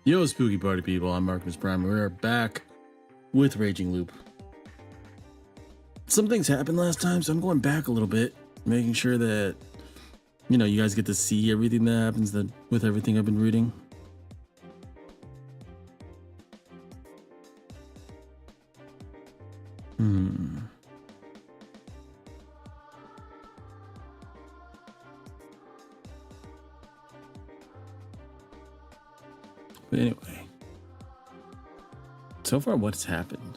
Yo, spooky party people, I'm Marcus Prime. We are back with Raging Loop. Some things happened last time, so I'm going back a little bit, making sure that, you guys get to see everything that happens with everything I've been reading. But anyway, so far what's happened?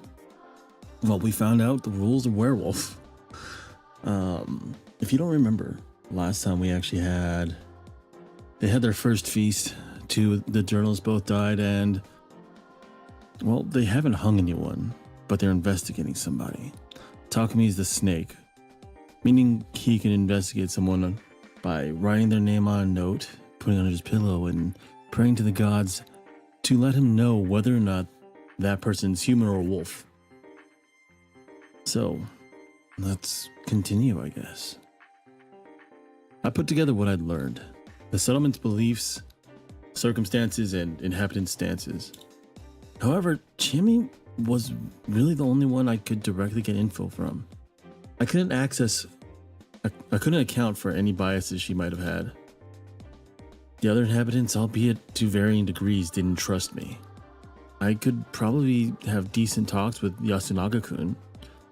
Well, we found out the rules of Werewolf. If you don't remember, last time they had their first feast. Two the journalists both died, and well, they haven't hung anyone, but they're investigating somebody. Takami's the snake, meaning he can investigate someone by writing their name on a note, putting it under his pillow, and praying to the gods to let him know whether or not that person's human or wolf. So, let's continue, I guess. I put together what I'd learned. The settlement's beliefs, circumstances, and inhabitants' stances. However, Jimmy was really the only one I could directly get info from. I couldn't account for any biases she might have had. The other inhabitants, albeit to varying degrees, didn't trust me. I could probably have decent talks with Yasunaga-kun,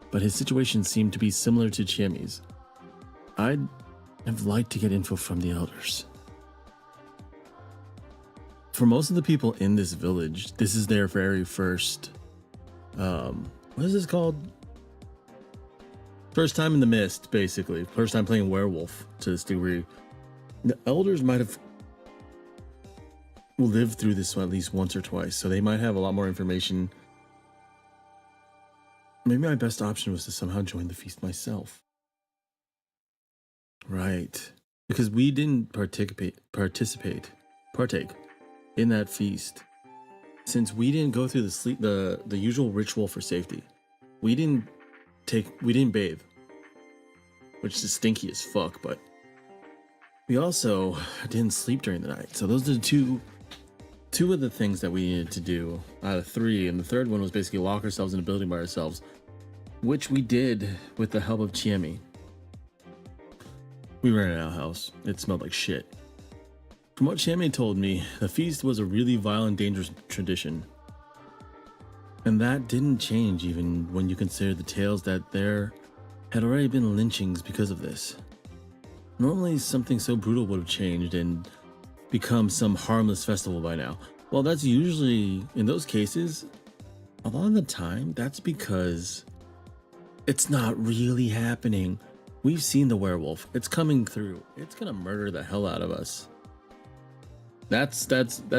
but his situation seemed to be similar to Chimi's. I'd have liked to get info from the elders. For most of the people in this village, this is their very first, what is this called? First time in the mist, basically. First time playing werewolf to this degree. The elders might have lived through this at least once or twice, so they might have a lot more information. Maybe my best option was to somehow join the feast myself. Right. Because we didn't partake in that feast. Since we didn't go through the usual ritual for safety. We didn't bathe. Which is stinky as fuck, but we also didn't sleep during the night. So those are the two of the things that we needed to do out of three, and the third one was basically lock ourselves in a building by ourselves, which we did with the help of Chimi. We ran an outhouse. It smelled like shit. From what Chimi told me, the feast was a really violent, dangerous tradition. And that didn't change even when you consider the tales that there had already been lynchings because of this. Normally, something so brutal would have changed and become some harmless festival by now. Well, that's usually, in those cases, a lot of the time, that's because it's not really happening. We've seen the werewolf. It's coming through. It's gonna murder the hell out of us. That's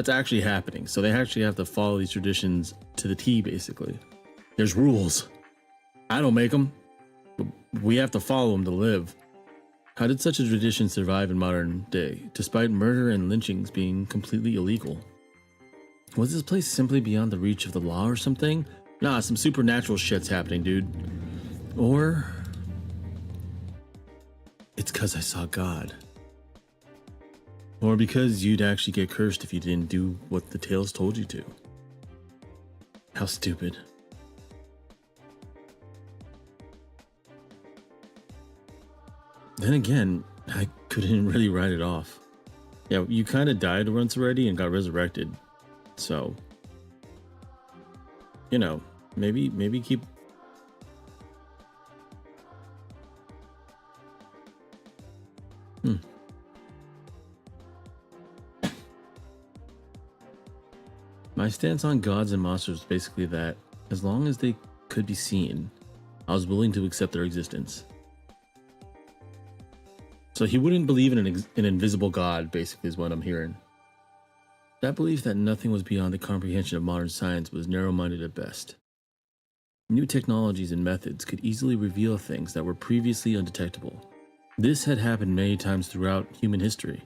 actually happening. So they actually have to follow these traditions to the T, basically. There's rules. I don't make them, but we have to follow them to live. How did such a tradition survive in modern day, despite murder and lynchings being completely illegal? Was this place simply beyond the reach of the law or something? Nah, some supernatural shit's happening, dude. Or it's because I saw God. Or because you'd actually get cursed if you didn't do what the tales told you to. How stupid. Then again, I couldn't really write it off. Yeah, you kind of died once already and got resurrected. So, maybe keep... My stance on gods and monsters was basically that, as long as they could be seen, I was willing to accept their existence. So he wouldn't believe in an invisible god, basically, is what I'm hearing. That belief that nothing was beyond the comprehension of modern science was narrow-minded at best. New technologies and methods could easily reveal things that were previously undetectable. This had happened many times throughout human history.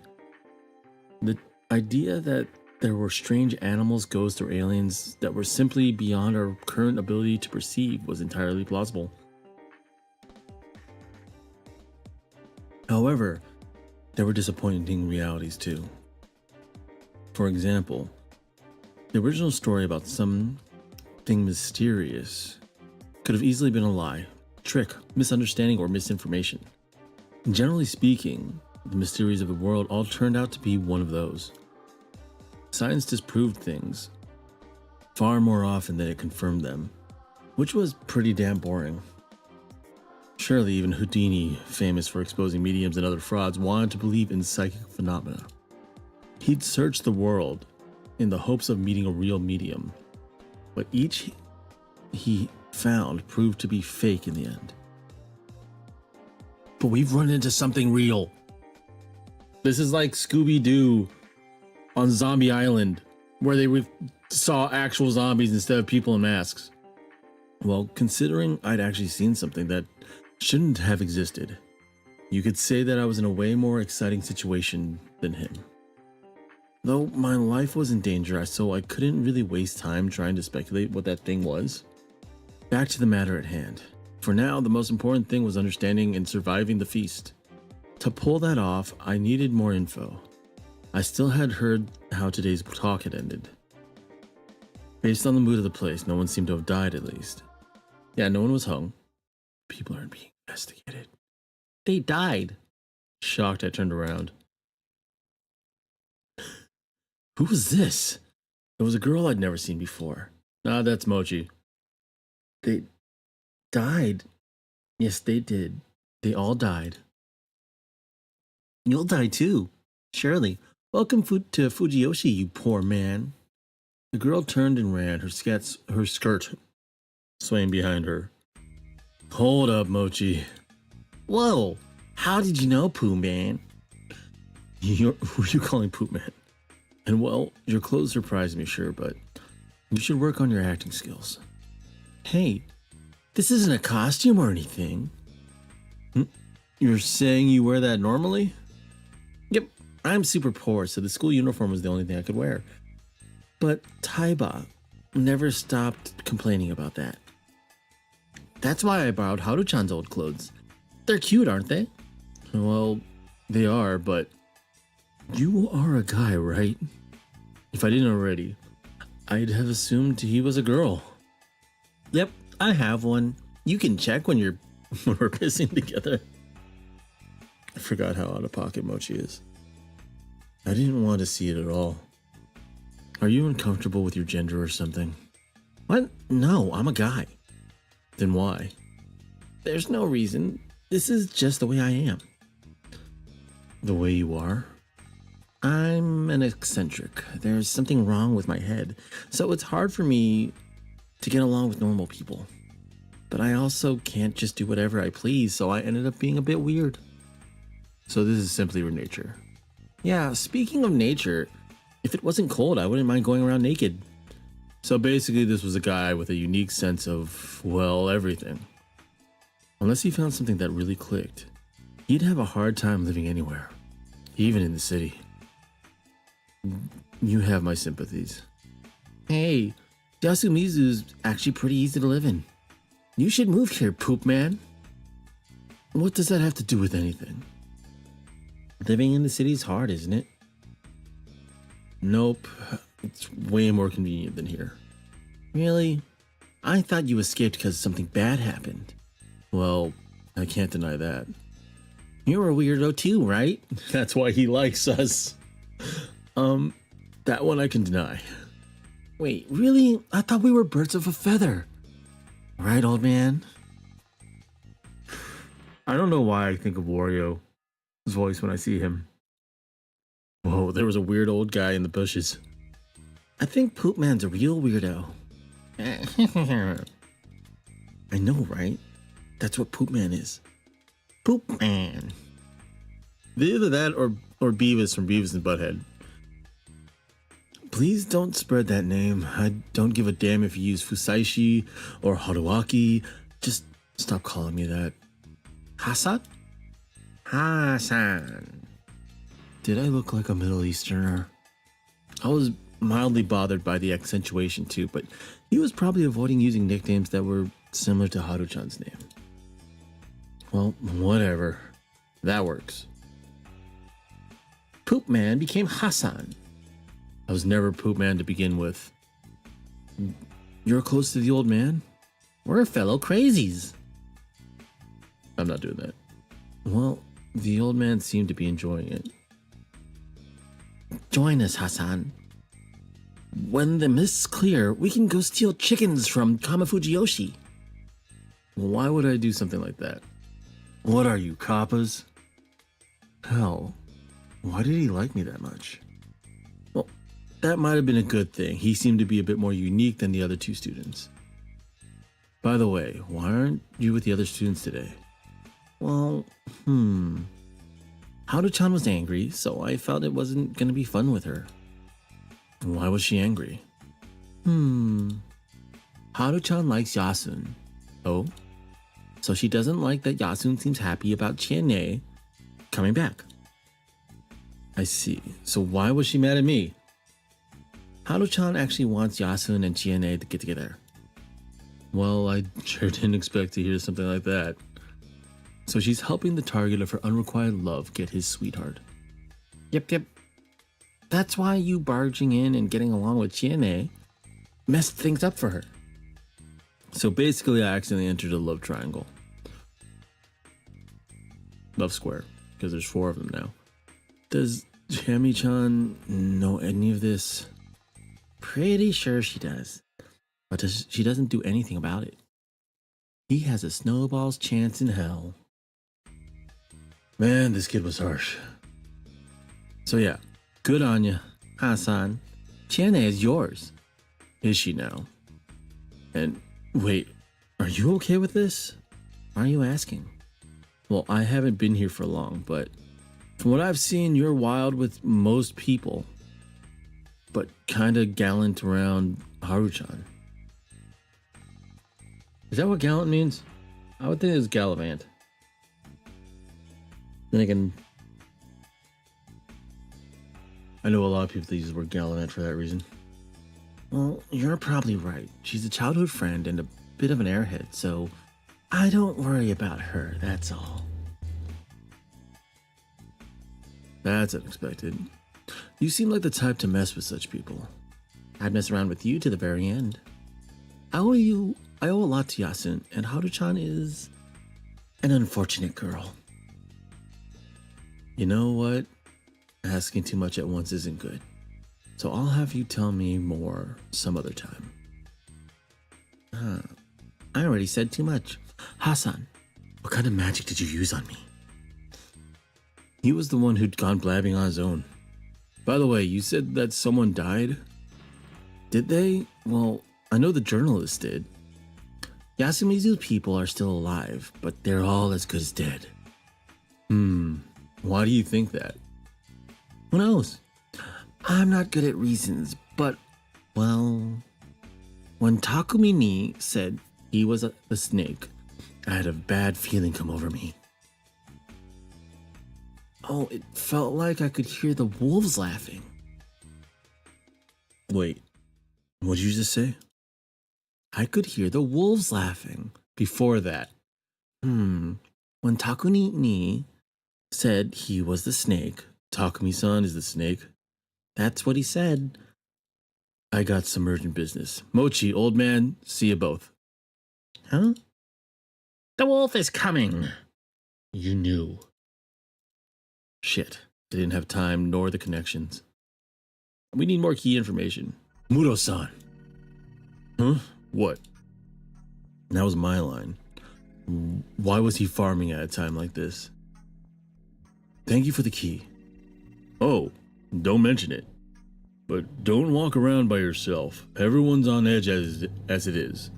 The idea that there were strange animals, ghosts, or aliens that were simply beyond our current ability to perceive was entirely plausible. However, there were disappointing realities too. For example, The original story about something mysterious could have easily been a lie, trick, misunderstanding, or misinformation. Generally speaking, the mysteries of the world all turned out to be one of those. Science disproved things far more often than it confirmed them, which was pretty damn boring. Surely even Houdini, famous for exposing mediums and other frauds, wanted to believe in psychic phenomena. He'd searched the world in the hopes of meeting a real medium, but each he found proved to be fake in the end. But we've run into something real. This is like Scooby-Doo on Zombie Island, where they saw actual zombies instead of people in masks. Well, considering I'd actually seen something that shouldn't have existed, you could say that I was in a way more exciting situation than him. Though my life was in danger, so I couldn't really waste time trying to speculate what that thing was. Back to the matter at hand. For now, the most important thing was understanding and surviving the feast. To pull that off, I needed more info. I still had heard how today's talk had ended. Based on the mood of the place, no one seemed to have died at least. Yeah, no one was hung. People aren't being investigated. They died. Shocked, I turned around. Who was this? It was a girl I'd never seen before. Ah, that's Mochi. They died. Yes, they did. They all died. You'll die too. Surely. Welcome to Fujiyoshi, you poor man. The girl turned and ran, her skirt swaying behind her. Hold up, Mochi. Whoa, how did you know, Pooh Man? Who are you calling Poop Man? And well, your clothes surprised me, sure, but you should work on your acting skills. Hey, this isn't a costume or anything. You're saying you wear that normally? Yep, I'm super poor, so the school uniform was the only thing I could wear. But Taiba never stopped complaining about that. That's why I borrowed Haru-chan's old clothes. They're cute, aren't they? Well, they are, but you are a guy, right? If I didn't already, I'd have assumed he was a girl. Yep, I have one. You can check when we're pissing together. I forgot how out of pocket Mochi is. I didn't want to see it at all. Are you uncomfortable with your gender or something? What? No, I'm a guy. Then why? There's no reason. This is just the way I am. The way you are? I'm an eccentric. There's something wrong with my head, so it's hard for me to get along with normal people. But I also can't just do whatever I please, so I ended up being a bit weird. So this is simply your nature. Yeah, speaking of nature, if it wasn't cold, I wouldn't mind going around naked. So basically this was a guy with a unique sense of, well, everything. Unless he found something that really clicked, he'd have a hard time living anywhere, even in the city. You have my sympathies. Hey, Yasumizu's actually pretty easy to live in. You should move here, Poop Man. What does that have to do with anything? Living in the city's hard, isn't it? Nope. It's way more convenient than here. Really? I thought you escaped because something bad happened. Well, I can't deny that. You're a weirdo too, right? That's why he likes us. That one I can deny. Wait, really? I thought we were birds of a feather. Right, old man? I don't know why I think of Wario's voice when I see him. Whoa, there was a weird old guy in the bushes. I think Poop Man's a real weirdo. I know, right? That's what Poop Man is. Poop Man. Either that or Beavis from Beavis and Butthead. Please don't spread that name. I don't give a damn if you use Fusaishi or Haruaki. Just stop calling me that. Hasan? Hasan. Did I look like a Middle Easterner? I was mildly bothered by the accentuation too, but he was probably avoiding using nicknames that were similar to Haru-chan's name. Well, whatever. That works. Poop Man became Hasan. I was never Poop Man to begin with. You're close to the old man? We're fellow crazies. I'm not doing that. Well, the old man seemed to be enjoying it. Join us, Hassan. When the mist's clear, we can go steal chickens from Kamafujiyoshi. Why would I do something like that? What are you, Kappas? Hell, why did he like me that much? Well, that might have been a good thing. He seemed to be a bit more unique than the other two students. By the way, why aren't you with the other students today? Well, Haru-chan was angry, so I felt it wasn't going to be fun with her. Why was she angry? Haru-chan likes Yasun. Oh? So she doesn't like that Yasun seems happy about Chiene coming back. I see. So why was she mad at me? Haru-chan actually wants Yasun and Chiene to get together. Well, I sure didn't expect to hear something like that. So she's helping the target of her unrequited love get his sweetheart. Yep. That's why you barging in and getting along with Chiene messed things up for her. So basically, I accidentally entered a love triangle. Love square, because there's 4 of them now. Does Chami-chan know any of this? Pretty sure she does. But she doesn't do anything about it. He has a snowball's chance in hell. Man, this kid was harsh. So yeah, good on ya, Hassan. Chiene is yours. Is she now? And wait, are you okay with this? Why are you asking? Well, I haven't been here for long, but from what I've seen, you're wild with most people, but kinda gallant around Haru-chan. Is that what gallant means? I would think it was gallivant. Then again, I know a lot of people that use the word gallivant for that reason. Well, you're probably right. She's a childhood friend and a bit of an airhead, so I don't worry about her, that's all. That's unexpected. You seem like the type to mess with such people. I'd mess around with you to the very end. I owe a lot to Yasun, and Haru-chan is an unfortunate girl. You know what? Asking too much at once isn't good. So I'll have you tell me more some other time. I already said too much. Hassan, what kind of magic did you use on me? He was the one who'd gone blabbing on his own. By the way, you said that someone died? Did they? Well, I know the journalist did. Yasumizu's people are still alive, but they're all as good as dead. Why do you think that? Who knows? I'm not good at reasons, but, well, when Takumi said he was a snake, I had a bad feeling come over me. Oh, it felt like I could hear the wolves laughing. Wait, what did you just say? I could hear the wolves laughing before that. When Takumi said he was the snake, Takumi-san is the snake. That's what he said. I got some urgent business. Mochi, old man, see you both. Huh? The wolf is coming. You knew. Shit, I didn't have time nor the connections. We need more key information. Muro-san. Huh? What? That was my line. Why was he farming at a time like this? Thank you for the key. Oh, don't mention it. But don't walk around by yourself. Everyone's on edge as it is.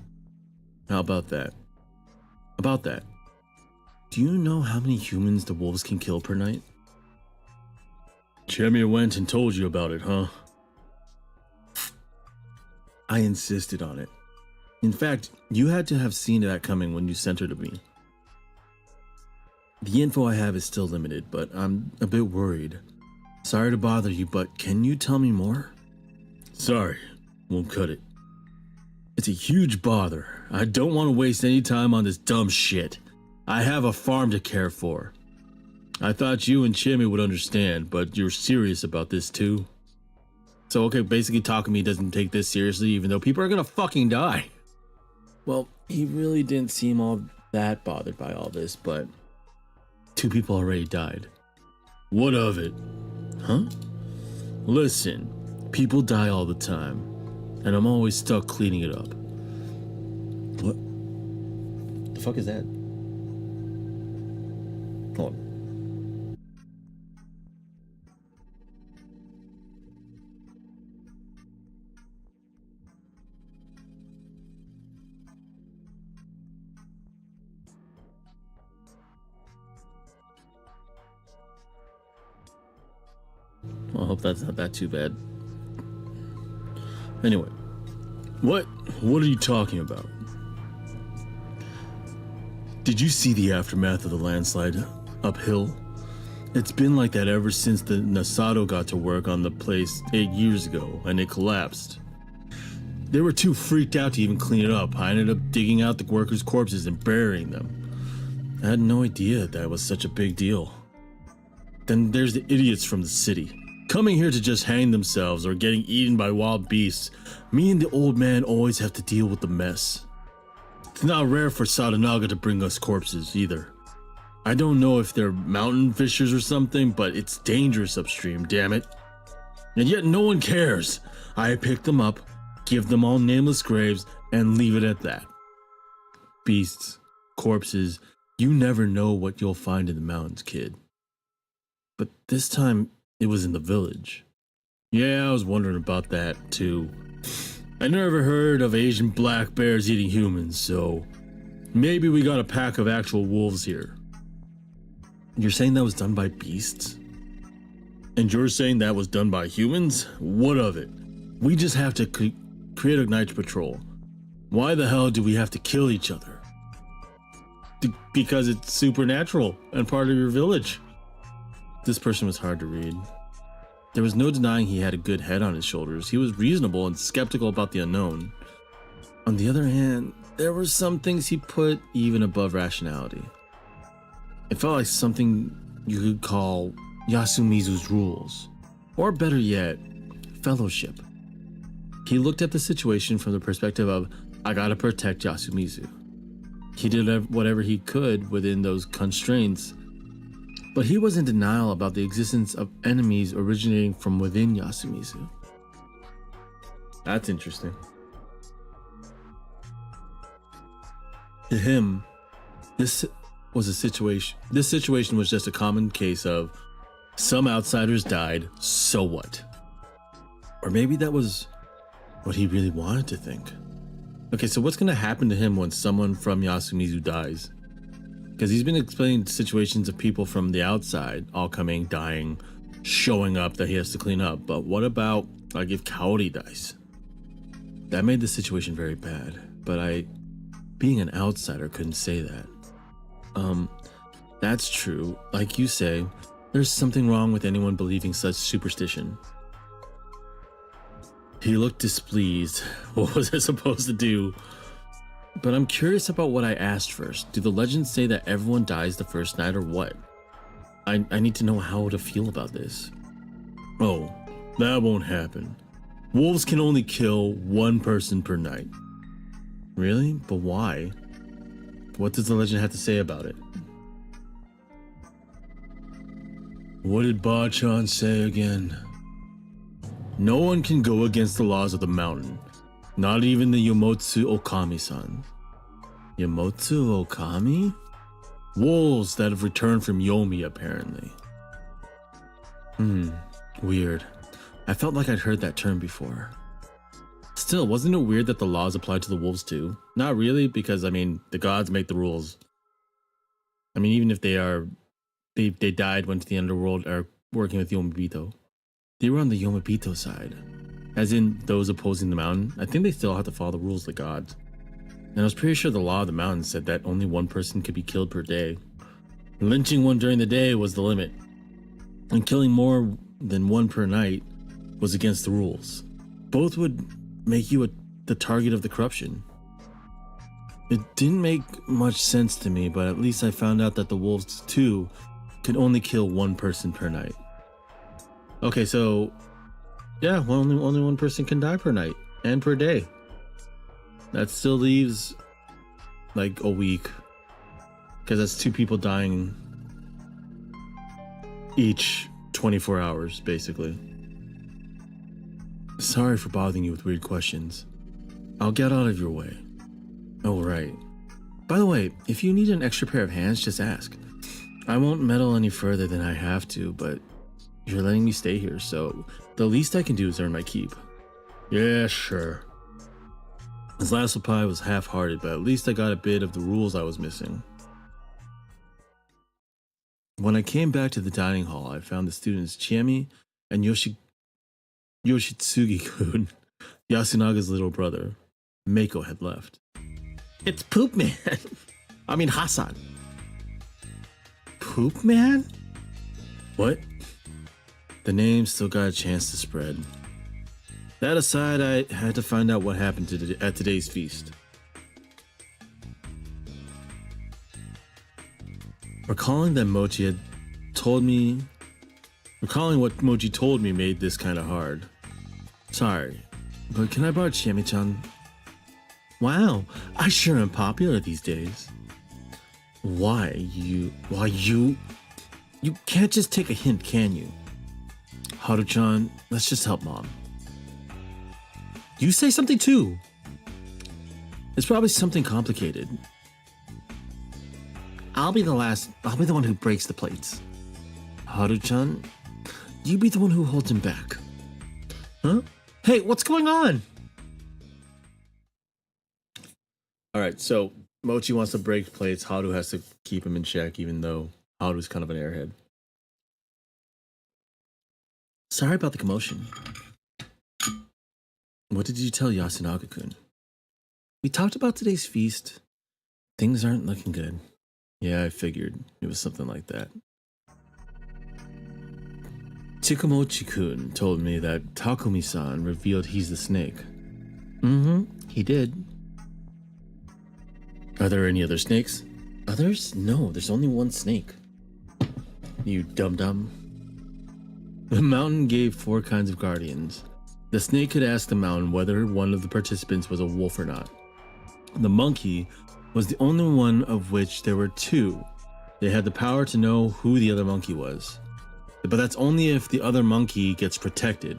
How about that? About that. Do you know how many humans the wolves can kill per night? Chemia went and told you about it, huh? I insisted on it. In fact, you had to have seen that coming when you sent her to me. The info I have is still limited, but I'm a bit worried. Sorry to bother you, but can you tell me more? Sorry, won't cut it. It's a huge bother. I don't want to waste any time on this dumb shit. I have a farm to care for. I thought you and Chimmy would understand, but you're serious about this too? So, okay, basically Takumi doesn't take this seriously, even though people are gonna fucking die. Well, he really didn't seem all that bothered by all this, but 2 people already died. What of it? Huh? Listen, people die all the time, and I'm always stuck cleaning it up. What? The fuck is that? Hold on. I hope that's not that too bad. Anyway, what are you talking about? Did you see the aftermath of the landslide uphill? It's been like that ever since the Nasato got to work on the place 8 years ago, and it collapsed. They were too freaked out to even clean it up. I ended up digging out the workers' corpses and burying them. I had no idea that was such a big deal. Then there's the idiots from the city, coming here to just hang themselves or getting eaten by wild beasts. Me and the old man always have to deal with the mess. It's not rare for Sadanaga to bring us corpses either. I don't know if they're mountain fishers or something, but it's dangerous upstream, damn it. And yet no one cares. I pick them up, give them all nameless graves, and leave it at that. Beasts, corpses, you never know what you'll find in the mountains, kid. But this time, it was in the village. Yeah, I was wondering about that too. I never heard of Asian black bears eating humans, so maybe we got a pack of actual wolves here. You're saying that was done by beasts? And you're saying that was done by humans? What of it? We just have to create a night patrol. Why the hell do we have to kill each other? Because it's supernatural and part of your village. This person was hard to read. There was no denying he had a good head on his shoulders. He was reasonable and skeptical about the unknown. On the other hand, there were some things he put even above rationality. It felt like something you could call Yasumizu's rules, or better yet, fellowship. He looked at the situation from the perspective of, I gotta protect Yasumizu. He did whatever he could within those constraints, but he was in denial about the existence of enemies originating from within Yasumizu. That's interesting. To him, this situation was just a common case of some outsiders died, so what? Or maybe that was what he really wanted to think. Okay, so what's gonna happen to him when someone from Yasumizu dies? Because he's been explaining situations of people from the outside all coming, dying, showing up that he has to clean up. But what about, like, if Kaori dies? That made the situation very bad. But being an outsider, couldn't say that. That's true. Like you say, there's something wrong with anyone believing such superstition. He looked displeased. What was I supposed to do? But I'm curious about what I asked first. Do the legends say that everyone dies the first night or what? I need to know how to feel about this. Oh, that won't happen. Wolves can only kill one person per night. Really? But why? What does the legend have to say about it? What did Ba-chan say again? No one can go against the laws of the mountain. Not even the Yomotsu Okami-san. Yomotsu Okami? Wolves that have returned from Yomi, apparently. Weird. I felt like I'd heard that term before. Still, wasn't it weird that the laws apply to the wolves too? Not really, because, I mean, the gods make the rules. I mean, even if they died, went to the underworld, are working with Yomibito. They were on the Yomibito side. As in, those opposing the mountain. I think they still have to follow the rules of the gods. And I was pretty sure the law of the mountain said that only one person could be killed per day. Lynching one during the day was the limit. And killing more than one per night was against the rules. Both would make you the target of the corruption. It didn't make much sense to me, but at least I found out that the wolves too could only kill one person per night. Okay, so Yeah, only one person can die per night and per day. That still leaves like a week, because that's 2 people dying each 24 hours, basically. Sorry for bothering you with weird questions. I'll get out of your way. Oh, right. By the way, if you need an extra pair of hands, just ask. I won't meddle any further than I have to, but you're letting me stay here, so the least I can do is earn my keep. Yeah, sure. His last reply was half-hearted, but at least I got a bit of the rules I was missing. When I came back to the dining hall, I found the students Chiemi and Yoshitsugi-kun, Yasunaga's little brother. Mako had left. It's Poop Man. I mean Hassan. Poop Man? What? The name still got a chance to spread. That aside, I had to find out what happened at today's feast. Recalling what Mochi told me made this kind of hard. Sorry, but can I borrow Chiemi-chan? Wow, I sure am popular these days. Why you can't just take a hint, can you? Haru-chan, let's just help Mom. You say something too. It's probably something complicated. I'll be the one who breaks the plates. Haru-chan, you be the one who holds him back. Huh? Hey, what's going on? Alright, so Mochi wants to break plates. Haru has to keep him in check, even though Haru's kind of an airhead. Sorry about the commotion. What did you tell Yasunaga-kun? We talked about today's feast. Things aren't looking good. Yeah, I figured it was something like that. Chikamochi-kun told me that Takumi-san revealed he's the snake. He did. Are there any other snakes? Others? No, there's only one snake. You dum-dum. The mountain gave 4 kinds of guardians. The snake could ask the mountain whether one of the participants was a wolf or not. The monkey was the only one of which there were 2. They had the power to know who the other monkey was. But that's only if the other monkey gets protected.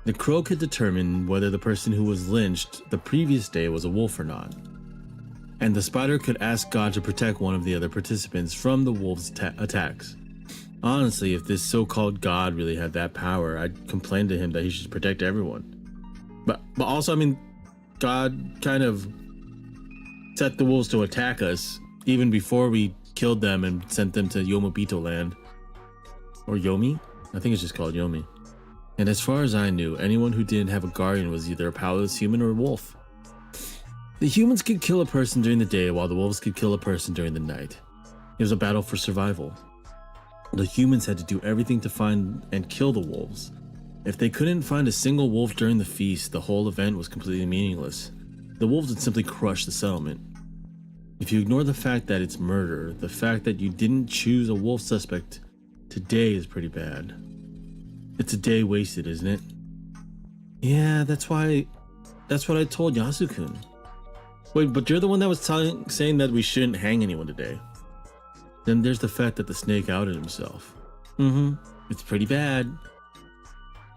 The crow could determine whether the person who was lynched the previous day was a wolf or not. And the spider could ask God to protect one of the other participants from the wolf's attacks. Honestly, if this so-called God really had that power, I'd complain to him that he should protect everyone. But also, I mean, God kind of set the wolves to attack us even before we killed them and sent them to Yomobito land. Or Yomi? I think it's just called Yomi. And as far as I knew, anyone who didn't have a guardian was either a powerless human or a wolf. The humans could kill a person during the day while the wolves could kill a person during the night. It was a battle for survival. The humans had to do everything to find and kill the wolves. If they couldn't find a single wolf during the feast, the whole event was completely meaningless. The wolves would simply crush the settlement. If you ignore the fact that it's murder, the fact that you didn't choose a wolf suspect today is pretty bad. It's a day wasted, isn't it? Yeah, that's what I told Yasu-kun. Wait, but you're the one that was saying that we shouldn't hang anyone today. Then there's the fact that the snake outed himself. It's pretty bad.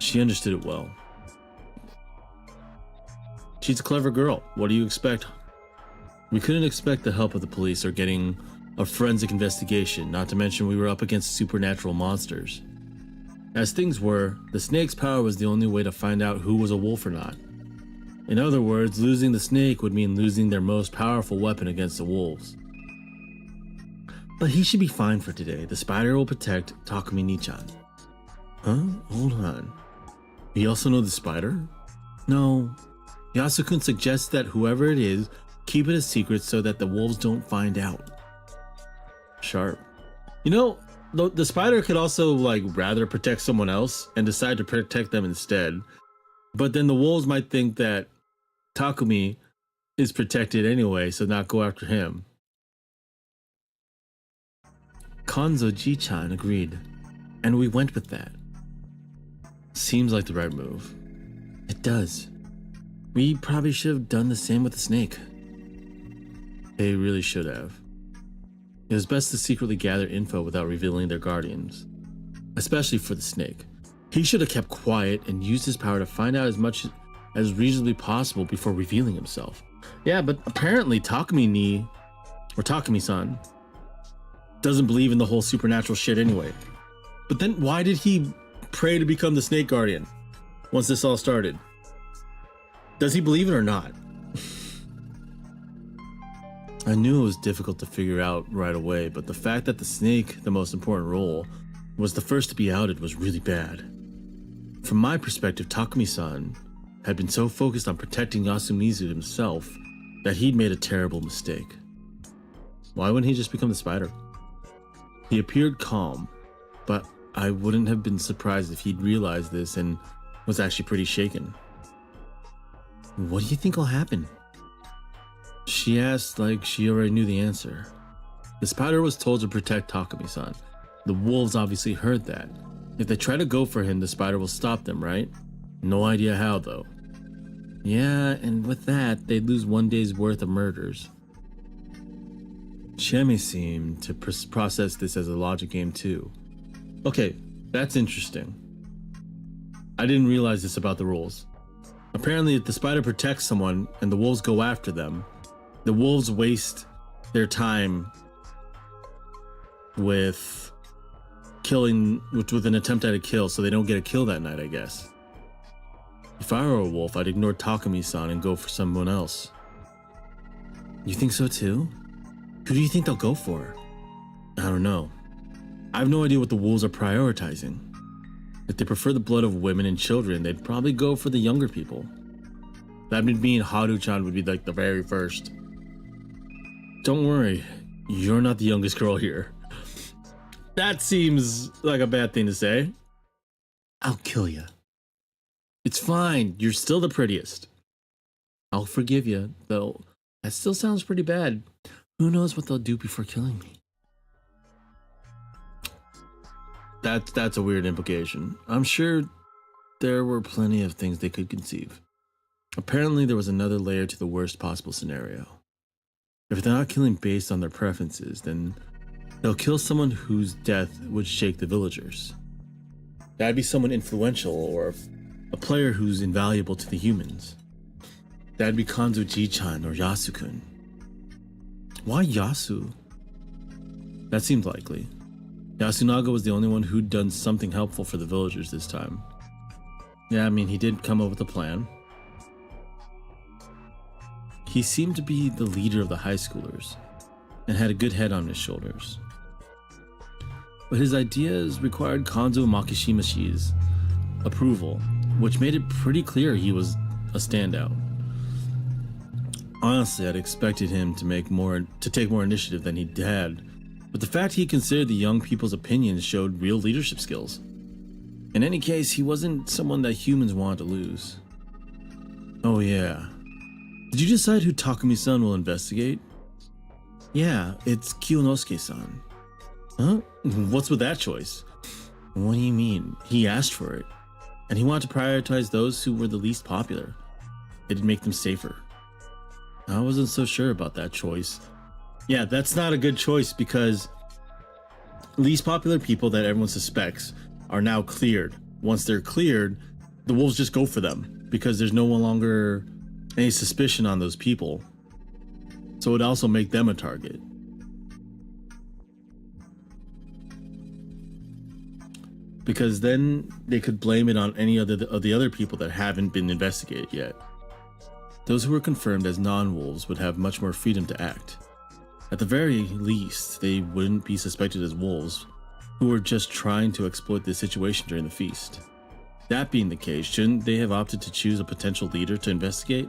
She understood it well. She's a clever girl. What do you expect? We couldn't expect the help of the police or getting a forensic investigation, not to mention we were up against supernatural monsters. As things were, the snake's power was the only way to find out who was a wolf or not. In other words, losing the snake would mean losing their most powerful weapon against the wolves. But he should be fine for today. The spider will protect Takumi-ni-chan. Huh? Hold on. You also know the spider? No. Yasu-kun suggests that whoever it is, keep it a secret so that the wolves don't find out. Sharp. You know, the spider could also rather protect someone else and decide to protect them instead. But then the wolves might think that Takumi is protected anyway, so not go after him. Kanzo Ji-chan agreed, and we went with that. Seems like the right move. It does. We probably should have done the same with the snake. They really should have. It was best to secretly gather info without revealing their guardians. Especially for the snake. He should have kept quiet and used his power to find out as much as reasonably possible before revealing himself. Yeah, but apparently Takumi-san, doesn't believe in the whole supernatural shit anyway. But then why did he pray to become the snake guardian once this all started? Does he believe it or not? I knew it was difficult to figure out right away, but the fact that the snake, the most important role, was the first to be outed was really bad. From my perspective, Takumi-san had been so focused on protecting Yasumizu himself that he'd made a terrible mistake. Why wouldn't he just become the spider? He appeared calm, but I wouldn't have been surprised if he'd realized this and was actually pretty shaken. What do you think will happen? She asked like she already knew the answer. The spider was told to protect Takumi-san. The wolves obviously heard that. If they try to go for him, the spider will stop them, right? No idea how though. Yeah, and with that, they'd lose one day's worth of murders. Shemi seemed to process this as a logic game too. Okay, that's interesting. I didn't realize this about the rules. Apparently, if the spider protects someone and the wolves go after them, the wolves waste their time with an attempt at a kill, so they don't get a kill that night, I guess. If I were a wolf, I'd ignore Takumi-san and go for someone else. You think so too? Who do you think they'll go for? I don't know. I have no idea what the wolves are prioritizing. If they prefer the blood of women and children, they'd probably go for the younger people. That would mean Haru-chan would be like the very first. Don't worry, you're not the youngest girl here. That seems like a bad thing to say. I'll kill you. It's fine, you're still the prettiest. I'll forgive you, though that still sounds pretty bad. Who knows what they'll do before killing me? That's a weird implication. I'm sure there were plenty of things they could conceive. Apparently there was another layer to the worst possible scenario. If they're not killing based on their preferences, then they'll kill someone whose death would shake the villagers. That'd be someone influential or a player who's invaluable to the humans. That'd be Kanzo-ji-chan or Yasu-kun. Why Yasu? That seemed likely. Yasunaga was the only one who'd done something helpful for the villagers this time. Yeah, I mean, he did come up with a plan. He seemed to be the leader of the high schoolers and had a good head on his shoulders. But his ideas required Kanzo Makishimashi's approval, which made it pretty clear he was a standout. Honestly, I'd expected him to take more initiative than he had, but the fact he considered the young people's opinions showed real leadership skills. In any case, he wasn't someone that humans wanted to lose. Oh yeah. Did you decide who Takumi-san will investigate? Yeah, it's Kiyonosuke-san. Huh? What's with that choice? What do you mean? He asked for it. And he wanted to prioritize those who were the least popular. It'd make them safer. I wasn't so sure about that choice. Yeah, that's not a good choice because least popular people that everyone suspects are now cleared. Once they're cleared, the wolves just go for them because there's no longer any suspicion on those people. So it would also make them a target. Because then they could blame it on any of the other people that haven't been investigated yet. Those who were confirmed as non-wolves would have much more freedom to act. At the very least, they wouldn't be suspected as wolves, who were just trying to exploit the situation during the feast. That being the case, shouldn't they have opted to choose a potential leader to investigate?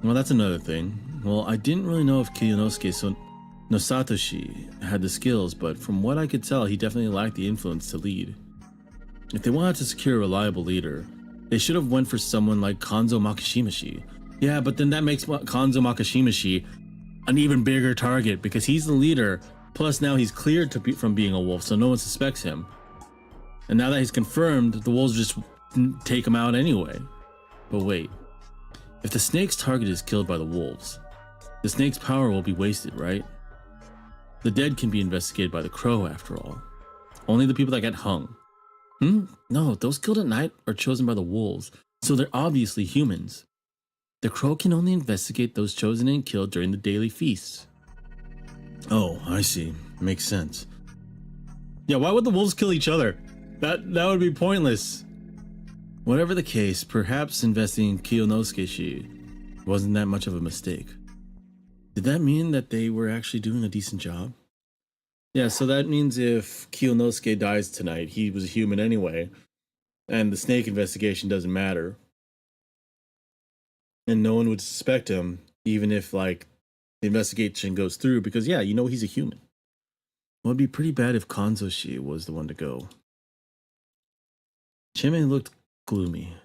Well, that's another thing. Well, I didn't really know if Kiyonosuke no Satoshi had the skills, but from what I could tell, he definitely lacked the influence to lead. If they wanted to secure a reliable leader, they should have went for someone like Kanzo Makishimashi. Yeah, but then that makes Kanzo Makishimashi an even bigger target because he's the leader, plus now he's cleared from being a wolf, so no one suspects him. And now that he's confirmed, the wolves just take him out anyway. But wait, if the snake's target is killed by the wolves, the snake's power will be wasted, right? The dead can be investigated by the crow after all. Only the people that get hung. No, those killed at night are chosen by the wolves, so they're obviously humans. The crow can only investigate those chosen and killed during the daily feasts. Oh, I see. Makes sense. Yeah, why would the wolves kill each other? That would be pointless. Whatever the case, perhaps investing in Kiyonosuke wasn't that much of a mistake. Did that mean that they were actually doing a decent job? Yeah, so that means if Kiyonosuke dies tonight, he was a human anyway, and the snake investigation doesn't matter. And no one would suspect him, even if, like, the investigation goes through, because, yeah, you know he's a human. Well, it'd be pretty bad if Kanzoshi was the one to go. Chime looked gloomy.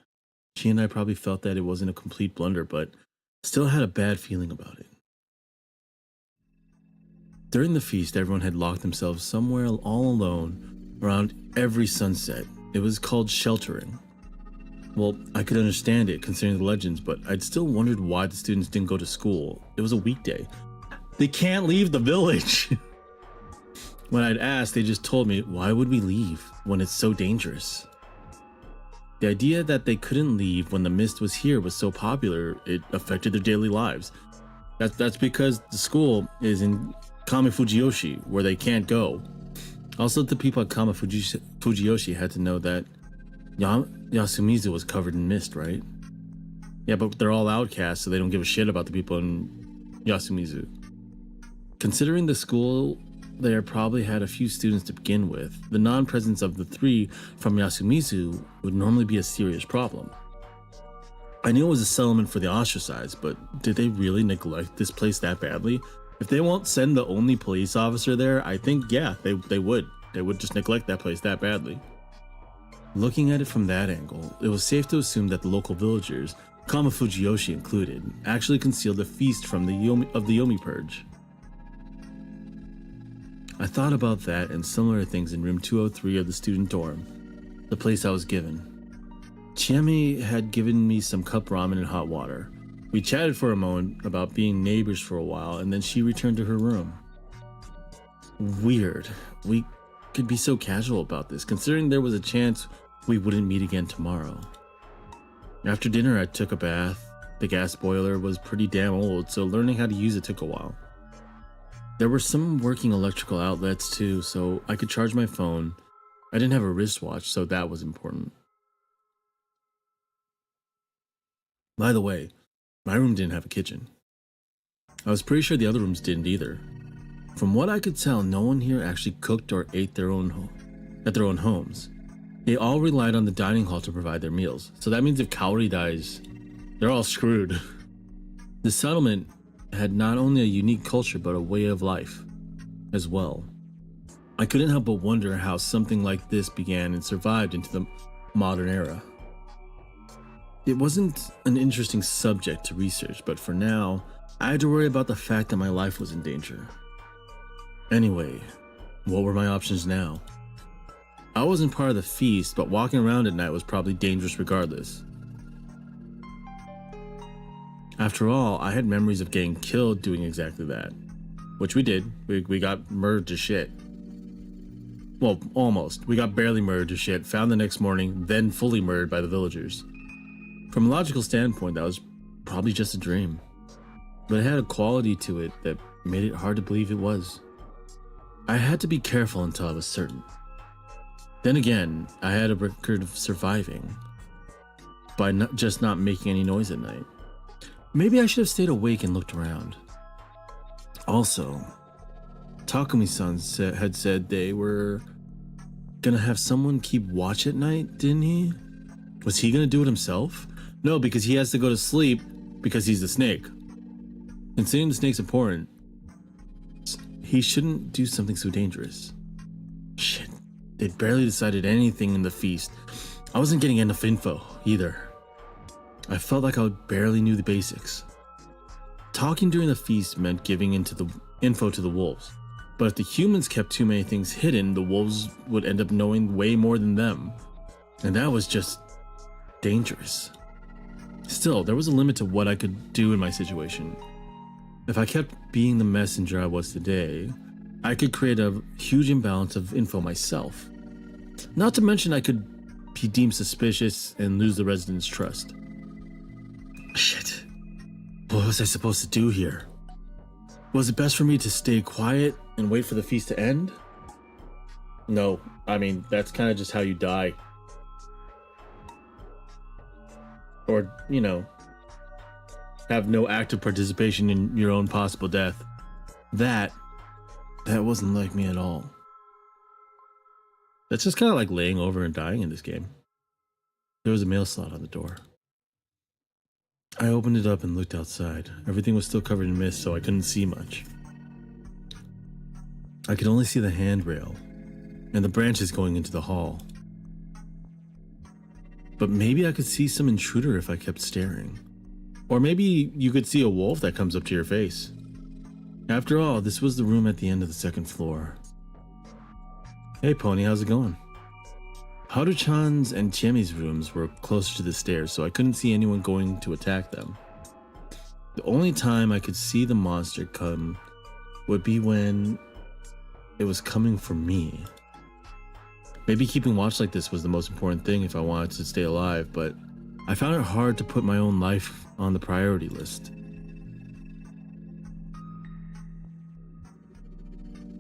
She and I probably felt that it wasn't a complete blunder, but still had a bad feeling about it. During the feast, everyone had locked themselves somewhere all alone around every sunset. It was called sheltering. Well, I could understand it considering the legends, but I'd still wondered why the students didn't go to school. It was a weekday. They can't leave the village. When I'd asked, they just told me, why would we leave when it's so dangerous? The idea that they couldn't leave when the mist was here was so popular, it affected their daily lives. That's because the school is in Kamifujiyoshi, where they can't go. Also, the people at Kamifujiyoshi had to know that Yasumizu was covered in mist, right? Yeah, but they're all outcasts, so they don't give a shit about the people in Yasumizu. Considering the school there probably had a few students to begin with, the non-presence of the 3 from Yasumizu would normally be a serious problem. I knew it was a settlement for the ostracized, but did they really neglect this place that badly? If they won't send the only police officer there, I think, yeah, they would. They would just neglect that place that badly. Looking at it from that angle, it was safe to assume that the local villagers, Kamifujiyoshi included, actually concealed the feast from the Yomi Purge. I thought about that and similar things in room 203 of the student dorm, the place I was given. Chiemi had given me some cup ramen and hot water. We chatted for a moment about being neighbors for a while, and then she returned to her room. Weird. We could be so casual about this, considering there was a chance we wouldn't meet again tomorrow. After dinner, I took a bath. The gas boiler was pretty damn old, so learning how to use it took a while. There were some working electrical outlets too, so I could charge my phone. I didn't have a wristwatch, so that was important. By the way, my room didn't have a kitchen. I was pretty sure the other rooms didn't either. From what I could tell, no one here actually cooked or ate at their own homes. They all relied on the dining hall to provide their meals, so that means if Kaori dies, they're all screwed. The settlement had not only a unique culture, but a way of life as well. I couldn't help but wonder how something like this began and survived into the modern era. It wasn't an interesting subject to research, but for now, I had to worry about the fact that my life was in danger. Anyway, what were my options now? I wasn't part of the feast, but walking around at night was probably dangerous regardless. After all, I had memories of getting killed doing exactly that. Which we did. We got murdered to shit. Well, almost. We got barely murdered to shit, found the next morning, then fully murdered by the villagers. From a logical standpoint, that was probably just a dream. But it had a quality to it that made it hard to believe it was. I had to be careful until I was certain. Then again, I had a record of surviving by not making any noise at night. Maybe I should have stayed awake and looked around. Also, Takumi-san had said they were gonna have someone keep watch at night, didn't he? Was he gonna do it himself? No, because he has to go to sleep because he's the snake. Considering the snake's important, he shouldn't do something so dangerous. Shit, they'd barely decided anything in the feast. I wasn't getting enough info either. I felt like I barely knew the basics. Talking during the feast meant giving into the info to the wolves, But if the humans kept too many things hidden, the wolves would end up knowing way more than them. And that was just dangerous. Still, there was a limit to what I could do in my situation. If I kept being the messenger I was today, I could create a huge imbalance of info myself. Not to mention I could be deemed suspicious and lose the residents' trust. Shit. What was I supposed to do here? Was it best for me to stay quiet and wait for the feast to end? No, I mean, that's kind of just how you die. Or, you know, have no active participation in your own possible death. That wasn't like me at all. That's just kind of like laying over and dying in this game. There was a mail slot on the door. I opened it up and looked outside. Everything was still covered in mist, so I couldn't see much. I could only see the handrail and the branches going into the hall. But maybe I could see some intruder if I kept staring. Or maybe you could see a wolf that comes up to your face. After all, this was the room at the end of the second floor. Hey Pony, how's it going? Haru-chan's and Chiemi's rooms were closer to the stairs, so I couldn't see anyone going to attack them. The only time I could see the monster come would be when it was coming for me. Maybe keeping watch like this was the most important thing if I wanted to stay alive, but I found it hard to put my own life on the priority list.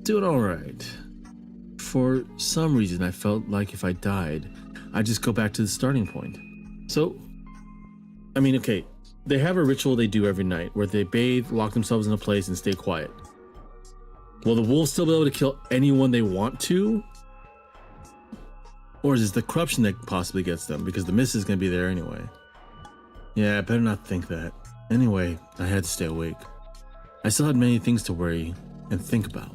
Doing alright. For some reason, I felt like if I died, I'd just go back to the starting point. So, I mean, okay, they have a ritual they do every night where they bathe, lock themselves in a place, and stay quiet. Will the wolves still be able to kill anyone they want to? Or is this the corruption that possibly gets them, because the mist is going to be there anyway? Yeah, I better not think that. Anyway, I had to stay awake. I still had many things to worry and think about.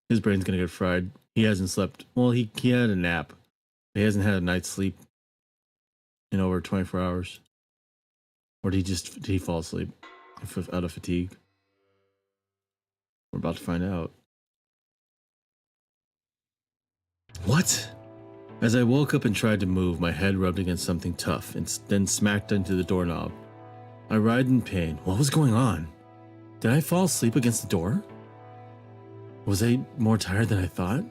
His brain's gonna get fried. He hasn't slept. Well, he had a nap. He hasn't had a night's sleep in over 24 hours. Or did he fall asleep out of fatigue? We're about to find out. What? As I woke up and tried to move, my head rubbed against something tough and then smacked into the doorknob. I writhed in pain. What was going on? Did I fall asleep against the door? Was I more tired than I thought?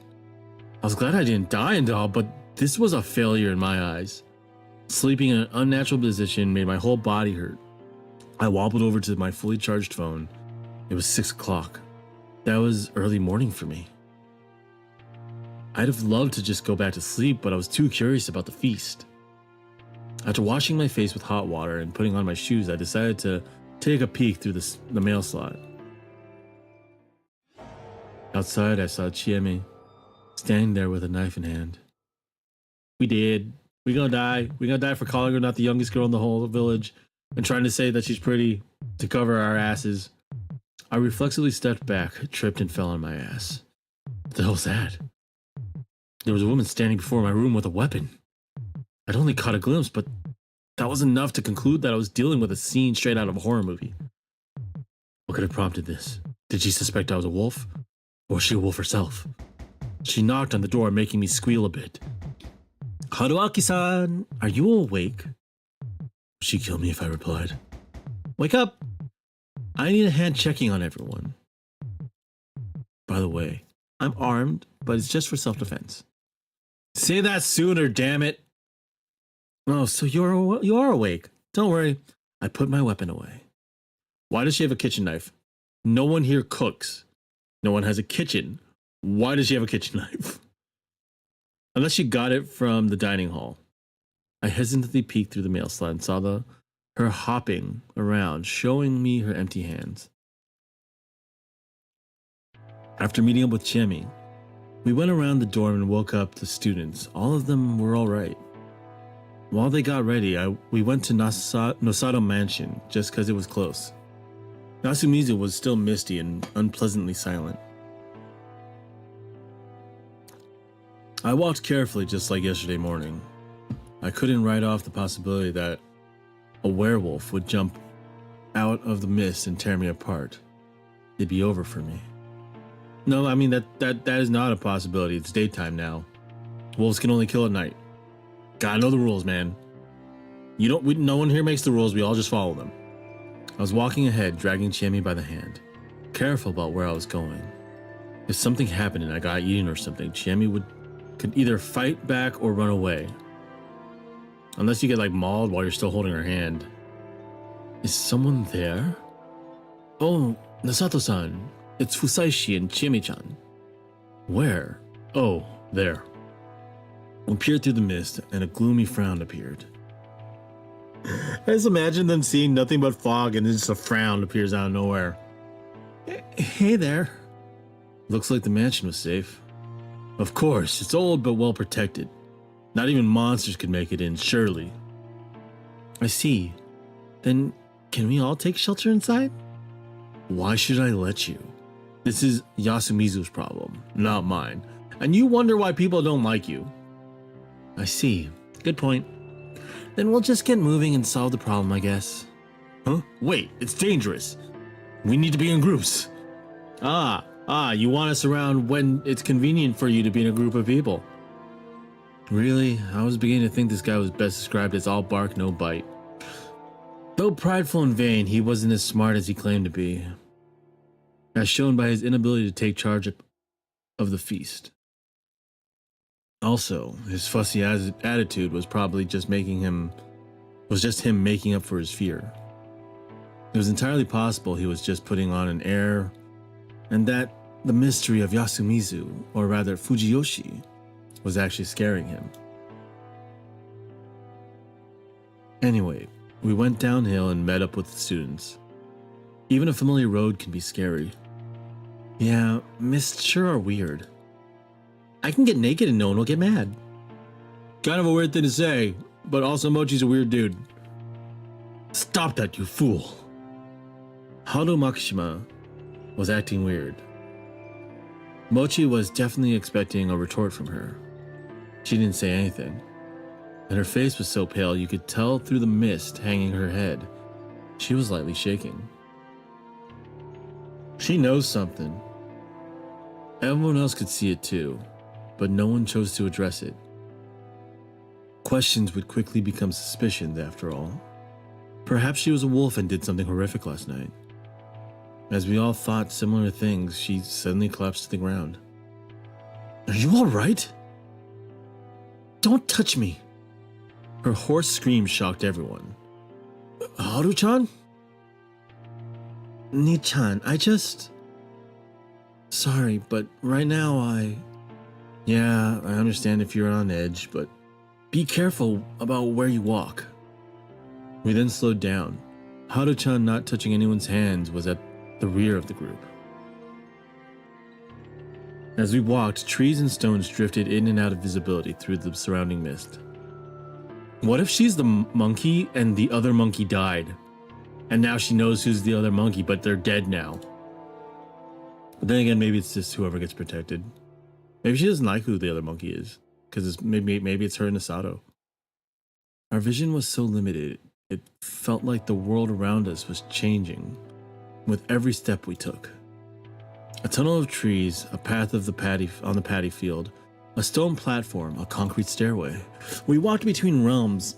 I was glad I didn't die and all, but this was a failure in my eyes. Sleeping in an unnatural position made my whole body hurt. I wobbled over to my fully charged phone. It was 6 o'clock. That was early morning for me. I'd have loved to just go back to sleep, but I was too curious about the feast. After washing my face with hot water and putting on my shoes, I decided to take a peek through the mail slot. Outside, I saw Chiemi standing there with a knife in hand. We did. We gonna die. We gonna die for calling her not the youngest girl in the whole village and trying to say that she's pretty to cover our asses. I reflexively stepped back, tripped, and fell on my ass. What the hell was that? There was a woman standing before my room with a weapon. I'd only caught a glimpse, but that was enough to conclude that I was dealing with a scene straight out of a horror movie. What could have prompted this? Did she suspect I was a wolf? Or was she a wolf herself? She knocked on the door, making me squeal a bit. Haruaki-san, are you awake? Would she kill me if I replied? Wake up! I need a hand checking on everyone. By the way, I'm armed, but it's just for self-defense. Say that sooner, damn it! Oh, so you are awake. Don't worry. I put my weapon away. Why does she have a kitchen knife? No one here cooks. No one has a kitchen. Why does she have a kitchen knife? Unless she got it from the dining hall. I hesitantly peeked through the mail slot and saw her hopping around, showing me her empty hands. After meeting up with Chiemi, we went around the dorm and woke up the students. All of them were all right. While they got ready, we went to Nosato Mansion just because it was close. Nasumizu was still misty and unpleasantly silent. I walked carefully just like yesterday morning. I couldn't write off the possibility that a werewolf would jump out of the mist and tear me apart. it'd be over for me. No, I mean, that is not a possibility. It's daytime now. Wolves can only kill at night. Gotta know the rules, man. No one here makes the rules. We all just follow them. I was walking ahead, dragging Chiemi by the hand, careful about where I was going. If something happened and I got eaten or something, Chiemi could either fight back or run away. Unless you get like mauled while you're still holding her hand. Is someone there? Oh, Nasato-san. It's Fusaishi and Chiemi-chan. Where? Oh, there. I peered through the mist and a gloomy frown appeared. I just imagine them seeing nothing but fog and then just a frown appears out of nowhere. Hey there. Looks like the mansion was safe. Of course, it's old but well protected. Not even monsters could make it in, surely. I see. Then, can we all take shelter inside? Why should I let you? This is Yasumizu's problem, not mine. And you wonder why people don't like you. I see. Good point. Then we'll just get moving and solve the problem, I guess. Huh? Wait, it's dangerous. We need to be in groups. You want us around when it's convenient for you to be in a group of people. Really? I was beginning to think this guy was best described as all bark, no bite. Though prideful and vain, he wasn't as smart as he claimed to be, as shown by his inability to take charge of the feast. Also, his fussy attitude was probably just him making up for his fear. It was entirely possible he was just putting on an air, and that the mystery of Yasumizu, or rather Fujiyoshi, was actually scaring him. Anyway, we went downhill and met up with the students. Even a familiar road can be scary. Yeah, mists sure are weird. I can get naked and no one will get mad. Kind of a weird thing to say, but also Mochi's a weird dude. Stop that, you fool. Haru Makishima was acting weird. Mochi was definitely expecting a retort from her. She didn't say anything, and her face was so pale you could tell through the mist hanging her head. She was lightly shaking. She knows something. Everyone else could see it too, but no one chose to address it. Questions would quickly become suspicions after all. Perhaps she was a wolf and did something horrific last night. As we all thought similar things, she suddenly collapsed to the ground. Are you all right? Don't touch me. Her hoarse scream shocked everyone. Haru-chan? Ni-chan, Sorry, but right now Yeah, I understand if you're on edge, but be careful about where you walk. We then slowed down. Haru-chan not touching anyone's hands was at the rear of the group. As we walked, trees and stones drifted in and out of visibility through the surrounding mist. What if she's the monkey and the other monkey died? And now she knows who's the other monkey, but they're dead now. But then again, maybe it's just whoever gets protected. Maybe she doesn't like who the other monkey is, because maybe it's her and Asato. Our vision was so limited, it felt like the world around us was changing with every step we took. A tunnel of trees, a path on the paddy field, a stone platform, a concrete stairway. We walked between realms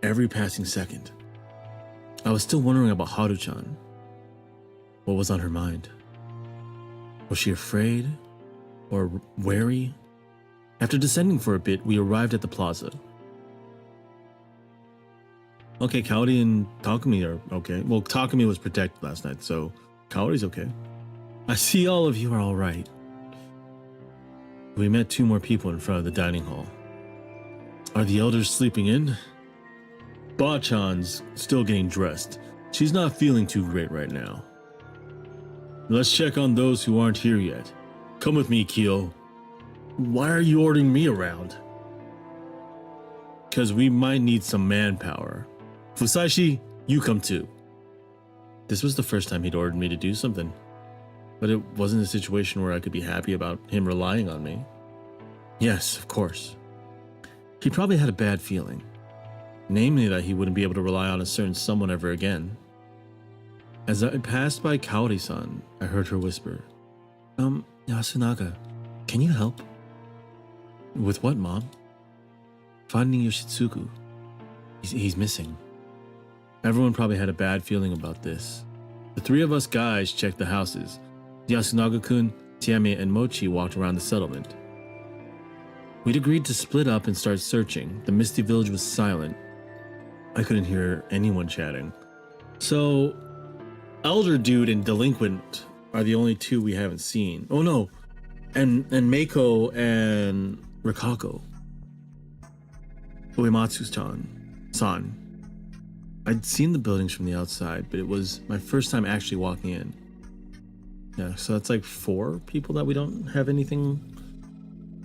every passing second. I was still wondering about Haru-chan. What was on her mind? Was she afraid or wary? After descending for a bit, we arrived at the plaza. Okay, Kaori and Takumi are okay. Well, Takumi was protected last night, so Kaori's okay. I see all of you are all right. We met two more people in front of the dining hall. Are the elders sleeping in? Ba-chan's still getting dressed. She's not feeling too great right now. Let's check on those who aren't here yet. Come with me, Kyo. Why are you ordering me around? Because we might need some manpower. Fusaishi, you come too. This was the first time he'd ordered me to do something, but it wasn't a situation where I could be happy about him relying on me. Yes, of course. He probably had a bad feeling, namely that he wouldn't be able to rely on a certain someone ever again. As I passed by Kaori-san, I heard her whisper, Yasunaga, can you help? With what, Mom? Finding Yoshitsugu. He's missing. Everyone probably had a bad feeling about this. The three of us guys checked the houses. Yasunaga-kun, Tiame, and Mochi walked around the settlement. We'd agreed to split up and start searching. The misty village was silent. I couldn't hear anyone chatting. So, Elder Dude and Delinquent are the only two we haven't seen. Oh no, and Meiko and Rikako. Uematsu-san. I'd seen the buildings from the outside, but it was my first time actually walking in. Yeah, so that's like 4 people that we don't have anything.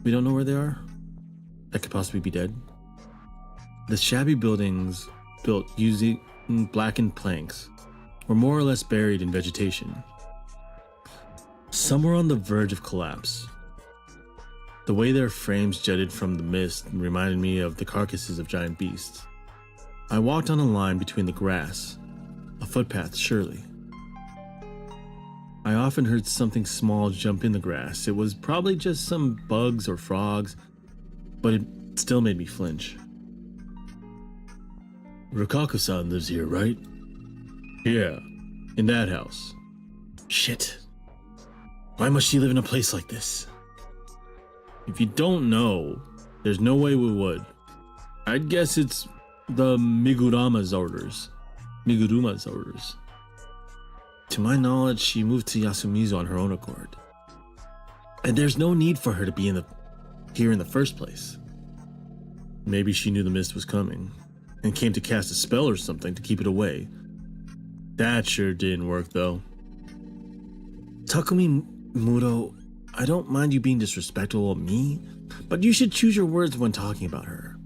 We don't know where they are. That could possibly be dead. The shabby buildings, built using blackened planks, were more or less buried in vegetation. Some were on the verge of collapse. The way their frames jutted from the mist reminded me of the carcasses of giant beasts. I walked on a line between the grass, a footpath surely. I often heard something small jump in the grass. It was probably just some bugs or frogs, but it still made me flinch. Rikako-san lives here, right? Yeah, in that house. Shit. Why must she live in a place like this? If you don't know, there's no way we would. I'd guess it's the Miguruma's orders. To my knowledge, she moved to Yasumizu on her own accord. And there's no need for her to be here in the first place. Maybe she knew the mist was coming and came to cast a spell or something to keep it away. That sure didn't work though. Takumi Muro, I don't mind you being disrespectful of me, but you should choose your words when talking about her.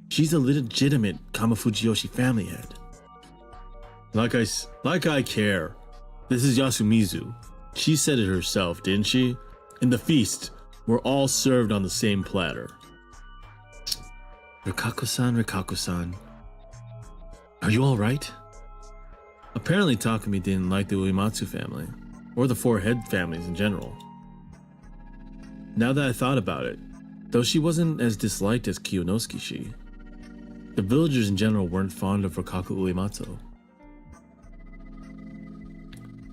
She's a legitimate Kamafujiyoshi family head. Like I care. This is Yasumizu. She said it herself, didn't she? In the feast, we're all served on the same platter. Rikako-san. Are you alright? Apparently Takumi didn't like the Uematsu family, or the 4 head families in general. Now that I thought about it, though she wasn't as disliked as Kiyonosuke, the villagers in general weren't fond of Rikako Uematsu.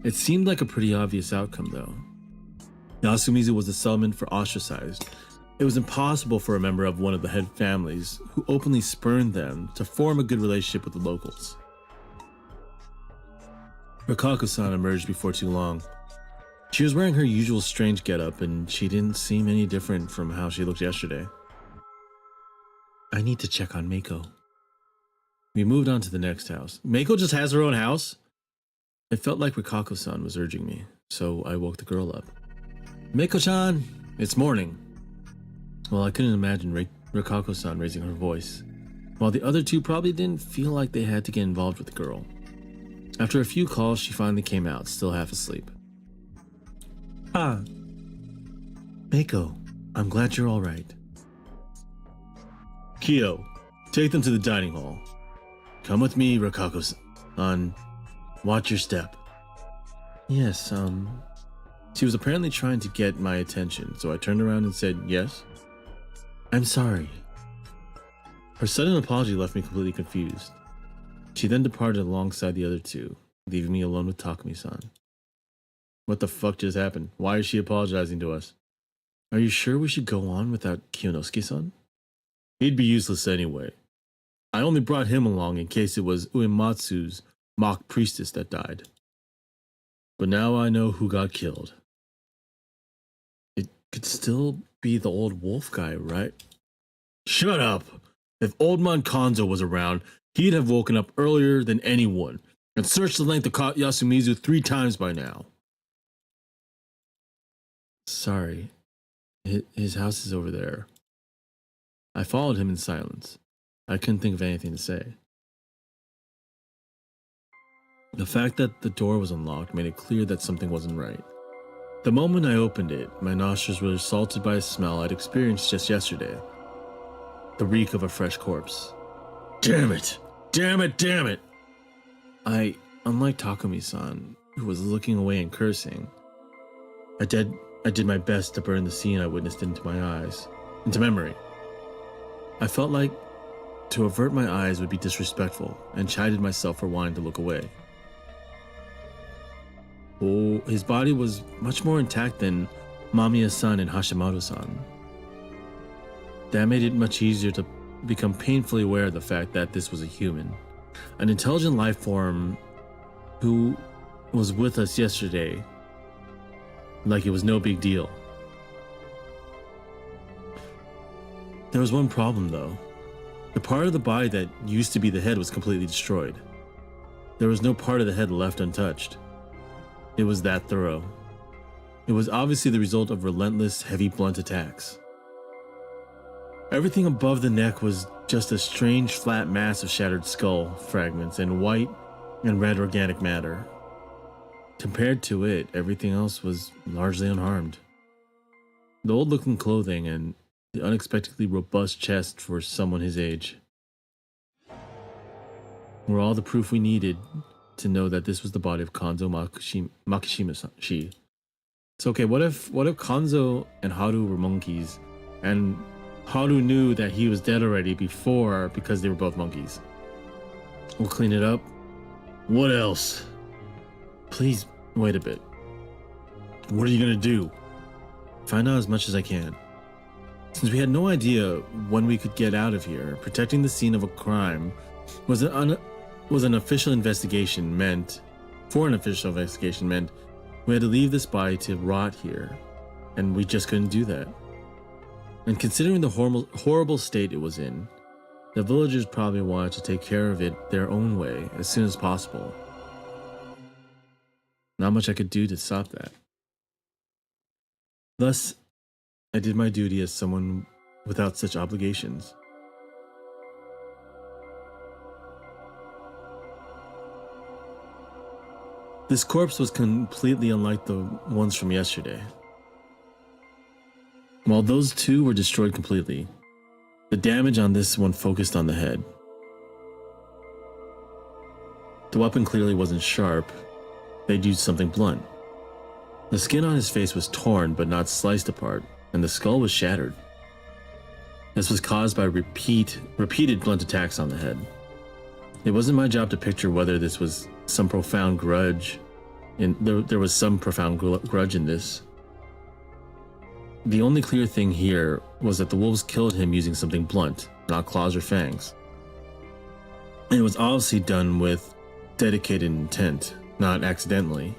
It seemed like a pretty obvious outcome though. Yasumizu was a settlement for ostracized. It was impossible for a member of one of the head families who openly spurned them to form a good relationship with the locals. Rikako-san emerged before too long. She was wearing her usual strange getup and she didn't seem any different from how she looked yesterday. I need to check on Meiko. We moved on to the next house. Meiko just has her own house? It felt like Rikako-san was urging me, so I woke the girl up. Meiko-chan, it's morning. Well, I couldn't imagine Rikako-san raising her voice, while the other two probably didn't feel like they had to get involved with the girl. After a few calls, she finally came out, still half asleep. Meiko, I'm glad you're alright. Kyo, take them to the dining hall. Come with me, Rikako-san. Watch your step. Yes, She was apparently trying to get my attention, so I turned around and said, yes? I'm sorry. Her sudden apology left me completely confused. She then departed alongside the other two, leaving me alone with Takumi-san. What the fuck just happened? Why is she apologizing to us? Are you sure we should go on without Kiyonosuke-san? He'd be useless anyway. I only brought him along in case it was Uematsu's mock priestess that died. But now I know who got killed. It could still be the old wolf guy, right? Shut up! If Old Man Konzo was around, he'd have woken up earlier than anyone and searched the length of Yasumizu 3 times by now. Sorry. His house is over there. I followed him in silence. I couldn't think of anything to say. The fact that the door was unlocked made it clear that something wasn't right. The moment I opened it, my nostrils were assaulted by a smell I'd experienced just yesterday. The reek of a fresh corpse. Damn it! Damn it! Damn it! I unlike Takumi-san, who was looking away and cursing, I did my best to burn the scene I witnessed into memory. I felt like to avert my eyes would be disrespectful, and chided myself for wanting to look away. Oh, his body was much more intact than Mamiya-san and Hashimoto-san. That made it much easier to become painfully aware of the fact that this was a human, an intelligent life form who was with us yesterday, like it was no big deal. There was one problem though. The part of the body that used to be the head was completely destroyed. There was no part of the head left untouched. It was that thorough. It was obviously the result of relentless, heavy, blunt attacks. Everything above the neck was just a strange, flat mass of shattered skull fragments and white and red organic matter. Compared to it, everything else was largely unharmed. The old-looking clothing and the unexpectedly robust chest for someone his age were all the proof we needed to know that this was the body of Kanzo Makishima-shi. So okay, what if Kanzo and Haru were monkeys, and Haru knew that he was dead already before because they were both monkeys? We'll clean it up. What else? Please, wait a bit. What are you gonna do? Find out as much as I can. Since we had no idea when we could get out of here, protecting the scene of a crime was an official investigation meant we had to leave this body to rot here, and we just couldn't do that. And considering the horrible state it was in, the villagers probably wanted to take care of it their own way as soon as possible. Not much I could do to stop that. Thus, I did my duty as someone without such obligations. This corpse was completely unlike the ones from yesterday. While those two were destroyed completely, the damage on this one focused on the head. The weapon clearly wasn't sharp. They'd used something blunt. The skin on his face was torn but not sliced apart, and the skull was shattered. This was caused by repeated blunt attacks on the head. It wasn't my job to picture whether this was some profound grudge. There was some profound grudge in this. The only clear thing here was that the wolves killed him using something blunt, not claws or fangs. And it was obviously done with dedicated intent, not accidentally.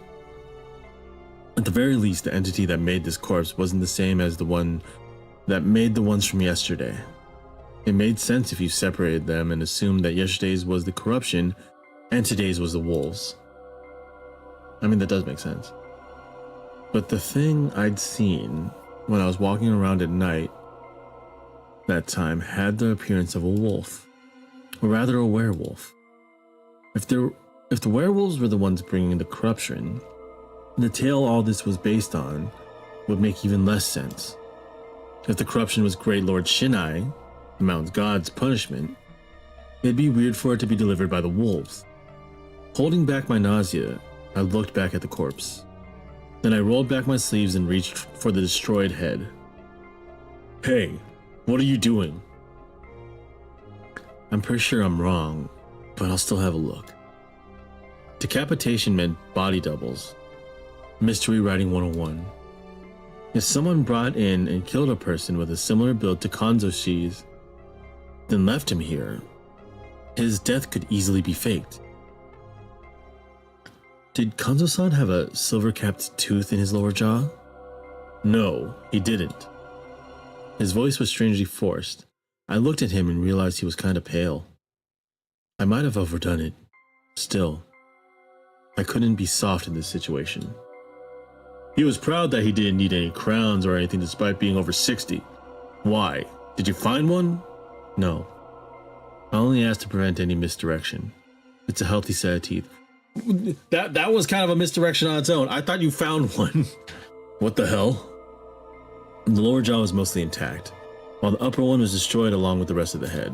At the very least, the entity that made this corpse wasn't the same as the one that made the ones from yesterday. It made sense if you separated them and assumed that yesterday's was the corruption and today's was the wolves. I mean, that does make sense. But the thing I'd seen when I was walking around at night that time had the appearance of a wolf, or rather a werewolf. If the werewolves were the ones bringing the corruption, the tale all this was based on would make even less sense. If the corruption was Great Lord Shinai, the mountain's god's punishment, it'd be weird for it to be delivered by the wolves. Holding back my nausea, I looked back at the corpse. Then I rolled back my sleeves and reached for the destroyed head. Hey, what are you doing? I'm pretty sure I'm wrong, but I'll still have a look. Decapitation meant body doubles. Mystery Writing 101. If someone brought in and killed a person with a similar build to Kanzo-shi's, then left him here, his death could easily be faked. Did Kanzo-san have a silver-capped tooth in his lower jaw? No, he didn't. His voice was strangely forced. I looked at him and realized he was kind of pale. I might have overdone it. Still, I couldn't be soft in this situation. He was proud that he didn't need any crowns or anything despite being over 60. Why? Did you find one? No. I only asked to prevent any misdirection. It's a healthy set of teeth. That was kind of a misdirection on its own. I thought you found one. What the hell? The lower jaw was mostly intact, while the upper one was destroyed along with the rest of the head.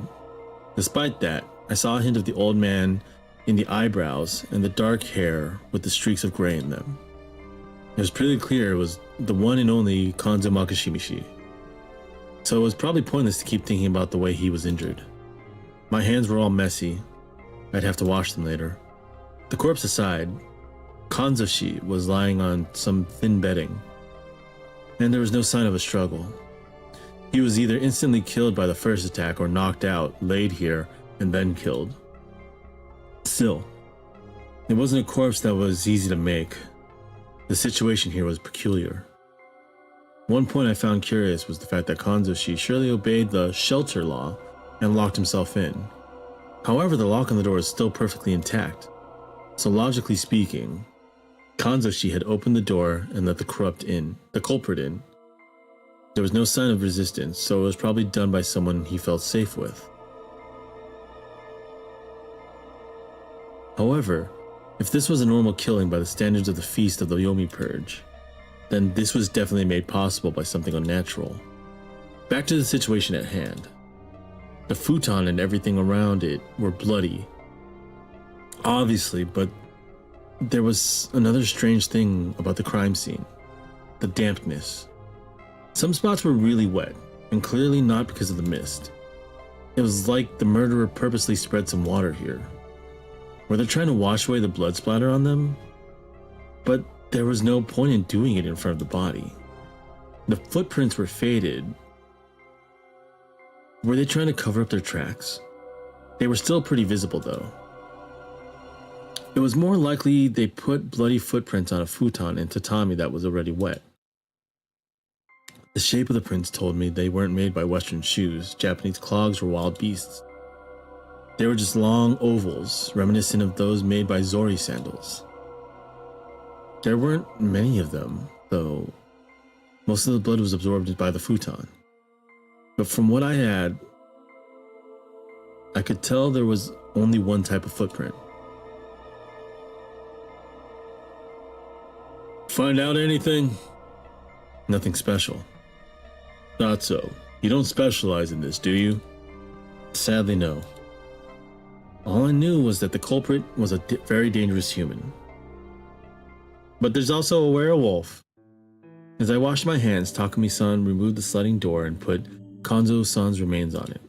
Despite that, I saw a hint of the old man in the eyebrows and the dark hair with the streaks of gray in them. It was pretty clear it was the one and only Kanzo Makishimishi. So it was probably pointless to keep thinking about the way he was injured. My hands were all messy. I'd have to wash them later. The corpse aside, Kanzoshi was lying on some thin bedding, and there was no sign of a struggle. He was either instantly killed by the first attack or knocked out, laid here, and then killed. Still, it wasn't a corpse that was easy to make. The situation here was peculiar. One point I found curious was the fact that Kanzoshi surely obeyed the shelter law and locked himself in. However, the lock on the door is still perfectly intact. So logically speaking, Kanzoshi had opened the door and let the culprit in. There was no sign of resistance, so it was probably done by someone he felt safe with. However, if this was a normal killing by the standards of the Feast of the Yomi Purge, then this was definitely made possible by something unnatural. Back to the situation at hand. The futon and everything around it were bloody. Obviously, but there was another strange thing about the crime scene. The dampness. Some spots were really wet, and clearly not because of the mist. It was like the murderer purposely spread some water here. Were they trying to wash away the blood splatter on them? But there was no point in doing it in front of the body. The footprints were faded. Were they trying to cover up their tracks? They were still pretty visible though. It was more likely they put bloody footprints on a futon and tatami that was already wet. The shape of the prints told me they weren't made by Western shoes, Japanese clogs, or wild beasts. They were just long ovals, reminiscent of those made by Zori sandals. There weren't many of them, though. Most of the blood was absorbed by the futon. But from what I had, I could tell there was only one type of footprint. Find out anything? Nothing special. Thought so. You don't specialize in this, do you? Sadly, no. All I knew was that the culprit was a very dangerous human. But there's also a werewolf. As I washed my hands, Takumi-san removed the sliding door and put Kanzo-san's remains on it.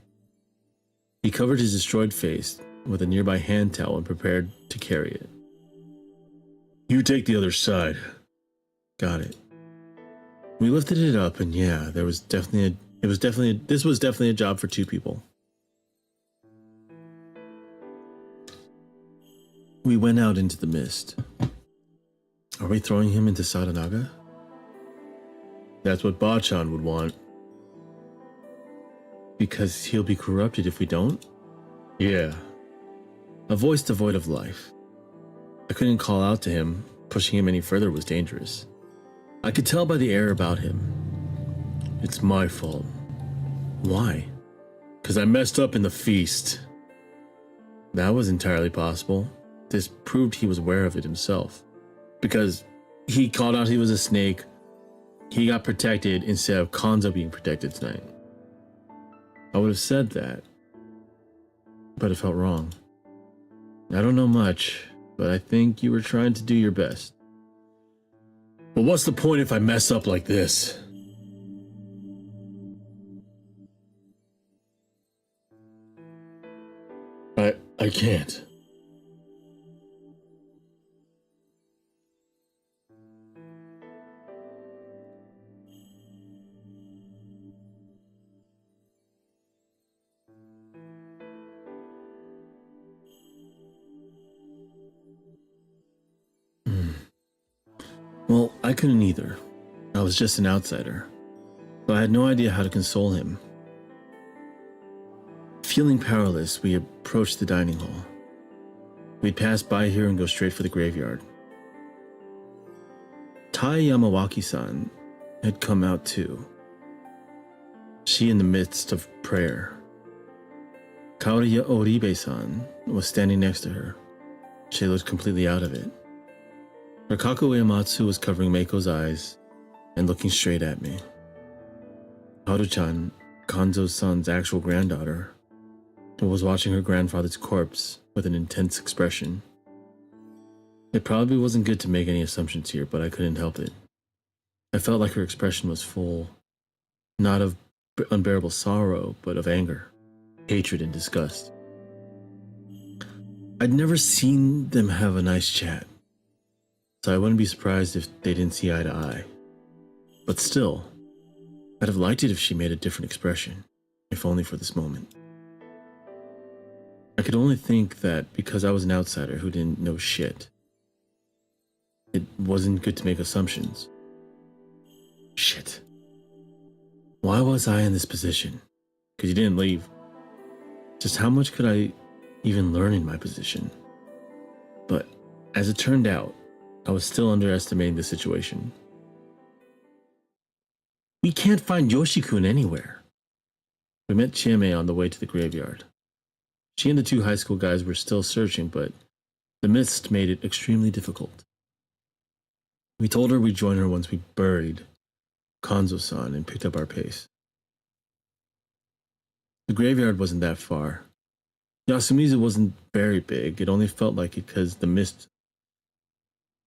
He covered his destroyed face with a nearby hand towel and prepared to carry it. You take the other side. Got it. We lifted it up, and yeah, this was definitely a job for two people. We went out into the mist. Are we throwing him into Sadanaga? That's what Bachan would want. Because he'll be corrupted if we don't? Yeah. A voice devoid of life. I couldn't call out to him. Pushing him any further was dangerous. I could tell by the air about him. It's my fault. Why? Because I messed up in the feast. That was entirely possible. This proved he was aware of it himself. Because he called out he was a snake. He got protected instead of Kanzo being protected tonight. I would have said that, but it felt wrong. I don't know much, but I think you were trying to do your best. But what's the point if I mess up like this? I can't. Well, I couldn't either. I was just an outsider, so I had no idea how to console him. Feeling powerless, we approached the dining hall. We'd pass by here and go straight for the graveyard. Tai Yamawaki-san had come out too. She in the midst of prayer. Kaoriya Oribe-san was standing next to her. She looked completely out of it. Rikaku Uematsu was covering Meiko's eyes and looking straight at me. Haru-chan, Kanzo-san's actual granddaughter, was watching her grandfather's corpse with an intense expression. It probably wasn't good to make any assumptions here, but I couldn't help it. I felt like her expression was full, not of unbearable sorrow, but of anger, hatred, and disgust. I'd never seen them have a nice chat, so I wouldn't be surprised if they didn't see eye to eye. But still, I'd have liked it if she made a different expression, if only for this moment. I could only think that because I was an outsider who didn't know shit, it wasn't good to make assumptions. Shit. Why was I in this position? Because you didn't leave. Just how much could I even learn in my position? But as it turned out, I was still underestimating the situation. We can't find Yoshi-kun anywhere. We met Chieme on the way to the graveyard. She and the two high school guys were still searching, but the mist made it extremely difficult. We told her we'd join her once we buried Kanzo-san and picked up our pace. The graveyard wasn't that far. Yasumizu wasn't very big. It only felt like it because the mist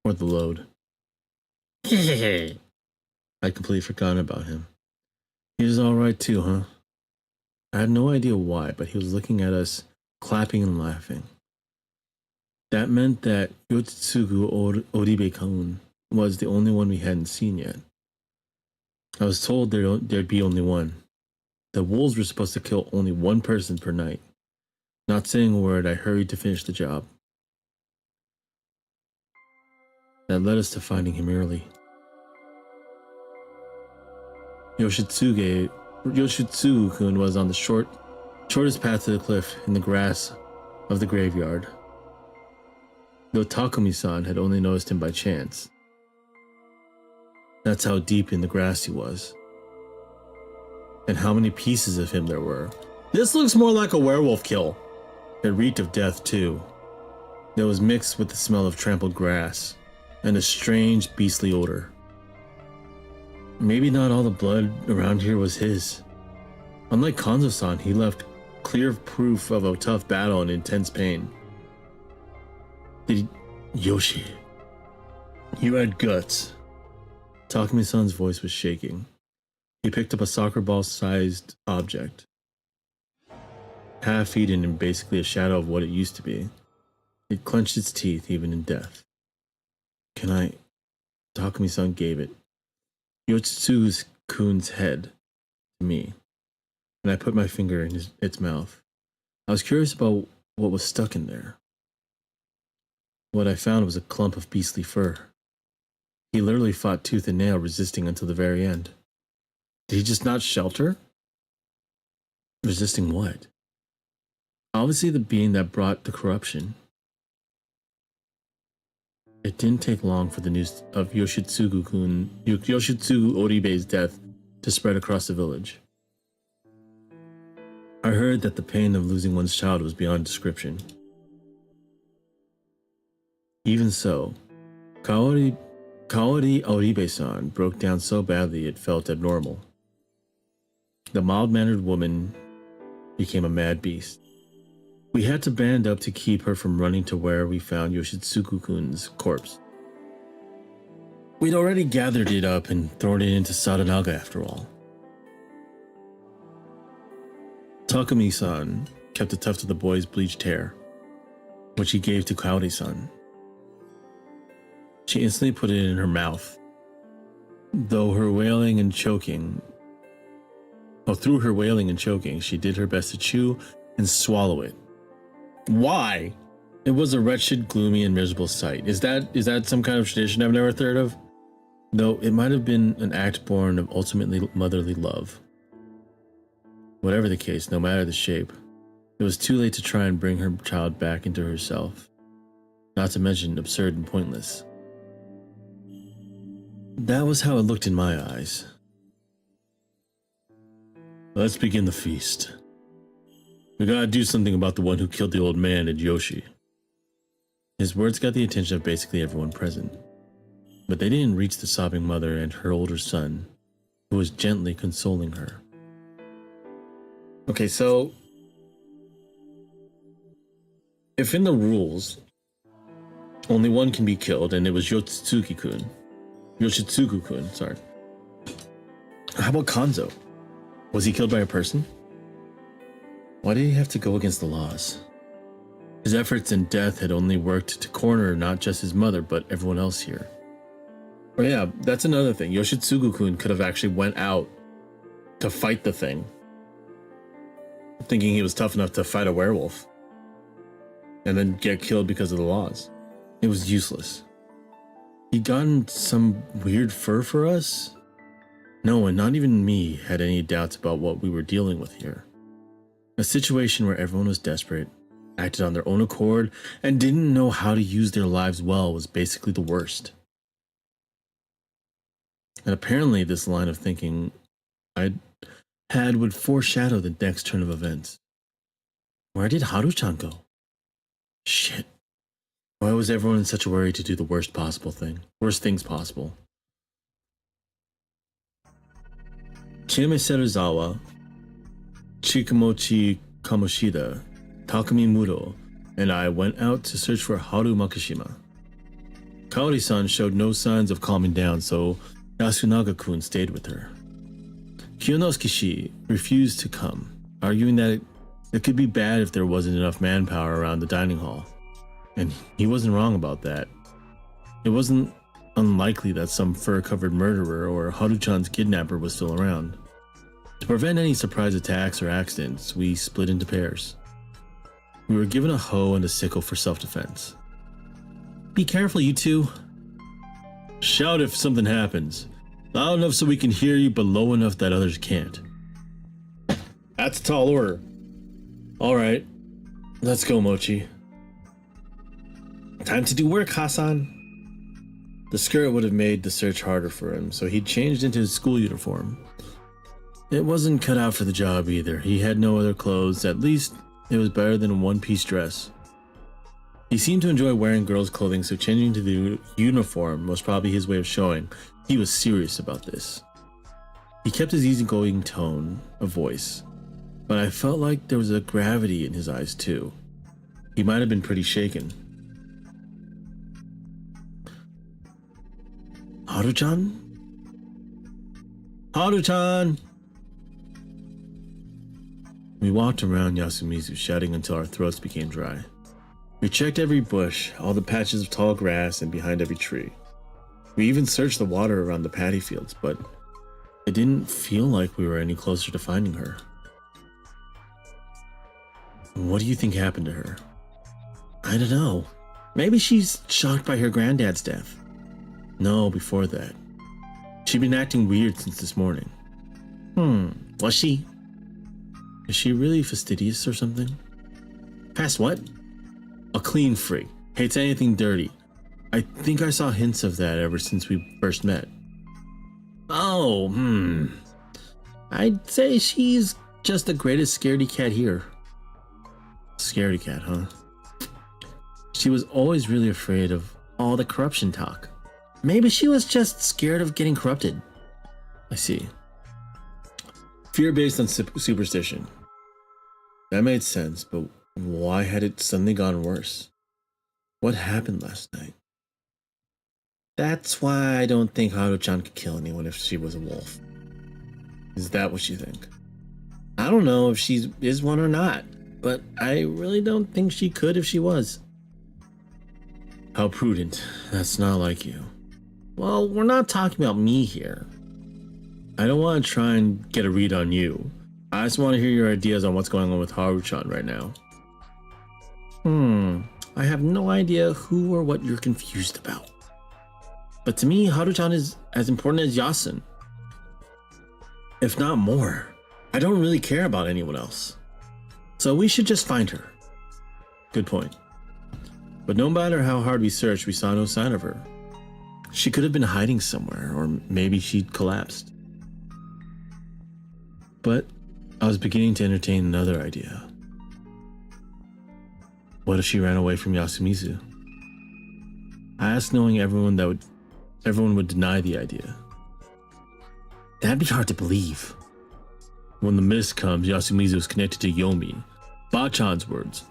or the load. I'd completely forgotten about him. He was alright too, huh? I had no idea why, but he was looking at us, clapping and laughing. That meant that Yotsugu Oribe-kun was the only one we hadn't seen yet. I was told there'd be only one. The wolves were supposed to kill only one person per night. Not saying a word, I hurried to finish the job. That led us to finding him early. Yoshitsugu-kun was on the shortest path to the cliff in the grass of the graveyard. Though Takumi-san had only noticed him by chance. That's how deep in the grass he was. And how many pieces of him there were. This looks more like a werewolf kill. It reeked of death too. It was mixed with the smell of trampled grass and a strange beastly odor. Maybe not all the blood around here was his. Unlike Kanzo-san, he left clear proof of a tough battle and intense pain. Yoshi, you had guts. Takumi-san's voice was shaking. He picked up a soccer ball-sized object, half-eaten and basically a shadow of what it used to be. It clenched its teeth even in death. Can I? Takumi-san gave it. Yotsugu-kun's head to me, and I put my finger in its mouth. I was curious about what was stuck in there. What I found was a clump of beastly fur. He literally fought tooth and nail, resisting until the very end. Did he just not shelter? Resisting what? Obviously the being that brought the corruption. It didn't take long for the news of Yoshitsugu Oribe's death to spread across the village. I heard that the pain of losing one's child was beyond description. Even so, Kaori Oribe-san broke down so badly it felt abnormal. The mild-mannered woman became a mad beast. We had to band up to keep her from running to where we found Yoshitsugu-kun's corpse. We'd already gathered it up and thrown it into Sadanaga after all. Takumi-san kept a tuft of the boy's bleached hair, which he gave to Kaori-san. She instantly put it in her mouth. Through her wailing and choking, she did her best to chew and swallow it. Why? It was a wretched, gloomy, and miserable sight. Is that some kind of tradition I've never heard of? Though it might have been an act born of ultimately motherly love. Whatever the case, no matter the shape, it was too late to try and bring her child back into herself. Not to mention absurd and pointless. That was how it looked in my eyes. Let's begin the feast. We gotta do something about the one who killed the old man and Yoshi. His words got the attention of basically everyone present. But they didn't reach the sobbing mother and her older son, who was gently consoling her. Okay, so If in the rules, only one can be killed, and it was Yoshitsugu-kun, sorry. How about Kanzo? Was he killed by a person? Why did he have to go against the laws? His efforts in death had only worked to corner not just his mother, but everyone else here. Oh yeah, that's another thing. Yoshitsugu-kun could have actually went out to fight the thing, thinking he was tough enough to fight a werewolf, and then get killed because of the laws. It was useless. He'd gotten some weird fur for us? No one, not even me, had any doubts about what we were dealing with here. A situation where everyone was desperate, acted on their own accord, and didn't know how to use their lives well was basically the worst. And apparently this line of thinking I had would foreshadow the next turn of events. Where did Haru-chan go? Shit. Why was everyone in such a worry to do the worst things possible? Chime Seruzawa, Chikamochi Kamoshida, Takumi Muro, and I went out to search for Haru Makishima. Kaori-san showed no signs of calming down, so Yasunaga-kun stayed with her. Kiyonosuke refused to come, arguing that it could be bad if there wasn't enough manpower around the dining hall. And he wasn't wrong about that. It wasn't unlikely that some fur-covered murderer or Haru-chan's kidnapper was still around. To prevent any surprise attacks or accidents, we split into pairs. We were given a hoe and a sickle for self-defense. Be careful, you two. Shout if something happens. Loud enough so we can hear you, but low enough that others can't. That's a tall order. Alright, let's go, Mochi. Time to do work, Hassan. The skirt would have made the search harder for him, so he changed into his school uniform. It wasn't cut out for the job either. He had no other clothes. At least it was better than a one-piece dress. He seemed to enjoy wearing girls' clothing, so changing to the uniform was probably his way of showing he was serious about this. He kept his easygoing tone of voice, but I felt like there was a gravity in his eyes too. He might have been pretty shaken. Haru-chan? Haru-chan! We walked around Yasumizu, shouting until our throats became dry. We checked every bush, all the patches of tall grass, and behind every tree. We even searched the water around the paddy fields, but it didn't feel like we were any closer to finding her. What do you think happened to her? I don't know. Maybe she's shocked by her granddad's death. No, before that. She'd been acting weird since this morning. Was she? Is she really fastidious or something? Past what? A clean freak. Hates anything dirty. I think I saw hints of that ever since we first met. Oh, I'd say she's just the greatest scaredy cat here. Scaredy cat, huh? She was always really afraid of all the corruption talk. Maybe she was just scared of getting corrupted. I see. Fear based on superstition. That made sense, but why had it suddenly gone worse? What happened last night? That's why I don't think Haru-chan could kill anyone if she was a wolf. Is that what you think? I don't know if she is one or not, but I really don't think she could if she was. How prudent. That's not like you. Well, we're not talking about me here. I don't want to try and get a read on you. I just want to hear your ideas on what's going on with Haru-chan right now. I have no idea who or what you're confused about. But to me, Haru-chan is as important as Yasun. If not more. I don't really care about anyone else. So we should just find her. Good point. But no matter how hard we searched, we saw no sign of her. She could have been hiding somewhere, or maybe she'd collapsed. But I was beginning to entertain another idea. What if she ran away from Yasumizu? I asked, knowing everyone would deny the idea. That'd be hard to believe. When the mist comes, Yasumizu is connected to Yomi. Bachan's words.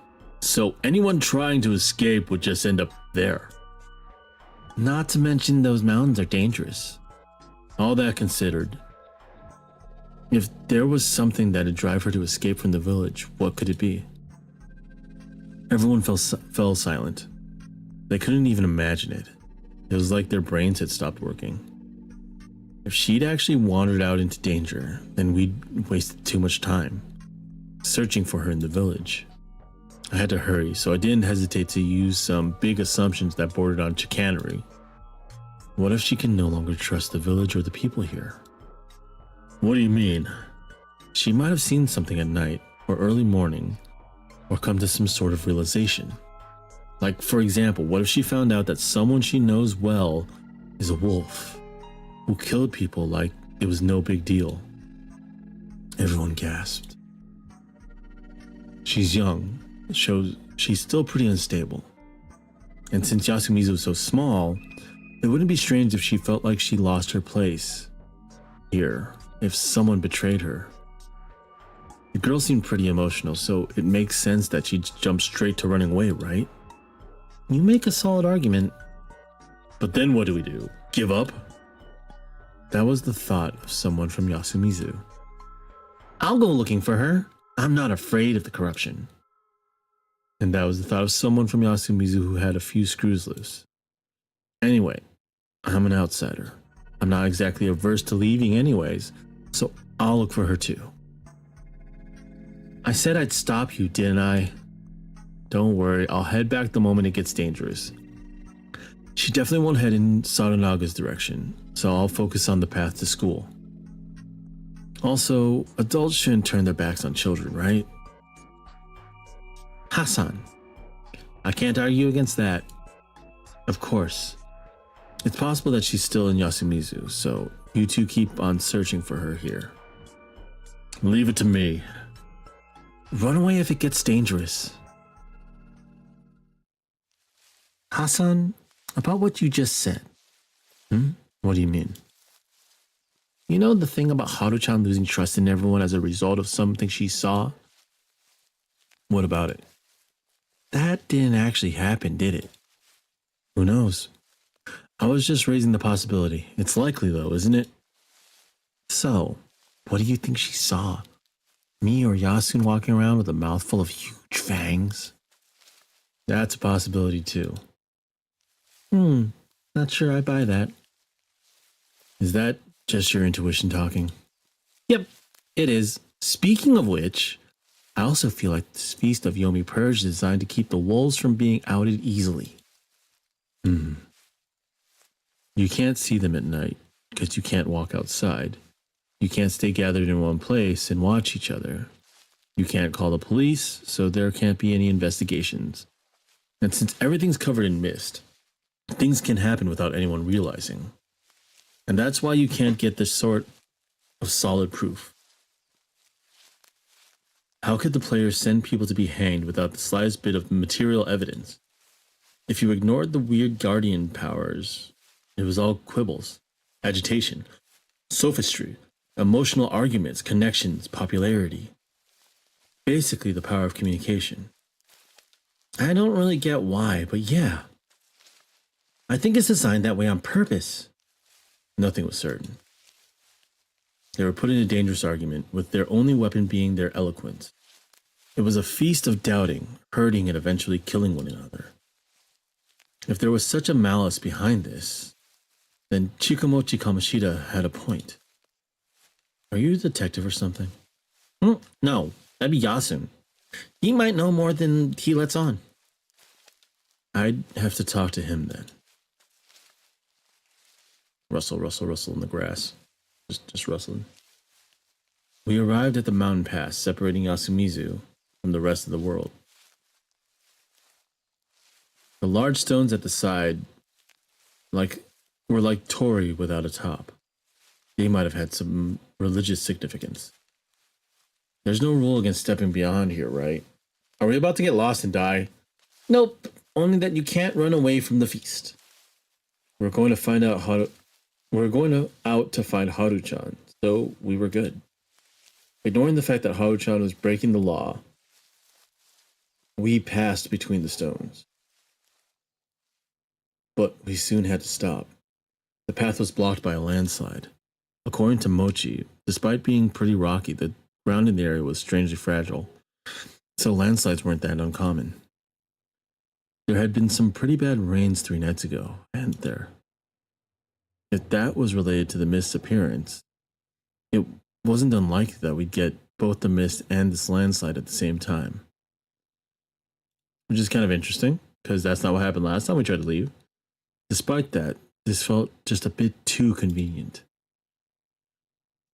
So anyone trying to escape would just end up there. Not to mention those mountains are dangerous. All that considered, if there was something that'd drive her to escape from the village, what could it be? Everyone fell silent. They couldn't even imagine it. It was like their brains had stopped working. If she'd actually wandered out into danger, then we'd wasted too much time searching for her in the village. I had to hurry, so I didn't hesitate to use some big assumptions that bordered on chicanery. What if she can no longer trust the village or the people here? What do you mean? She might have seen something at night or early morning, or come to some sort of realization. Like, for example, what if she found out that someone she knows well is a wolf who killed people like it was no big deal? Everyone gasped. She's young, shows she's still pretty unstable. And since Yasumizu was so small, it wouldn't be strange if she felt like she lost her place here, if someone betrayed her. The girl seemed pretty emotional, so it makes sense that she'd jump straight to running away, right? You make a solid argument. But then what do we do? Give up? That was the thought of someone from Yasumizu. I'll go looking for her. I'm not afraid of the corruption. And that was the thought of someone from Yasumizu who had a few screws loose. Anyway, I'm an outsider. I'm not exactly averse to leaving anyways, so I'll look for her too. I said I'd stop you, didn't I? Don't worry, I'll head back the moment it gets dangerous. She definitely won't head in Saranaga's direction, so I'll focus on the path to school. Also, adults shouldn't turn their backs on children, right? Hassan. I can't argue against that. Of course. It's possible that she's still in Yasumizu, so you two keep on searching for her here. Leave it to me. Run away if it gets dangerous. Hassan, about what you just said. What do you mean? You know the thing about Haru-chan losing trust in everyone as a result of something she saw? What about it? That didn't actually happen, did it? Who knows? I was just raising the possibility. It's likely though, isn't it? So, what do you think she saw? Me or Yasun walking around with a mouthful of huge fangs? That's a possibility too. Not sure I buy that. Is that just your intuition talking? Yep, it is. Speaking of which, I also feel like this feast of Yomi Purge is designed to keep the wolves from being outed easily. You can't see them at night because you can't walk outside. You can't stay gathered in one place and watch each other. You can't call the police, so there can't be any investigations. And since everything's covered in mist, things can happen without anyone realizing. And that's why you can't get this sort of solid proof. How could the players send people to be hanged without the slightest bit of material evidence? If you ignored the weird guardian powers, it was all quibbles, agitation, sophistry, emotional arguments, connections, popularity. Basically the power of communication. I don't really get why, but yeah. I think it's designed that way on purpose. Nothing was certain. They were put in a dangerous argument, with their only weapon being their eloquence. It was a feast of doubting, hurting, and eventually killing one another. If there was such a malice behind this, then Chikamochi Kamoshida had a point. Are you a detective or something? No, that'd be Yasun. He might know more than he lets on. I'd have to talk to him then. Rustle, rustle, rustle in the grass. Just rustling. We arrived at the mountain pass separating Yasumizu from the rest of the world. The large stones at the side were like torii without a top. They might have had some religious significance. There's no rule against stepping beyond here, right? Are we about to get lost and die? Nope, only that you can't run away from the feast. We're going to find out out to find Haru-chan, so we were good. Ignoring the fact that Haru-chan was breaking the law, We passed between the stones, but we soon had to stop. The path was blocked by a landslide. According to Mochi, despite being pretty rocky, the ground in the area was strangely fragile, so landslides weren't that uncommon. There had been some pretty bad rains 3 nights ago, hadn't there? If that was related to the mist's appearance, it wasn't unlikely that we'd get both the mist and this landslide at the same time. Which is kind of interesting, because that's not what happened last time we tried to leave. Despite that, this felt just a bit too convenient.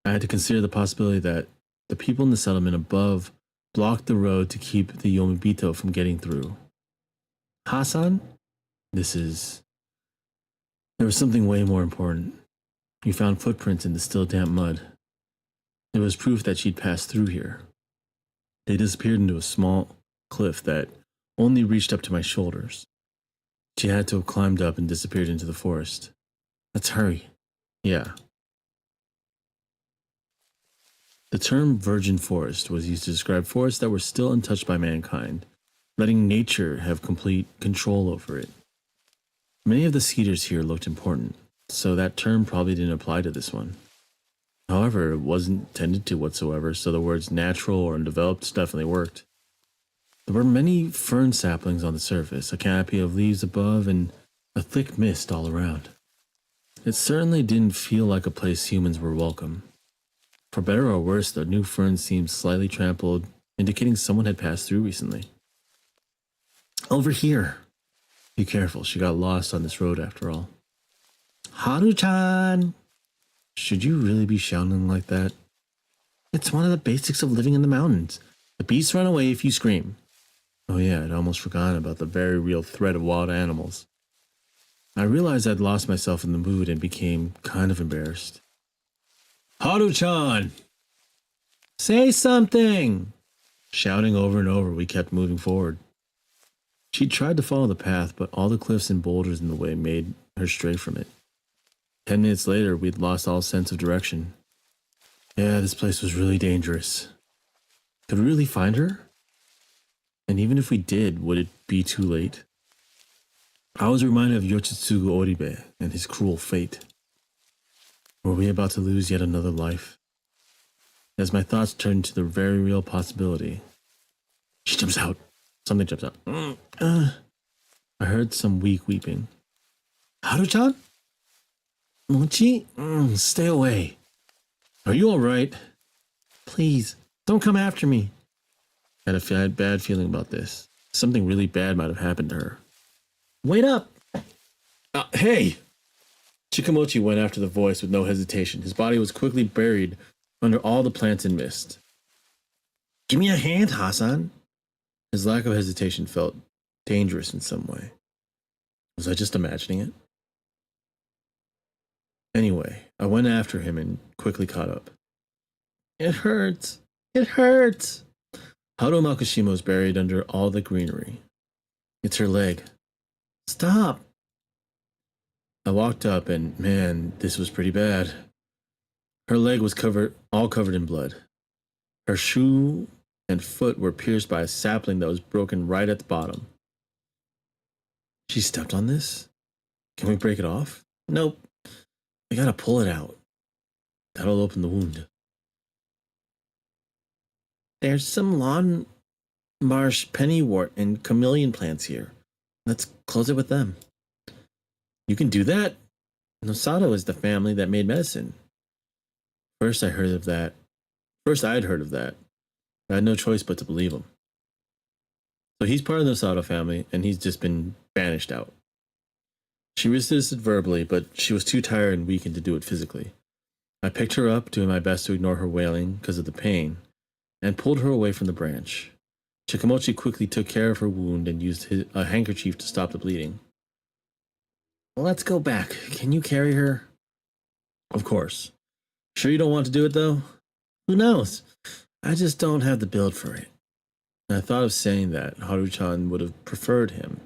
I had to consider the possibility that the people in the settlement above blocked the road to keep the Yomibito from getting through. Hassan? There was something way more important. We found footprints in the still damp mud. It was proof that she'd passed through here. They disappeared into a small cliff that only reached up to my shoulders. She had to have climbed up and disappeared into the forest. Let's hurry. Yeah. The term virgin forest was used to describe forests that were still untouched by mankind, letting nature have complete control over it. Many of the cedars here looked important, so that term probably didn't apply to this one. However, it wasn't intended to whatsoever, so the words natural or undeveloped definitely worked. There were many fern saplings on the surface, a canopy of leaves above, and a thick mist all around. It certainly didn't feel like a place humans were welcome. For better or worse, the new ferns seemed slightly trampled, indicating someone had passed through recently. Over here! Be careful, she got lost on this road after all. Haru-chan! Should you really be shouting like that? It's one of the basics of living in the mountains. The beasts run away if you scream. Oh yeah, I'd almost forgotten about the very real threat of wild animals. I realized I'd lost myself in the mood and became kind of embarrassed. Haru-chan! Say something! Shouting over and over, we kept moving forward. She tried to follow the path, but all the cliffs and boulders in the way made her stray from it. 10 minutes later, we'd lost all sense of direction. Yeah, this place was really dangerous. Could we really find her? And even if we did, would it be too late? I was reminded of Yoshitsugu Oribe and his cruel fate. Were we about to lose yet another life? As my thoughts turned to the very real possibility, she jumps out. Something jumps out. I heard some weak weeping. Haru-chan? Mochi? Stay away. Are you alright? Please, don't come after me. I had a bad feeling about this. Something really bad might have happened to her. Wait up! Hey! Chikamochi went after the voice with no hesitation. His body was quickly buried under all the plants and mist. Give me a hand, Hassan. His lack of hesitation felt dangerous in some way. Was I just imagining it? Anyway, I went after him and quickly caught up. It hurts. It hurts. Haru Makushima was buried under all the greenery. It's her leg. Stop. I walked up and, man, this was pretty bad. Her leg was all covered in blood. Her shoe and foot were pierced by a sapling that was broken right at the bottom. She stepped on this? Can we break it off? Nope. I gotta pull it out. That'll open the wound. There's some lawn marsh pennywort and chameleon plants here. Let's close it with them. You can do that? Nosato is the family that made medicine. First I had heard of that. I had no choice but to believe him. So he's part of the Nosato family, and he's just been banished out. She resisted verbally, but she was too tired and weakened to do it physically. I picked her up, doing my best to ignore her wailing because of the pain, and pulled her away from the branch. Chikamochi quickly took care of her wound and used a handkerchief to stop the bleeding. Let's go back. Can you carry her? Of course. Sure you don't want to do it, though? Who knows? I just don't have the build for it. And I thought of saying that Haru-chan would have preferred him,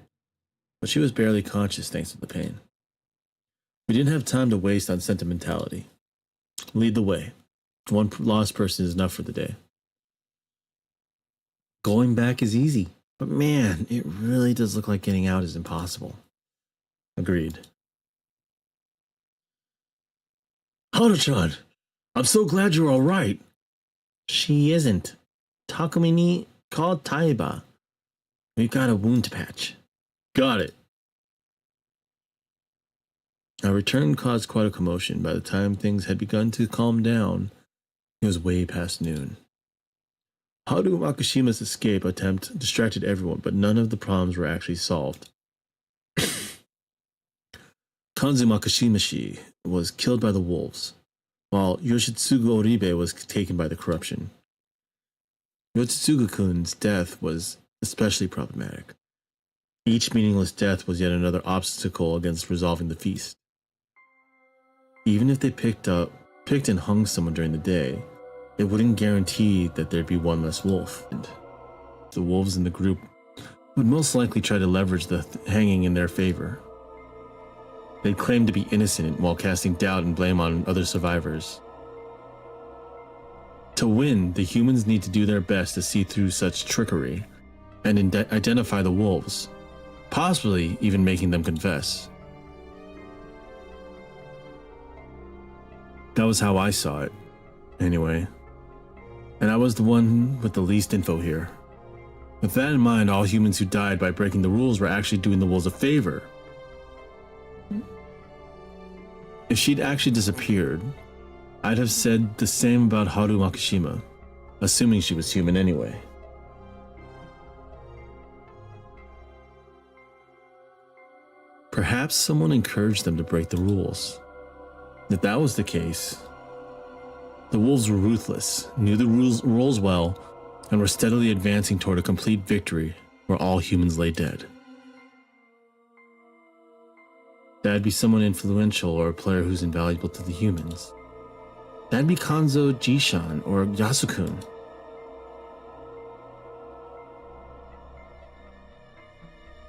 but she was barely conscious thanks to the pain. We didn't have time to waste on sentimentality. Lead the way. One lost person is enough for the day. Going back is easy, But man, it really does look like getting out is impossible. Agreed. Hana-chan, I'm so glad you're alright. She isn't. Takumi ni called Taiba. We've got a wound to patch. Got it. Our return caused quite a commotion. By the time things had begun to calm down, it was way past noon. Haru Makishima's escape attempt distracted everyone, but none of the problems were actually solved. Kanzu Makishimashi was killed by the wolves, while Yoshitsugu Oribe was taken by the corruption. Yoshitsugu-kun's death was especially problematic. Each meaningless death was yet another obstacle against resolving the feast. Even if they picked and hung someone during the day, it wouldn't guarantee that there'd be one less wolf. And the wolves in the group would most likely try to leverage the hanging in their favor. They'd claim to be innocent while casting doubt and blame on other survivors. To win, the humans need to do their best to see through such trickery and identify the wolves, possibly even making them confess. That was how I saw it, anyway. And I was the one with the least info here. With that in mind, all humans who died by breaking the rules were actually doing the wolves a favor. If she'd actually disappeared, I'd have said the same about Haru Makishima, assuming she was human anyway. Perhaps someone encouraged them to break the rules. If that was the case, the wolves were ruthless, knew the rules well, and were steadily advancing toward a complete victory where all humans lay dead. That'd be someone influential or a player who's invaluable to the humans. That'd be Kanzo Jishan or Yasukun.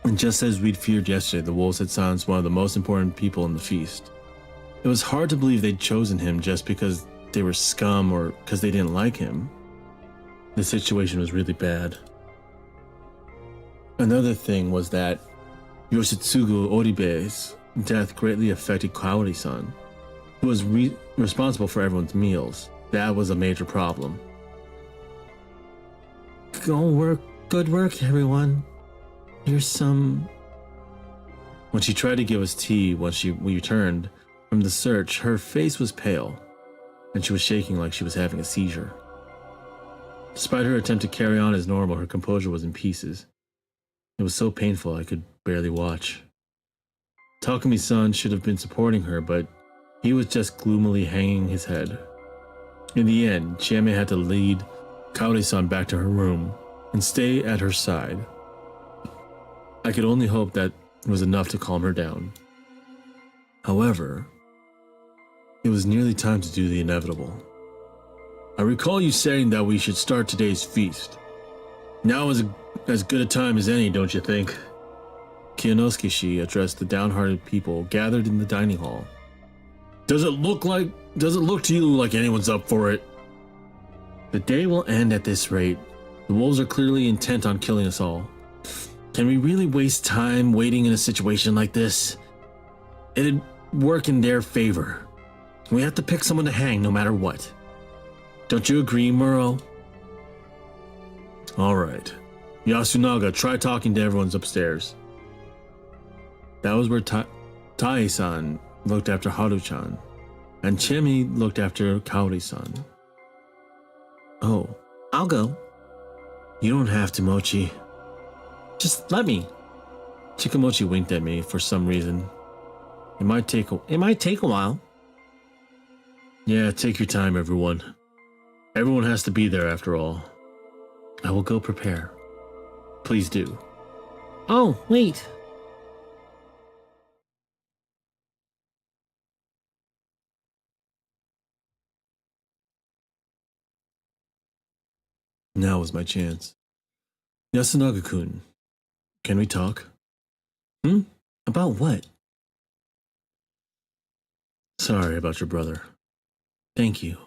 And just as we'd feared yesterday, the wolves had silenced one of the most important people in the feast. It was hard to believe they'd chosen him just because they were scum or because they didn't like him. The situation was really bad. Another thing was that Yoshitsugu Oribe's death greatly affected Kaori-san, who was responsible for everyone's meals. That was a major problem. Good work, everyone. Here's some... When she tried to give us tea once we returned from the search, her face was pale, and she was shaking like she was having a seizure. Despite her attempt to carry on as normal, her composure was in pieces. It was so painful I could barely watch. Takumi-san should have been supporting her, but he was just gloomily hanging his head. In the end, Chiame had to lead Kaori-san back to her room and stay at her side. I could only hope that was enough to calm her down. However, it was nearly time to do the inevitable. I recall you saying that we should start today's feast. Now is as good a time as any, don't you think? Kiyonosuke-shi addressed the downhearted people gathered in the dining hall. Does it look to you like anyone's up for it? The day will end at this rate. The wolves are clearly intent on killing us all. Can we really waste time waiting in a situation like this? It'd work in their favor. We have to pick someone to hang no matter what. Don't you agree, Muro? Alright. Yasunaga, try talking to everyone's upstairs. That was where Tai-san looked after Haru-chan, and Chemi looked after Kaori-san. Oh, I'll go. You don't have to, Mochi. Just let me. Chikamochi winked at me for some reason. It might take a while. Yeah, take your time, everyone. Everyone has to be there after all. I will go prepare. Please do. Oh, wait. Now was my chance. Yasunaga-kun, can we talk? About what? Sorry about your brother. Thank you.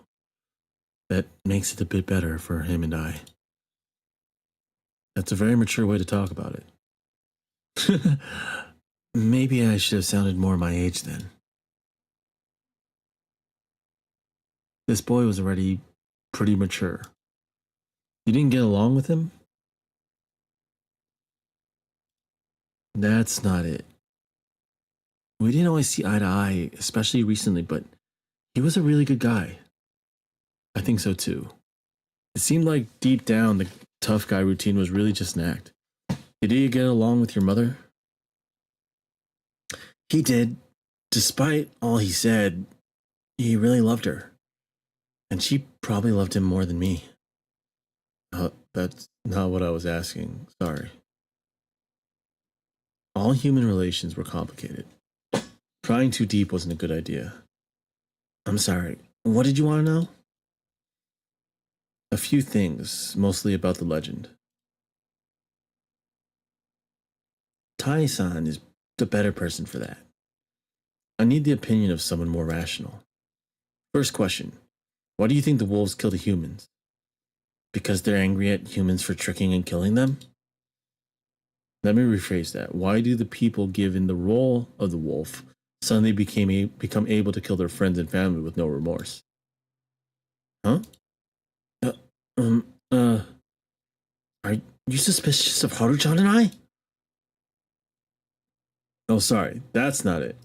That makes it a bit better for him and I. That's a very mature way to talk about it. Maybe I should have sounded more my age then. This boy was already pretty mature. You didn't get along with him? That's not it. We didn't always see eye to eye, especially recently, but he was a really good guy. I think so too. It seemed like deep down the tough guy routine was really just an act. Did he get along with your mother? He did. Despite all he said, he really loved her. And she probably loved him more than me. That's not what I was asking. Sorry. All human relations were complicated. Prying too deep wasn't a good idea. I'm sorry. What did you want to know? A few things, mostly about the legend. Tai-san is the better person for that. I need the opinion of someone more rational. First question. Why do you think the wolves kill the humans? Because they're angry at humans for tricking and killing them? Let me rephrase that. Why do the people given the role of the wolf suddenly become able to kill their friends and family with no remorse? Huh? Are you suspicious of Haru-chan and I? Oh, sorry. That's not it.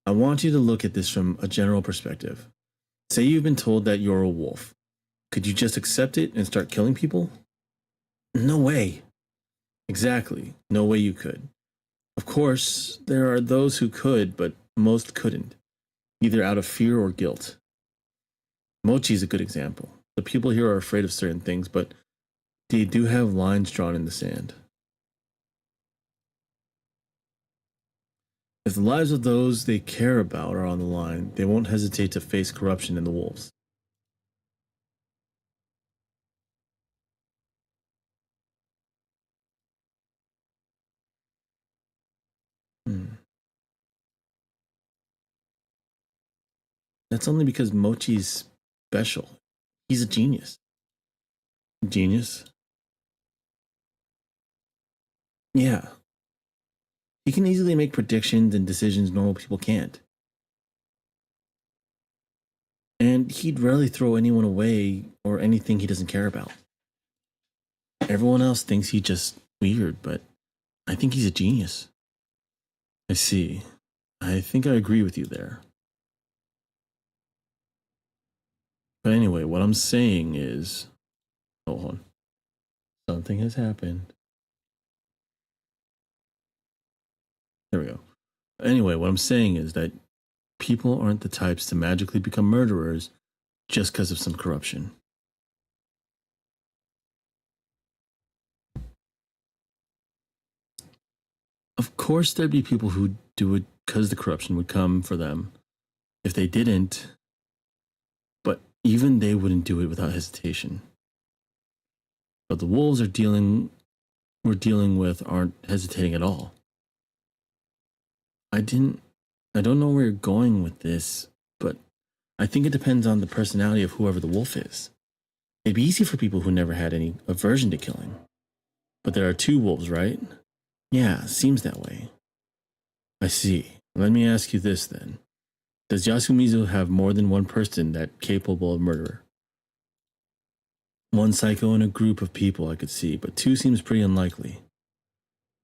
I want you to look at this from a general perspective. Say you've been told that you're a wolf. Could you just accept it and start killing people? No way. Exactly. No way you could. Of course, there are those who could, but most couldn't, either out of fear or guilt. Mochi is a good example. The people here are afraid of certain things, but they do have lines drawn in the sand. If the lives of those they care about are on the line, they won't hesitate to face corruption in the wolves. That's only because Mochi's special. He's a genius. Genius? Yeah. He can easily make predictions and decisions normal people can't. And he'd rarely throw anyone away or anything he doesn't care about. Everyone else thinks he's just weird, but I think he's a genius. I see. I think I agree with you there. But anyway, what I'm saying is... Hold on. Something has happened. There we go. Anyway, what I'm saying is that people aren't the types to magically become murderers just because of some corruption. Of course, there'd be people who do it because the corruption would come for them. If they didn't, but even they wouldn't do it without hesitation. But the wolves we're dealing with aren't hesitating at all. I don't know where you're going with this, but I think it depends on the personality of whoever the wolf is. It'd be easy for people who never had any aversion to killing. But there are two wolves, right? Yeah, seems that way. I see. Let me ask you this then. Does Yasumizu have more than one person that's capable of murder? One psycho in a group of people I could see, but two seems pretty unlikely.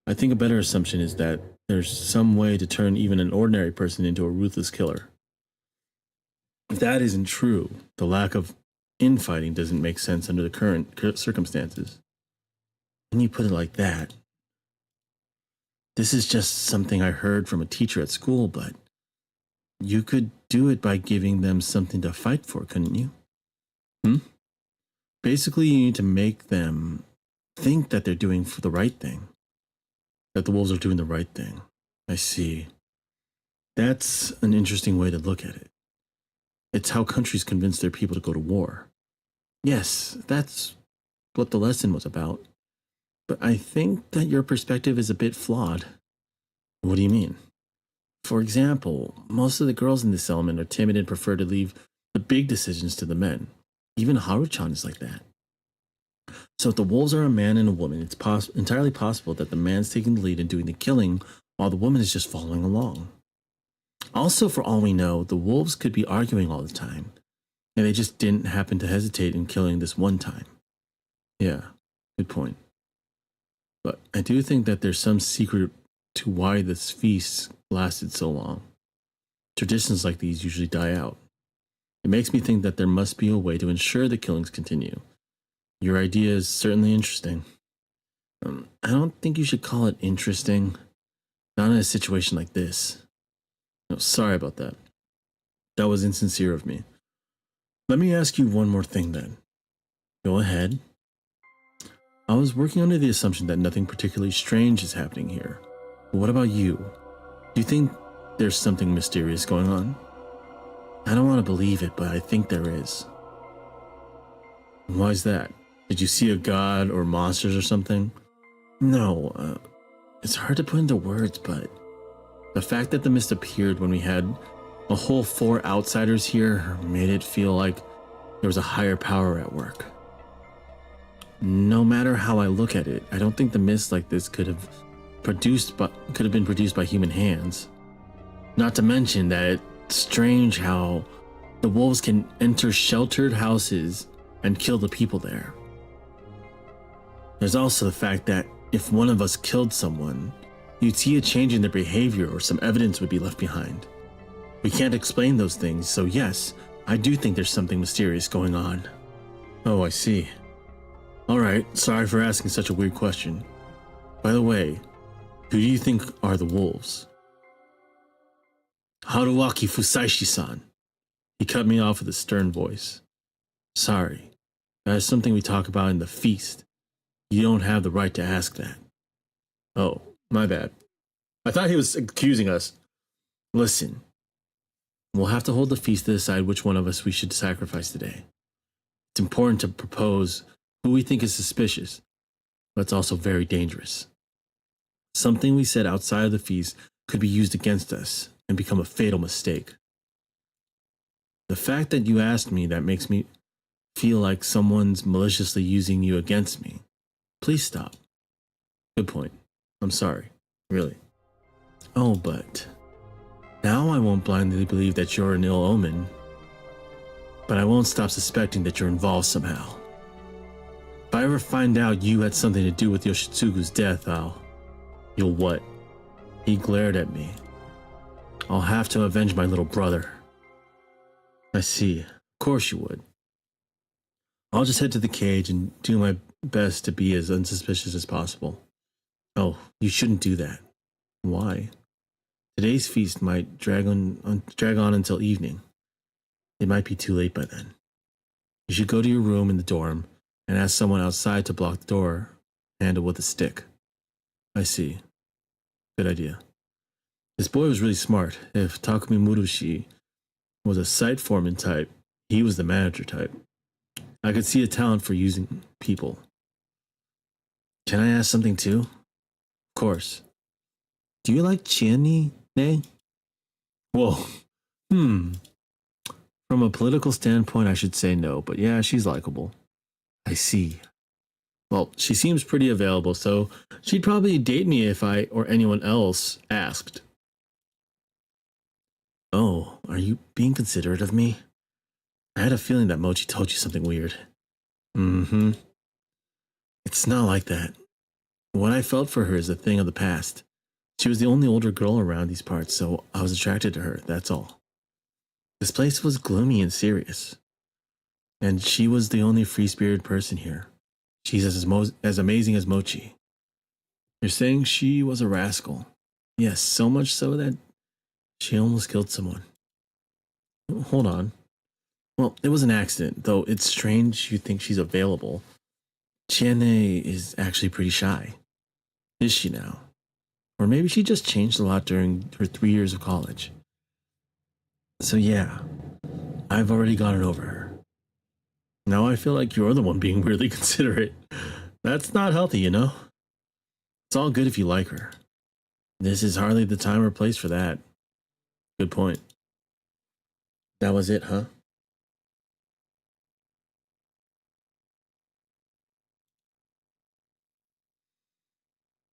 I think a better assumption is that there's some way to turn even an ordinary person into a ruthless killer. If that isn't true, the lack of infighting doesn't make sense under the current circumstances. When you put it like that, this is just something I heard from a teacher at school, but you could do it by giving them something to fight for, couldn't you? Basically, you need to make them think that they're doing for the right thing. That the wolves are doing the right thing. I see. That's an interesting way to look at it. It's how countries convince their people to go to war. Yes, that's what the lesson was about. But I think that your perspective is a bit flawed. What do you mean? For example, most of the girls in this element are timid and prefer to leave the big decisions to the men. Even Haru-chan is like that. So if the wolves are a man and a woman, it's entirely possible that the man's taking the lead and doing the killing while the woman is just following along. Also, for all we know, the wolves could be arguing all the time, and they just didn't happen to hesitate in killing this one time. Yeah, good point. But I do think that there's some secret to why this feast lasted so long. Traditions like these usually die out. It makes me think that there must be a way to ensure the killings continue. Your idea is certainly interesting. I don't think you should call it interesting. Not in a situation like this. No, sorry about that. That was insincere of me. Let me ask you one more thing then. Go ahead. I was working under the assumption that nothing particularly strange is happening here. But what about you? Do you think there's something mysterious going on? I don't want to believe it, but I think there is. Why is that? Did you see a god or monsters or something? No, it's hard to put into words, but the fact that the mist appeared when we had a whole 4 outsiders here made it feel like there was a higher power at work. No matter how I look at it, I don't think the mist like this could have been produced by human hands. Not to mention that it's strange how the wolves can enter sheltered houses and kill the people there. There's also the fact that if one of us killed someone, you'd see a change in their behavior or some evidence would be left behind. We can't explain those things, so yes, I do think there's something mysterious going on. Oh, I see. Alright, sorry for asking such a weird question. By the way, who do you think are the wolves? Haruaki Fusaishi-san. He cut me off with a stern voice. Sorry, that is something we talk about in the feast. You don't have the right to ask that. Oh, my bad. I thought he was accusing us. Listen, we'll have to hold the feast to decide which one of us we should sacrifice today. It's important to propose who we think is suspicious, but it's also very dangerous. Something we said outside of the feast could be used against us and become a fatal mistake. The fact that you asked me that makes me feel like someone's maliciously using you against me. Please stop. Good point. I'm sorry. Really. Oh, but now I won't blindly believe that you're an ill omen. But I won't stop suspecting that you're involved somehow. If I ever find out you had something to do with Yoshitsugu's death, You'll what? He glared at me. I'll have to avenge my little brother. I see. Of course you would. I'll just head to the cage and do my best to be as unsuspicious as possible. Oh, you shouldn't do that. Why? Today's feast might drag on until evening. It might be too late by then. You should go to your room in the dorm and ask someone outside to block the door, handle with a stick. I see. Good idea. This boy was really smart. If Takumi Murushi was a site foreman type, he was the manager type. I could see a talent for using people. Can I ask something too? Of course. Do you like Chiani, Ne? Whoa. From a political standpoint, I should say no, but yeah, she's likable. I see. Well, she seems pretty available, so she'd probably date me if I or anyone else asked. Oh, are you being considerate of me? I had a feeling that Mochi told you something weird. Mm-hmm. It's not like that. What I felt for her is a thing of the past. She was the only older girl around these parts, so I was attracted to her, that's all. This place was gloomy and serious. And she was the only free-spirited person here. She's as amazing as Mochi. You're saying she was a rascal? Yes, so much so that she almost killed someone. Hold on. Well, it was an accident, though it's strange you think she's available. Chiene is actually pretty shy. Is she now? Or maybe she just changed a lot during her 3 years of college. So yeah, I've already gotten over her. Now I feel like you're the one being weirdly considerate. That's not healthy, you know? It's all good if you like her. This is hardly the time or place for that. Good point. That was it, huh?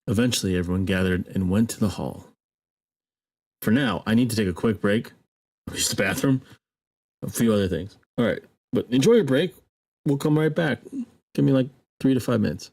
Eventually, everyone gathered and went to the hall. For now, I need to take a quick break. Use the bathroom. A few other things. All right, but enjoy your break. We'll come right back. Give me like 3 to 5 minutes.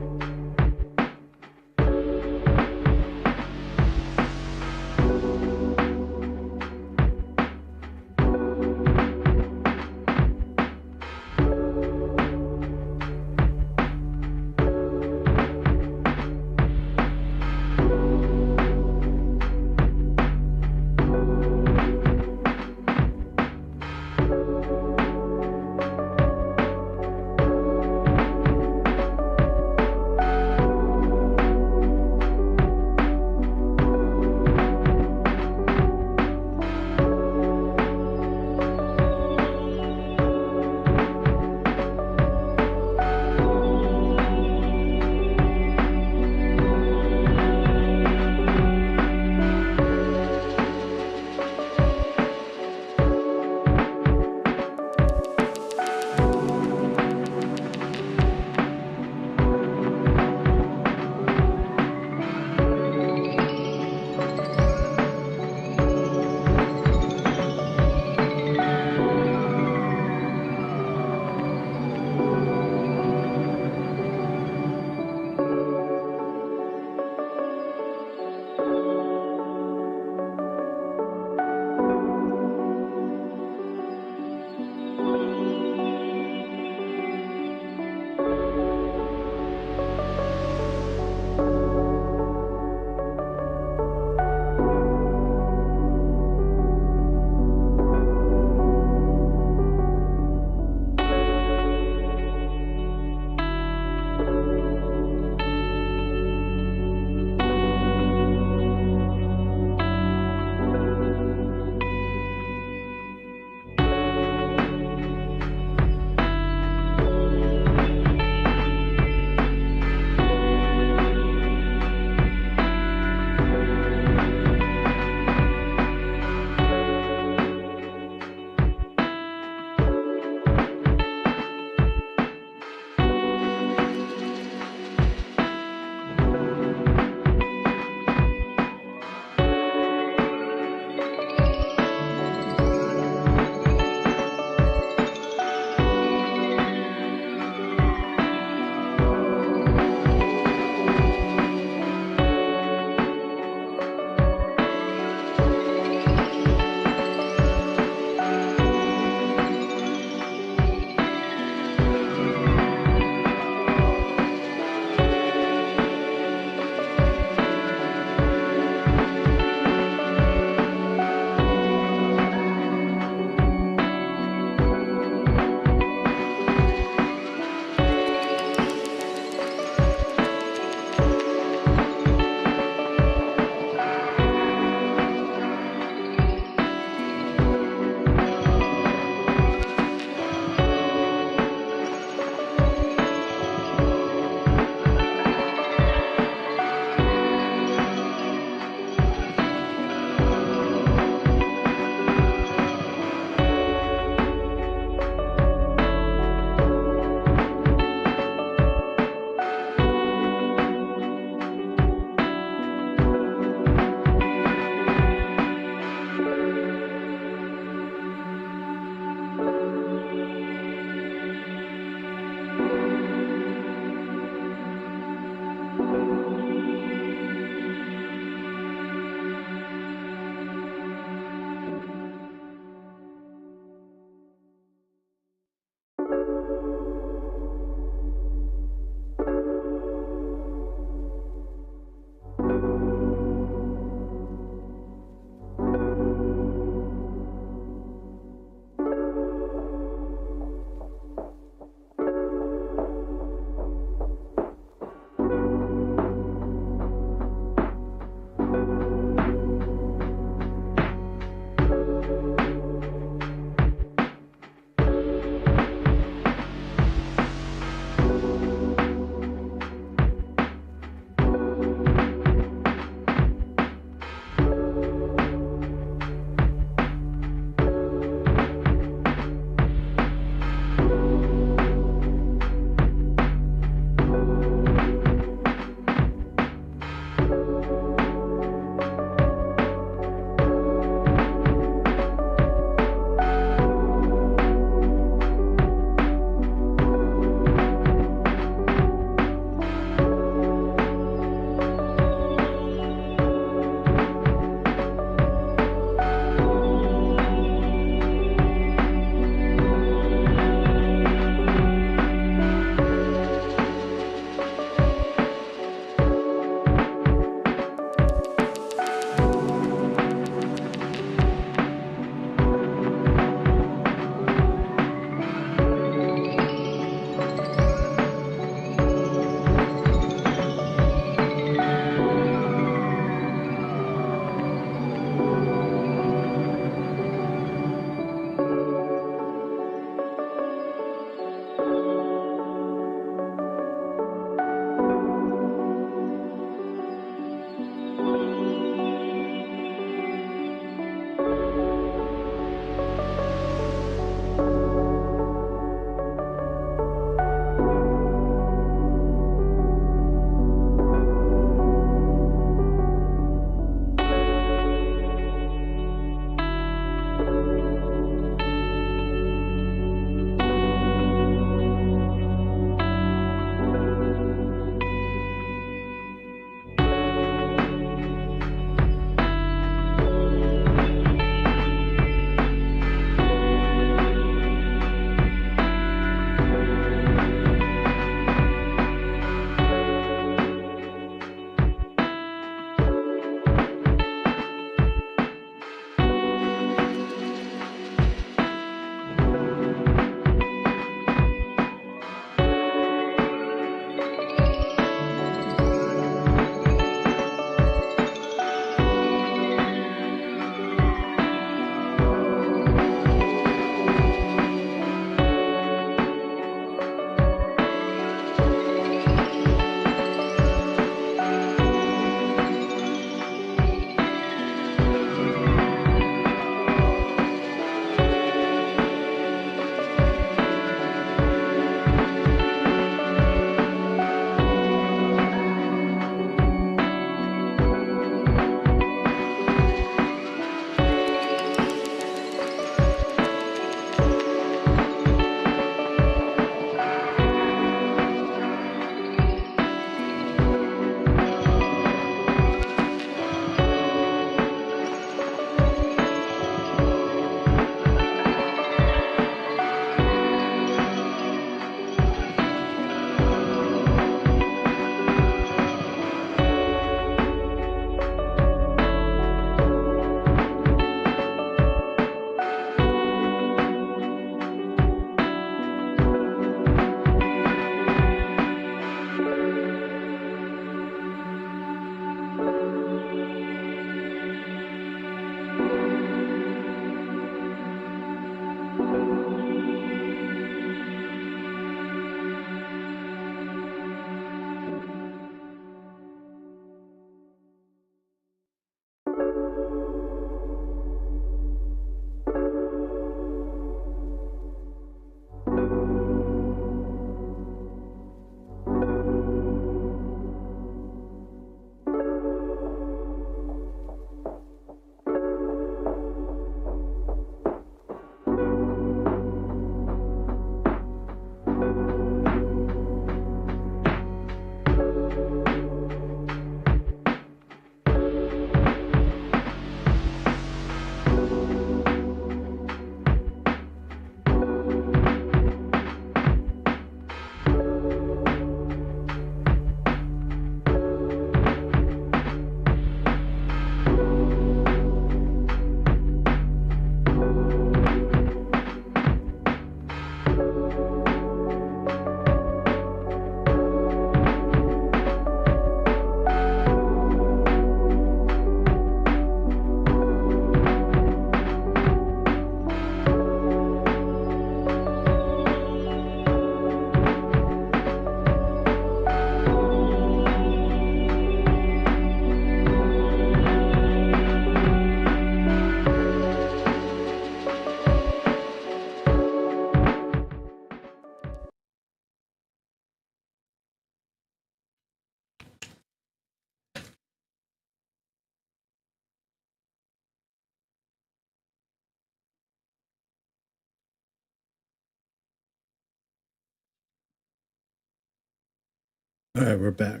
All right, we're back.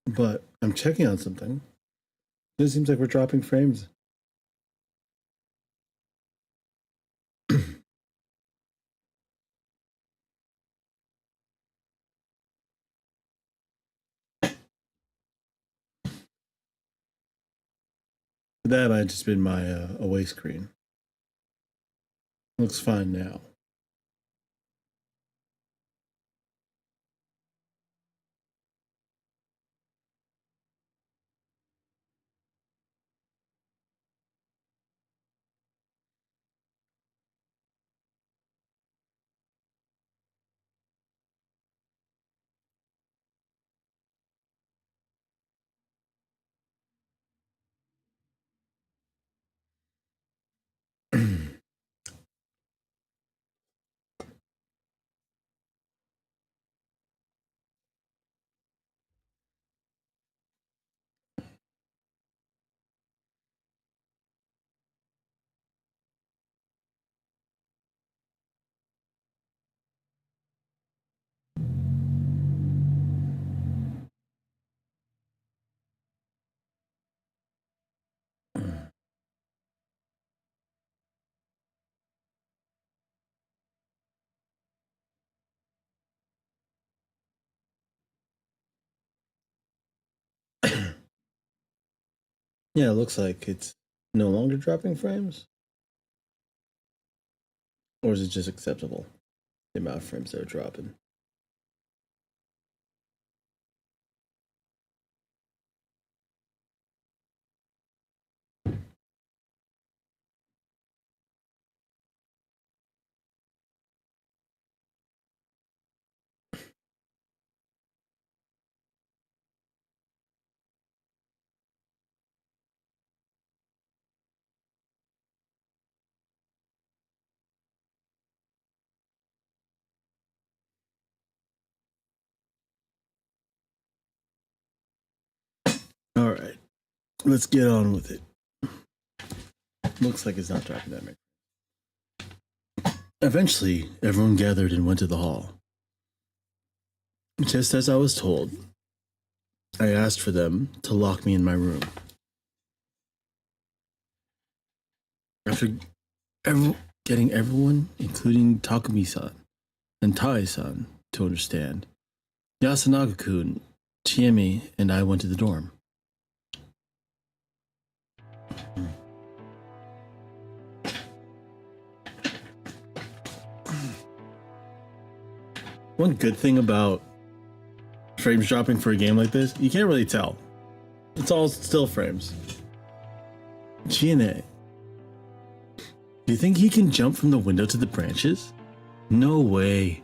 But I'm checking on something. It seems like we're dropping frames. That might have just been my away screen. Looks fine now. Yeah, it looks like it's no longer dropping frames. Or is it just acceptable? The amount of frames they're dropping. All right, let's get on with it. Looks like it's not dropping that many. Eventually, everyone gathered and went to the hall. Just as I was told, I asked for them to lock me in my room. After getting everyone, including Takumi-san and Tai-san, to understand, Yasunaga-kun, Chiemi, and I went to the dorm. One good thing about frames dropping for a game like this, you can't really tell. It's all still frames. Chiene, do you think he can jump from the window to the branches? No way.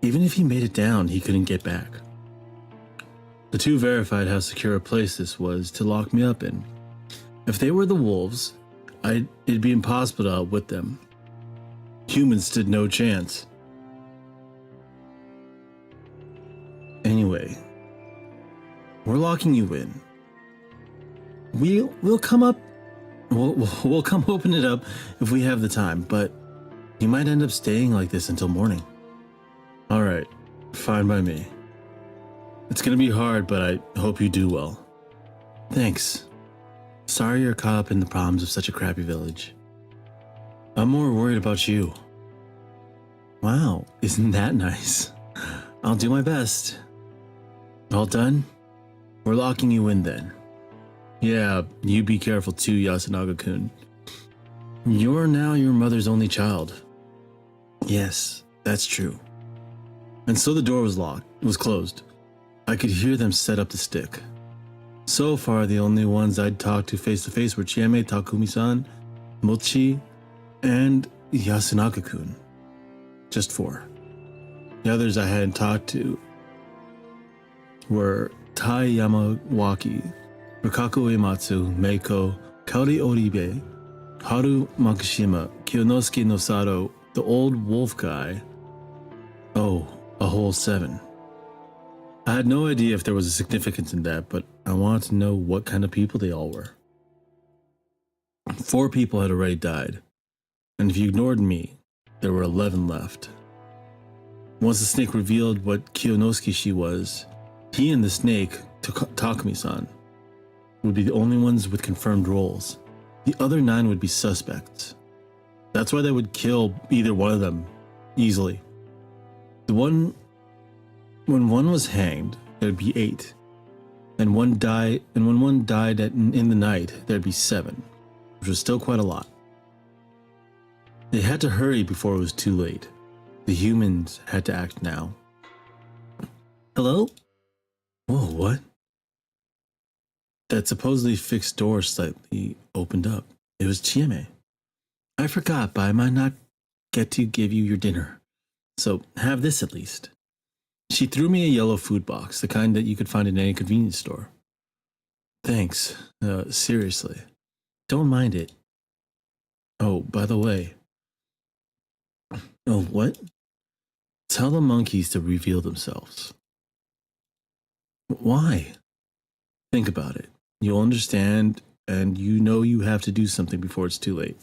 Even if he made it down, he couldn't get back. The two verified how secure a place this was to lock me up in. If they were the wolves, it'd be impossible to outwit them. Humans stood no chance. Anyway, we're locking you in. We'll come up. We'll come open it up if we have the time, but you might end up staying like this until morning. All right, fine by me. It's gonna be hard, but I hope you do well. Thanks. Sorry you're caught up in the problems of such a crappy village. I'm more worried about you. Wow, isn't that nice? I'll do my best. All done? We're locking you in then. Yeah, you be careful too, Yasunaga-kun. You're now your mother's only child. Yes, that's true. And so the door was locked. It was closed. I could hear them set up the stick. So far, the only ones I'd talked to face were Chieme, Takumi-san, Mochi, and Yasunaga-kun. Just 4. The others I hadn't talked to were Tai Yamawaki, Rukaku Uematsu, Meiko, Kaori Oribe, Haru Makishima, Kiyonosuke Nosato, the old wolf guy. Oh, a whole 7. I had no idea if there was a significance in that, but I wanted to know what kind of people they all were. 4 people had already died, and if you ignored me, there were 11 left. Once the snake revealed what Kiyonosuke she was, He and the snake, Takumi-san, would be the only ones with confirmed roles. The other 9 would be suspects. That's why they would kill either one of them easily. When one was hanged, there'd be 8. And when one died in the night, there'd be 7, which was still quite a lot. They had to hurry before it was too late. The humans had to act now. Hello? Whoa, what? That supposedly fixed door slightly opened up. It was Chieme. I forgot, but I might not get to give you your dinner. So have this at least. She threw me a yellow food box, the kind that you could find in any convenience store. Thanks. Seriously. Don't mind it. Oh, by the way. Oh, what? Tell the monkeys to reveal themselves. Why? Think about it. You'll understand, and you know you have to do something before it's too late.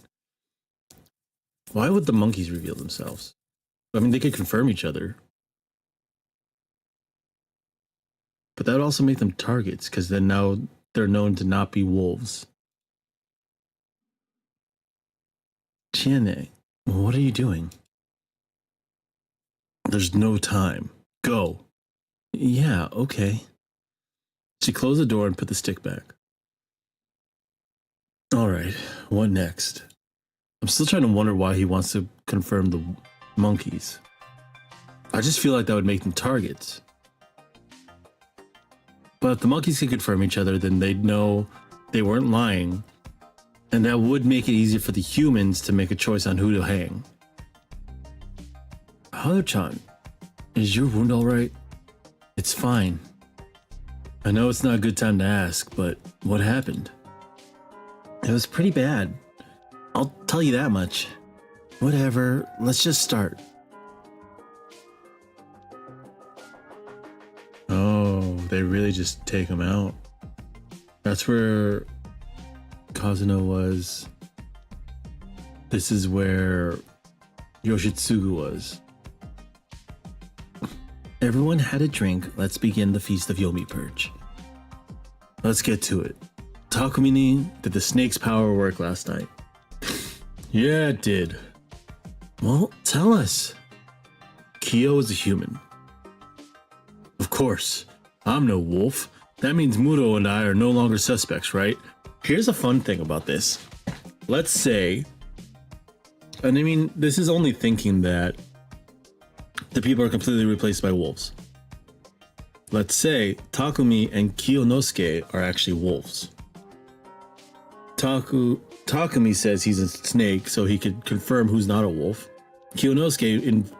Why would the monkeys reveal themselves? I mean, they could confirm each other. But that would also make them targets, because then now they're known to not be wolves. Chiene, what are you doing? There's no time. Go. Yeah, okay. She closed the door and put the stick back. Alright, what next? I'm still trying to wonder why he wants to confirm the monkeys. I just feel like that would make them targets. But if the monkeys could confirm each other, then they'd know they weren't lying. And that would make it easier for the humans to make a choice on who to hang. Haru-chan, is your wound alright? It's fine. I know it's not a good time to ask, but what happened? It was pretty bad. I'll tell you that much. Whatever, let's just start. Oh, they really just take him out. That's where Kazuno was. This is where Yoshitsugu was. Everyone had a drink. Let's begin the Feast of Yomi Purge. Let's get to it. Takumi, did the snake's power work last night? Yeah, it did. Well, tell us. Kyo is a human. Of course. I'm no wolf. That means Muro and I are no longer suspects, right? Here's a fun thing about this. Let's say, and I mean, this is only thinking that the people are completely replaced by wolves. Let's say Takumi and Kiyonosuke are actually wolves. Takumi says he's a snake, so he could confirm who's not a wolf. Kiyonosuke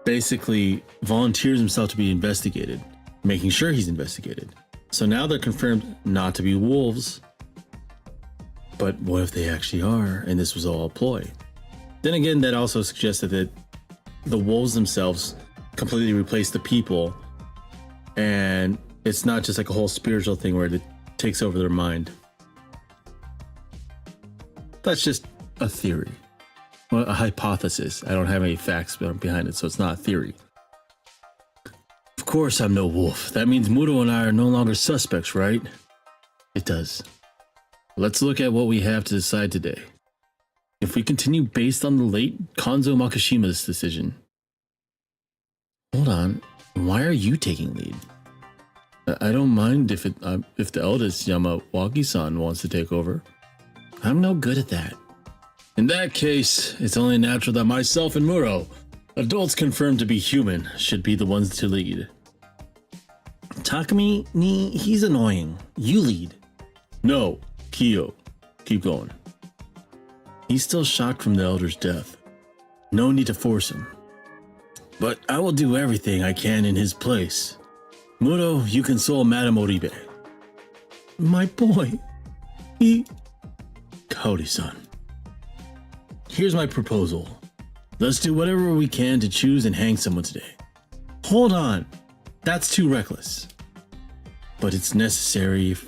basically volunteers himself to be investigated, making sure he's investigated. So now they're confirmed not to be wolves. But what if they actually are, and this was all a ploy? Then again, that also suggested that the wolves themselves completely replace the people, and it's not just like a whole spiritual thing where it takes over their mind. That's just a theory, well, a hypothesis. I don't have any facts behind it, so it's not a theory. Of course I'm no wolf. That means Muro and I are no longer suspects, right? It does. Let's look at what we have to decide today. If we continue based on the late Konzo Makishima's decision. Hold on, why are you taking lead? I don't mind if the eldest Yamawaki-san wants to take over. I'm no good at that. In that case, it's only natural that myself and Muro, adults confirmed to be human, should be the ones to lead. Takumi, he's annoying. You lead. No, Kyo, keep going. He's still shocked from the elder's death. No need to force him. But I will do everything I can in his place. Muro, you console Madame Oribe. My boy. Kaori-san. Here's my proposal. Let's do whatever we can to choose and hang someone today. Hold on. That's too reckless. But it's necessary. If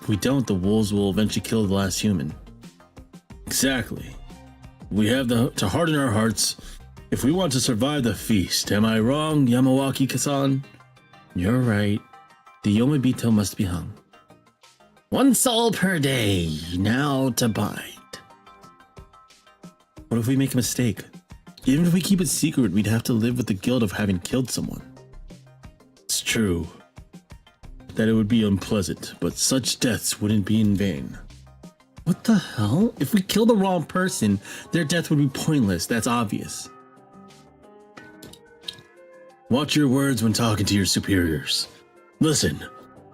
we don't, the wolves will eventually kill the last human. Exactly. We have to harden our hearts If we want to survive the feast, am I wrong, Yamawaki-san? You're right. The Yomibito must be hung. 1 soul per day, now to bide. What if we make a mistake? Even if we keep it secret, we'd have to live with the guilt of having killed someone. It's true that it would be unpleasant, but such deaths wouldn't be in vain. What the hell? If we kill the wrong person, their death would be pointless, that's obvious. Watch your words when talking to your superiors. Listen,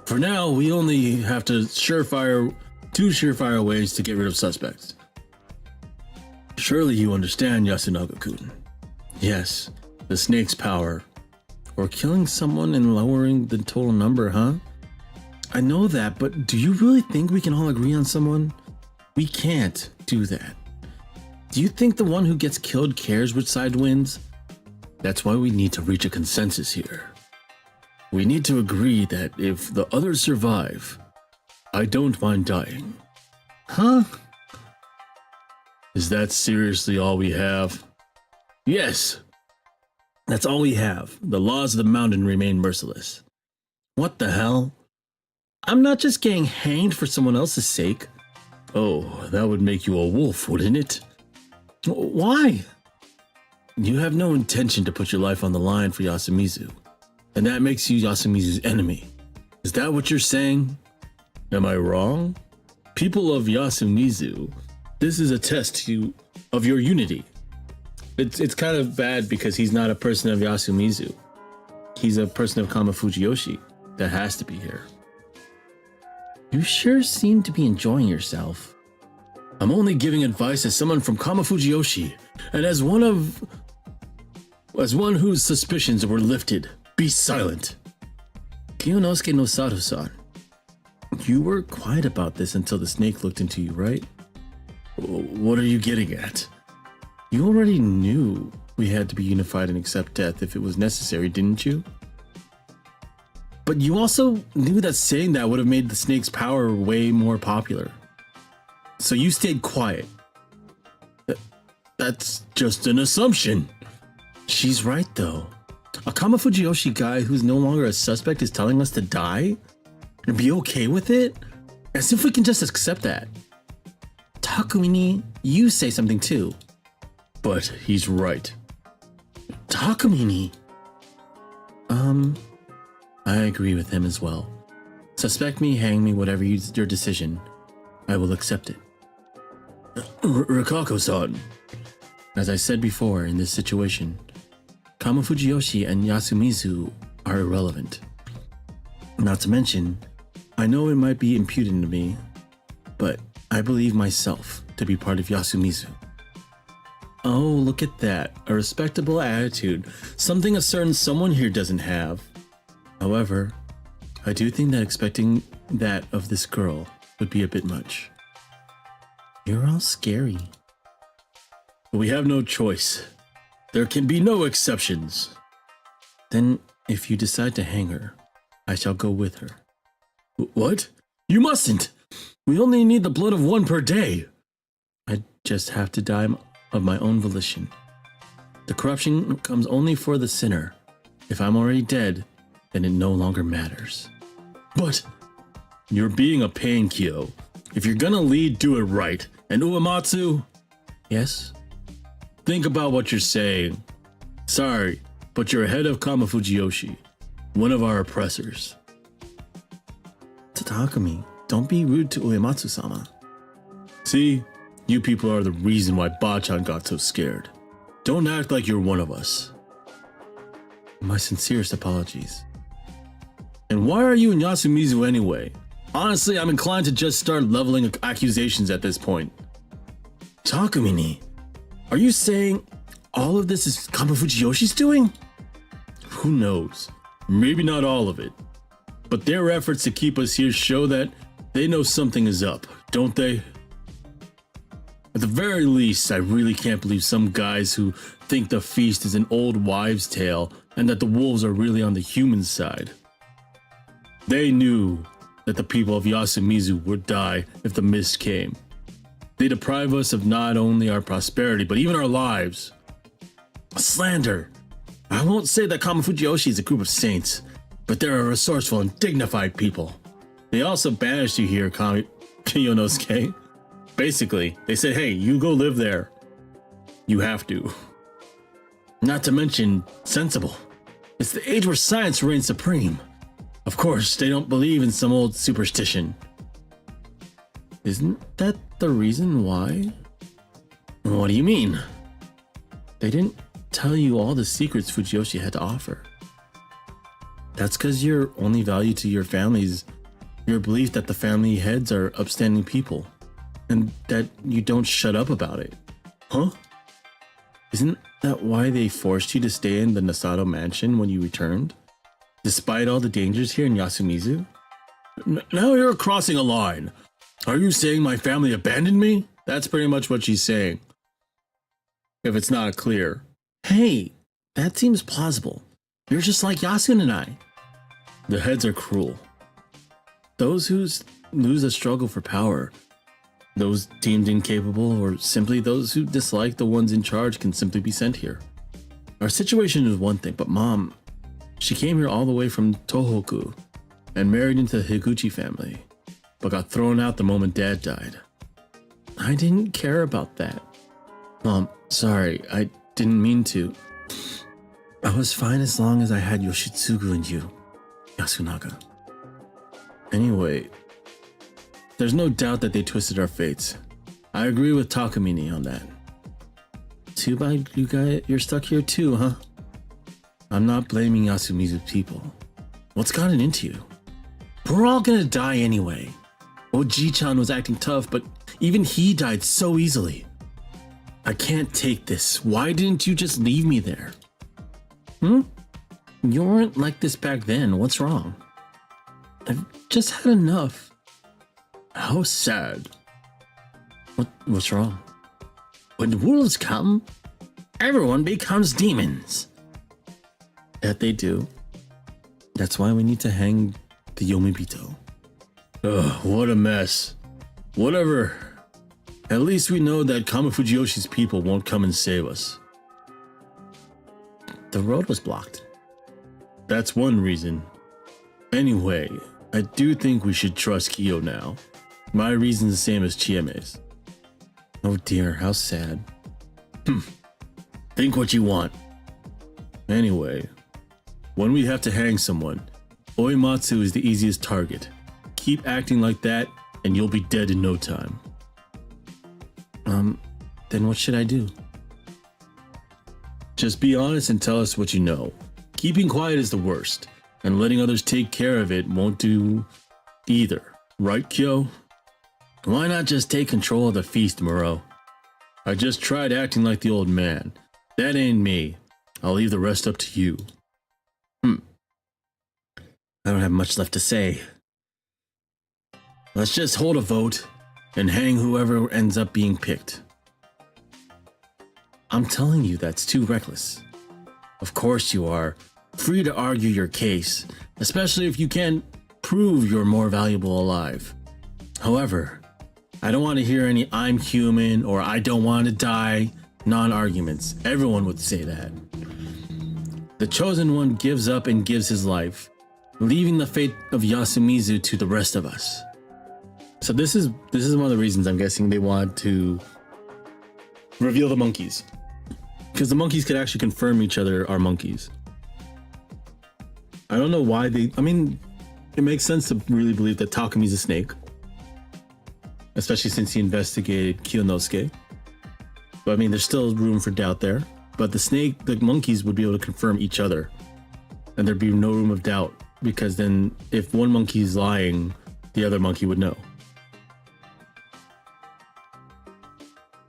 for now, we only have two surefire ways to get rid of suspects. Surely you understand, Yasunaga-kun. Yes, the snake's power. Or killing someone and lowering the total number, huh? I know that, but do you really think we can all agree on someone? We can't do that. Do you think the one who gets killed cares which side wins? That's why we need to reach a consensus here. We need to agree that if the others survive, I don't mind dying. Huh? Is that seriously all we have? Yes. That's all we have. The laws of the mountain remain merciless. What the hell? I'm not just getting hanged for someone else's sake. Oh, that would make you a wolf, wouldn't it? Why? You have no intention to put your life on the line for Yasumizu, and that makes you Yasumizu's enemy. Is that what you're saying? Am I wrong? People of Yasumizu, this is a test of your unity. It's kind of bad because he's not a person of Yasumizu. He's a person of Kama Fujiyoshi that has to be here. You sure seem to be enjoying yourself. I'm only giving advice as someone from Kama Fujiyoshi, and as one whose suspicions were lifted. Be silent. Kiyonosuke no Sato-san, you were quiet about this until the snake looked into you, right? What are you getting at? You already knew we had to be unified and accept death if it was necessary, didn't you? But you also knew that saying that would have made the snake's power way more popular. So you stayed quiet. That's just an assumption. She's right, though. A Kama Fujiyoshi guy who's no longer a suspect is telling us to die? And be okay with it? As if we can just accept that. Takumini, you say something too. But he's right. Takumini. I agree with him as well. Suspect me, hang me, whatever your decision. I will accept it. Rikako-san. As I said before, in this situation, Kama Fujiyoshi and Yasumizu are irrelevant. Not to mention, I know it might be imputed to me, but I believe myself to be part of Yasumizu. Oh, look at that. A respectable attitude. Something a certain someone here doesn't have. However, I do think that expecting that of this girl would be a bit much. You're all scary. But we have no choice. There can be no exceptions. Then, if you decide to hang her, I shall go with her. What? You mustn't! We only need the blood of 1 per day. I just have to die of my own volition. The corruption comes only for the sinner. If I'm already dead, then it no longer matters. But you're being a pain, Kyo. If you're gonna lead, do it right. And Uematsu? Yes? Think about what you're saying. Sorry, but you're head of Kama Fujiyoshi, one of our oppressors. Tatakumi, don't be rude to Uematsu-sama. See? You people are the reason why Bachan got so scared. Don't act like you're one of us. My sincerest apologies. And why are you in Yasumizu anyway? Honestly, I'm inclined to just start leveling accusations at this point. Takumini, are you saying all of this is Kama Fujiyoshi's doing? Who knows? Maybe not all of it. But their efforts to keep us here show that they know something is up, don't they? At the very least, I really can't believe some guys who think the feast is an old wives' tale and that the wolves are really on the human side. They knew that the people of Yasumizu would die if the mist came. They deprive us of not only our prosperity, but even our lives. Slander. I won't say that Kamafujiyoshi is a group of saints, but they're a resourceful and dignified people. They also banished you here, Kiyonosuke. Basically, they said, hey, you go live there. You have to. Not to mention, sensible. It's the age where science reigns supreme. Of course, they don't believe in some old superstition. Isn't that the reason why? What do you mean? They didn't tell you all the secrets Fujiyoshi had to offer. That's because your only value to your family is your belief that the family heads are upstanding people, and that you don't shut up about it. Huh? Isn't that why they forced you to stay in the Nasato mansion when you returned? Despite all the dangers here in Yasumizu? Now you're crossing a line. Are you saying my family abandoned me? That's pretty much what she's saying. If it's not clear. Hey, that seems plausible. You're just like Yasun and I. The heads are cruel. Those who lose a struggle for power, those deemed incapable, or simply those who dislike the ones in charge can simply be sent here. Our situation is one thing, but Mom, she came here all the way from Tohoku and married into the Higuchi family, but got thrown out the moment Dad died. I didn't care about that. Mom, sorry, I didn't mean to. I was fine as long as I had Yoshitsugu and you, Yasunaga. Anyway, there's no doubt that they twisted our fates. I agree with Takamine on that. Too bad you're stuck here too, huh? I'm not blaming Yasumizu's people. What's gotten into you? We're all gonna die anyway. Oji-chan was acting tough, but even he died so easily. I can't take this. Why didn't you just leave me there? You weren't like this back then. What's wrong? I've just had enough. How sad. What's wrong? When wolves come, everyone becomes demons. That they do. That's why we need to hang the Yomibito. Ugh, what a mess. Whatever. At least we know that Kamifujiyoshi's people won't come and save us. The road was blocked. That's one reason. Anyway, I do think we should trust Kiyo now. My reason's the same as Chieme's. Oh dear, how sad. Think what you want. Anyway, when we have to hang someone, Oimatsu is the easiest target. Keep acting like that, and you'll be dead in no time. Then what should I do? Just be honest and tell us what you know. Keeping quiet is the worst, and letting others take care of it won't do either. Right, Kyo? Why not just take control of the feast, Muro? I just tried acting like the old man. That ain't me. I'll leave the rest up to you. I don't have much left to say. Let's just hold a vote and hang whoever ends up being picked. I'm telling you, that's too reckless. Of course you are. Free to argue your case, especially if you can't prove you're more valuable alive. However, I don't want to hear any I'm human or I don't want to die non-arguments. Everyone would say that. The chosen one gives up and gives his life, leaving the fate of Yasumizu to the rest of us. So this is one of the reasons I'm guessing they want to reveal the monkeys. Because the monkeys could actually confirm each other are monkeys. I don't know why it makes sense to really believe that Takami's a snake. Especially since he investigated Kiyonosuke. But there's still room for doubt there. But the monkeys would be able to confirm each other. And there'd be no room of doubt. Because then if one monkey is lying, the other monkey would know.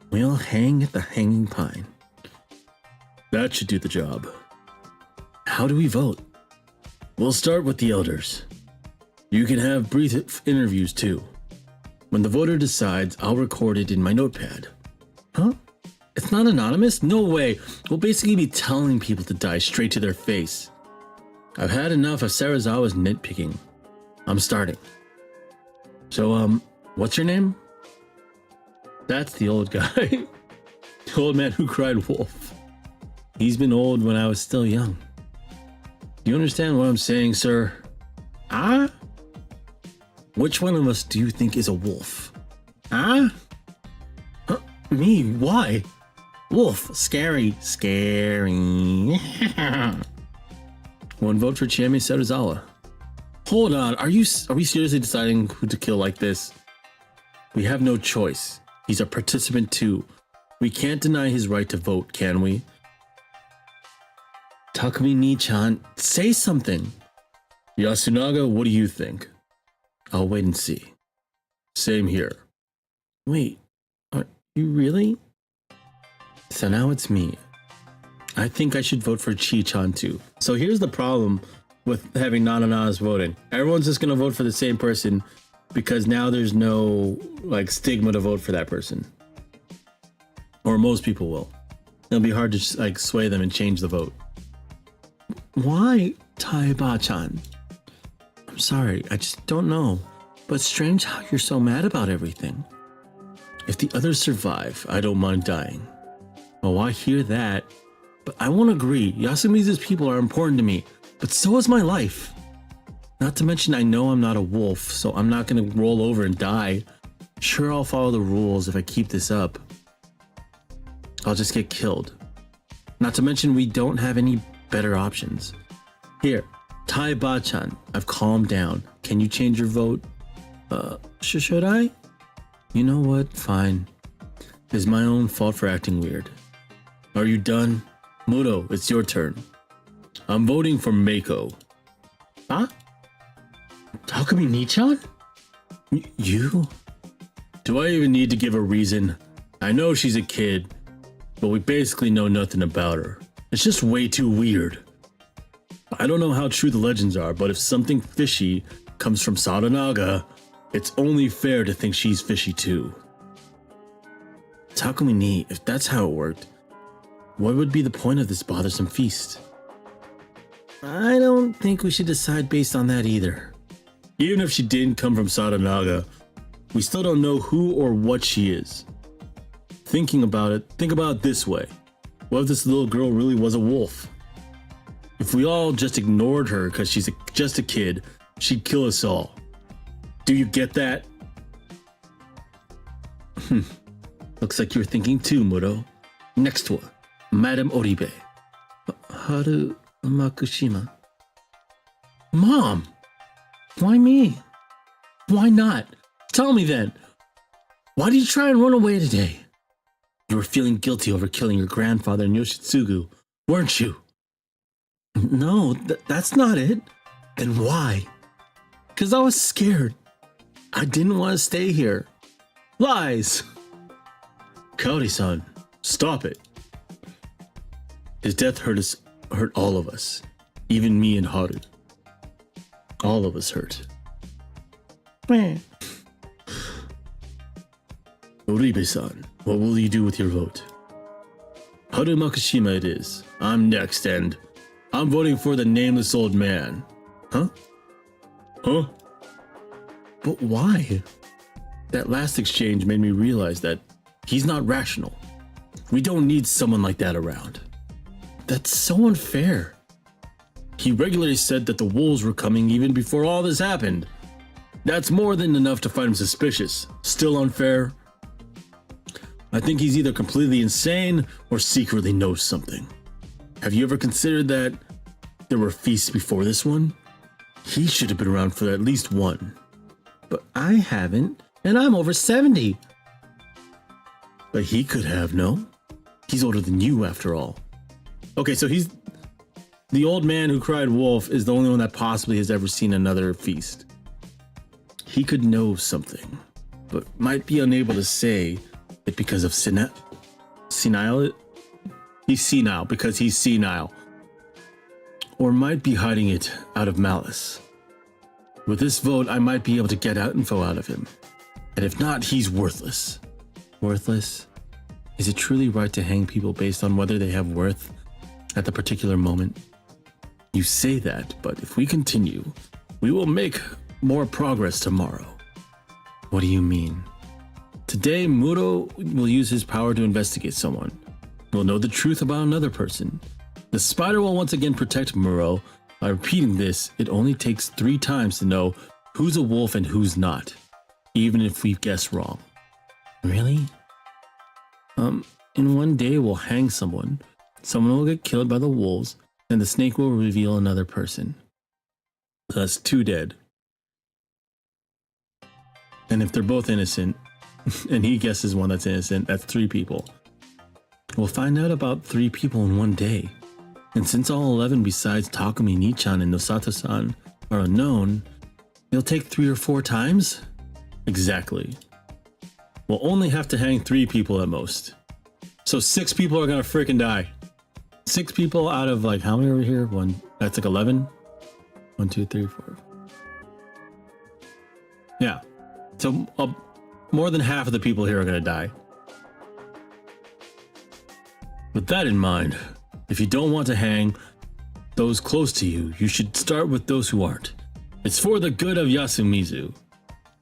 We'll hang at the hanging pine. That should do the job. How do we vote? We'll start with the elders. You can have brief interviews too. When the voter decides, I'll record it in my notepad. Huh? It's not anonymous? No way. We'll basically be telling people to die straight to their face. I've had enough of Sarazawa's nitpicking. I'm starting. So, what's your name? That's the old guy. The old man who cried wolf. He's been old when I was still young. Do you understand what I'm saying, sir? Ah? Which one of us do you think is a wolf? Ah? Huh? Me? Why? Wolf. Scary. Scary. One vote for Chiemi Serizawa. Hold on. Are we seriously deciding who to kill like this? We have no choice. He's a participant too. We can't deny his right to vote, can we? Takumi Ni-chan, say something. Yasunaga, what do you think? I'll wait and see. Same here. Wait, are you really? So now it's me. I think I should vote for Chi-chan too. So here's the problem with having Nananas voting. Everyone's just gonna vote for the same person because now there's no like stigma to vote for that person. Or most people will. It'll be hard to just, like sway them and change the vote. Why Taiba-chan? I'm sorry, I just don't know. But strange how you're so mad about everything. If the others survive, I don't mind dying. Oh, I hear that. But I won't agree. Yasumi's people are important to me, but so is my life. Not to mention I know I'm not a wolf, so I'm not gonna roll over and die. Sure, I'll follow the rules if I keep this up. I'll just get killed. Not to mention we don't have any better options. Here, Taiba-chan, I've calmed down. Can you change your vote? Should I? You know what? Fine. It's my own fault for acting weird. Are you done? Muto, it's your turn. I'm voting for Mako. Huh? Takumi Ni-chan? You? Do I even need to give a reason? I know she's a kid, but we basically know nothing about her. It's just way too weird. I don't know how true the legends are, but if something fishy comes from Sadanaga, it's only fair to think she's fishy too. Takumi Ni, if that's how it worked, what would be the point of this bothersome feast? I don't think we should decide based on that either. Even if she didn't come from Sadanaga, we still don't know who or what she is. Thinking about it, think about it this way. What if this little girl really was a wolf? If we all just ignored her because she's just a kid, she'd kill us all. Do you get that? Looks like you're thinking too, Muto. Next one, Madame Oribe. Haru Makushima. Mom! Why me? Why not? Tell me then. Why did you try and run away today? You were feeling guilty over killing your grandfather in Yoshitsugu, weren't you? No, that's not it. Then why? Because I was scared. I didn't want to stay here. Lies! Kaori-san, stop it. His death hurt all of us. Even me and Haru. All of us hurt. Oribe-san, what will you do with your vote? Haru Makushima it is. I'm next, and I'm voting for the nameless old man. Huh? Huh? But why? That last exchange made me realize that he's not rational. We don't need someone like that around. That's so unfair. He regularly said that the wolves were coming even before all this happened. That's more than enough to find him suspicious. Still unfair? I think he's either completely insane or secretly knows something. Have you ever considered that there were feasts before this one? He should have been around for at least one. But I haven't, and I'm over 70. But he could have, no? He's older than you, after all. Okay, so he's... The old man who cried wolf is the only one that possibly has ever seen another feast. He could know something, but might be unable to say it because of senile? He's senile because he's senile. Or might be hiding it out of malice. With this vote, I might be able to get out info out of him. And if not, he's worthless. Worthless? Is it truly right to hang people based on whether they have worth at the particular moment? You say that, but if we continue, we will make more progress tomorrow. What do you mean? Today, Muto will use his power to investigate someone. will know the truth about another person. The spider will once again protect Muro. By repeating this, it only takes 3 times to know who's a wolf and who's not, even if we guess wrong. Really? In one day we'll hang someone. Someone will get killed by the wolves, and the snake will reveal another person. That's 2 dead. And if they're both innocent, and he guesses one that's innocent, that's 3 people. We'll find out about 3 people in one day. And since all 11 besides Takumi, Nichan, and Nosato-san are unknown, it'll take 3 or 4 times? Exactly. We'll only have to hang 3 people at most. So 6 people are gonna freaking die. 6 people out of like, how many over here? That's like 11? 1, 2, 3, 4. Yeah. So more than half of the people here are gonna die. With that in mind, if you don't want to hang those close to you, you should start with those who aren't. It's for the good of Yasumizu.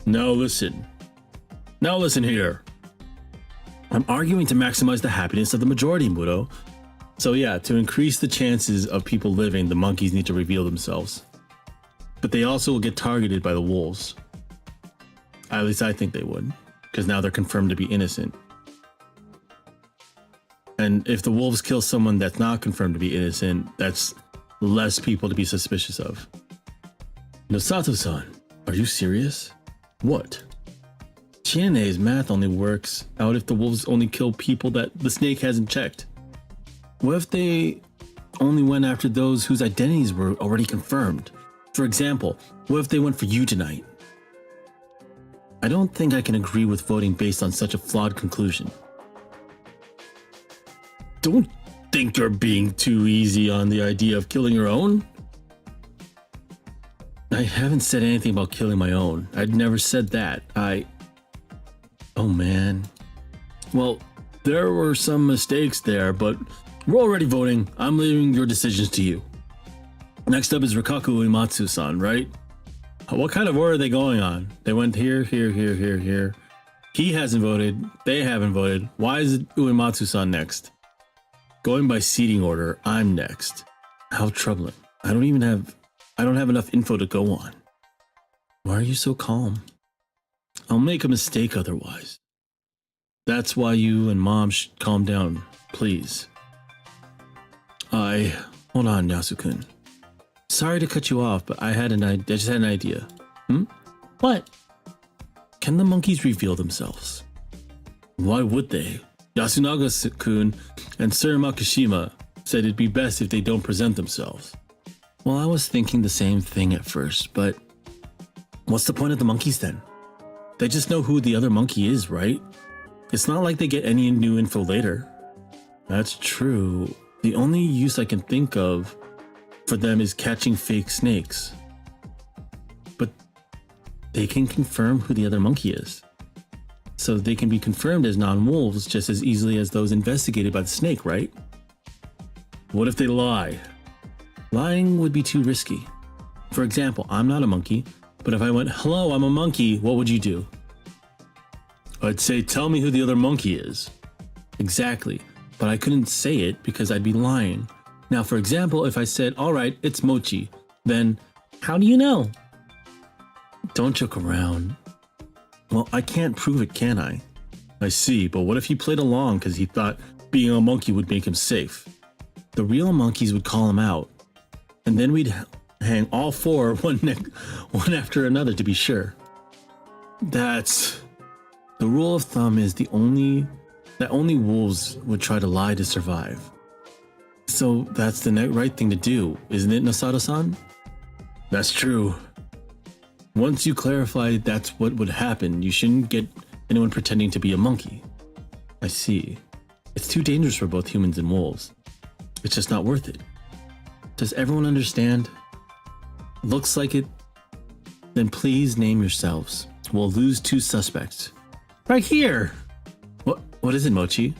Now listen here. I'm arguing to maximize the happiness of the majority, Muro. So yeah, to increase the chances of people living, the monkeys need to reveal themselves. But they also will get targeted by the wolves. At least I think they would, because now they're confirmed to be innocent. And if the wolves kill someone that's not confirmed to be innocent, that's less people to be suspicious of. Nosato-san, are you serious? What? Chine's math only works out if the wolves only kill people that the snake hasn't checked. What if they only went after those whose identities were already confirmed? For example, what if they went for you tonight? I don't think I can agree with voting based on such a flawed conclusion. Don't think you're being too easy on the idea of killing your own? I haven't said anything about killing my own. I'd never said that. Oh man. Well, there were some mistakes there, but we're already voting. I'm leaving your decisions to you. Next up is Rikaku Uematsu-san, right? What kind of order are they going on? They went here, here, here, here, here. He hasn't voted. They haven't voted. Why is it Uematsu-san next? Going by seating order, I'm next. How troubling. I don't have enough info to go on. Why are you so calm? I'll make a mistake otherwise. That's why you and Mom should calm down, please. Hold on, Yasukun. Sorry to cut you off, but I just had an idea. What? Can the monkeys reveal themselves? Why would they? Yasunaga-kun and Sir Makishima said it'd be best if they don't present themselves. Well, I was thinking the same thing at first, but what's the point of the monkeys then? They just know who the other monkey is, right? It's not like they get any new info later. That's true. The only use I can think of for them is catching fake snakes. But they can confirm who the other monkey is. So they can be confirmed as non-wolves just as easily as those investigated by the snake, right? What if they lie? Lying would be too risky. For example, I'm not a monkey, but if I went, "Hello, I'm a monkey," what would you do? I'd say, "Tell me who the other monkey is." Exactly, but I couldn't say it because I'd be lying. Now, for example, if I said, "All right, it's Mochi," then how do you know? Don't joke around. Well, I can't prove it, can I? I see, but what if he played along because he thought being a monkey would make him safe? The real monkeys would call him out, and then we'd hang all 4 one after another to be sure. The rule of thumb is that only wolves would try to lie to survive. So that's the right thing to do, isn't it, Nosato-san? That's true. Once you clarify that's what would happen, you shouldn't get anyone pretending to be a monkey. I see. It's too dangerous for both humans and wolves. It's just not worth it. Does everyone understand? Looks like it. Then please name yourselves. We'll lose 2 suspects. Right here! What is it, Mochi?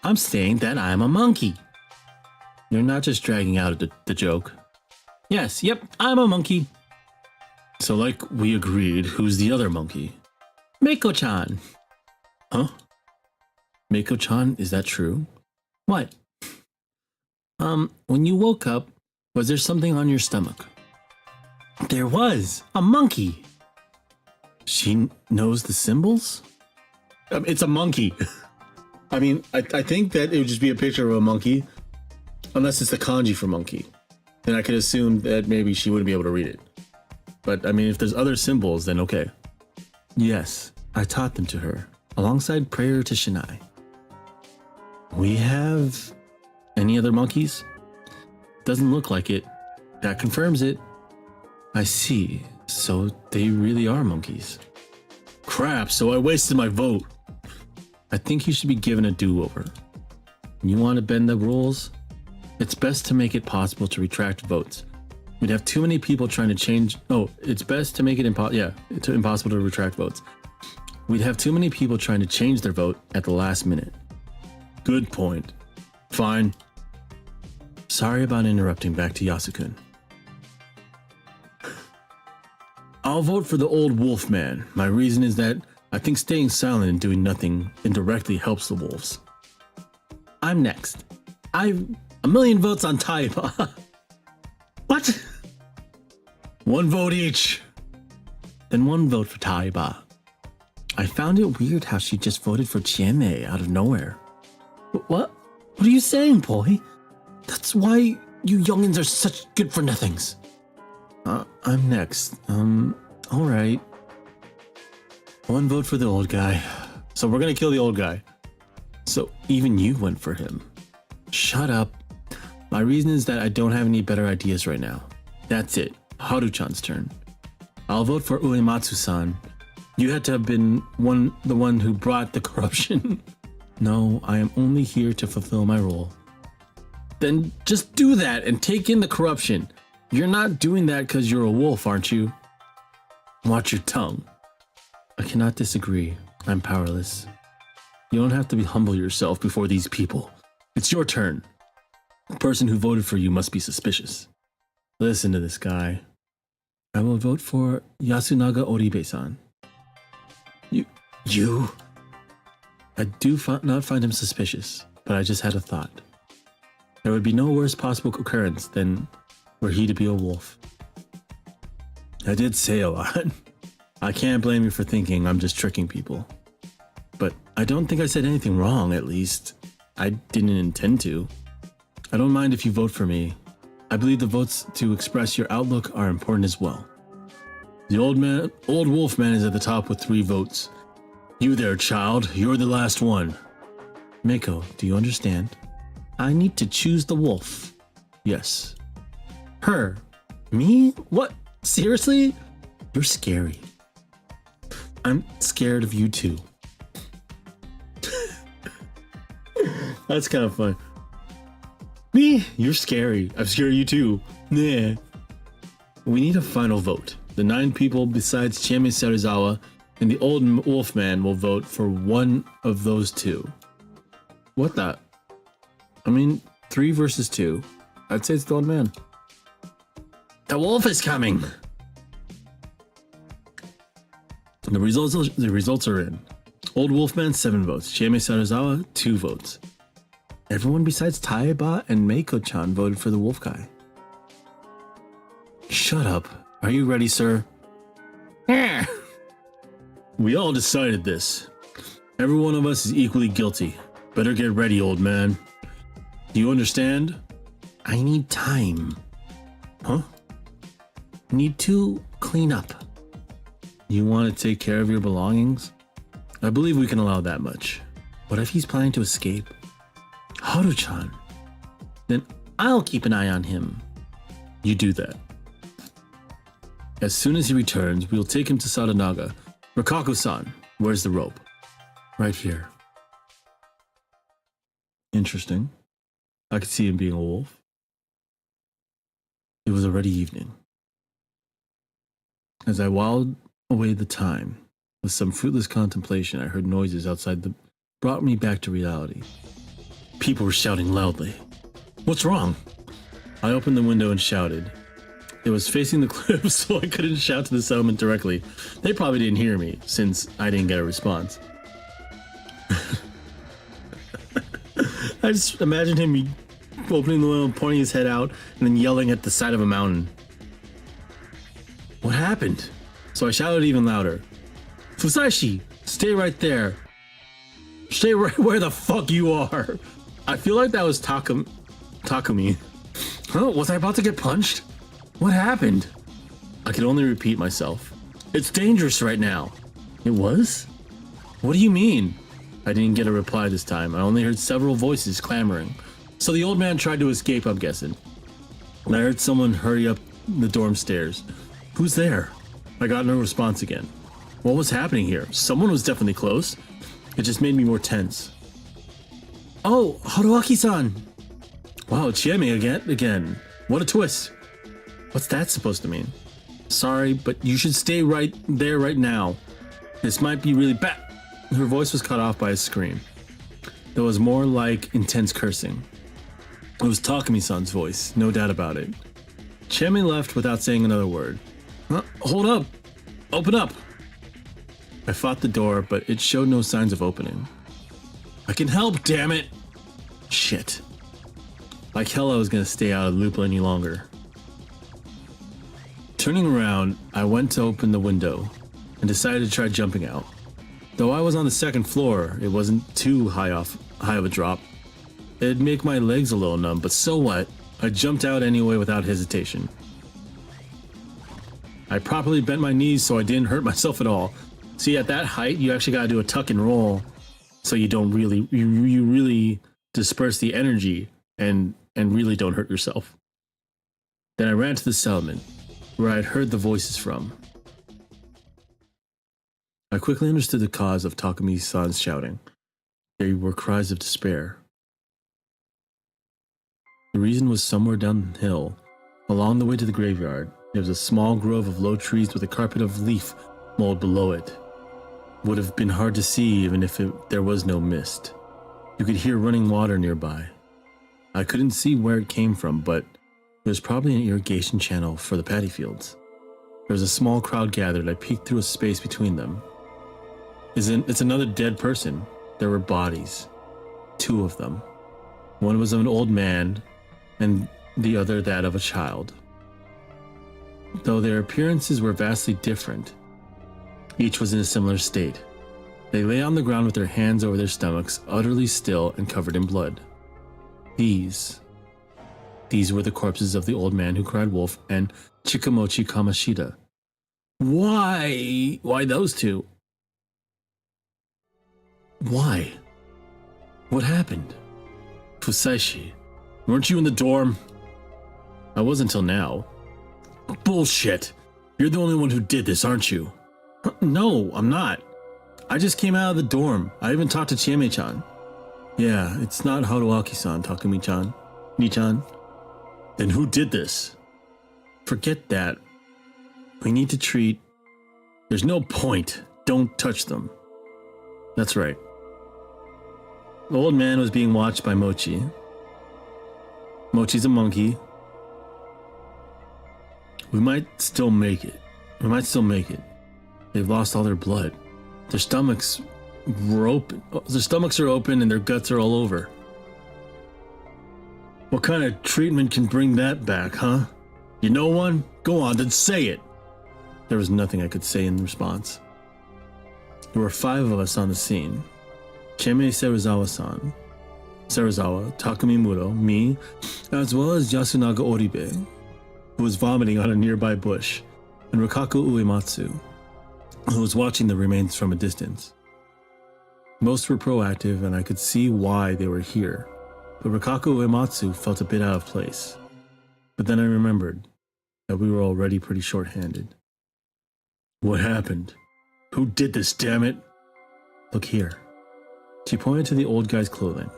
I'm saying that I'm a monkey. You're not just dragging out the joke. Yes, yep, I'm a monkey. So like we agreed, who's the other monkey? Meiko-chan. Huh? Meiko-chan, is that true? What? When you woke up, was there something on your stomach? There was. A monkey. She knows the symbols? It's a monkey. I mean, I think that it would just be a picture of a monkey, unless it's the kanji for monkey. Then I could assume that maybe she wouldn't be able to read it. But I mean, if there's other symbols, then okay. Yes, I taught them to her, alongside prayer to Shinai. We have any other monkeys? Doesn't look like it. That confirms it. I see. So they really are monkeys. Crap, so I wasted my vote. I think you should be given a do-over. You want to bend the rules? It's best to make it possible to retract votes. We'd have too many people trying to change. Oh, it's best to make it impossible to retract votes. We'd have too many people trying to change their vote at the last minute. Good point. Fine. Sorry about interrupting. Back to Yasukun. I'll vote for the old wolf man. My reason is that I think staying silent and doing nothing indirectly helps the wolves. I'm next. I've a million votes on Taiba. What? One vote each. Then one vote for Taiba. I found it weird how she just voted for Chieme out of nowhere. What? What are you saying, boy? That's why you youngins are such good for nothings. I'm next. All right. One vote for the old guy. So we're gonna kill the old guy. So even you went for him. Shut up. My reason is that I don't have any better ideas right now. That's it. Haru-chan's turn. I'll vote for Uematsu-san. You had to have been the one who brought the corruption. No, I am only here to fulfill my role. Then just do that and take in the corruption. You're not doing that because you're a wolf, aren't you? Watch your tongue. I cannot disagree. I'm powerless. You don't have to humble yourself before these people. It's your turn. The person who voted for you must be suspicious. Listen to this guy. I will vote for Yasunaga Oribe-san. You? I do not find him suspicious, but I just had a thought. There would be no worse possible occurrence than were he to be a wolf. I did say a lot. I can't blame you for thinking I'm just tricking people. But I don't think I said anything wrong, at least. I didn't intend to. I don't mind if you vote for me. I believe the votes to express your outlook are important as well. The old wolf man is at the top with 3 votes. You there, child. You're the last one. Mako, do you understand? I need to choose the wolf. Yes. Her. Me? What? Seriously? You're scary. I'm scared of you too. That's kind of fun. Me? You're scary. I'm scared of you too. Nah. We need a final vote. The 9 people besides Chieme Serizawa and the old wolf man will vote for one of those 2. What the? I mean, 3 versus 2. I'd say it's the old man. The wolf is coming. The results are in. Old Wolfman 7 votes. Chieme Serizawa 2 votes. Everyone besides Taiba and Meiko-chan voted for the wolf guy. Shut up. Are you ready, sir? Yeah. We all decided this. Every one of us is equally guilty. Better get ready, old man. Do you understand? I need time. Huh? Need to clean up. You want to take care of your belongings? I believe we can allow that much. What if he's planning to escape? Haru-chan. Then I'll keep an eye on him. You do that. As soon as he returns, we'll take him to Sadanaga. Rikaku-san, where's the rope? Right here. Interesting. I could see him being a wolf. It was already evening. As I whiled away the time with some fruitless contemplation, I heard noises outside that brought me back to reality. People were shouting loudly. What's wrong? I opened the window and shouted. It was facing the cliff, so I couldn't shout to the settlement directly. They probably didn't hear me, since I didn't get a response. I I just imagined him opening the window, pointing his head out, and then yelling at the side of a mountain. What happened? So I shouted even louder. Fusashi, stay right there. Stay right where the fuck you are. I feel like that was Takumi. Huh? Was I about to get punched? What happened? I could only repeat myself. It's dangerous right now. It was? What do you mean? I didn't get a reply this time. I only heard several voices clamoring. So the old man tried to escape, I'm guessing. And I heard someone hurry up the dorm stairs. Who's there? I got no response again. What was happening here? Someone was definitely close. It just made me more tense. Oh, Haruaki-san! Wow, Chiemi again. What a twist. What's that supposed to mean? Sorry, but you should stay right there right now. This might be really bad. Her voice was cut off by a scream. There was more like intense cursing. It was Takumi-san's voice, no doubt about it. Chiemi left without saying another word. Hold up! Open up! I fought the door, but it showed no signs of opening. I can help, damn it! Shit. Like hell I was gonna stay out of the loop any longer. Turning around, I went to open the window and decided to try jumping out. Though I was on the second floor, it wasn't too high of a drop. It'd make my legs a little numb, but so what? I jumped out anyway without hesitation. I properly bent my knees so I didn't hurt myself at all. See, at that height, you actually gotta do a tuck and roll so you don't really, you really disperse the energy and really don't hurt yourself. Then I ran to the settlement, where I'd heard the voices from. I quickly understood the cause of Takumi-san's shouting. They were cries of despair. The reason was somewhere downhill, along the way to the graveyard. There was a small grove of low trees with a carpet of leaf mold below it. Would have been hard to see even if there was no mist. You could hear running water nearby. I couldn't see where it came from, but it was probably an irrigation channel for the paddy fields. There was a small crowd gathered. I peeked through a space between them. It's another dead person. There were bodies. 2 of them. One was of an old man, and the other that of a child. Though their appearances were vastly different, each was in a similar state. They lay on the ground with their hands over their stomachs, utterly still and covered in blood. These were the corpses of the old man who cried wolf and Chikamochi Kamashita. Why those 2? Why? What happened? Fusashi, weren't you in the dorm? I was until now. Bullshit. You're the only one who did this, aren't you? No, I'm not. I just came out of the dorm. I even talked to Chiemi-chan. Yeah, it's not Haruaki-san, Takumi-chan. Ni-chan. Then who did this? Forget that. We need to treat... There's no point. Don't touch them. That's right. The old man was being watched by Mochi. Mochi's a monkey. We might still make it. They've lost all their blood. Their stomachs were open. Their stomachs are open and their guts are all over. What kind of treatment can bring that back, huh? You know one? Go on, then say it. There was nothing I could say in response. There were 5 of us on the scene. Chiemi Serizawa-san, Takumi Muro, me, as well as Yasunaga Oribe, who was vomiting on a nearby bush, and Rikaku Uematsu, who was watching the remains from a distance. Most were proactive, and I could see why they were here, but Rikaku Uematsu felt a bit out of place. But then I remembered that we were already pretty short-handed. What happened? Who did this, damn it? Look here. She pointed to the old guy's clothing.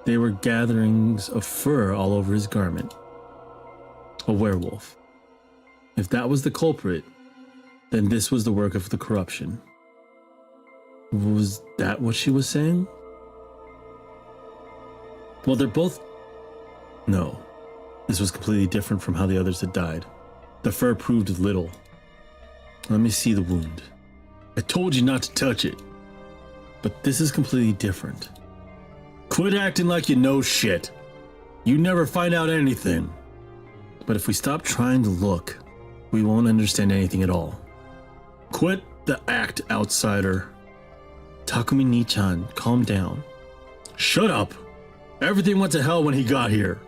They were gatherings of fur all over his garment. A werewolf. If that was the culprit, then this was the work of the corruption. Was that what she was saying? Well, they're both... No. This was completely different from how the others had died. The fur proved little. Let me see the wound. I told you not to touch it. But this is completely different. Quit acting like you know shit. You never find out anything. But if we stop trying to look, we won't understand anything at all. Quit the act, outsider. Takumi Ni-chan, calm down. Shut up. Everything went to hell when he got here.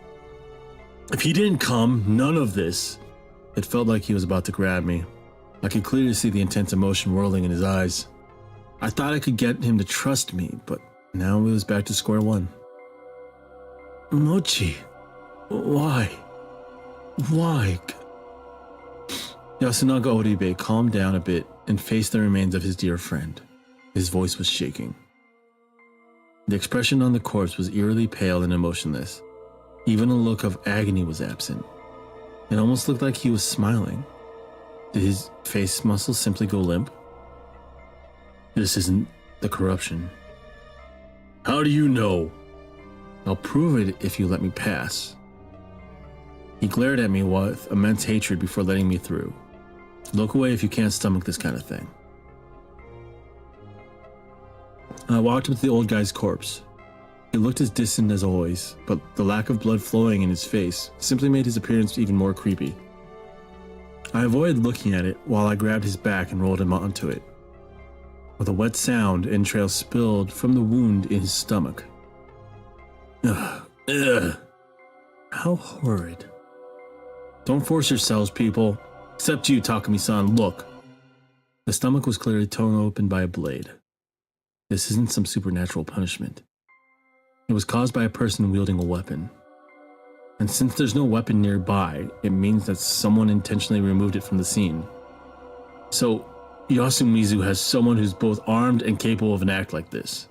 If he didn't come, none of this. It felt like he was about to grab me. I could clearly see the intense emotion whirling in his eyes. I thought I could get him to trust me, but now it was back to square one. Mochi, why? Why? Yasunaga Oribe calmed down a bit and faced the remains of his dear friend. His voice was shaking. The expression on the corpse was eerily pale and emotionless. Even a look of agony was absent. It almost looked like he was smiling. Did his face muscles simply go limp? This isn't the corruption. How do you know? I'll prove it if you let me pass. He glared at me with immense hatred before letting me through. Look away if you can't stomach this kind of thing. I walked up to the old guy's corpse. He looked as distant as always, but the lack of blood flowing in his face simply made his appearance even more creepy. I avoided looking at it while I grabbed his back and rolled him onto it. With a wet sound, entrails spilled from the wound in his stomach. Ugh. Ugh. How horrid. Don't force yourselves, people. Except you, Takumi-san, look. The stomach was clearly torn open by a blade. This isn't some supernatural punishment. It was caused by a person wielding a weapon. And since there's no weapon nearby, it means that someone intentionally removed it from the scene. So, Yasumizu has someone who's both armed and capable of an act like this.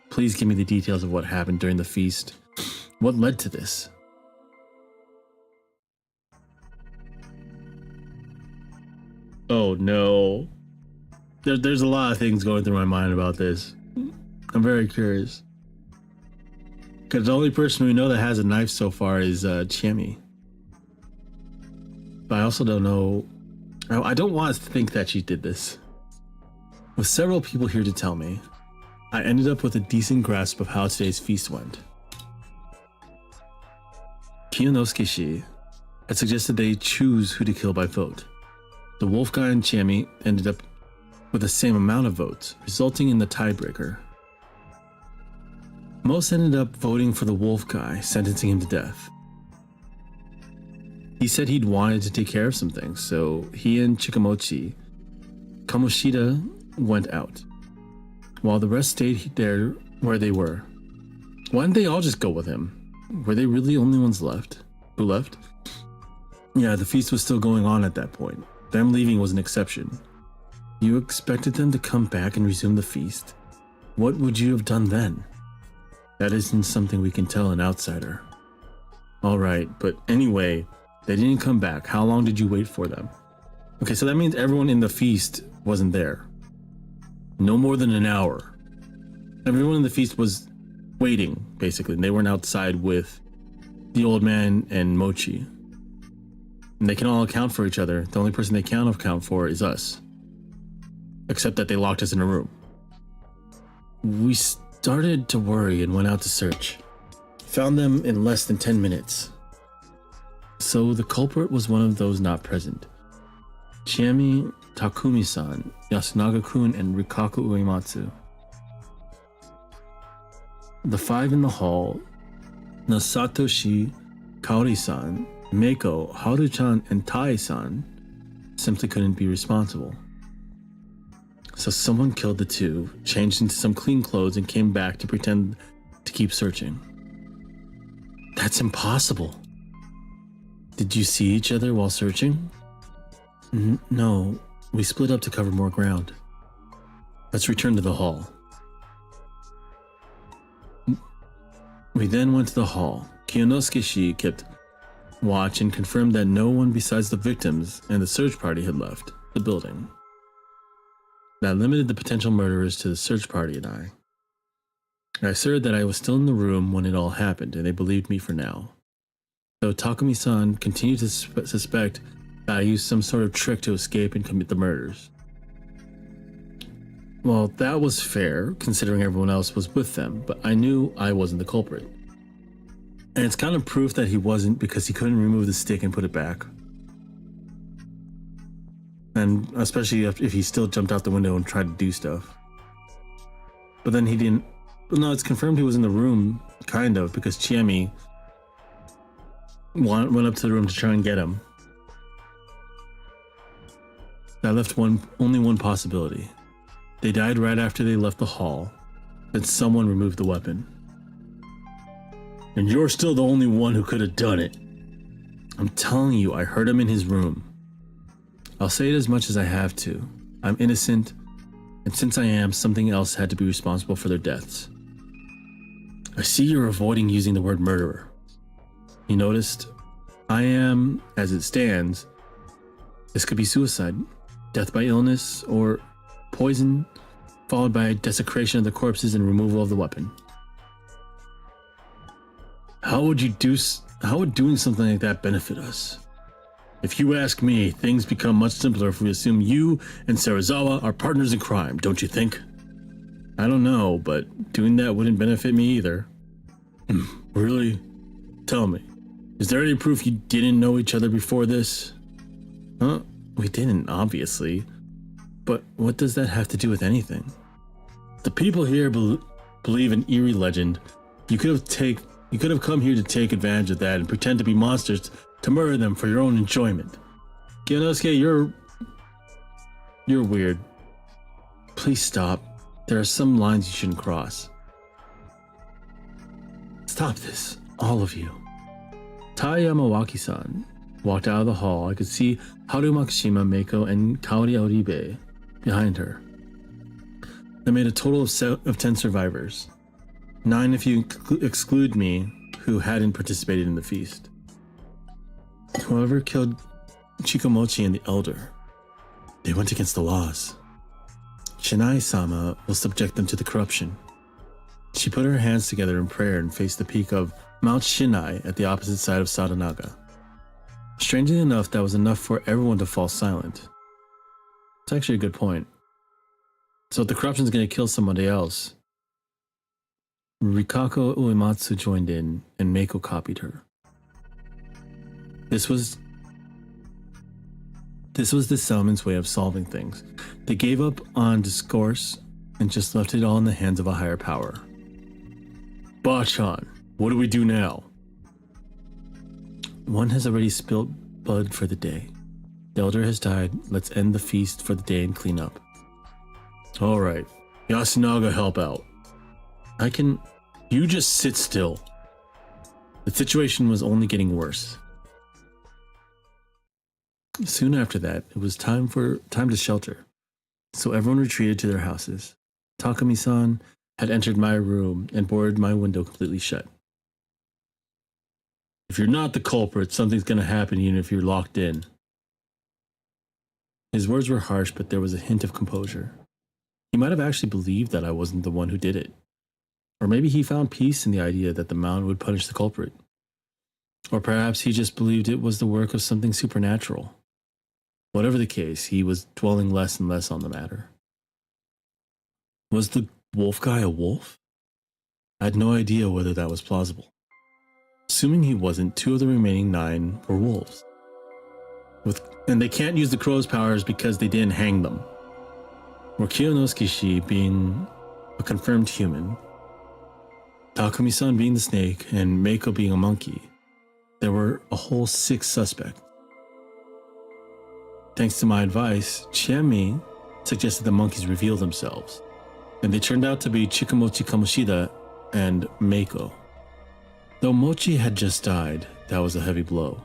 Please give me the details of what happened during the feast. What led to this? Oh no. There's a lot of things going through my mind about this. I'm very curious. Because the only person we know that has a knife so far is Chiemi. But I also don't know. I don't want to think that she did this. With several people here to tell me, I ended up with a decent grasp of how today's feast went. Kiyonosuke had suggested they choose who to kill by vote. The wolf guy and Chiemi ended up with the same amount of votes, resulting in the tiebreaker. Most ended up voting for the wolf guy, sentencing him to death. He said he'd wanted to take care of some things, so he and Chikamochi Kamoshida went out, while the rest stayed there where they were. Why didn't they all just go with him? Were they really the only ones left? Who left? Yeah, the feast was still going on at that point. Them leaving was an exception. You expected them to come back and resume the feast? What would you have done then? That isn't something we can tell an outsider. Alright, but anyway, they didn't come back. How long did you wait for them? Okay, so that means everyone in the feast wasn't there. No more than an hour. Everyone in the feast was waiting, basically. They weren't outside with the old man and Mochi. And they can all account for each other. The only person they can't account for is us. Except that they locked us in a room. We started to worry and went out to search. Found them in less than 10 minutes. So the culprit was one of those not present. Chiemi, Takumi-san, Yasunaga-kun, and Rikaku Uematsu. The five in the hall, Nasatoshi, Kaori-san, Meiko, Haru-chan, and Tai-san simply couldn't be responsible. So someone killed the two, changed into some clean clothes, and came back to pretend to keep searching. That's impossible. Did you see each other while searching? No, we split up to cover more ground. Let's return to the hall. We then went to the hall. Kiyonosuke kept watch and confirmed that no one besides the victims and the search party had left the building. That limited the potential murderers to the search party and I. I asserted that I was still in the room when it all happened, and they believed me for now. Though Takumi-san continued to suspect that I used some sort of trick to escape and commit the murders. Well, that was fair, considering everyone else was with them, but I knew I wasn't the culprit. And it's kind of proof that he wasn't because he couldn't remove the stick and put it back. And especially if he still jumped out the window and tried to do stuff. But then he didn't. No, it's confirmed he was in the room, kind of, because Chiemi went up to the room to try and get him. That left only one possibility. They died right after they left the hall, and someone removed the weapon. And you're still the only one who could have done it. I'm telling you, I heard him in his room. I'll say it as much as I have to. I'm innocent, and since I am, something else had to be responsible for their deaths. I see you're avoiding using the word murderer. You noticed? I am, as it stands, this could be suicide, death by illness, or poison, followed by desecration of the corpses and removal of the weapon. How would doing something like that benefit us? If you ask me, things become much simpler if we assume you and Serizawa are partners in crime, don't you think? I don't know, but doing that wouldn't benefit me either. Really? Tell me, is there any proof you didn't know each other before this? Huh? We didn't, obviously. But what does that have to do with anything? The people here believe in eerie legend. You could have come here to take advantage of that and pretend to be monsters to murder them for your own enjoyment. Kiyonosuke, you're weird. Please stop. There are some lines you shouldn't cross. Stop this, all of you. Tai Yamawaki-san walked out of the hall. I could see Haru Makishima, Meiko, and Kaori Oribe behind her. That made a total of 10 survivors. 9 if you exclude me, who hadn't participated in the feast. Whoever killed Chikomochi and the Elder, they went against the laws. Shinai-sama will subject them to the corruption. She put her hands together in prayer and faced the peak of Mount Shinai at the opposite side of Sadanaga. Strangely enough, that was enough for everyone to fall silent. It's actually a good point. So if the corruption's going to kill somebody else, Rikako Uematsu joined in, and Meiko copied her. This was the settlement's way of solving things. They gave up on discourse and just left it all in the hands of a higher power. Bachan, what do we do now? One has already spilled blood for the day. The elder has died. Let's end the feast for the day and clean up. All right. Yasunaga, help out. You just sit still. The situation was only getting worse. Soon after that, it was time to shelter. So everyone retreated to their houses. Takumi-san had entered my room and boarded my window completely shut. If you're not the culprit, something's going to happen even if you're locked in. His words were harsh, but there was a hint of composure. He might have actually believed that I wasn't the one who did it. Or maybe he found peace in the idea that the mountain would punish the culprit. Or perhaps he just believed it was the work of something supernatural. Whatever the case, he was dwelling less and less on the matter. Was the wolf guy a wolf? I had no idea whether that was plausible. Assuming he wasn't, 2 of the remaining 9 were wolves. And they can't use the crow's powers because they didn't hang them. Or Kiyonosuke being a confirmed human, Takumi-san being the snake, and Meiko being a monkey. There were a whole 6 suspects. Thanks to my advice, Chiemi suggested the monkeys reveal themselves, and they turned out to be Chikomochi Kamoshida and Meiko. Though Mochi had just died, that was a heavy blow.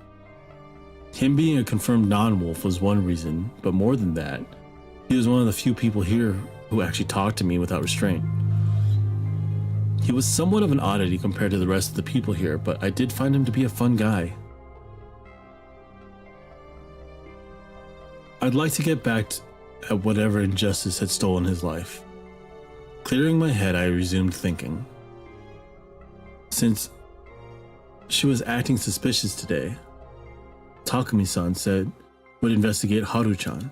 Him being a confirmed non-wolf was one reason, but more than that, he was one of the few people here who actually talked to me without restraint. He was somewhat of an oddity compared to the rest of the people here, but I did find him to be a fun guy. I'd like to get back at whatever injustice had stolen his life. Clearing my head, I resumed thinking. Since she was acting suspicious today, Takumi-san said would investigate Haru-chan.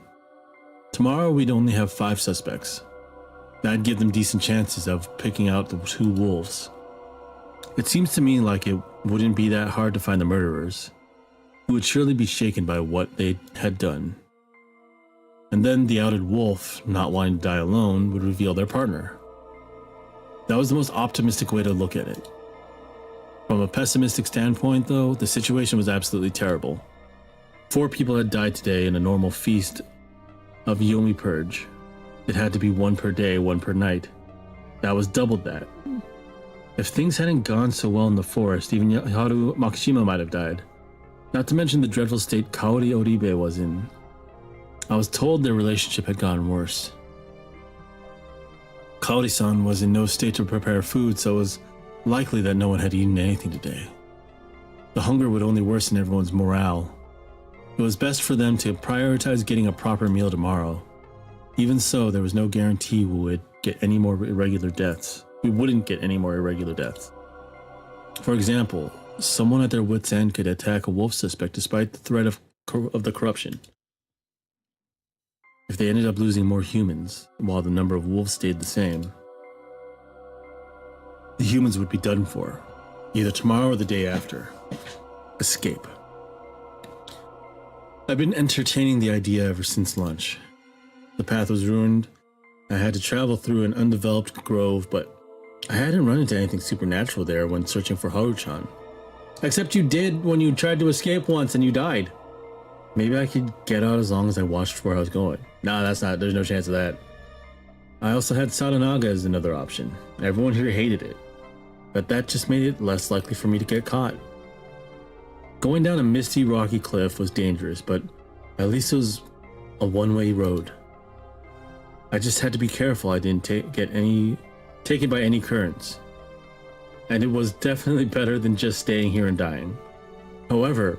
Tomorrow we'd only have 5 suspects. That'd give them decent chances of picking out the two wolves. It seems to me like it wouldn't be that hard to find the murderers, who would surely be shaken by what they had done. And then the outed wolf, not wanting to die alone, would reveal their partner. That was the most optimistic way to look at it. From a pessimistic standpoint, though, the situation was absolutely terrible. 4 people had died today in a normal feast of Yomi Purge. It had to be 1 per day, 1 per night. That was doubled that. If things hadn't gone so well in the forest, even Haru Makishima might have died. Not to mention the dreadful state Kaori Oribe was in. I was told their relationship had gotten worse. Kaori-san was in no state to prepare food, so it was likely that no one had eaten anything today. The hunger would only worsen everyone's morale. It was best for them to prioritize getting a proper meal tomorrow. Even so, there was no guarantee we would get any more irregular deaths. We wouldn't get any more irregular deaths. For example, someone at their wit's end could attack a wolf suspect despite the threat of the corruption. If they ended up losing more humans, while the number of wolves stayed the same, the humans would be done for, either tomorrow or the day after. Escape. I've been entertaining the idea ever since lunch. The path was ruined. I had to travel through an undeveloped grove, but I hadn't run into anything supernatural there when searching for Haru-chan. Except you did when you tried to escape once and you died. Maybe I could get out as long as I watched where I was going. Nah, there's no chance of that. I also had Sadanaga as another option. Everyone here hated it, but that just made it less likely for me to get caught. Going down a misty, rocky cliff was dangerous, but at least it was a one-way road. I just had to be careful I didn't get taken by any currents. And it was definitely better than just staying here and dying. However,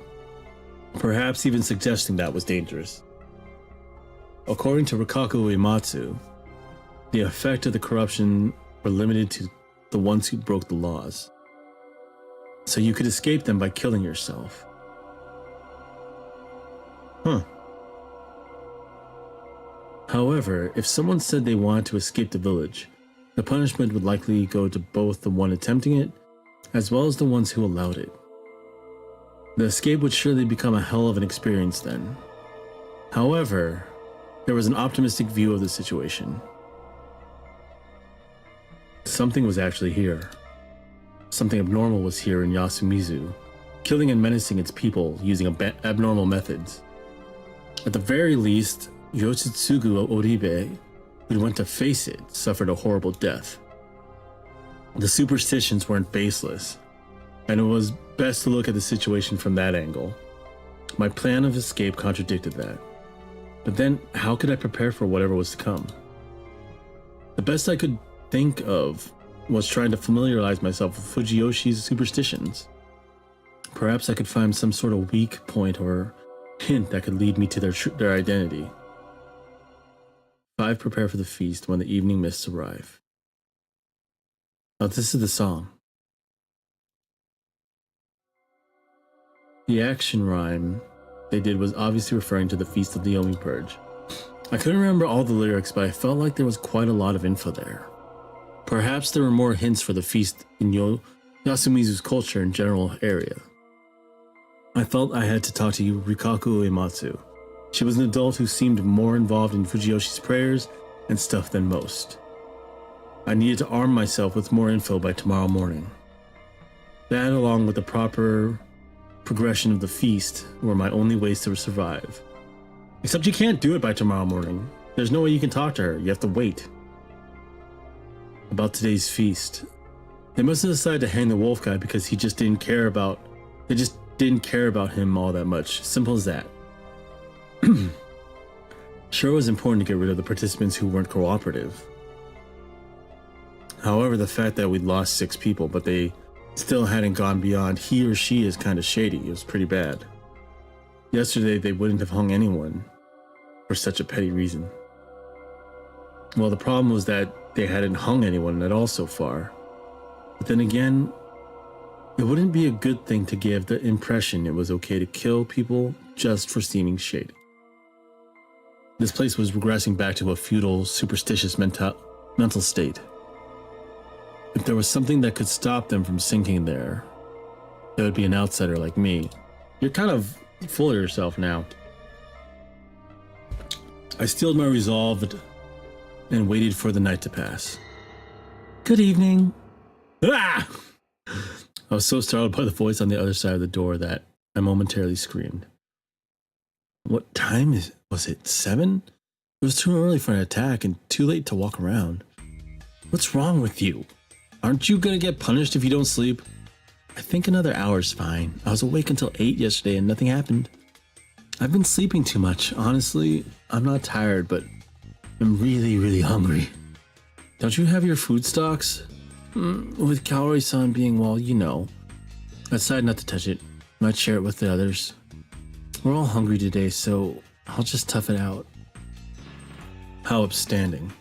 perhaps even suggesting that was dangerous. According to Rikaku Uematsu, the effect of the corruption were limited to the ones who broke the laws. So you could escape them by killing yourself. However, if someone said they wanted to escape the village, the punishment would likely go to both the one attempting it, as well as the ones who allowed it. The escape would surely become a hell of an experience then. However, there was an optimistic view of the situation. Something was actually here. Something abnormal was here in Yasumizu, killing and menacing its people using abnormal methods. At the very least, Yoshitsugu Oribe, who went to face it, suffered a horrible death. The superstitions weren't baseless, and it was best to look at the situation from that angle. My plan of escape contradicted that. But then, how could I prepare for whatever was to come? The best I could think of was trying to familiarize myself with Fujiyoshi's superstitions. Perhaps I could find some sort of weak point or hint that could lead me to their identity. 5. Prepare for the feast when the evening mists arrive. Now this is the song. The action rhyme they did was obviously referring to the Feast of the Yomi Purge. I couldn't remember all the lyrics, but I felt like there was quite a lot of info there. Perhaps there were more hints for the feast in Yasumizu's culture and general area. I felt I had to talk to Rikaku Uematsu. She was an adult who seemed more involved in Fujiyoshi's prayers and stuff than most. I needed to arm myself with more info by tomorrow morning. That, along with the proper progression of the feast, were my only ways to survive. Except you can't do it by tomorrow morning. There's no way you can talk to her. You have to wait. About today's feast. They must have decided to hang the wolf guy because they just didn't care about him all that much. Simple as that. Sure, it was important to get rid of the participants who weren't cooperative. However, the fact that we'd lost 6 people, but they still hadn't gone beyond he or she is kind of shady. It was pretty bad. Yesterday, they wouldn't have hung anyone for such a petty reason. Well, the problem was that they hadn't hung anyone at all so far. But then again, it wouldn't be a good thing to give the impression it was okay to kill people just for seeming shady. This place was regressing back to a feudal, superstitious mental state. If there was something that could stop them from sinking there, it would be an outsider like me. You're kind of full of yourself now. I steeled my resolve and waited for the night to pass. Good evening. Ah! I was so startled by the voice on the other side of the door that I momentarily screamed. What time was it? 7? It was too early for an attack and too late to walk around. What's wrong with you? Aren't you gonna get punished if you don't sleep? I think another hour's fine. I was awake until 8 yesterday and nothing happened. I've been sleeping too much. Honestly, I'm not tired, but I'm really, really hungry. Don't you have your food stocks? With Kaori-san being, well, you know. I decided not to touch it. Might share it with the others. We're all hungry today, so I'll just tough it out. How upstanding.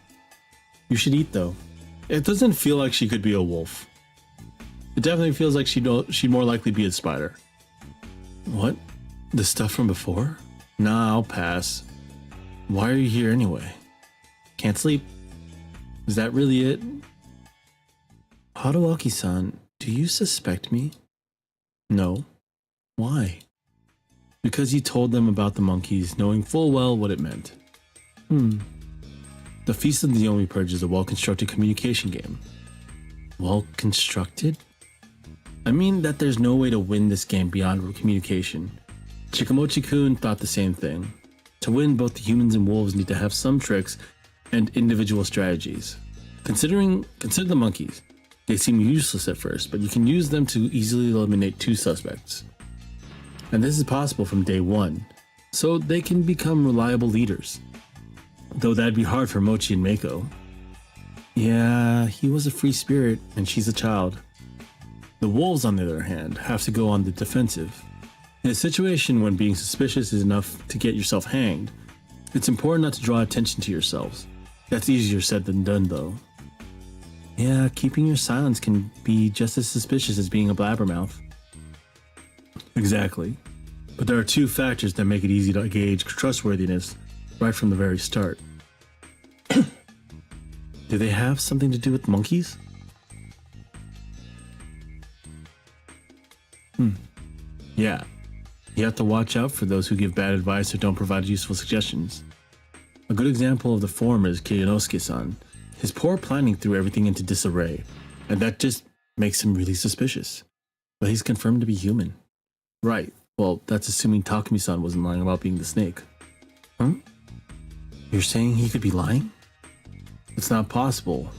You should eat, though. It doesn't feel like she could be a wolf. It definitely feels like she'd more likely be a spider. What? The stuff from before? Nah, I'll pass. Why are you here anyway? Can't sleep. Is that really it? Haruaki-san, do you suspect me? No. Why? Because you told them about the monkeys, knowing full well what it meant. The Feast of the Yomi Purge is a well-constructed communication game. Well-constructed? I mean that there's no way to win this game beyond communication. Chikamochi-kun thought the same thing. To win, both the humans and wolves need to have some tricks and individual strategies. Consider the monkeys. They seem useless at first, but you can use them to easily eliminate 2 suspects. And this is possible from day 1, so they can become reliable leaders. Though that'd be hard for Mochi and Mako. Yeah, he was a free spirit, and she's a child. The wolves, on the other hand, have to go on the defensive. In a situation when being suspicious is enough to get yourself hanged, it's important not to draw attention to yourselves. That's easier said than done, though. Yeah, keeping your silence can be just as suspicious as being a blabbermouth. Exactly. But there are 2 factors that make it easy to gauge trustworthiness right from the very start. Do they have something to do with monkeys? Yeah. You have to watch out for those who give bad advice or don't provide useful suggestions. A good example of the former is Kiyonosuke-san. His poor planning threw everything into disarray, and that just makes him really suspicious. But he's confirmed to be human. Right. Well, that's assuming Takumi-san wasn't lying about being the snake. Huh? You're saying he could be lying? It's not possible.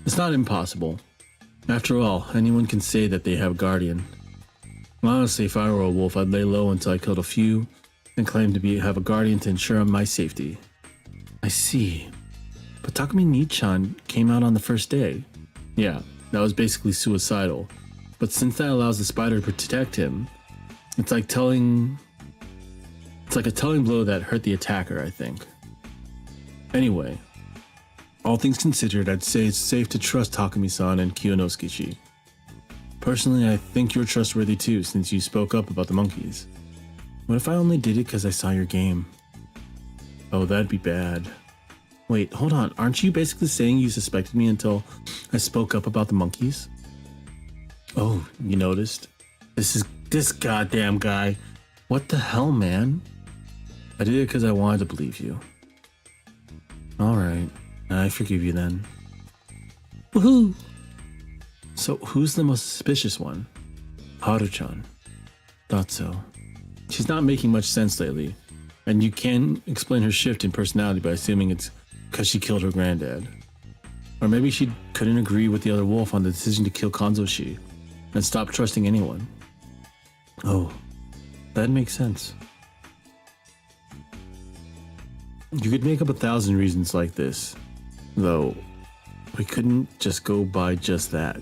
It's not impossible. After all, anyone can say that they have a guardian. Honestly, if I were a wolf, I'd lay low until I killed a few and claim to have a guardian to ensure my safety. I see. But Takumi Nichan came out on the first day. Yeah, that was basically suicidal. But since that allows the spider to protect him, it's like a telling blow that hurt the attacker, I think. Anyway, all things considered, I'd say it's safe to trust Takumi-san and Kiyonosuke-shi. Personally, I think you're trustworthy too, since you spoke up about the monkeys. What if I only did it because I saw your game? Oh, that'd be bad. Wait, hold on. Aren't you basically saying you suspected me until I spoke up about the monkeys? Oh, you noticed? This goddamn guy. What the hell, man? I did it because I wanted to believe you. Alright, I forgive you then. Woohoo! So, who's the most suspicious one? Haru-chan. Thought so. She's not making much sense lately, and you can explain her shift in personality by assuming it's because she killed her granddad. Or maybe she couldn't agree with the other wolf on the decision to kill Kanzoshi, and stop trusting anyone. Oh, that makes sense. You could make up 1,000 reasons like this, though we couldn't just go by just that.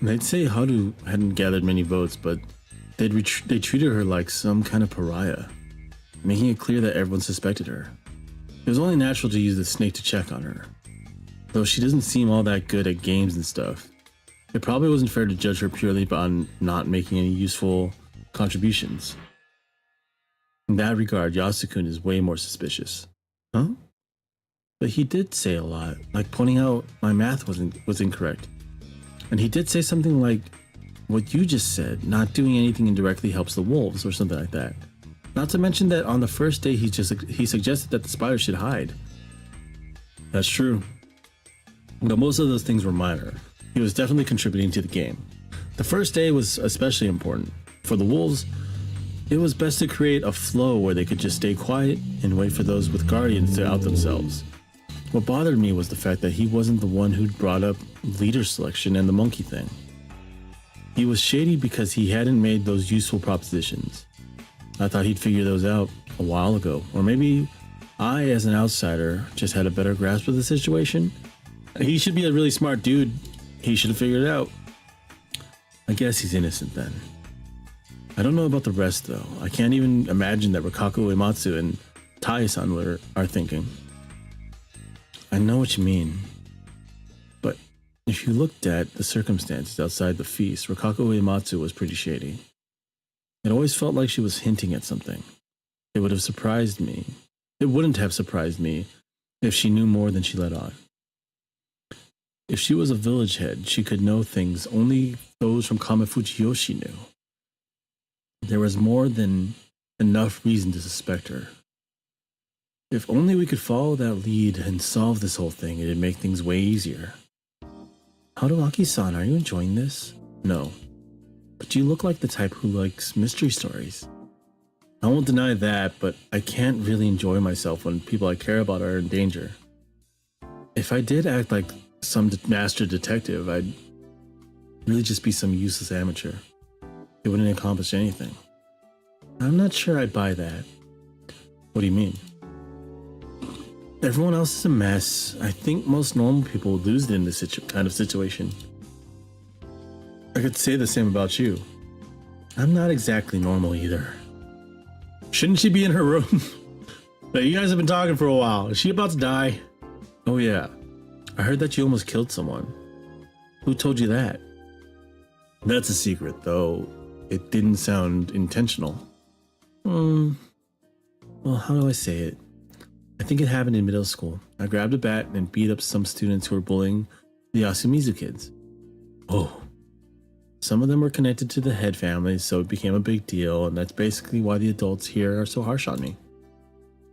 They'd say Haru hadn't gathered many votes, but they treated her like some kind of pariah, making it clear that everyone suspected her. It was only natural to use the snake to check on her. Though she doesn't seem all that good at games and stuff, it probably wasn't fair to judge her purely on not making any useful contributions. In that regard, Yasukun is way more suspicious. Huh? But he did say a lot, like pointing out my math was incorrect. And he did say something like what you just said, not doing anything indirectly helps the wolves or something like that. Not to mention that on the first day he suggested that the spider should hide. That's true. But most of those things were minor. He was definitely contributing to the game. The first day was especially important. For the wolves, it was best to create a flow where they could just stay quiet and wait for those with guardians to out themselves. What bothered me was the fact that he wasn't the one who'd brought up leader selection and the monkey thing. He was shady because he hadn't made those useful propositions. I thought he'd figure those out a while ago, or maybe I, as an outsider, just had a better grasp of the situation. He should be a really smart dude. He should have figured it out. I guess he's innocent then. I don't know about the rest though. I can't even imagine that Rikaku Uematsu and Tai-san are thinking. I know what you mean. But if you looked at the circumstances outside the feast, Rikaku Uematsu was pretty shady. It always felt like she was hinting at something. It wouldn't have surprised me if she knew more than she let on. If she was a village head, she could know things only those from Kamafujiyoshi knew. There was more than enough reason to suspect her. If only we could follow that lead and solve this whole thing, it'd make things way easier. Haruaki-san, are you enjoying this? No. But you look like the type who likes mystery stories. I won't deny that, but I can't really enjoy myself when people I care about are in danger. If I did act like some master detective, I'd really just be some useless amateur. It wouldn't accomplish anything. I'm not sure I'd buy that. What do you mean? Everyone else is a mess. I think most normal people would lose it in this kind of situation. I could say the same about you. I'm not exactly normal either. Shouldn't she be in her room? But you guys have been talking for a while. Is she about to die? Oh yeah. I heard that you almost killed someone. Who told you that? That's a secret, though it didn't sound intentional. Well, how do I say it? I think it happened in middle school. I grabbed a bat and beat up some students who were bullying the Yasumizu kids. Oh. Some of them were connected to the head family, so it became a big deal, and that's basically why the adults here are so harsh on me.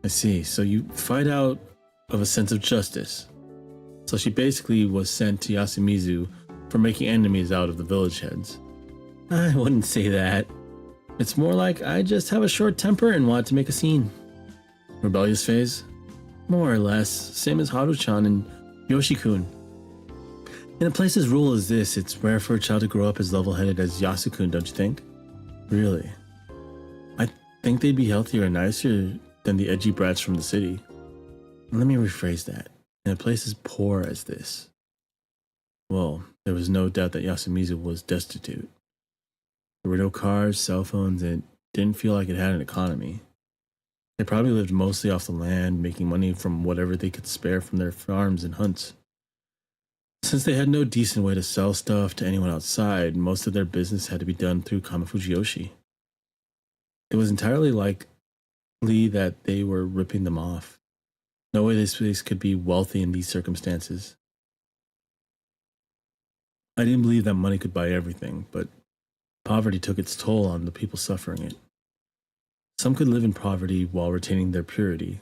I see, so you fight out of a sense of justice. So she basically was sent to Yasumizu for making enemies out of the village heads. I wouldn't say that. It's more like I just have a short temper and want to make a scene. Rebellious phase? More or less, same as Haru-chan and Yoshi-kun. In a place as rural as this, it's rare for a child to grow up as level-headed as Yasu-kun, don't you think? Really? I think they'd be healthier and nicer than the edgy brats from the city. Let me rephrase that. In a place as poor as this. Well, there was no doubt that Yasumizu was destitute. There were no cars, cell phones, and it didn't feel like it had an economy. They probably lived mostly off the land, making money from whatever they could spare from their farms and hunts. Since they had no decent way to sell stuff to anyone outside, most of their business had to be done through Kamafujiyoshi. It was entirely likely that they were ripping them off. No way this place could be wealthy in these circumstances. I didn't believe that money could buy everything, but poverty took its toll on the people suffering it. Some could live in poverty while retaining their purity,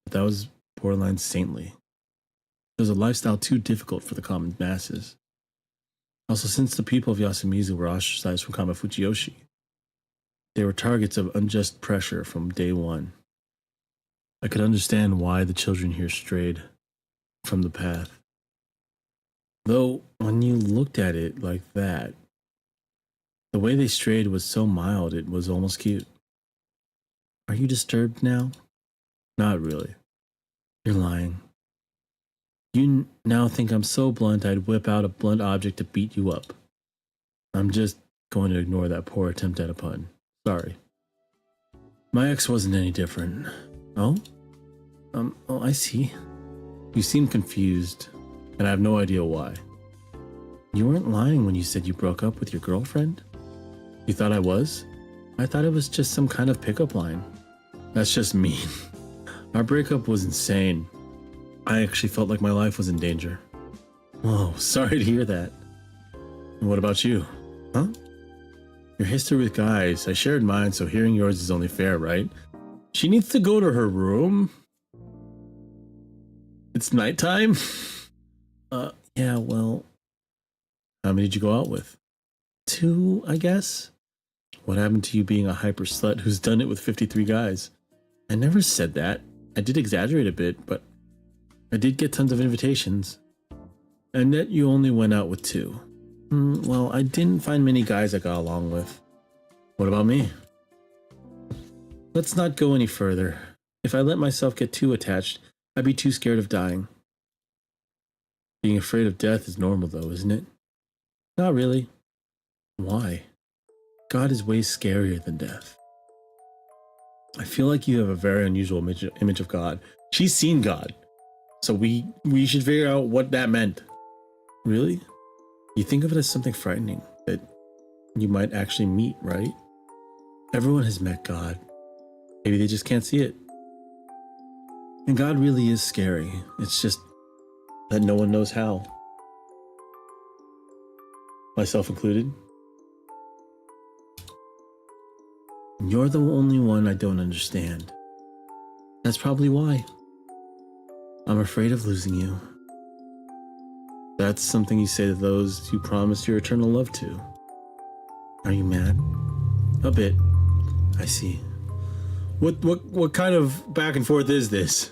but that was borderline saintly. It was a lifestyle too difficult for the common masses. Also, since the people of Yasumizu were ostracized from Kamafujiyoshi, they were targets of unjust pressure from day one. I could understand why the children here strayed from the path. Though, when you looked at it like that, the way they strayed was so mild it was almost cute. Are you disturbed now? Not really. You're lying. You now think I'm so blunt I'd whip out a blunt object to beat you up. I'm just going to ignore that poor attempt at a pun. Sorry. My ex wasn't any different. Oh? Oh, I see. You seem confused, and I have no idea why. You weren't lying when you said you broke up with your girlfriend? You thought I was? I thought it was just some kind of pickup line. That's just mean. Our breakup was insane. I actually felt like my life was in danger. Whoa, sorry to hear that. And what about you? Huh? Your history with guys. I shared mine, so hearing yours is only fair, right? She needs to go to her room. It's nighttime? Yeah, well... How many did you go out with? 2, I guess? What happened to you being a hyper slut who's done it with 53 guys? I never said that. I did exaggerate a bit, but I did get tons of invitations. And yet you only went out with 2. Well, I didn't find many guys I got along with. What about me? Let's not go any further. If I let myself get too attached, I'd be too scared of dying. Being afraid of death is normal though, isn't it? Not really. Why? God is way scarier than death. I feel like you have a very unusual image of God. She's seen God. So we should figure out what that meant. Really? You think of it as something frightening that you might actually meet, right? Everyone has met God. Maybe they just can't see it. And God really is scary. It's just that no one knows how. Myself included. You're the only one I don't understand. That's probably why. I'm afraid of losing you. That's something you say to those you promised your eternal love to. Are you mad? A bit. I see. What kind of back and forth is this?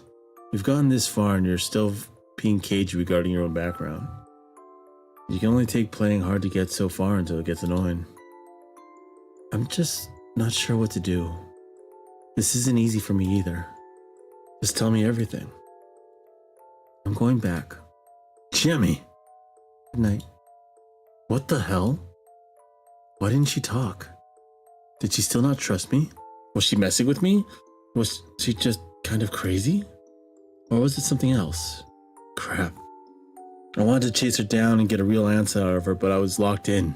We've gotten this far and you're still being cagey regarding your own background. You can only take playing hard to get so far until it gets annoying. I'm just not sure what to do. This isn't easy for me either. Just tell me everything. I'm going back. Jimmy! Good night. What the hell? Why didn't she talk? Did she still not trust me? Was she messing with me? Was she just kind of crazy? Or was it something else? Crap. I wanted to chase her down and get a real answer out of her, but I was locked in.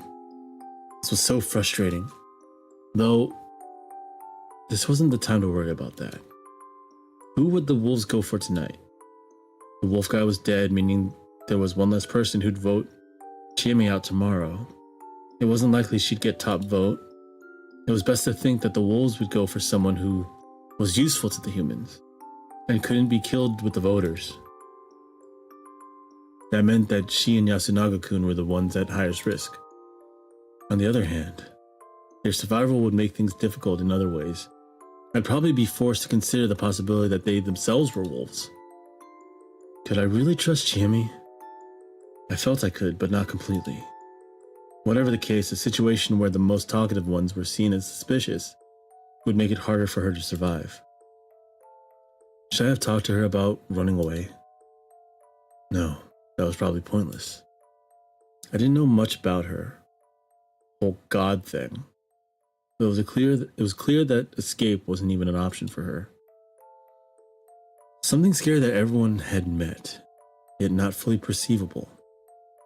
This was so frustrating. Though, this wasn't the time to worry about that. Who would the wolves go for tonight? The wolf guy was dead, meaning there was one less person who'd vote Chiemi out tomorrow. It wasn't likely she'd get top vote. It was best to think that the wolves would go for someone who was useful to the humans and couldn't be killed with the voters. That meant that she and Yasunaga-kun were the ones at highest risk. On the other hand, their survival would make things difficult in other ways. I'd probably be forced to consider the possibility that they themselves were wolves. Could I really trust Chiemi? I felt I could, but not completely. Whatever the case, a situation where the most talkative ones were seen as suspicious would make it harder for her to survive. Should I have talked to her about running away? No, that was probably pointless. I didn't know much about her whole God thing. But it was clear that escape wasn't even an option for her. Something scary that everyone had met, yet not fully perceivable.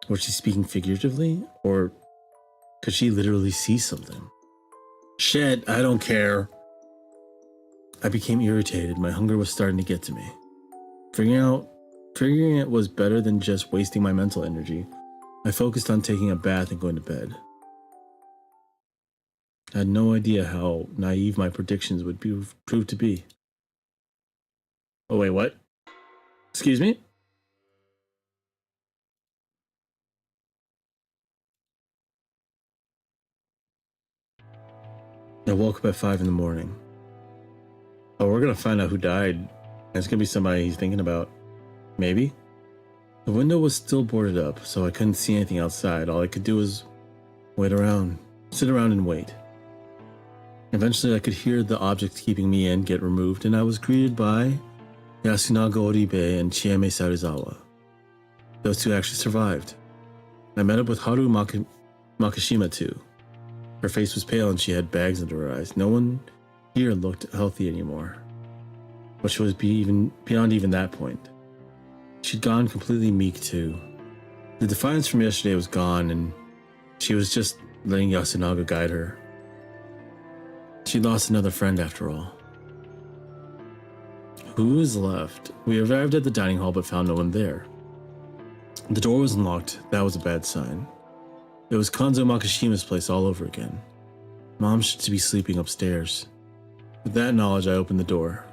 Was she speaking figuratively, or could she literally see something? Shit, I don't care. I became irritated. My hunger was starting to get to me. Figuring it was better than just wasting my mental energy, I focused on taking a bath and going to bed. I had no idea how naive my predictions would prove to be. Oh wait, what? Excuse me? I woke up at 5 in the morning. Oh, we're gonna find out who died. And it's gonna be somebody he's thinking about. Maybe? The window was still boarded up, so I couldn't see anything outside. All I could do was sit around and wait. Eventually, I could hear the objects keeping me in get removed, and I was greeted by Yasunaga Oribe and Chieme Sarizawa. Those two actually survived. I met up with Haru Makishima too. Her face was pale and she had bags under her eyes. No one here looked healthy anymore. but she was beyond even that point. She'd gone completely meek too. The defiance from yesterday was gone, and she was just letting Yasunaga guide her. She lost another friend after all. Who is left? We arrived at the dining hall but found no one there. The door was unlocked. That was a bad sign. It was Kanzo Makishima's place all over again. Mom should be sleeping upstairs. With that knowledge, I opened the door.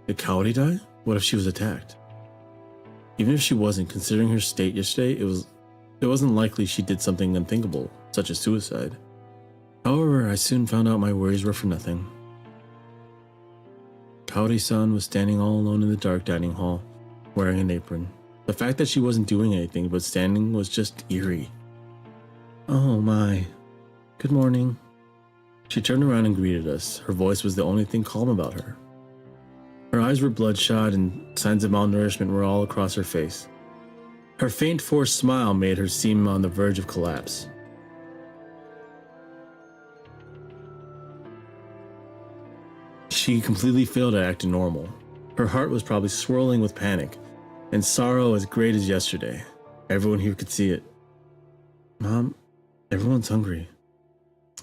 Did Kaori die? What if she was attacked? Even if she wasn't, considering her state yesterday, it wasn't likely she did something unthinkable, such as suicide. However, I soon found out my worries were for nothing. Kaori-san was standing all alone in the dark dining hall, wearing an apron. The fact that she wasn't doing anything but standing was just eerie. Oh my. Good morning. She turned around and greeted us. Her voice was the only thing calm about her. Her eyes were bloodshot and signs of malnourishment were all across her face. Her faint forced smile made her seem on the verge of collapse. She completely failed at acting normal. Her heart was probably swirling with panic and sorrow as great as yesterday. Everyone here could see it. Mom, everyone's hungry.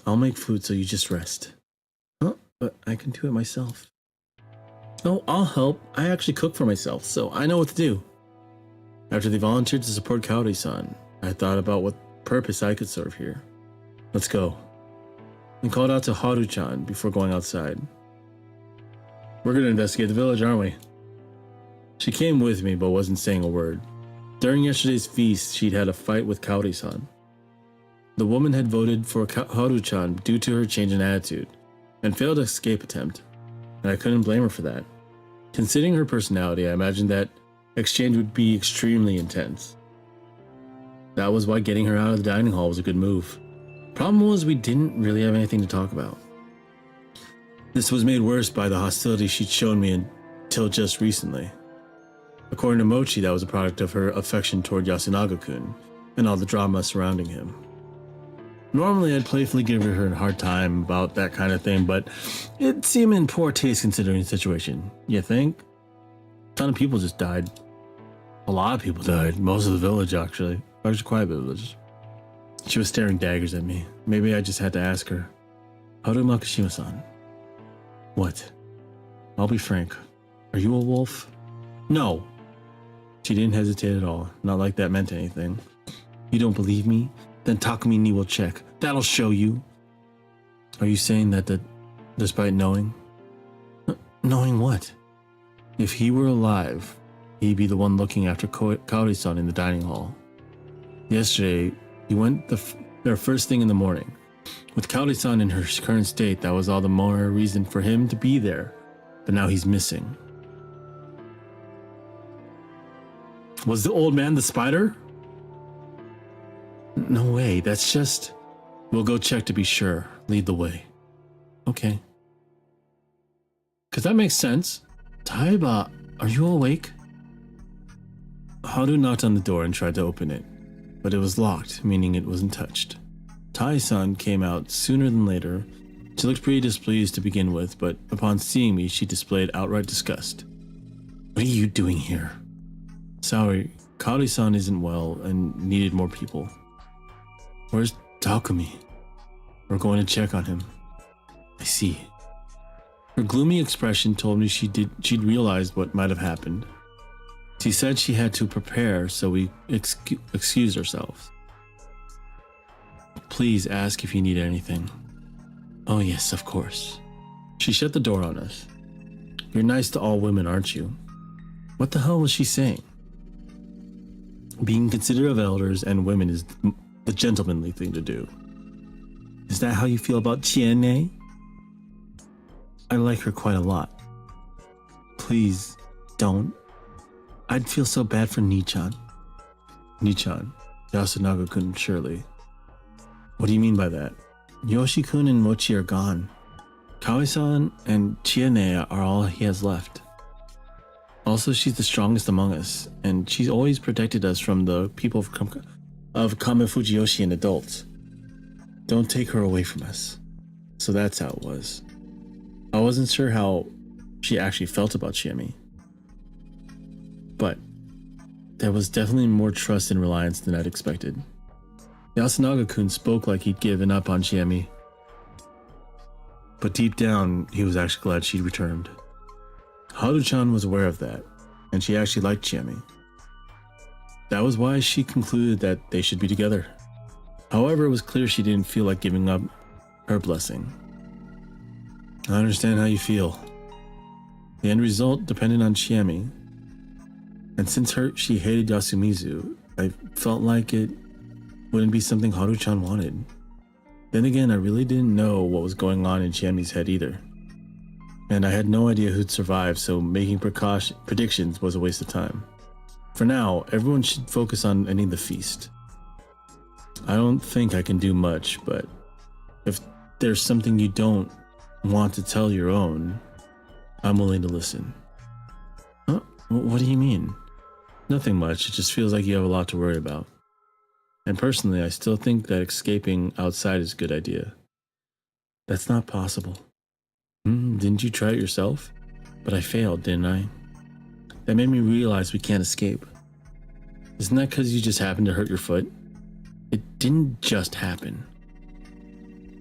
I'll make food so you just rest. Huh? But I can do it myself. Oh, I'll help. I actually cook for myself, so I know what to do. After they volunteered to support Kaori-san, I thought about what purpose I could serve here. Let's go. And called out to Haru-chan before going outside. We're gonna investigate the village, aren't we? She came with me but wasn't saying a word. During yesterday's feast, she'd had a fight with Kaori-san. The woman had voted for Haru-chan due to her change in attitude and failed escape attempt, and I couldn't blame her for that. Considering her personality, I imagined that exchange would be extremely intense. That was why getting her out of the dining hall was a good move. Problem was, we didn't really have anything to talk about. This was made worse by the hostility she'd shown me until just recently. According to Mochi, that was a product of her affection toward Yasunaga-kun and all the drama surrounding him. Normally, I'd playfully give her a hard time about that kind of thing, but it seemed in poor taste considering the situation. You think? A ton of people just died. A lot of people died. Most of the village, actually. Actually, quite a bit of village. She was staring daggers at me. Maybe I just had to ask her. Haru Makishima-san. What? I'll be frank. Are you a wolf? No. She didn't hesitate at all. Not like that meant anything. You don't believe me? Then Takumi-ni will check. That'll show you. Are you saying that despite knowing? Knowing what? If he were alive, he'd be the one looking after Kaori-san in the dining hall. Yesterday, he went there first thing in the morning. With Kaori-san in her current state, that was all the more reason for him to be there. But now he's missing. Was the old man the spider? No way, that's just... We'll go check to be sure. Lead the way. Okay. Because that makes sense. Taiba, are you awake? Haru knocked on the door and tried to open it, but it was locked, meaning it wasn't touched. Tai-san came out sooner than later. She looked pretty displeased to begin with, but upon seeing me, she displayed outright disgust. What are you doing here? Sorry, Kaori-san isn't well and needed more people. Where's Takumi? We're going to check on him. I see. Her gloomy expression told me she'd realized what might have happened. She said she had to prepare, so we excused ourselves. Please ask if you need anything. Oh yes, of course. She shut the door on us. You're nice to all women, aren't you? What the hell was she saying? Being considerate of elders and women is the gentlemanly thing to do. Is that how you feel about Chiene? I like her quite a lot. Please, don't. I'd feel so bad for Nichan. Nichan, Yasunaga-kun, surely. What do you mean by that? Yoshi-kun and Mochi are gone. Kaori-san and Chiene are all he has left. Also, she's the strongest among us, and she's always protected us from the people of Kame-Fujiyoshi and adults. Don't take her away from us. So that's how it was. I wasn't sure how she actually felt about Chiemi. But there was definitely more trust and reliance than I'd expected. Yasunaga-kun spoke like he'd given up on Chiemi, but deep down, he was actually glad she'd returned. Haru-chan was aware of that, and she actually liked Chiemi. That was why she concluded that they should be together. However, it was clear she didn't feel like giving up her blessing. I understand how you feel. The end result depended on Chiemi, and since she hated Yasumizu, I felt like it wouldn't be something Haru-chan wanted. Then again, I really didn't know what was going on in Chiemi's head either. And I had no idea who'd survive, so making predictions was a waste of time. For now, everyone should focus on ending the feast. I don't think I can do much, but if there's something you don't want to tell your own, I'm willing to listen. Huh? What do you mean? Nothing much, it just feels like you have a lot to worry about. And personally, I still think that escaping outside is a good idea. That's not possible. Didn't you try it yourself? But I failed, didn't I? That made me realize we can't escape. Isn't that because you just happened to hurt your foot? It didn't just happen.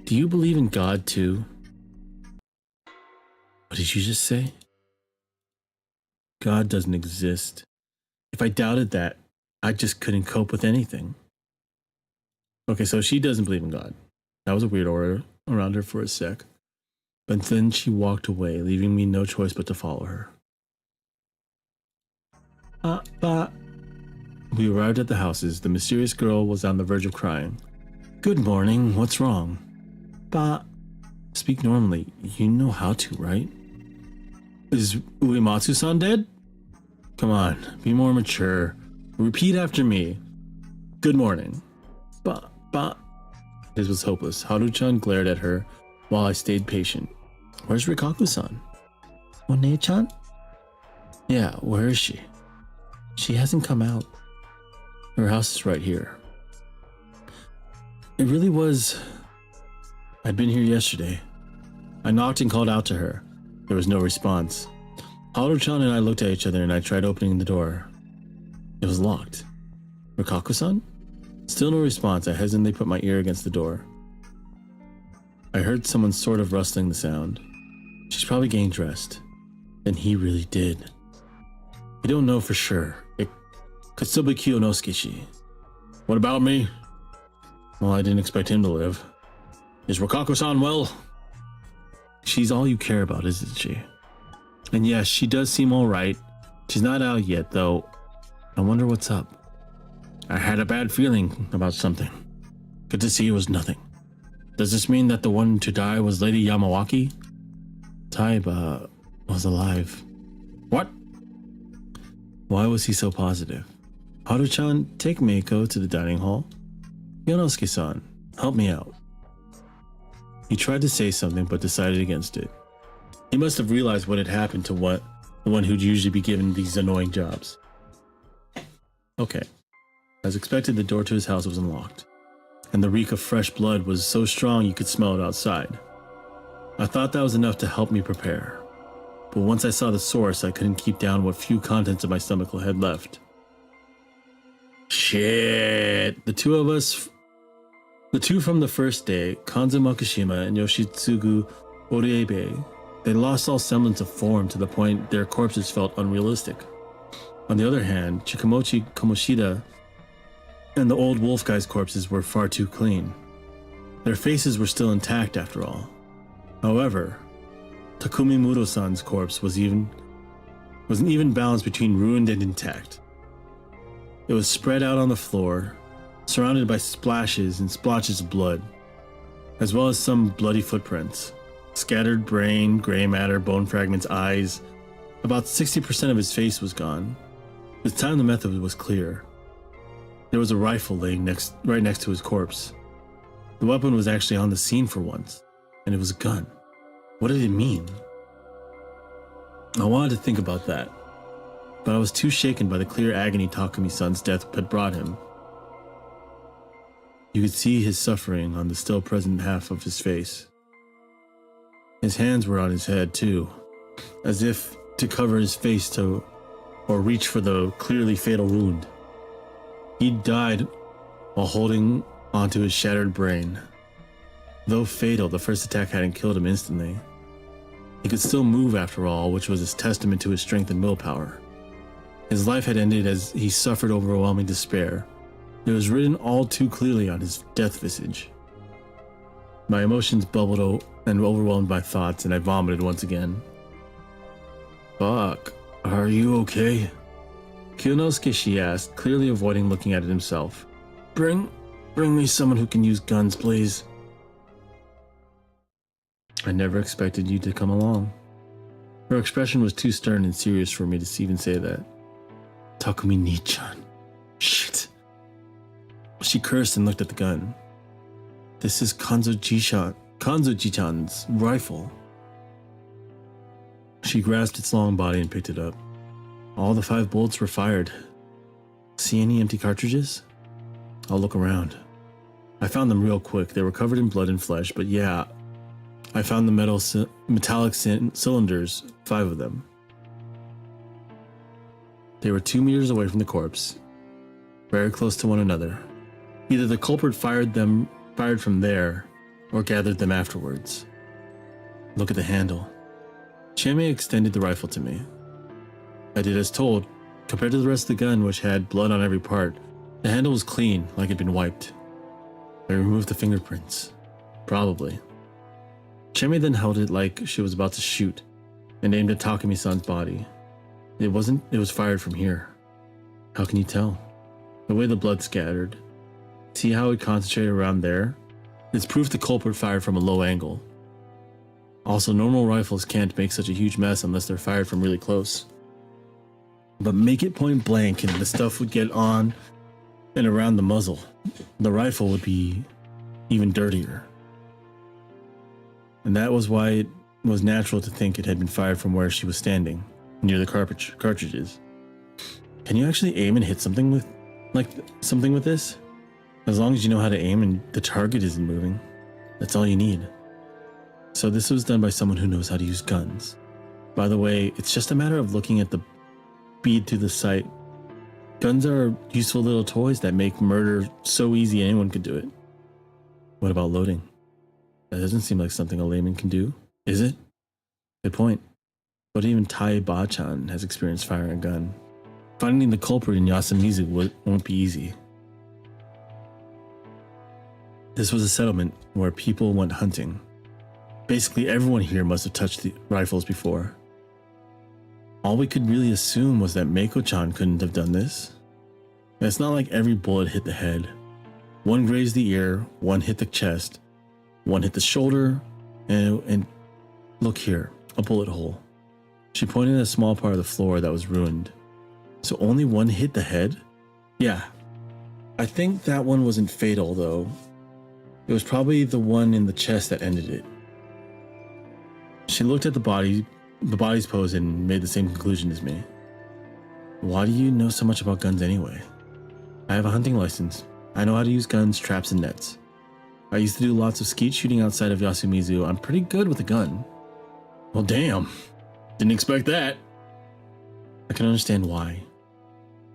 Do you believe in God too? What did you just say? God doesn't exist. If I doubted that, I just couldn't cope with anything. Okay, so she doesn't believe in God. That was a weird aura around her for a sec. But then she walked away, leaving me no choice but to follow her. We arrived at the houses. The mysterious girl was on the verge of crying. Good morning, what's wrong? Speak normally. You know how to, right? Is Uematsu-san dead? Come on, be more mature. Repeat after me. Good morning. This was hopeless. Haru-chan glared at her while I stayed patient. Where's Rikaku-san? One-chan? Yeah, where is she? She hasn't come out. Her house is right here. It really was. I'd been here yesterday. I knocked and called out to her. There was no response. Haru-chan and I looked at each other and I tried opening the door. It was locked. Rikaku-san? Still no response. I hesitantly put my ear against the door. I heard someone sort of rustling the sound. She's probably getting dressed. Then he really did. We don't know for sure. It could still be Kiyonosuke-shi. What about me? Well, I didn't expect him to live. Is Rikaku-san well? She's all you care about, isn't she? And yes, she does seem alright. She's not out yet, though. I wonder what's up. I had a bad feeling about something. Good to see it was nothing. Does this mean that the one to die was Lady Yamawaki? Taiba was alive. What? Why was he so positive? Haru-chan, take Meiko to the dining hall. Yonosuke-san, help me out. He tried to say something but decided against it. He must have realized what had happened to the one who'd usually be given these annoying jobs. Okay. As expected, the door to his house was unlocked, and the reek of fresh blood was so strong you could smell it outside. I thought that was enough to help me prepare, but once I saw the source, I couldn't keep down what few contents of my stomach had left. Shit! The two from the first day, Kanzo Makushima and Yoshitsugu Oriebe, they lost all semblance of form to the point their corpses felt unrealistic. On the other hand, Chikamochi Kamoshida and the old wolf guy's corpses were far too clean. Their faces were still intact after all. However, Takumi Muro-san's corpse was an even balance between ruined and intact. It was spread out on the floor, surrounded by splashes and splotches of blood, as well as some bloody footprints. Scattered brain, gray matter, bone fragments, eyes. About 60% of his face was gone. This time the method was clear. There was a rifle laying right next to his corpse. The weapon was actually on the scene for once, and it was a gun. What did it mean? I wanted to think about that, but I was too shaken by the clear agony Takumi-san's death had brought him. You could see his suffering on the still present half of his face. His hands were on his head, too. as if to cover his face or reach for the clearly fatal wound. He died while holding onto his shattered brain. Though fatal, the first attack hadn't killed him instantly. He could still move after all, which was a testament to his strength and willpower. His life had ended as he suffered overwhelming despair. It was written all too clearly on his death visage. My emotions bubbled and overwhelmed my thoughts, and I vomited once again. Fuck, are you okay? Kyonosuke, she asked, clearly avoiding looking at it himself. Bring me someone who can use guns, please. I never expected you to come along. Her expression was too stern and serious for me to even say that. Takumi Ni-chan. Shit. She cursed and looked at the gun. This is Kanzo-ji-chan's rifle. She grasped its long body and picked it up. All the 5 bullets were fired. See any empty cartridges? I'll look around. I found them real quick. They were covered in blood and flesh, but yeah, I found the metallic cylinders, 5 of them. They were 2 meters away from the corpse, very close to one another. Either the culprit fired from there, or gathered them afterwards. Look at the handle. Chieme extended the rifle to me. I did as told. Compared to the rest of the gun, which had blood on every part, the handle was clean, like it had been wiped. I removed the fingerprints. Probably. Chieme then held it like she was about to shoot, and aimed at Takumi-san's body. It was fired from here. How can you tell? The way the blood scattered. See how it concentrated around there? It's proof the culprit fired from a low angle. Also, normal rifles can't make such a huge mess unless they're fired from really close. But make it point blank and the stuff would get on and around the muzzle. The rifle would be even dirtier. And that was why it was natural to think it had been fired from where she was standing, near the cartridges. Can you actually aim and hit something with this? As long as you know how to aim and the target isn't moving, that's all you need. So this was done by someone who knows how to use guns. By the way, it's just a matter of looking at the bead through the sight. Guns are useful little toys that make murder so easy anyone could do it. What about loading? That doesn't seem like something a layman can do, is it? Good point. But even Tai Ba-chan has experienced firing a gun. Finding the culprit in Yasumizu won't be easy. This was a settlement where people went hunting. Basically everyone here must have touched the rifles before. All we could really assume was that Meiko-chan couldn't have done this. It's not like every bullet hit the head. One grazed the ear, one hit the chest, one hit the shoulder, and look here, a bullet hole. She pointed at a small part of the floor that was ruined. So only one hit the head? Yeah. I think that one wasn't fatal though. It was probably the one in the chest that ended it. She looked at the body's pose and made the same conclusion as me. Why do you know so much about guns anyway? I have a hunting license. I know how to use guns, traps, and nets. I used to do lots of skeet shooting outside of Yasumizu. I'm pretty good with a gun. Well, damn. Didn't expect that. I can understand why.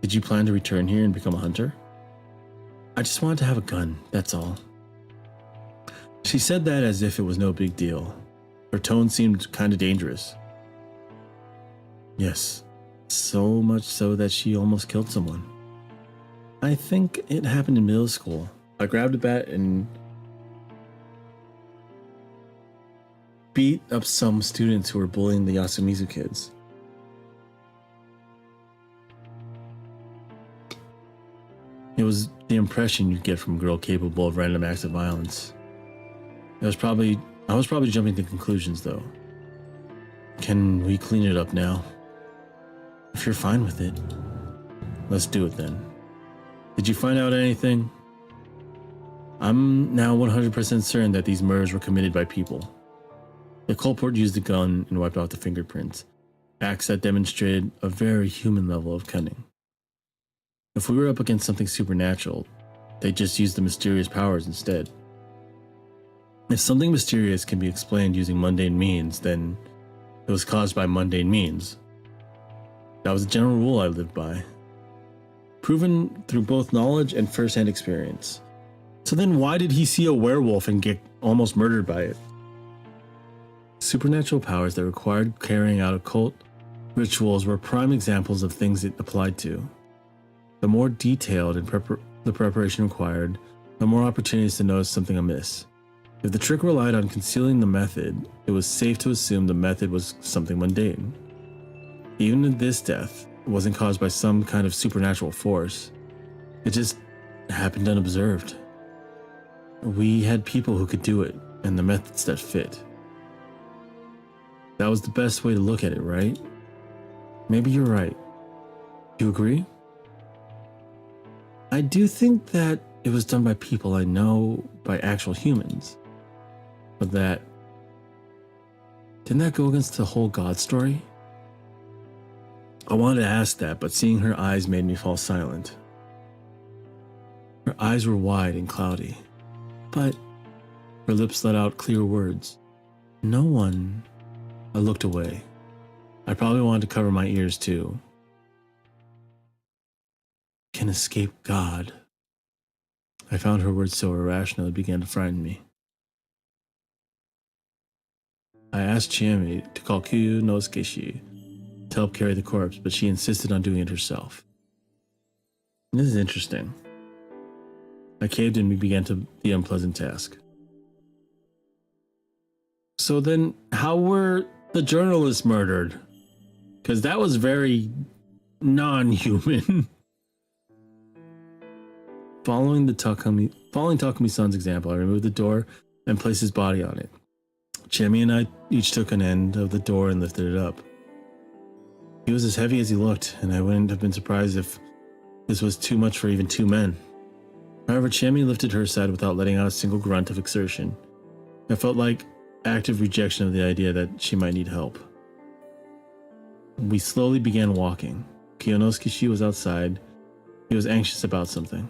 Did you plan to return here and become a hunter? I just wanted to have a gun, that's all. She said that as if it was no big deal. Her tone seemed kind of dangerous. Yes, so much so that she almost killed someone. I think it happened in middle school. I grabbed a bat and beat up some students who were bullying the Yasumizu kids. It was the impression you'd get from a girl capable of random acts of violence. I was probably jumping to conclusions though. Can we clean it up now? If you're fine with it, let's do it then. Did you find out anything? I'm now 100% certain that these murders were committed by people. The culprit used a gun and wiped out the fingerprints, acts that demonstrated a very human level of cunning. If we were up against something supernatural, they just used the mysterious powers instead. If something mysterious can be explained using mundane means, then it was caused by mundane means. That was a general rule I lived by, proven through both knowledge and first-hand experience. So then why did he see a werewolf and get almost murdered by it? Supernatural powers that required carrying out occult rituals were prime examples of things it applied to. The more detailed the preparation required, the more opportunities to notice something amiss. If the trick relied on concealing the method, it was safe to assume the method was something mundane. Even if this death wasn't caused by some kind of supernatural force, it just happened unobserved. We had people who could do it, and the methods that fit. That was the best way to look at it, right? Maybe you're right. You agree? I do think that it was done by people I know, by actual humans. But didn't that go against the whole God story? I wanted to ask that, but seeing her eyes made me fall silent. Her eyes were wide and cloudy, but her lips let out clear words. No one. I looked away. I probably wanted to cover my ears too. Can escape God. I found her words so irrational it began to frighten me. I asked Chiemi to call Kyu no Skeshi to help carry the corpse, but she insisted on doing it herself. This is interesting. I caved and we began the unpleasant task. So then, how were the journalists murdered? Because that was very non-human. Following Takumi-san's example, I removed the door and placed his body on it. Chiemi and I each took an end of the door and lifted it up. He was as heavy as he looked, and I wouldn't have been surprised if this was too much for even two men. However, Chiemi lifted her side without letting out a single grunt of exertion. I felt like active rejection of the idea that she might need help. We slowly began walking. Kiyonosuke was outside. He was anxious about something.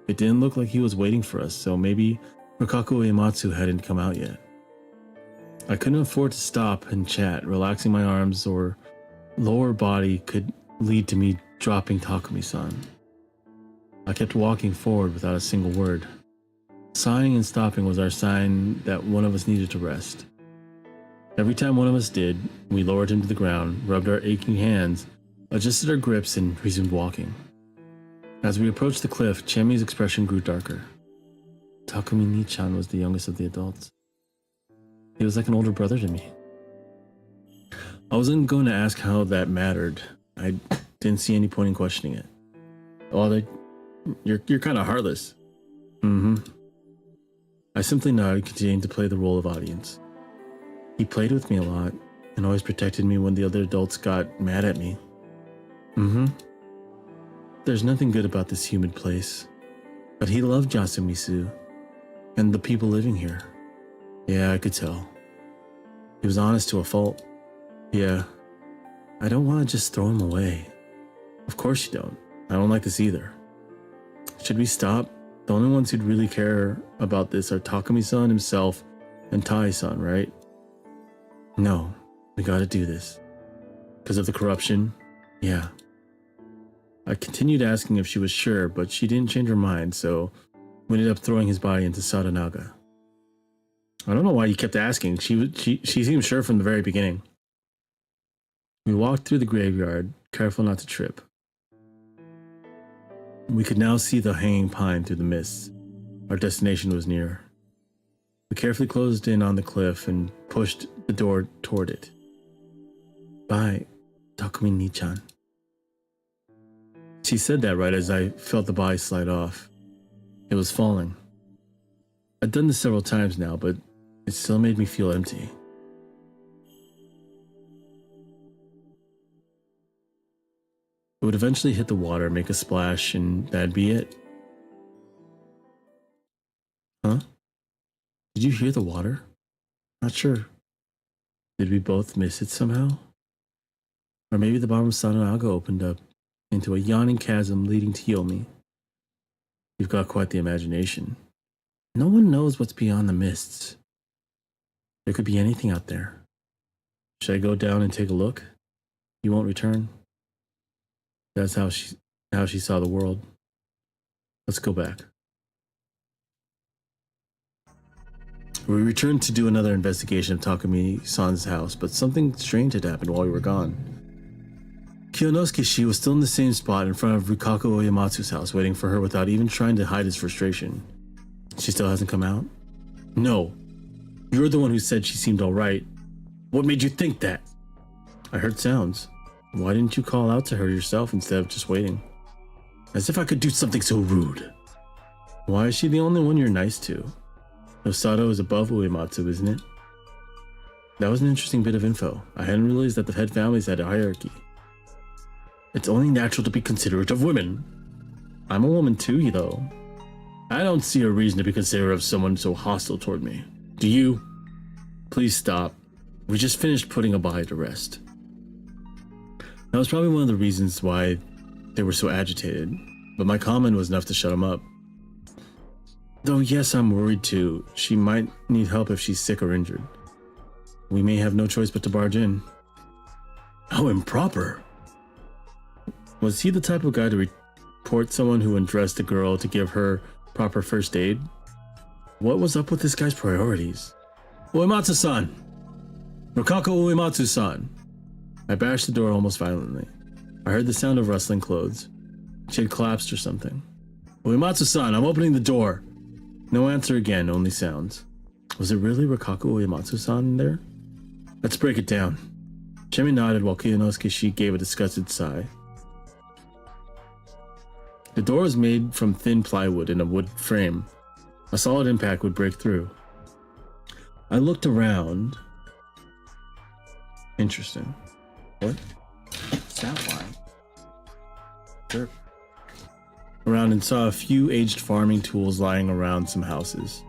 It didn't look like he was waiting for us, so maybe Rikaku Uematsu hadn't come out yet. I couldn't afford to stop and chat. Relaxing my arms or lower body could lead to me dropping Takumi-san. I kept walking forward without a single word. Sighing and stopping was our sign that one of us needed to rest. Every time one of us did, we lowered him to the ground, rubbed our aching hands, adjusted our grips, and resumed walking. As we approached the cliff, Chiemi's expression grew darker. Takumi-ni-chan was the youngest of the adults. He was like an older brother to me. I wasn't going to ask how that mattered. I didn't see any point in questioning it. Oh, you're kind of heartless. I simply nodded, continuing to play the role of audience. He played with me a lot, and always protected me when the other adults got mad at me. There's nothing good about this humid place. But he loved Yasumisu, and the people living here. Yeah, I could tell. He was honest to a fault. Yeah, I don't want to just throw him away. Of course you don't. I don't like this either. Should we stop? The only ones who'd really care about this are Takumi-san himself and Tai-san, right? No, we gotta do this. Because of the corruption? Yeah. I continued asking if she was sure, but she didn't change her mind, so we ended up throwing his body into Sadanaga. I don't know why you kept asking. She seemed sure from the very beginning. We walked through the graveyard, careful not to trip. We could now see the hanging pine through the mist. Our destination was near. We carefully closed in on the cliff and pushed the door toward it. Bye, Takumi-ni-chan. She said that right as I felt the body slide off. It was falling. I'd done this several times now, but it still made me feel empty. It would eventually hit the water, make a splash, and that'd be it. Huh? Did you hear the water? Not sure. Did we both miss it somehow? Or maybe the bottom of Sadanaga opened up into a yawning chasm leading to Yomi. You've got quite the imagination. No one knows what's beyond the mists. There could be anything out there. Should I go down and take a look? You won't return? That's how she saw the world. Let's go back. We returned to do another investigation of Takumi-san's house, but something strange had happened while we were gone. Kiyonosuke-shi was still in the same spot in front of Rikaku Uematsu's house, waiting for her without even trying to hide his frustration. She still hasn't come out? No. You're the one who said she seemed alright. What made you think that? I heard sounds. Why didn't you call out to her yourself instead of just waiting? As if I could do something so rude. Why is she the only one you're nice to? Nosato is above Uematsu, isn't it? That was an interesting bit of info. I hadn't realized that the head families had a hierarchy. It's only natural to be considerate of women. I'm a woman too, though. I don't see a reason to be considerate of someone so hostile toward me. Do you? Please stop. We just finished putting a body to rest. That was probably one of the reasons why they were so agitated, but my comment was enough to shut them up. Though yes, I'm worried too. She might need help if she's sick or injured. We may have no choice but to barge in. How improper. Was he the type of guy to report someone who undressed a girl to give her proper first aid? What was up with this guy's priorities? Uematsu-san! Rokako Uematsu-san! I bashed the door almost violently. I heard the sound of rustling clothes. She had collapsed or something. Uematsu-san, I'm opening the door! No answer again, only sounds. Was it really Rokako Uematsu-san in there? Let's break it down. Chemi nodded while Kiyonosuke-shi gave a disgusted sigh. The door was made from thin plywood in a wood frame. A solid impact would break through. I looked around. Interesting. What? Sound line. Sure. Around and saw a few aged farming tools lying around some houses.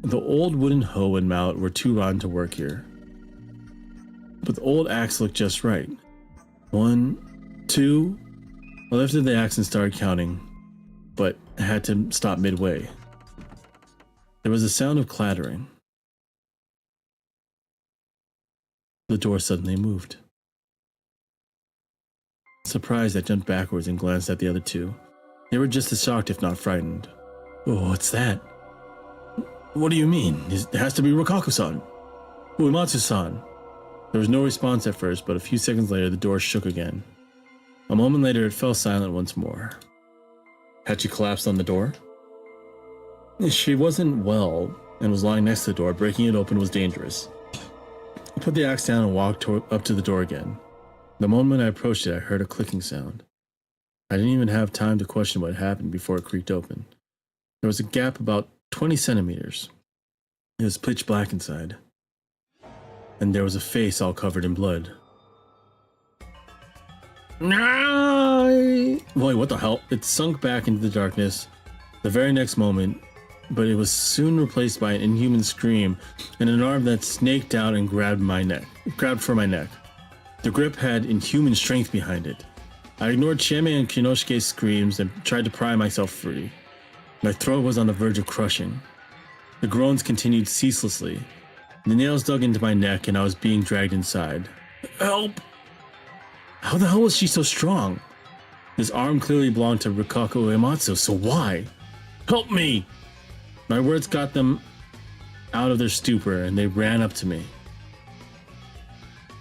The old wooden hoe and mallet were too rotten to work here. But the old axe looked just right. 1, 2. I lifted the axe and started counting, but had to stop midway. There was a sound of clattering. The door suddenly moved. Surprised, I jumped backwards and glanced at the other two. They were just as shocked, if not frightened. Oh, what's that? What do you mean? It has to be Rokako-san. Uematsu-san. There was no response at first, but a few seconds later, the door shook again. A moment later, it fell silent once more. Had she collapsed on the door? She wasn't well and was lying next to the door. Breaking it open was dangerous. I put the axe down and walked up to the door again. The moment I approached it, I heard a clicking sound. I didn't even have time to question what happened before it creaked open. There was a gap about 20 centimeters. It was pitch black inside. And there was a face all covered in blood. No! Boy, what the hell? It sunk back into the darkness the very next moment, but it was soon replaced by an inhuman scream and an arm that snaked out and grabbed for my neck. The grip had inhuman strength behind it. I ignored Chieme and Kinosuke's screams and tried to pry myself free. My throat was on the verge of crushing. The groans continued ceaselessly. The nails dug into my neck and I was being dragged inside. Help! How the hell was she so strong? This arm clearly belonged to Rokako Uematsu, so why? Help me! My words got them out of their stupor and they ran up to me.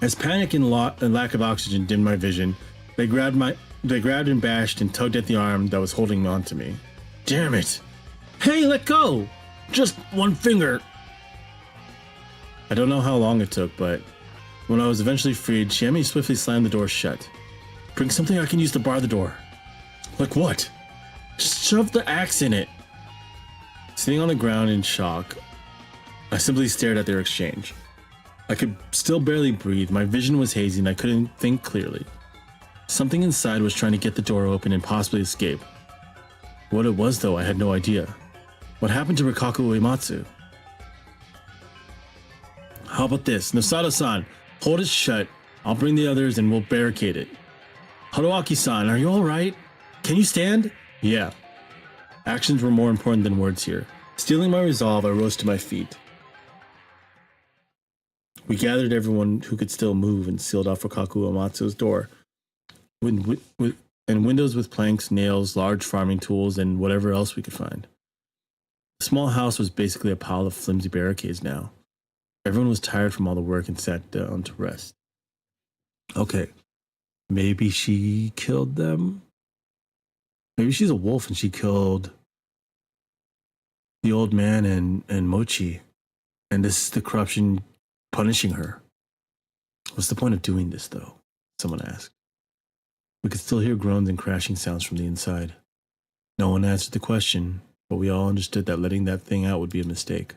As panic and lack of oxygen dimmed my vision, they grabbed and bashed and tugged at the arm that was holding on to me. Damn it! Hey, let go! Just one finger! I don't know how long it took, but when I was eventually freed, Chiemi swiftly slammed the door shut. Bring something I can use to bar the door. Like what? Just shove the axe in it. Sitting on the ground in shock, I simply stared at their exchange. I could still barely breathe, my vision was hazy and I couldn't think clearly. Something inside was trying to get the door open and possibly escape. What it was though, I had no idea. What happened to Rokako Uematsu? How about this? Nosato-san, hold it shut. I'll bring the others and we'll barricade it. Haruaki-san, are you alright? Can you stand? Yeah. Actions were more important than words here. Stealing my resolve, I rose to my feet. We gathered everyone who could still move and sealed off Rikaku Uematsu's door. And windows with planks, nails, large farming tools, and whatever else we could find. The small house was basically a pile of flimsy barricades now. Everyone was tired from all the work and sat down to rest. Okay, maybe she killed them? Maybe she's a wolf and she killed the old man and Mochi. And this is the corruption punishing her. What's the point of doing this, though? Someone asked. We could still hear groans and crashing sounds from the inside. No one answered the question, but we all understood that letting that thing out would be a mistake.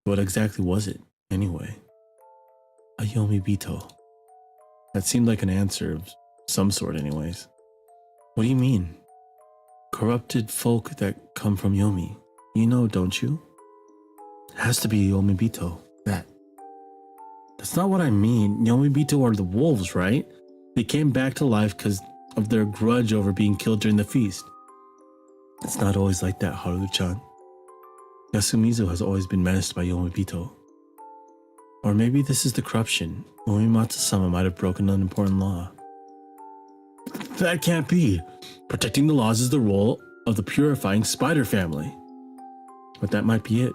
What exactly was it, anyway? A Yomibito. That seemed like an answer of some sort, anyways. What do you mean? Corrupted folk that come from Yomi. You know, don't you? It has to be Yomibito. That's not what I mean. Yomibito are the wolves, right? They came back to life because of their grudge over being killed during the feast. It's not always like that, Haru-chan. Yasumizu has always been menaced by Yomibito. Or maybe this is the corruption. Uematsu-sama might have broken an important law. That can't be. Protecting the laws is the role of the purifying spider family. But that might be it.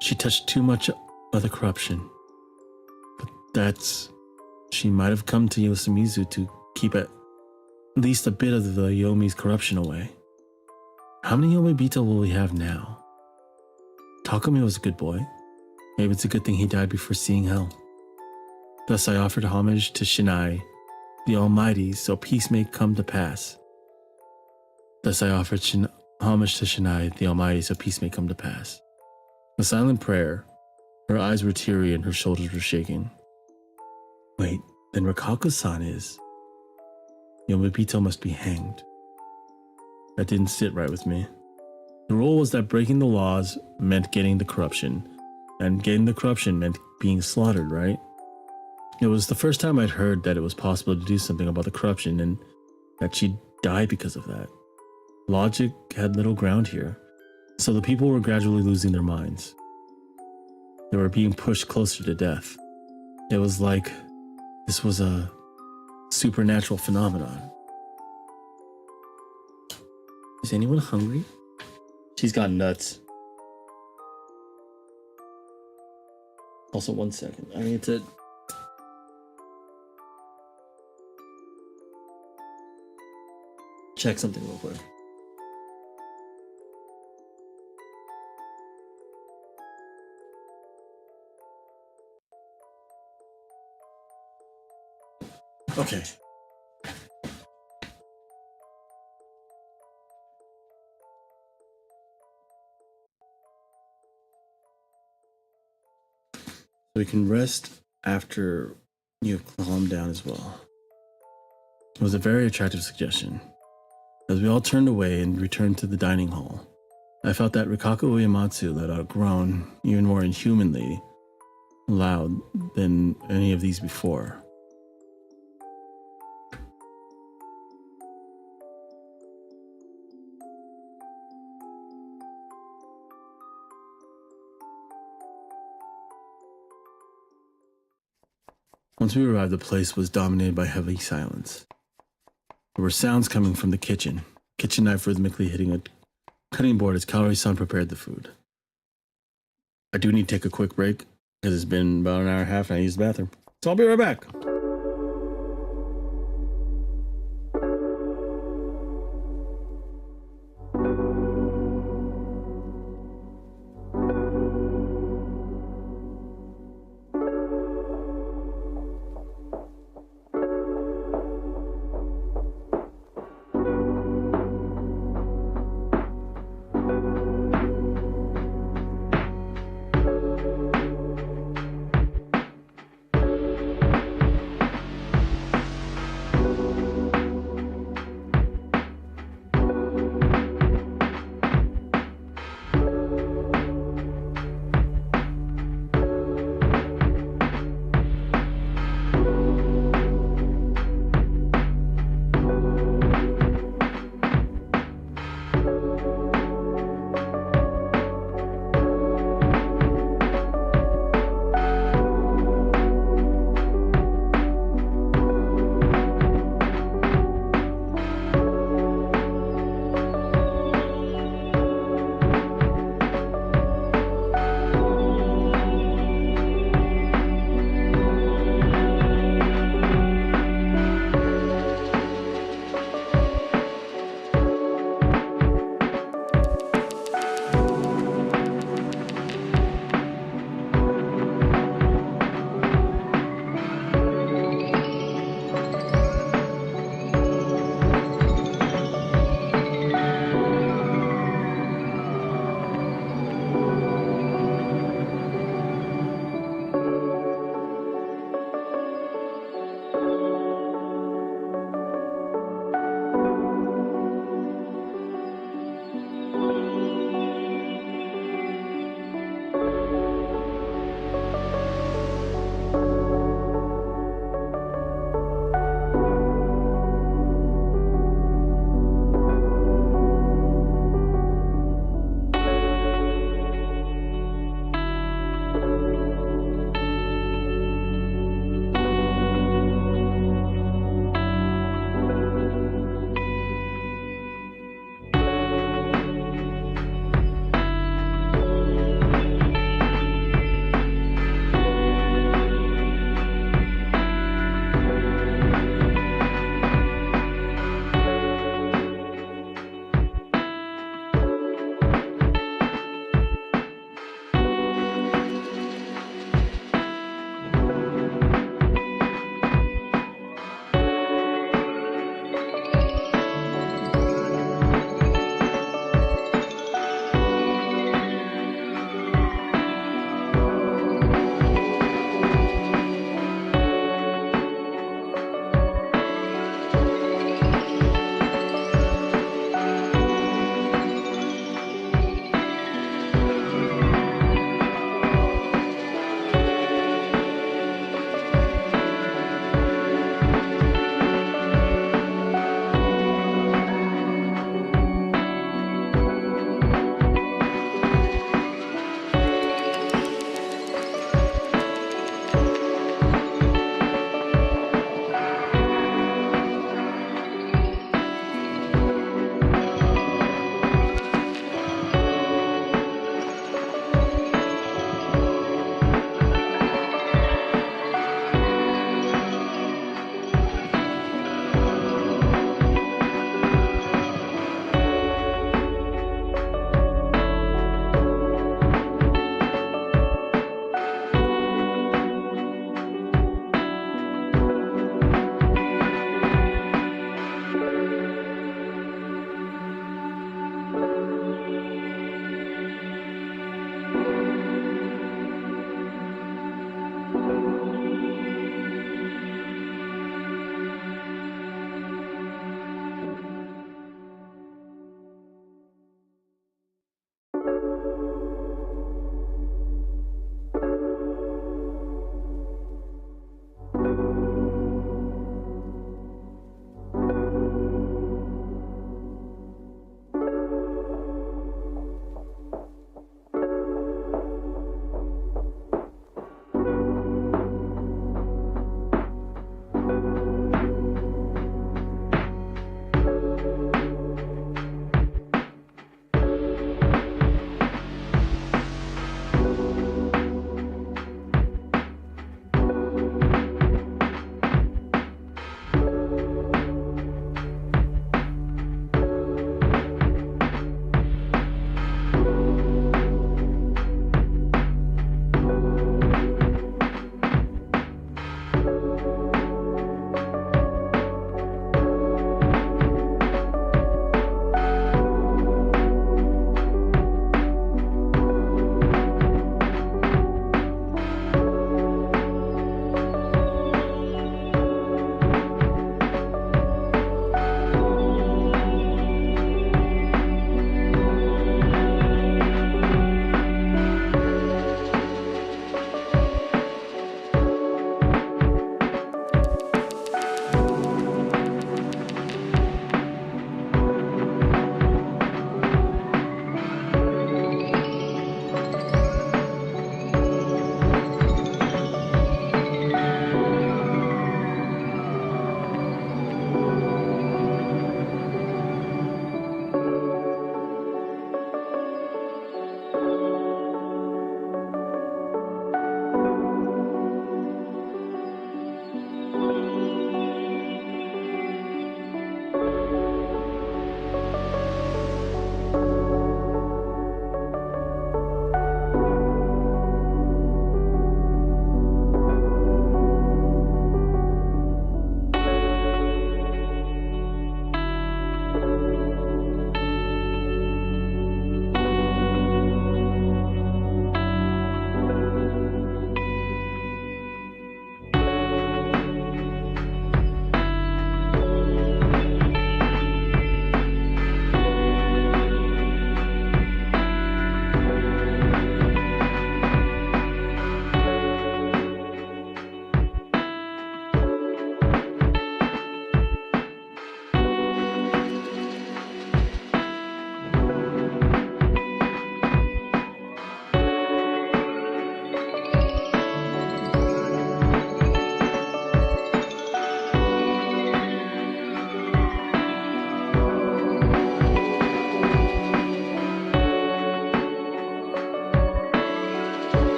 She touched too much of the corruption. But she might have come to Yasumizu to keep at least a bit of the Yomi's corruption away. How many Yomibito will we have now? Takumi was a good boy. Maybe it's a good thing he died before seeing hell. Thus I offered homage to Shinai, the Almighty, so peace may come to pass. Homage to Shinai, the Almighty, so peace may come to pass. A silent prayer. Her eyes were teary and her shoulders were shaking. Wait, then Rikaku-san is... Yomibito must be hanged. That didn't sit right with me. The rule was that breaking the laws meant getting the corruption, and getting the corruption meant being slaughtered, right? It was the first time I'd heard that it was possible to do something about the corruption and that she'd die because of that. Logic had little ground here, so the people were gradually losing their minds. They were being pushed closer to death. It was like this was a supernatural phenomenon. Is anyone hungry? She's got nuts. Also, 1 second. I need to... check something real quick. Okay. We can rest after you've calmed down as well. It was a very attractive suggestion. As we all turned away and returned to the dining hall, I felt that Rikaku Uematsu let out a groan even more inhumanly loud than any of these before. Once we arrived, the place was dominated by heavy silence. There were sounds coming from the kitchen knife rhythmically hitting a cutting board as Kaori-san prepared the food. I do need to take a quick break because it's been about an hour and a half and I used the bathroom. So I'll be right back.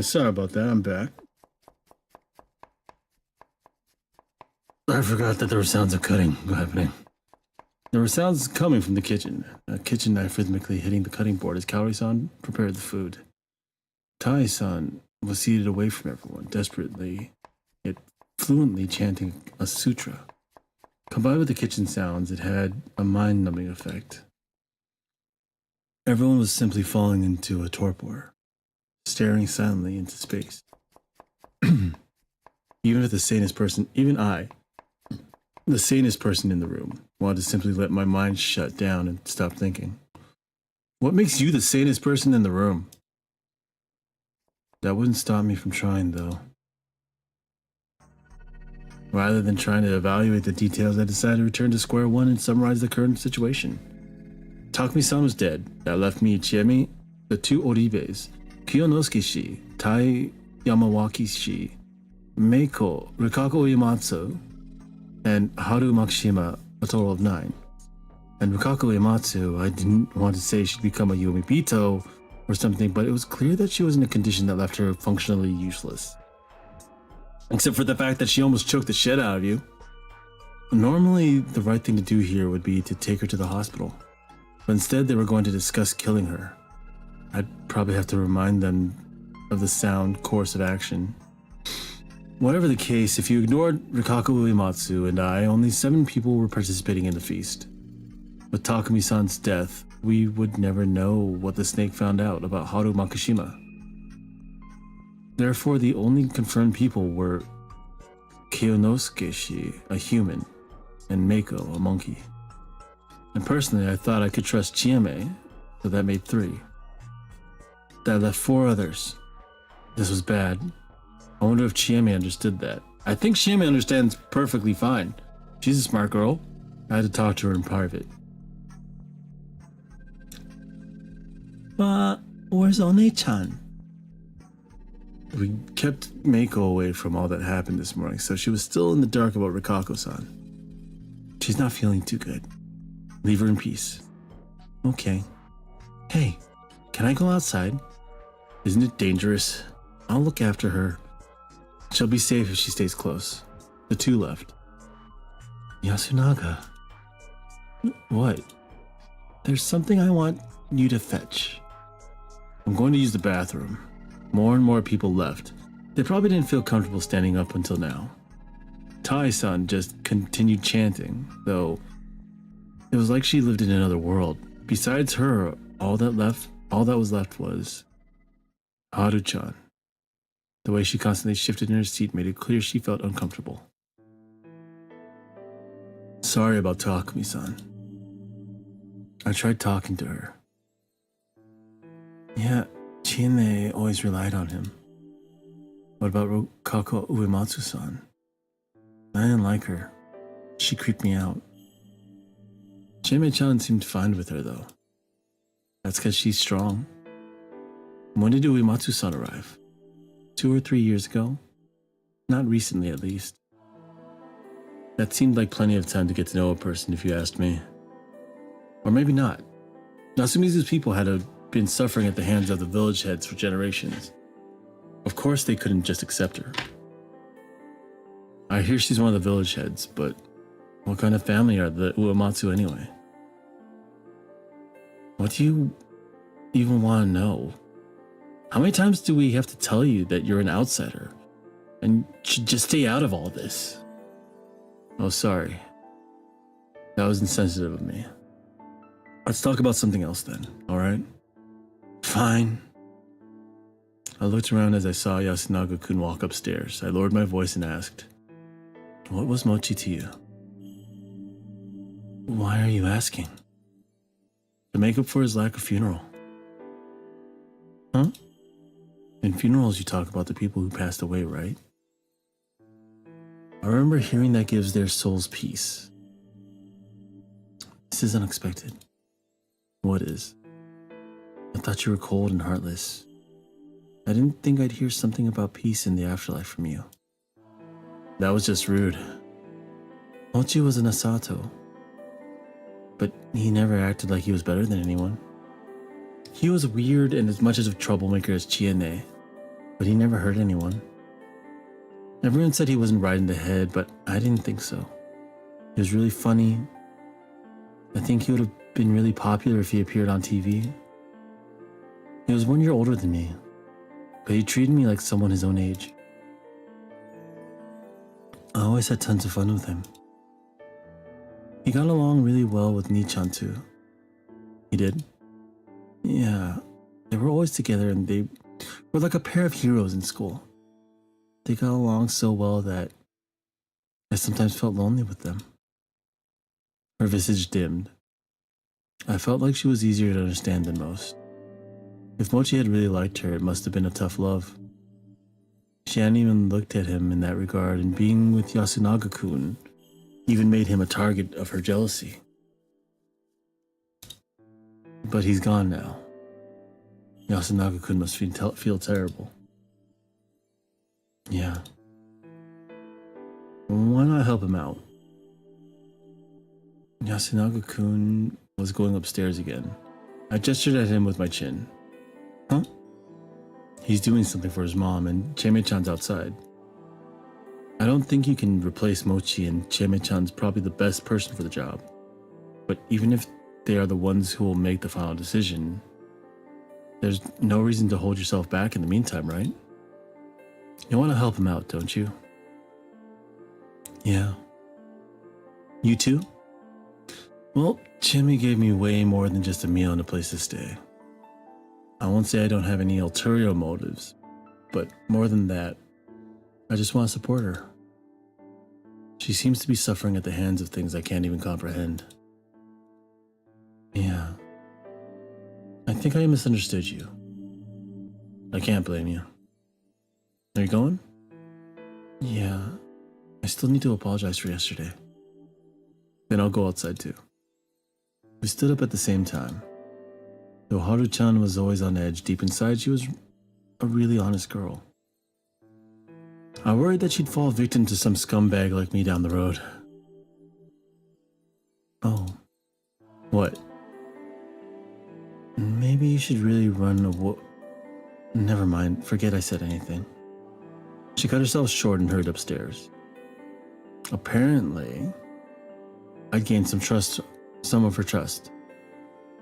Alright, sorry about that. I'm back. I forgot that there were sounds of cutting happening. There were sounds coming from the kitchen, a kitchen knife rhythmically hitting the cutting board as Kaori-san prepared the food. Tai-san was seated away from everyone, desperately, yet fluently chanting a sutra. Combined with the kitchen sounds, it had a mind-numbing effect. Everyone was simply falling into a torpor, staring silently into space. Even if the sanest person, even I, the sanest person in the room, wanted to simply let my mind shut down and stop thinking. What makes you the sanest person in the room? That wouldn't stop me from trying, though. Rather than trying to evaluate the details, I decided to return to square one and summarize the current situation. Takumi-san was dead. That left me, Chiemi, the two Oribes, Kiyonosuke-shi, Tai Yamawaki-shi, Meiko, Rikako Uematsu, and Haru Makishima, a total of 9. And Rikako Uematsu, I didn't want to say she'd become a Yomibito or something, but it was clear that she was in a condition that left her functionally useless. Except for the fact that she almost choked the shit out of you. Normally, the right thing to do here would be to take her to the hospital. But instead, they were going to discuss killing her. I'd probably have to remind them of the sound course of action. Whatever the case, if you ignored Rikako Uematsu and I, only 7 people were participating in the feast. With Takumi-san's death, we would never know what the snake found out about Haru Makishima. Therefore, the only confirmed people were Kiyonosuke-shi, a human, and Meiko, a monkey. And personally, I thought I could trust Chieme, so that made 3. That left 4 others. This was bad. I wonder if Chieme understood that. I think Chieme understands perfectly fine. She's a smart girl. I had to talk to her in private. Where's One-chan? We kept Meiko away from all that happened this morning, so she was still in the dark about Rikako-san. She's not feeling too good. Leave her in peace. Okay. Hey, can I go outside? Isn't it dangerous? I'll look after her. She'll be safe if she stays close. The 2 left. Yasunaga. What? There's something I want you to fetch. I'm going to use the bathroom. More and more people left. They probably didn't feel comfortable standing up until now. Tai-san just continued chanting, though it was like she lived in another world. Besides her, all that was left was Haru-chan. The way she constantly shifted in her seat made it clear she felt uncomfortable. Sorry about Takumi-san. I tried talking to her. Yeah, Chieme always relied on him. What about Rokako Uematsu-san? I didn't like her. She creeped me out. Chieme-chan seemed fine with her, though. That's because she's strong. When did Uematsu-san arrive? 2 or 3 years ago? Not recently, at least. That seemed like plenty of time to get to know a person, if you asked me. Or maybe not. Nasumizu's people had been suffering at the hands of the village heads for generations. Of course they couldn't just accept her. I hear she's one of the village heads, but what kind of family are the Uematsu anyway? What do you even want to know? How many times do we have to tell you that you're an outsider and should just stay out of all this? Oh, sorry. That was insensitive of me. Let's talk about something else then, alright? Fine. I looked around as I saw Yasunaga-kun walk upstairs. I lowered my voice and asked, what was Mochi to you? Why are you asking? To make up for his lack of funeral. Huh? In funerals, you talk about the people who passed away, right? I remember hearing that gives their souls peace. This is unexpected. What is? I thought you were cold and heartless. I didn't think I'd hear something about peace in the afterlife from you. That was just rude. Mochi was an Asato, but he never acted like he was better than anyone. He was weird and as much as a troublemaker as Chiene. but he never hurt anyone. Everyone said he wasn't right in the head, but I didn't think so. He was really funny. I think he would have been really popular if he appeared on TV. He was 1 year older than me, but he treated me like someone his own age. I always had tons of fun with him. He got along really well with Nichan too. He did? Yeah, they were always together and they were like a pair of heroes in school. They got along so well that I sometimes felt lonely with them. Her visage dimmed. I felt like she was easier to understand than most. If Mochi had really liked her, it must have been a tough love. She hadn't even looked at him in that regard, and being with Yasunaga-kun even made him a target of her jealousy. But he's gone now. Yasunaga-kun must feel terrible. Yeah. Why not help him out? Yasunaga-kun was going upstairs again. I gestured at him with my chin. Huh? He's doing something for his mom, and Cheme-chan's outside. I don't think you can replace Mochi, and Cheme-chan's probably the best person for the job. But even if they are the ones who will make the final decision, there's no reason to hold yourself back in the meantime, right? You want to help him out, don't you? Yeah. You too? Well, Cheme gave me way more than just a meal and a place to stay. I won't say I don't have any ulterior motives, but more than that, I just want to support her. She seems to be suffering at the hands of things I can't even comprehend. Yeah. I think I misunderstood you. I can't blame you. Are you going? Yeah. I still need to apologize for yesterday. Then I'll go outside too. We stood up at the same time. Though Haru-chan was always on edge, deep inside she was a really honest girl. I worried that she'd fall victim to some scumbag like me down the road. Oh. What? Maybe you should really run Never mind, forget I said anything. She cut herself short and hurried upstairs. Apparently, I'd gained some of her trust,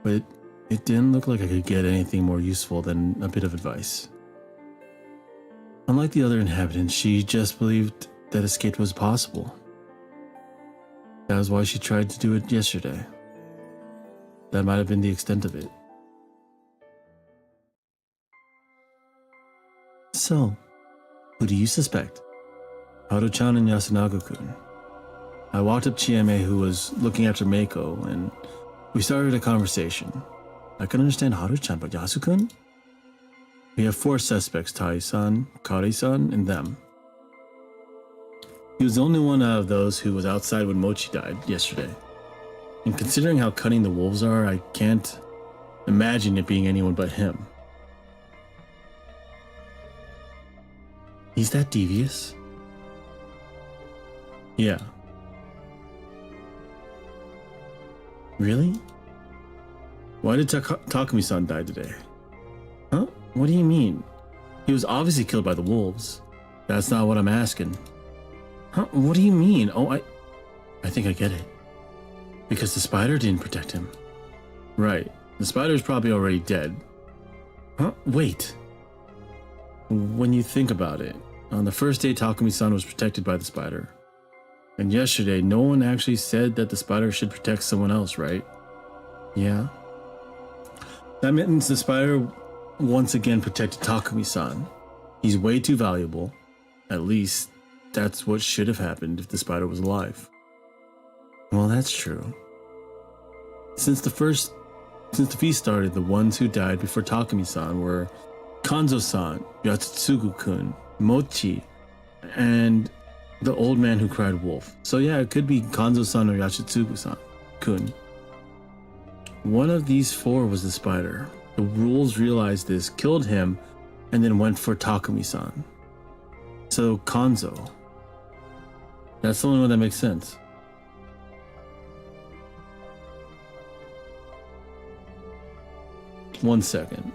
but it didn't look like I could get anything more useful than a bit of advice. Unlike the other inhabitants, she just believed that escape was possible. That was why she tried to do it yesterday. That might have been the extent of it. So, who do you suspect? Haru-chan and Yasunaga-kun. I walked up Chieme, who was looking after Meiko, and we started a conversation. I could understand Haru-chan, but Yasu-kun? We have 4 suspects, Tai-san, Kari-san, and them. He was the only one out of those who was outside when Mochi died yesterday. And considering how cunning the wolves are, I can't imagine it being anyone but him. He's that devious? Yeah. Really? Why did Takumi-san die today? Huh? What do you mean? He was obviously killed by the wolves. That's not what I'm asking. Huh? What do you mean? Oh, I think I get it. Because the spider didn't protect him. Right. The spider's probably already dead. Huh? Wait. When you think about it, on the first day Takumi-san was protected by the spider. And yesterday, no one actually said that the spider should protect someone else, right? Yeah. That means the spider once again protected Takumi-san. He's way too valuable. At least, that's what should have happened if the spider was alive. Well, that's true. Since the feast started, the ones who died before Takumi-san were Kanzo-san, Yatsutsugu-kun, Mochi, and the old man who cried wolf. So yeah, it could be Kanzo-san or Yatsutsugu-kun. One of these 4 was the spider. The rules realized this, killed him, and then went for Takumi-san. So Kanzo. That's the only one that makes sense. One second.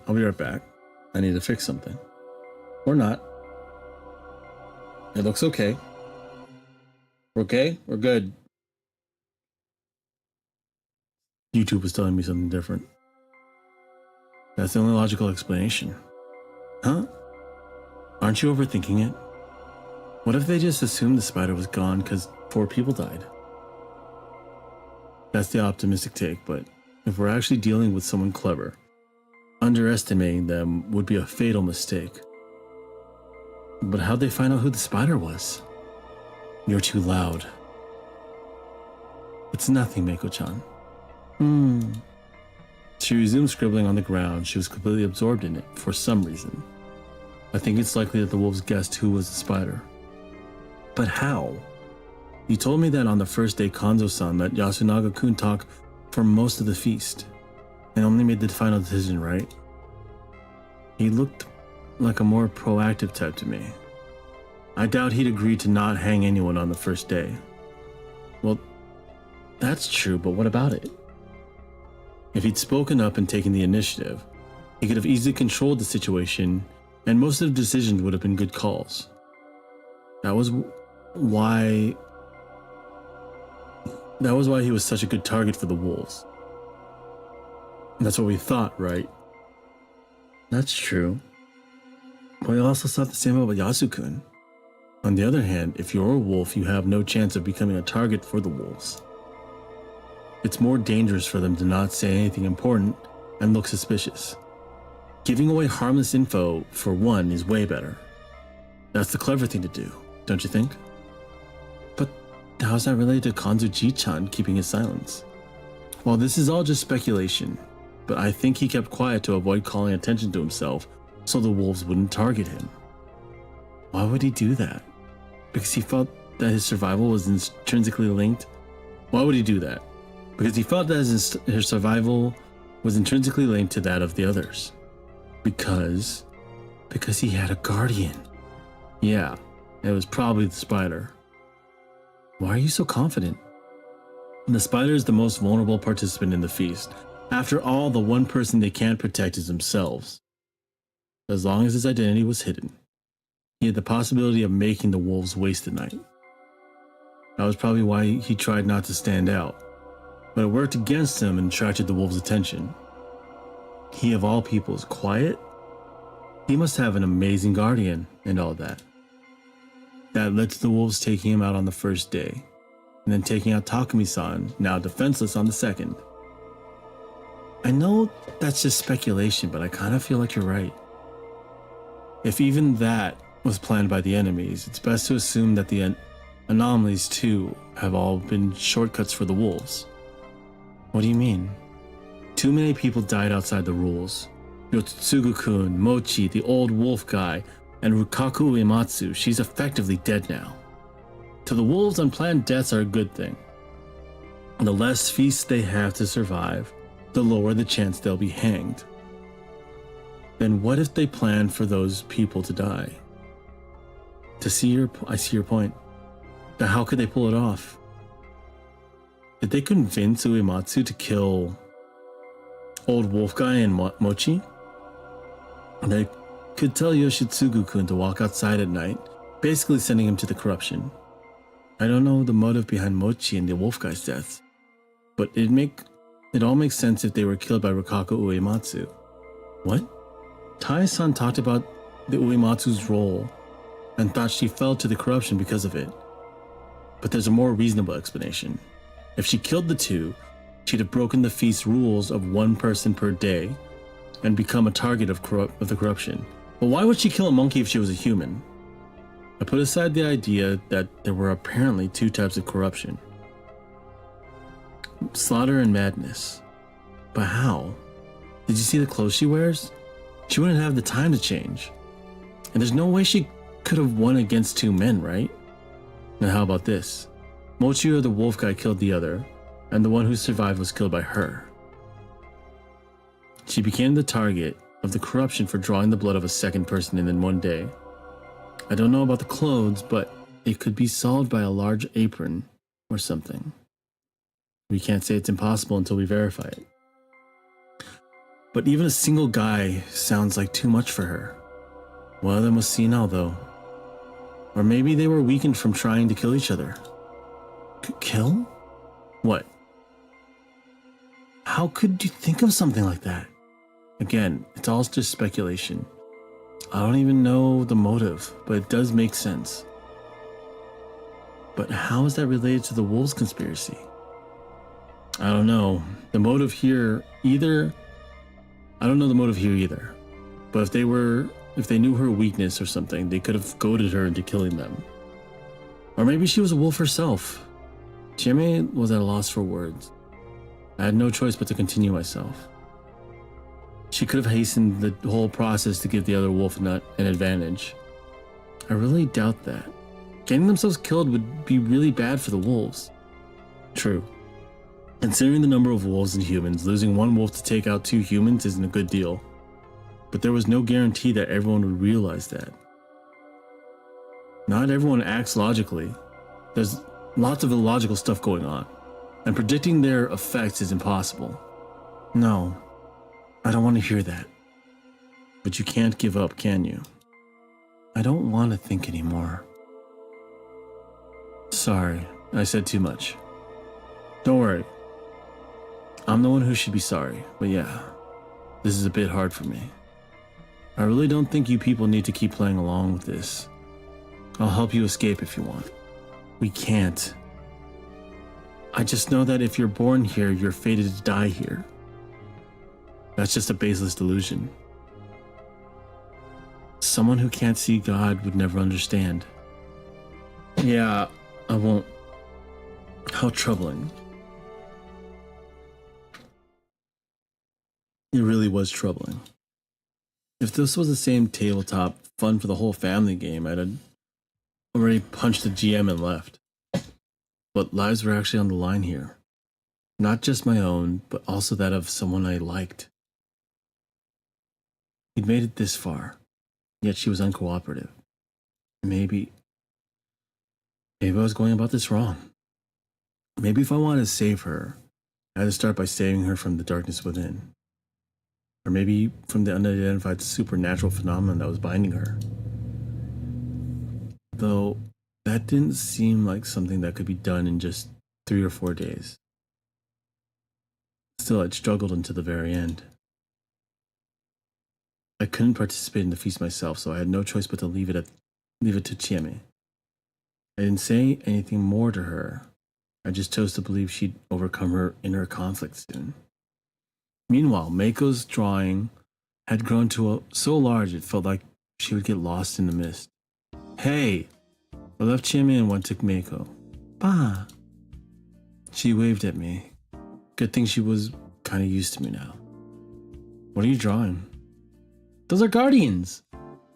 I'll be right back. I need to fix something. Or not. It looks okay. We're okay? We're good. YouTube was telling me something different. That's the only logical explanation. Huh? Aren't you overthinking it? What if they just assumed the spider was gone because 4 people died? That's the optimistic take, but if we're actually dealing with someone clever, underestimating them would be a fatal mistake. But how'd they find out who the spider was? You're too loud. It's nothing, Meiko-chan. She resumed scribbling on the ground. She was completely absorbed in it for some reason. I think it's likely that the wolves guessed who was the spider. But how? You told me that on the first day Kanzo-san let Yasunaga-kun talk for most of the feast, and only made the final decision, right? He looked like a more proactive type to me. I doubt he'd agree to not hang anyone on the first day. Well, that's true, but what about it? If he'd spoken up and taken the initiative, he could have easily controlled the situation, and most of the decisions would have been good calls. That was why he was such a good target for the wolves. That's what we thought, right? That's true. But we also thought the same about Yasu-kun. On the other hand, if you're a wolf, you have no chance of becoming a target for the wolves. It's more dangerous for them to not say anything important and look suspicious. Giving away harmless info, for one, is way better. That's the clever thing to do, don't you think? But how's that related to Kanzo-ji-chan keeping his silence? Well, this is all just speculation, but I think he kept quiet to avoid calling attention to himself so the wolves wouldn't target him. Why would he do that? Because he felt that his survival was intrinsically linked? Why would he do that? Because he felt that his survival was intrinsically linked to that of the others. Because he had a guardian. Yeah, it was probably the spider. Why are you so confident? The spider is the most vulnerable participant in the feast. After all, the one person they can't protect is themselves. As long as his identity was hidden, he had the possibility of making the wolves waste the night. That was probably why he tried not to stand out. But it worked against him and attracted the wolves' attention. He of all people is quiet? He must have an amazing guardian and all that. That led to the wolves taking him out on the first day, and then taking out Takumi-san, now defenseless, on the second. I know that's just speculation, but I kind of feel like you're right. If even that was planned by the enemies, it's best to assume that the anomalies too have all been shortcuts for the wolves. What do you mean? Too many people died outside the rules. Yotsugu-kun, Mochi, the old wolf guy, and Rukaku Uematsu, she's effectively dead now. To the wolves, unplanned deaths are a good thing. The less feasts they have to survive, the lower the chance they'll be hanged. Then what if they plan for those people to die? I see your point. But how could they pull it off? Did they convince Uematsu to kill old wolf guy and Mochi? They could tell Yoshitsugu-kun to walk outside at night, basically sending him to the corruption. I don't know the motive behind Mochi and the wolf guy's deaths, but it all makes sense if they were killed by Rukaku Uematsu. What? Tai-san talked about the Uematsu's role and thought she fell to the corruption because of it. But there's a more reasonable explanation. If she killed the two, she'd have broken the feast rules of one person per day and become a target of the corruption. But why would she kill a monkey if she was a human? I put aside the idea that there were apparently 2 types of corruption. Slaughter and madness. But how? Did you see the clothes she wears? She wouldn't have the time to change. And there's no way she could have won against 2 men, right? Now how about this? Mochi or the wolf guy killed the other, and the one who survived was killed by her. She became the target of the corruption for drawing the blood of a second person in one day. I don't know about the clothes, but it could be solved by a large apron or something. We can't say it's impossible until we verify it. But even a single guy sounds like too much for her. One of them was senile, though. Or maybe they were weakened from trying to kill each other. Kill? What? How could you think of something like that? Again, it's all just speculation. I don't even know the motive, but it does make sense. But how is that related to the wolves conspiracy? I don't know. The motive here either. I don't know the motive here either. But if they knew her weakness or something, they could have goaded her into killing them. Or maybe she was a wolf herself. Chieme was at a loss for words. I had no choice but to continue myself. She could have hastened the whole process to give the other wolf nut an advantage. I really doubt that. Getting themselves killed would be really bad for the wolves. True. Considering the number of wolves and humans, losing one wolf to take out 2 humans isn't a good deal. But there was no guarantee that everyone would realize that. Not everyone acts logically. There's lots of illogical stuff going on, and predicting their effects is impossible. No, I don't want to hear that. But you can't give up, can you? I don't want to think anymore. Sorry, I said too much. Don't worry. I'm the one who should be sorry, but yeah, this is a bit hard for me. I really don't think you people need to keep playing along with this. I'll help you escape if you want. We can't. I just know that if you're born here, you're fated to die here. That's just a baseless delusion. Someone who can't see God would never understand. Yeah, I won't. How troubling. It really was troubling. If this was the same tabletop fun for the whole family game, I'd have already punched the GM and left. But lives were actually on the line here. Not just my own, but also that of someone I liked. He'd made it this far, yet she was uncooperative. Maybe I was going about this wrong. Maybe if I wanted to save her, I had to start by saving her from the darkness within. Or maybe from the unidentified supernatural phenomenon that was binding her. Though, that didn't seem like something that could be done in just 3 or 4 days. Still, I'd struggled until the very end. I couldn't participate in the feast myself, so I had no choice but to leave it to Chieme. I didn't say anything more to her. I just chose to believe she'd overcome her inner conflict soon. Meanwhile, Mako's drawing had grown so large it felt like she would get lost in the mist. Hey! I left Chieme and went to Mako. Bah! She waved at me. Good thing she was kind of used to me now. What are you drawing? Those are guardians!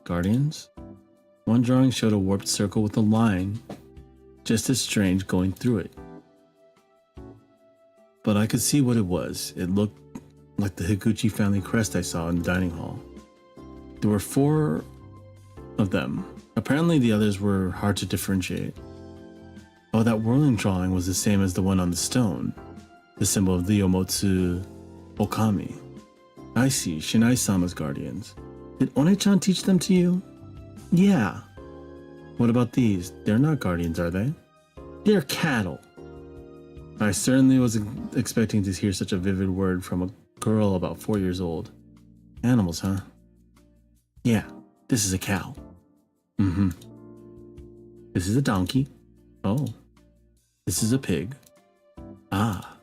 Guardians? One drawing showed a warped circle with a line, just as strange going through it. But I could see what it was. It looked like the Higuchi family crest I saw in the dining hall. There were 4 of them. Apparently the others were hard to differentiate. Oh, that whirling drawing was the same as the one on the stone, the symbol of the Omotsu Okami. I see, Shinai-sama's guardians. Did One-chan teach them to you? Yeah. What about these? They're not guardians, are they? They're cattle. I certainly wasn't expecting to hear such a vivid word from a girl about 4 years old. Animals, huh? Yeah, this is a cow. Mm-hmm. This is a donkey. Oh. This is a pig. Ah.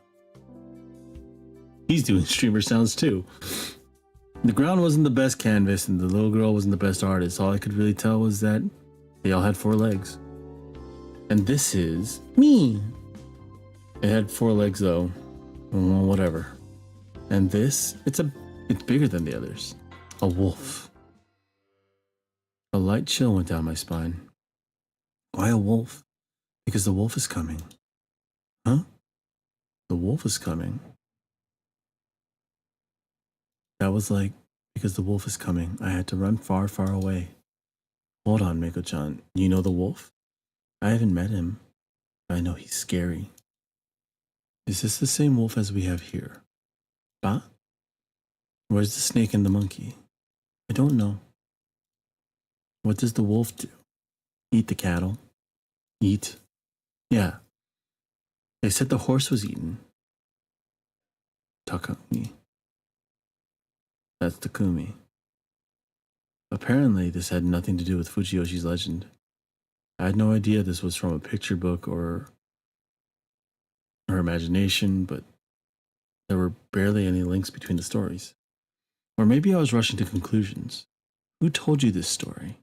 He's doing streamer sounds too. The ground wasn't the best canvas and the little girl wasn't the best artist. All I could really tell was that they all had 4 legs. And this is me. It had 4 legs though. Well, whatever. And this, it's bigger than the others. A wolf. A light chill went down my spine. Why a wolf? Because the wolf is coming. Huh? The wolf is coming. That was like, because the wolf is coming, I had to run far, far away. Hold on, Mako-chan. You know the wolf? I haven't met him, but I know he's scary. Is this the same wolf as we have here? Bah? Where's the snake and the monkey? I don't know. What does the wolf do? Eat the cattle. Eat? Yeah. They said the horse was eaten. Takumi. That's Takumi. Apparently, this had nothing to do with Fujiyoshi's legend. I had no idea this was from a picture book or her imagination, but there were barely any links between the stories. Or maybe I was rushing to conclusions. Who told you this story?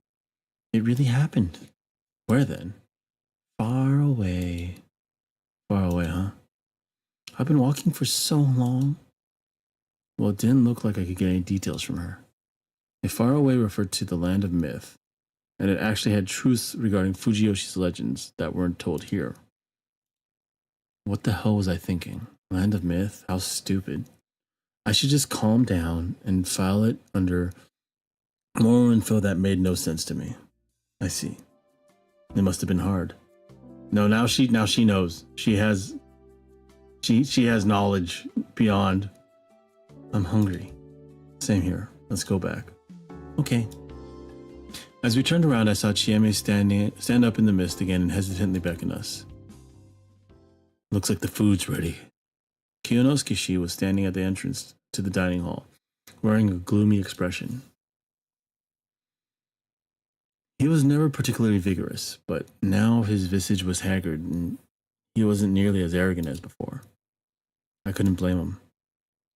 It really happened. Where then? Far away. Far away, huh? I've been walking for so long. Well, it didn't look like I could get any details from her. If far away referred to the land of myth, and it actually had truths regarding Fujiyoshi's legends that weren't told here. What the hell was I thinking? Land of myth? How stupid. I should just calm down and file it under more info that made no sense to me. I see. It must have been hard. No, now she knows. She has knowledge beyond. I'm hungry. Same here. Let's go back. Okay. As we turned around, I saw Chieme stand up in the mist again and hesitantly beckon us. Looks like the food's ready. Kiyonosuke was standing at the entrance to the dining hall, wearing a gloomy expression. He was never particularly vigorous, but now his visage was haggard and he wasn't nearly as arrogant as before. I couldn't blame him.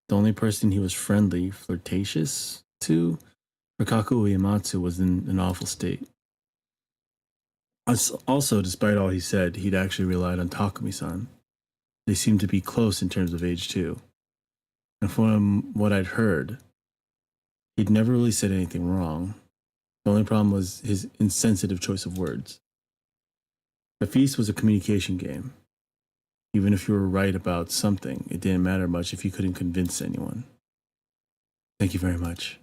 The only person he was friendly, flirtatious to, Rikaku Uematsu, was in an awful state. Also, despite all he said, he'd actually relied on Takumi-san. They seemed to be close in terms of age too. And from what I'd heard, he'd never really said anything wrong. The only problem was his insensitive choice of words. The feast was a communication game. Even if you were right about something, it didn't matter much if you couldn't convince anyone. Thank you very much.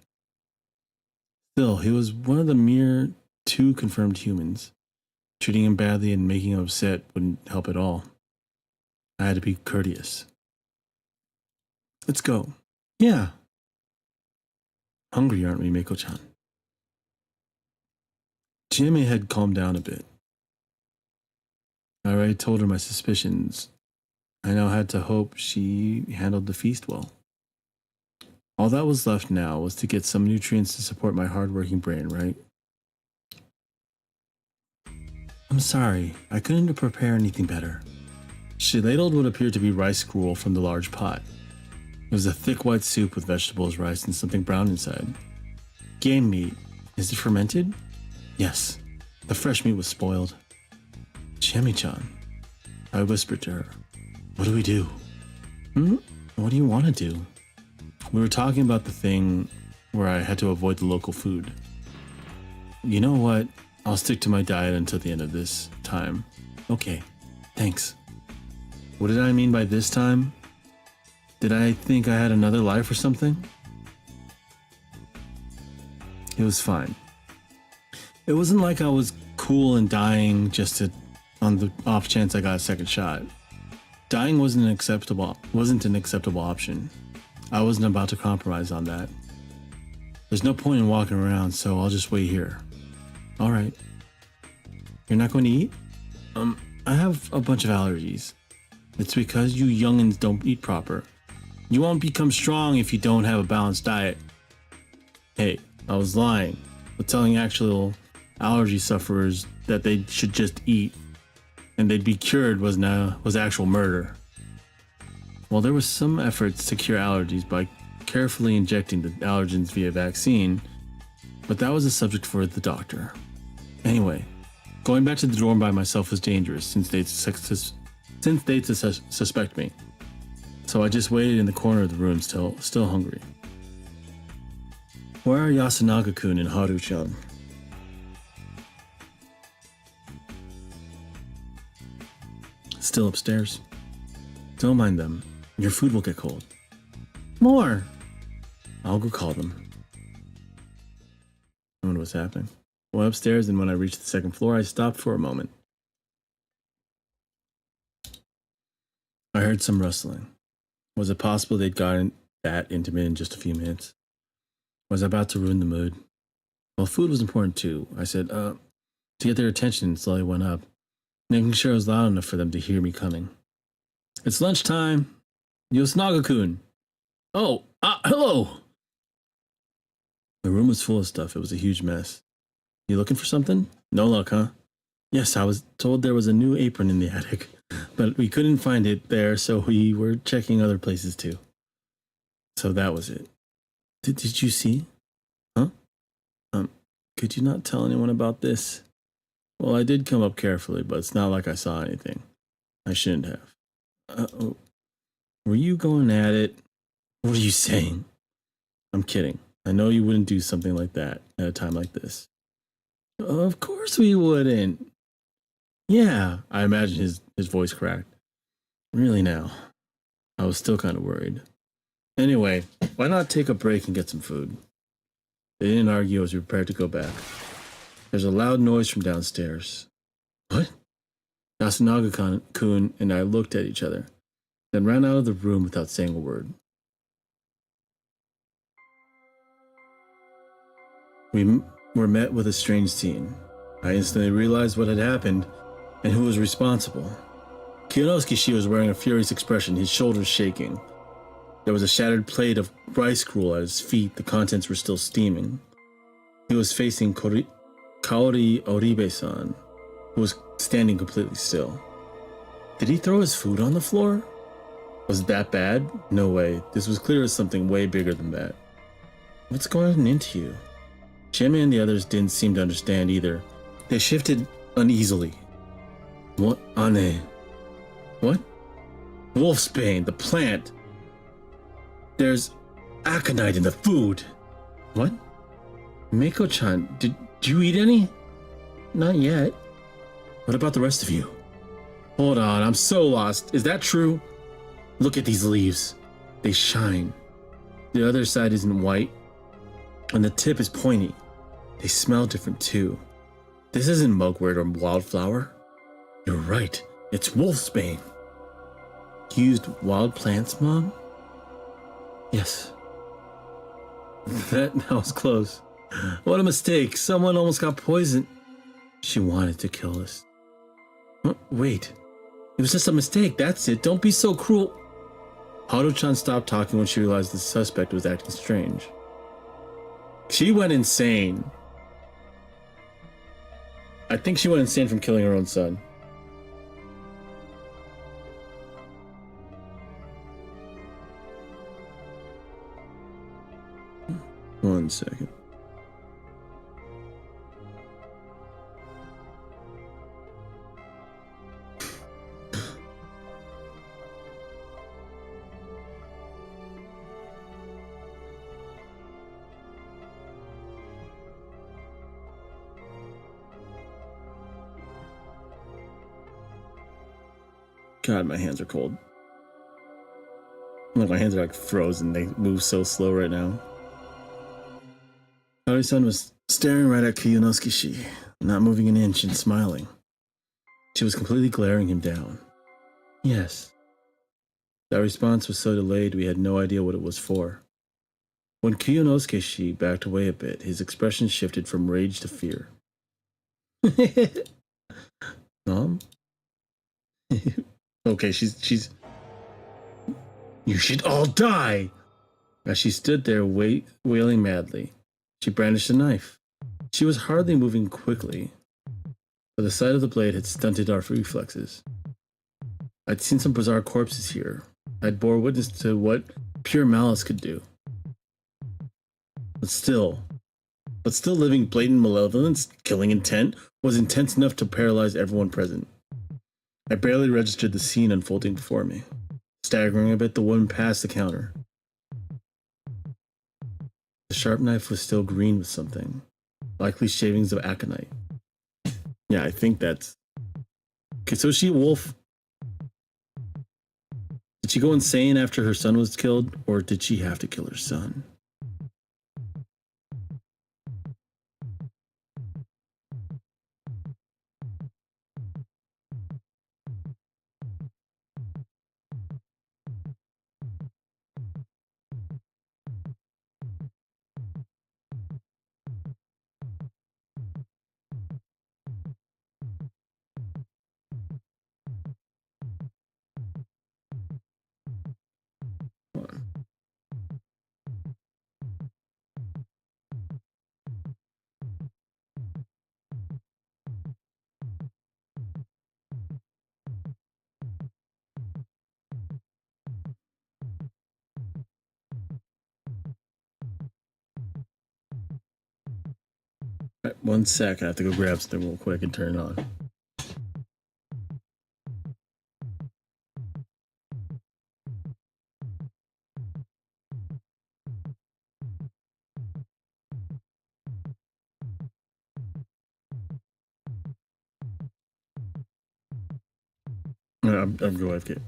Still, he was one of the mere 2 confirmed humans. Treating him badly and making him upset wouldn't help at all. I had to be courteous. Let's go. Yeah. Hungry, aren't we, Mako-chan? Chieme had calmed down a bit. I already told her my suspicions. I now had to hope she handled the feast well. All that was left now was to get some nutrients to support my hard-working brain, right? I'm sorry, I couldn't prepare anything better. She ladled what appeared to be rice gruel from the large pot. It was a thick white soup with vegetables, rice, and something brown inside. Game meat. Is it fermented? Yes. The fresh meat was spoiled. Chieme-chan. I whispered to her. What do we do? What do you want to do? We were talking about the thing where I had to avoid the local food. You know what? I'll stick to my diet until the end of this time. Okay. Thanks. What did I mean by this time? Did I think I had another life or something? It was fine. It wasn't like I was cool and dying on the off chance I got a second shot. Dying wasn't an acceptable option. I wasn't about to compromise on that. There's no point in walking around, so I'll just wait here. All right. You're not going to eat? I have a bunch of allergies. It's because you youngins don't eat proper. You won't become strong if you don't have a balanced diet. Hey, I was lying, but telling actual allergy sufferers that they should just eat and they'd be cured was actual murder. While there was some efforts to cure allergies by carefully injecting the allergens via vaccine, but that was a subject for the doctor. Anyway, going back to the dorm by myself was dangerous since they'd suspect me. So I just waited in the corner of the room still hungry. Where are Yasunaga-kun and Haru-chan? Still upstairs. Don't mind them. Your food will get cold. More! I'll go call them. I wonder what's happening. I went upstairs, and when I reached the 2nd floor, I stopped for a moment. I heard some rustling. Was it possible they'd gotten that intimate in just a few minutes? Was about to ruin the mood. Well, food was important too. I said, to get their attention, slowly went up, making sure it was loud enough for them to hear me coming. It's lunchtime. Yosnaga-kun. Oh, hello. The room was full of stuff. It was a huge mess. You looking for something? No luck, huh? Yes, I was told there was a new apron in the attic, but we couldn't find it there, so we were checking other places too. So that was it. Did you see? Huh? Could you not tell anyone about this? Well, I did come up carefully, but it's not like I saw anything. I shouldn't have. Oh, were you going at it? What are you saying? I'm kidding. I know you wouldn't do something like that at a time like this. Of course we wouldn't. Yeah, I imagine his voice cracked. Really now? I was still kind of worried. Anyway, why not take a break and get some food? They didn't argue as we prepared to go back. There's a loud noise from downstairs. What? Yasunaga-kun and I looked at each other, then ran out of the room without saying a word. We were met with a strange scene. I instantly realized what had happened and who was responsible. Kiyonosuke was wearing a furious expression, his shoulders shaking. There was a shattered plate of rice gruel at his feet, the contents were still steaming. He was facing Kaori Oribe-san, who was standing completely still. Did he throw his food on the floor? Was it that bad? No way. This was clearly something way bigger than that. What's going into you? Shami and the others didn't seem to understand either. They shifted uneasily. What? Ane. What? Wolfsbane, the plant. There's aconite in the food. What? Mako-chan, did you eat any? Not yet. What about the rest of you? Hold on, I'm so lost. Is that true? Look at these leaves. They shine. The other side isn't white, and the tip is pointy. They smell different too. This isn't mugwort or wildflower. You're right, it's wolfsbane. You used wild plants, Mom? Yes. That was close. What a mistake. Someone almost got poisoned. She wanted to kill us. Wait. It was just a mistake. That's it. Don't be so cruel. Haru-chan stopped talking when she realized the suspect was acting strange. She went insane. I think she went insane from killing her own son. One second. God, my hands are cold. Look, my hands are like frozen. They move so slow right now. Haru-san was staring right at Kiyonosuke, not moving an inch and smiling. She was completely glaring him down. Yes. That response was so delayed we had no idea what it was for. When Kiyonosuke backed away a bit, his expression shifted from rage to fear. Mom? Okay, she's... You should all die! As she stood there wailing madly, she brandished a knife. She was hardly moving quickly, but the sight of the blade had stunted our reflexes. I'd seen some bizarre corpses here. I'd bore witness to what pure malice could do. But still living blatant malevolence, killing intent, was intense enough to paralyze everyone present. I barely registered the scene unfolding before me. Staggering a bit, the woman passed the counter. The sharp knife was still green with something, likely shavings of aconite. Yeah, I think that's... Okay, so is she a wolf? Did she go insane after her son was killed, or did she have to kill her son? Right, 1 sec, I have to go grab something real quick and turn it on. I'm going AFK.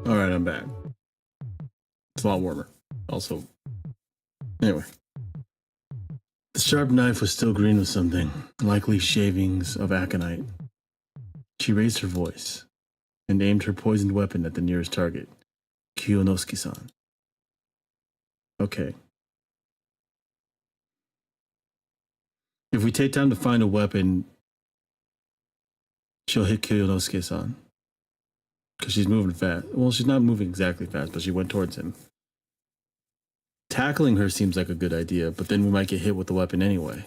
Alright, I'm back. It's a lot warmer. Also, anyway. The sharp knife was still green with something, likely shavings of aconite. She raised her voice and aimed her poisoned weapon at the nearest target, Kiyonosuke-san. Okay. If we take time to find a weapon, she'll hit Kiyonosuke-san. Because she's moving fast. Well, she's not moving exactly fast, but she went towards him. Tackling her seems like a good idea, but then we might get hit with the weapon anyway.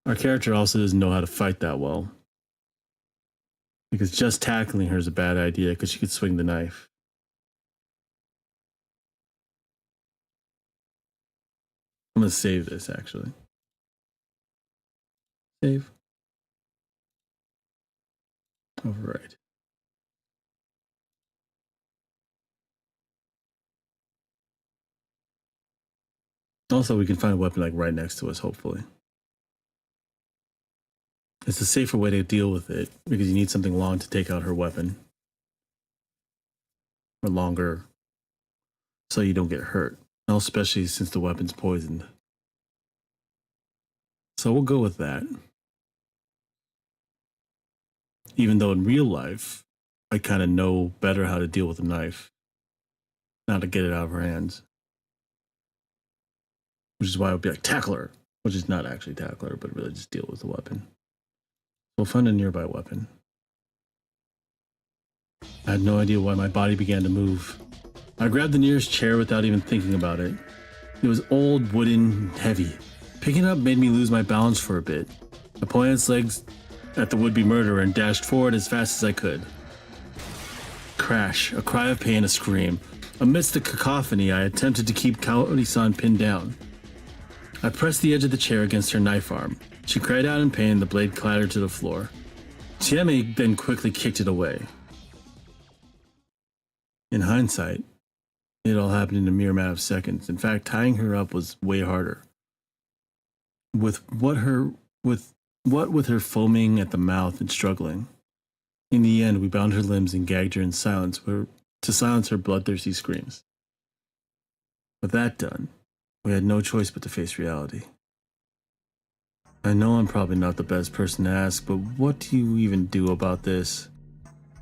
Our character also doesn't know how to fight that well. Because just tackling her is a bad idea because she could swing the knife. I'm going to save this, actually. Save. Override. Also, we can find a weapon like right next to us, hopefully. It's a safer way to deal with it because you need something long to take out her weapon. Or longer so you don't get hurt. Especially since the weapon's poisoned. So we'll go with that. Even though in real life, I kind of know better how to deal with a knife. Not to get it out of her hands. Which is why I would be like, tackle her. Which is not actually tackle her, but really just deal with the weapon. We'll find a nearby weapon. I had no idea why my body began to move. I grabbed the nearest chair without even thinking about it. It was old, wooden, heavy. Picking it up made me lose my balance for a bit. I pointed its legs at the would-be murderer and dashed forward as fast as I could. Crash, a cry of pain, a scream. Amidst the cacophony, I attempted to keep Kaori-san pinned down. I pressed the edge of the chair against her knife arm. She cried out in pain, the blade clattered to the floor. Chieme then quickly kicked it away. In hindsight, it all happened in a mere matter of seconds. In fact, tying her up was way harder. With her foaming at the mouth and struggling. In the end, we bound her limbs and gagged her in silence to silence her bloodthirsty screams. With that done, we had no choice but to face reality. I know I'm probably not the best person to ask, but what do you even do about this?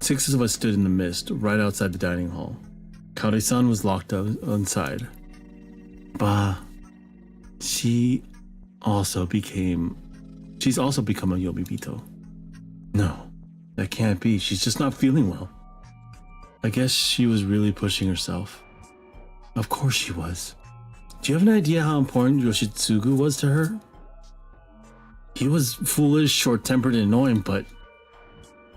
6 of us stood in the mist, right outside the dining hall. Kaori-san was locked inside. Bah, she's also become a Yomibito. No, that can't be. She's just not feeling well. I guess she was really pushing herself. Of course she was. Do you have an idea how important Yoshitsugu was to her? He was foolish, short-tempered, and annoying, but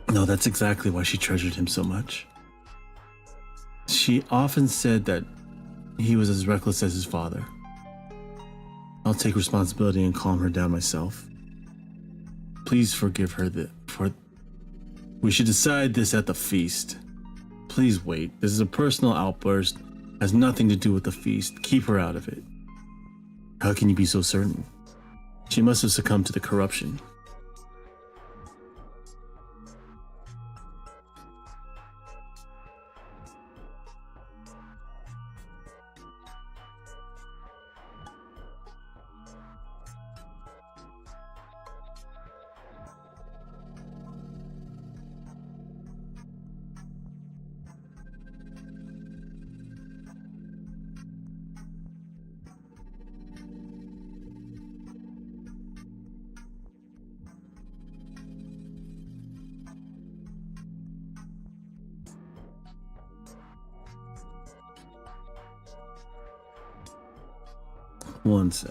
no, that's exactly why she treasured him so much. She often said that he was as reckless as his father. I'll take responsibility and calm her down myself. Please forgive her we should decide this at the feast. Please wait. This is a personal outburst. Has nothing to do with the feast. Keep her out of it. How can you be so certain? She must have succumbed to the corruption. One sec.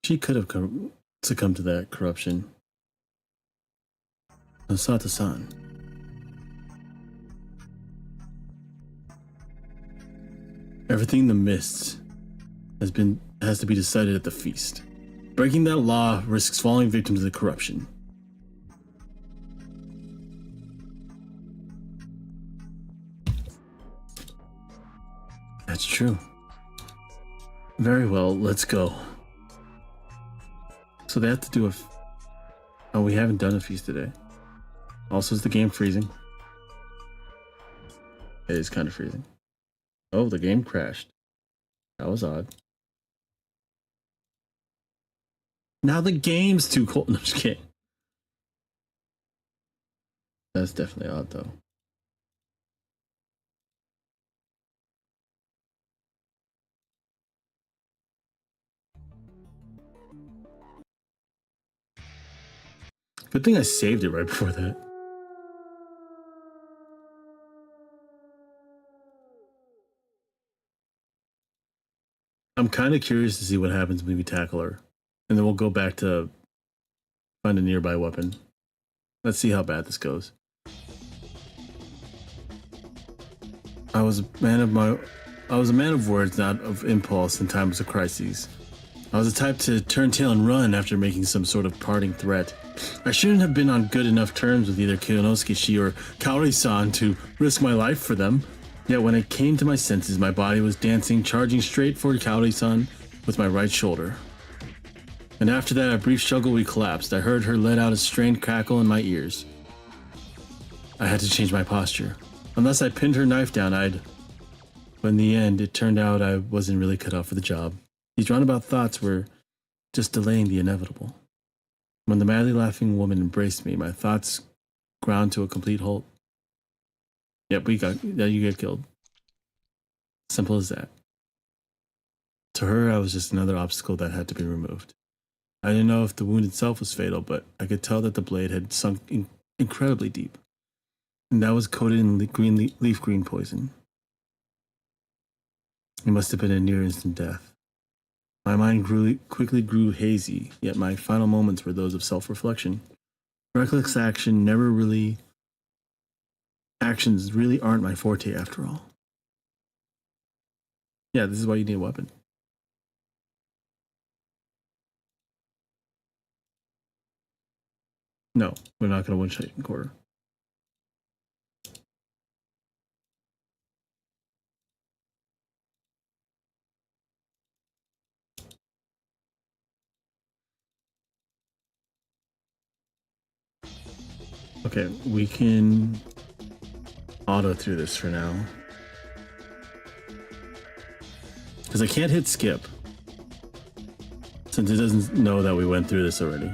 She could have succumbed to that corruption. Nosato-san. Everything in the mists has to be decided at the feast. Breaking that law risks falling victim to the corruption. That's true. Very well, let's go. So they have to do oh, we haven't done a feast today. Also, is the game freezing? It is kind of freezing. Oh, the game crashed. That was odd. Now the game's too cold. No, I'm just kidding. That's definitely odd, though. Good thing I saved it right before that. I'm kind of curious to see what happens when we tackle her. And then we'll go back to find a nearby weapon. Let's see how bad this goes. I was a man of words, not of impulse in times of crises. I was the type to turn tail and run after making some sort of parting threat. I shouldn't have been on good enough terms with either Kiyonosuke-shi or Kaori-san to risk my life for them. Yet when I came to my senses, my body was dancing, charging straight for Kaori-san with my right shoulder. And after that, a brief struggle, we collapsed. I heard her let out a strained crackle in my ears. I had to change my posture. Unless I pinned her knife down, But in the end, it turned out I wasn't really cut out for the job. These roundabout thoughts were just delaying the inevitable. When the madly laughing woman embraced me, my thoughts ground to a complete halt. Yep, you get killed. Simple as that. To her, I was just another obstacle that had to be removed. I didn't know if the wound itself was fatal, but I could tell that the blade had sunk incredibly deep. And that was coated in leaf green poison. It must have been a near instant death. My mind quickly grew hazy, yet my final moments were those of self-reflection. Reckless actions really aren't my forte after all. Yeah, this is why you need a weapon. No, we're not going to one-shot in quarter. Okay, we can auto through this for now. Because I can't hit skip. Since it doesn't know that we went through this already.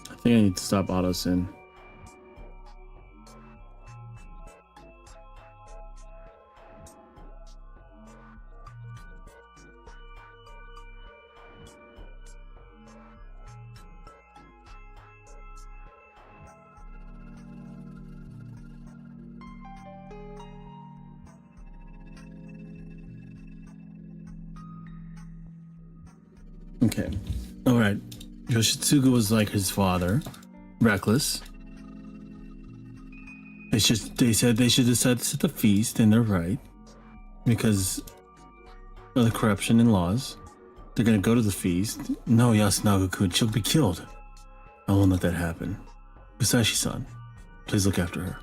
I think I need to stop auto sin. Okay. All right. Yoshitsugu was like his father, reckless. They said they should decide to set the feast, and they're right. Because of the corruption in laws. They're gonna go to the feast. No, Yasunaga-kun, she'll be killed. I won't let that happen. Musashi-san, please look after her.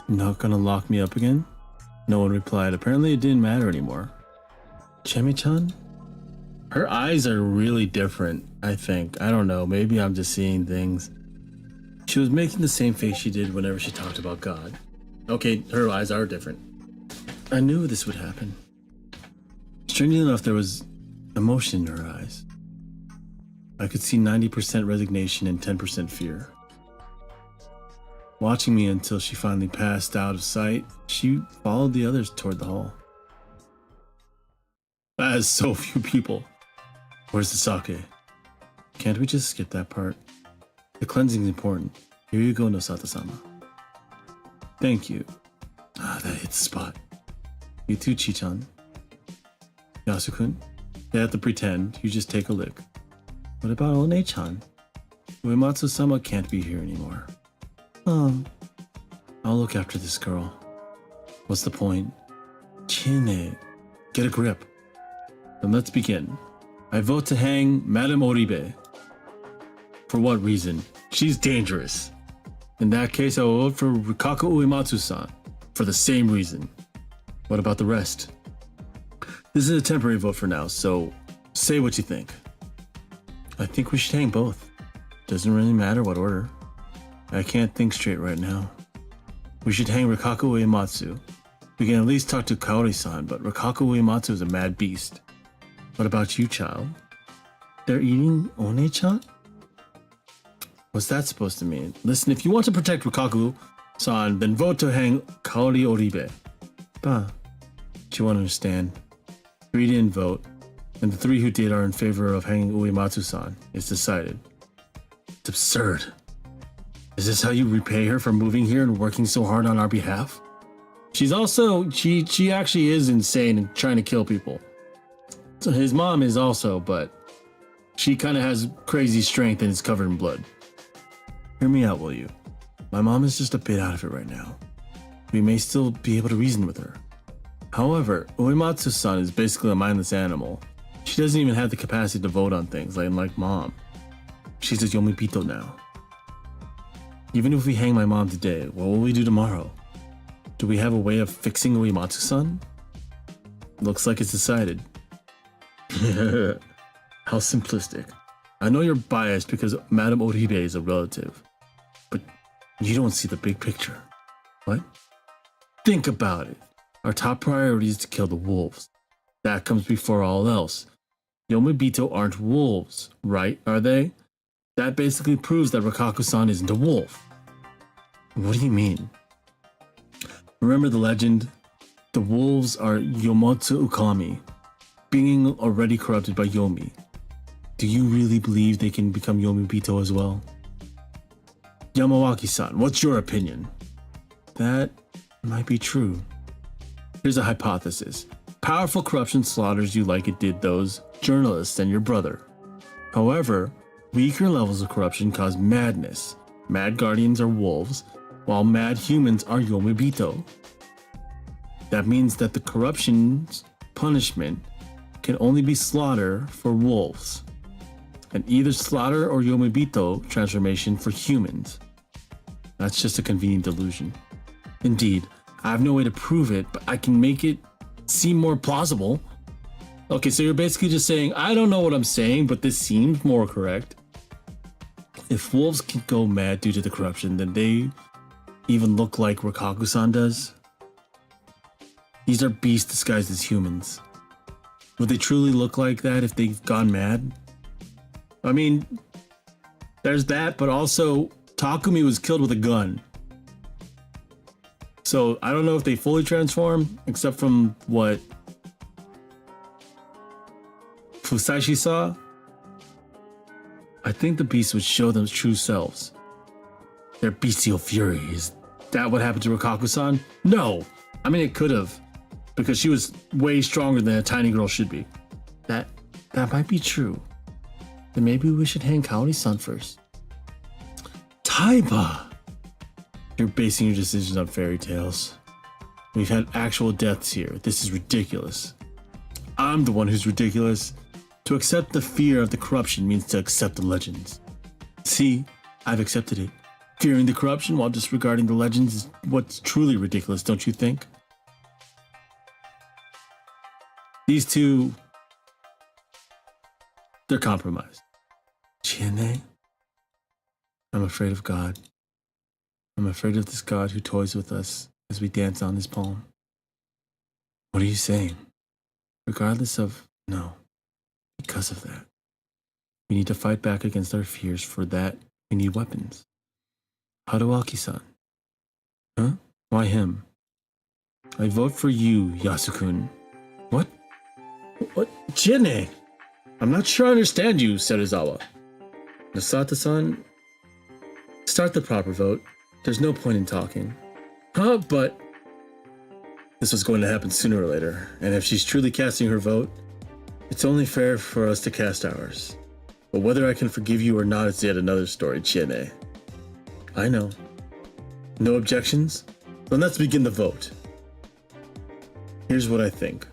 Not gonna lock me up again? No one replied. Apparently it didn't matter anymore. Chemi-chan? Her eyes are really different, I think. I don't know, maybe I'm just seeing things. She was making the same face she did whenever she talked about God. Okay, her eyes are different. I knew this would happen. Strangely enough, there was emotion in her eyes. I could see 90% resignation and 10% fear. Watching me until she finally passed out of sight, she followed the others toward the hall. That is so few people. Where's the sake? Can't we just skip that part? The cleansing is important. Here you go, Nosata-sama. Thank you. Ah, that hits the spot. You too, Chi-chan. Yasu-kun, you have to pretend. You just take a lick. What about One-chan? Uematsu-sama can't be here anymore. I'll look after this girl. What's the point? Chine, get a grip. Then let's begin. I vote to hang Madame Oribe. For what reason? She's dangerous. In that case, I will vote for Rikaku Uematsu-san. For the same reason. What about the rest? This is a temporary vote for now, so say what you think. I think we should hang both. Doesn't really matter what order. I can't think straight right now. We should hang Rikaku Uematsu. We can at least talk to Kaori-san, but Rikaku Uematsu is a mad beast. What about you, child? They're eating One-chan? What's that supposed to mean? Listen, if you want to protect Rikaku-san, then vote to hang Kaori Oribe. Bah, but you won't understand. 3 didn't vote, and the 3 who did are in favor of hanging Uematsu-san. It's decided. It's absurd. Is this how you repay her for moving here and working so hard on our behalf? She's also, she actually is insane and trying to kill people. So his mom is also, but she kind of has crazy strength and is covered in blood. Hear me out, will you? My mom is just a bit out of it right now. We may still be able to reason with her. However, Uematsu-san is basically a mindless animal. She doesn't even have the capacity to vote on things, like mom. She's a Yomibito now. Even if we hang my mom today, what will we do tomorrow? Do we have a way of fixing Uematsu-san? Looks like it's decided. How simplistic. I know you're biased because Madame Oribe is a relative, but you don't see the big picture. What? Think about it. Our top priority is to kill the wolves. That comes before all else. Yomibito aren't wolves, right? Are they? That basically proves that Rikaku-san isn't a wolf. What do you mean? Remember the legend? The wolves are Yomotsu Ukami, being already corrupted by Yomi. Do you really believe they can become Yomibito as well? Yamawaki-san, what's your opinion? That might be true. Here's a hypothesis. Powerful corruption slaughters you like it did those journalists and your brother. However, weaker levels of corruption cause madness. Mad guardians are wolves, while mad humans are Yomibito. That means that the corruption's punishment can only be slaughter for wolves, and either slaughter or Yomibito transformation for humans. That's just a convenient delusion. Indeed, I have no way to prove it, but I can make it seem more plausible. Okay, so you're basically just saying, I don't know what I'm saying, but this seems more correct. If wolves can go mad due to the corruption, then they even look like Rikaku-san does. These are beasts disguised as humans. Would they truly look like that if they've gone mad? I mean, there's that, but also Takumi was killed with a gun. So I don't know if they fully transform, except from what Fusashi saw. I think the beast would show them true selves. Their bestial fury. Is that what happened to Rikaku-san? No! I mean, it could have, because she was way stronger than a tiny girl should be. That might be true. Then maybe we should hang Kaori-san first. Taiba! You're basing your decisions on fairy tales. We've had actual deaths here. This is ridiculous. I'm the one who's ridiculous. To accept the fear of the corruption means to accept the legends. See, I've accepted it. Fearing the corruption while disregarding the legends is what's truly ridiculous, don't you think? These two, they're compromised. Chiene? I'm afraid of God. I'm afraid of this God who toys with us as we dance on his palm. What are you saying? Regardless of... No. Because of that. We need to fight back against our fears. For that, we need weapons. Haruaki-san. Huh? Why him? I vote for you, Yasukun. What? What? Chiene! I'm not sure I understand you, Serizawa. Nasata-san, start the proper vote. There's no point in talking. Huh? But this was going to happen sooner or later, and if she's truly casting her vote, it's only fair for us to cast ours. But whether I can forgive you or not is yet another story, Chiene. I know. No objections? Then let's begin the vote. Here's what I think.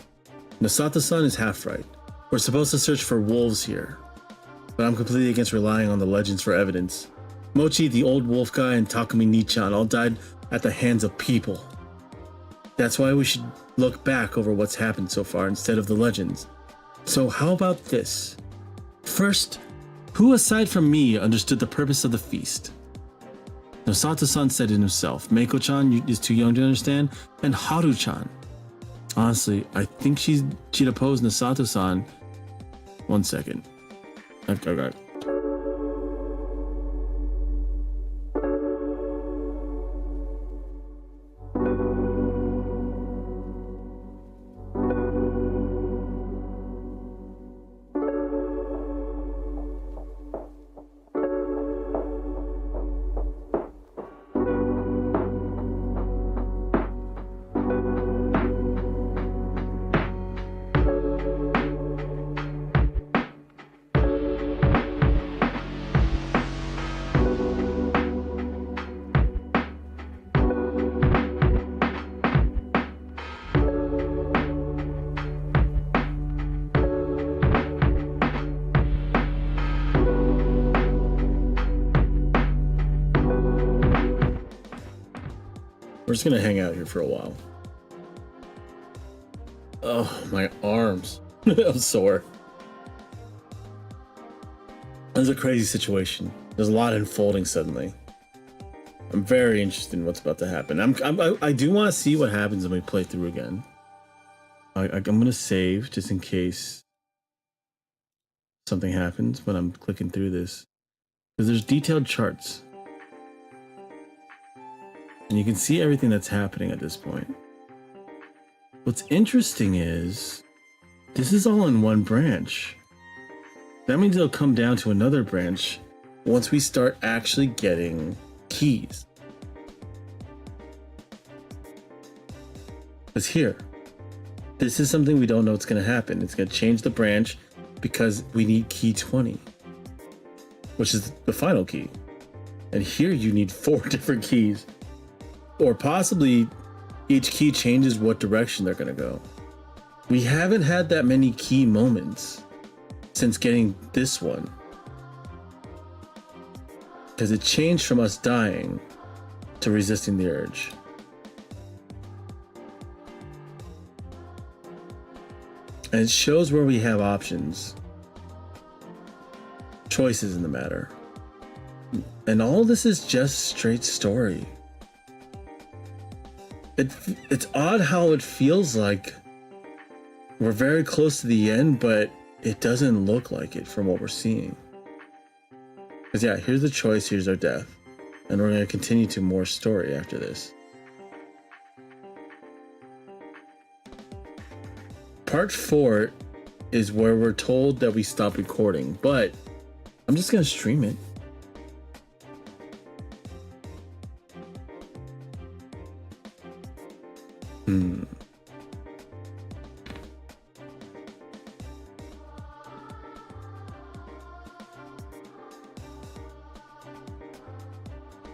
Nasata-san is half right. We're supposed to search for wolves here, but I'm completely against relying on the legends for evidence. Mochi, the old wolf guy, and Takumi Nichan all died at the hands of people. That's why we should look back over what's happened so far instead of the legends. So how about this? First, who aside from me understood the purpose of the feast? Nosato-san said it himself. Meiko-chan is too young to understand, and Haru-chan. Honestly, I think she'd oppose Nosato-san. 1 second. I've got it. just gonna hang out here for a while. Oh, my arms. I'm sore. It's a crazy situation. There's a lot unfolding suddenly. I'm very interested in what's about to happen. I do want to see what happens when we play through again. I'm gonna save just in case something happens when I'm clicking through this, because there's detailed charts and you can see everything that's happening at this point. What's interesting is this is all in one branch. That means it'll come down to another branch once we start actually getting keys. Because here, this is something we don't know what's going to happen. It's going to change the branch because we need key 20, which is the final key. And here you need 4 different keys, or possibly each key changes what direction they're going to go. We haven't had that many key moments since getting this one, because it changed from us dying to resisting the urge. And it shows where we have options, choices in the matter. And all this is just straight story. It's odd how it feels like we're very close to the end, but it doesn't look like it from what we're seeing. Because yeah, here's the choice, here's our death. And we're going to continue to more story after this. Part 4 is where we're told that we stop recording, but I'm just going to stream it.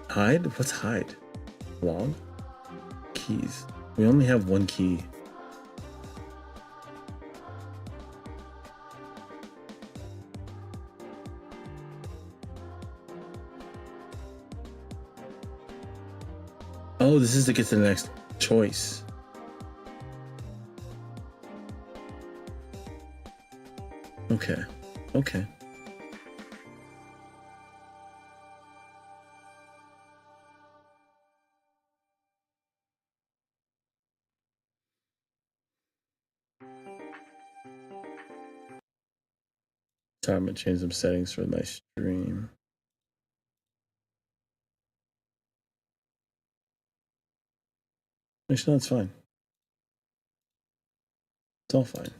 Hide? What's hide? Log? Keys. We only have one key. Oh, this is to get to the next choice. Okay. Okay. Sorry, I'm gonna change some settings for my stream. Actually, no, it's fine. It's all fine.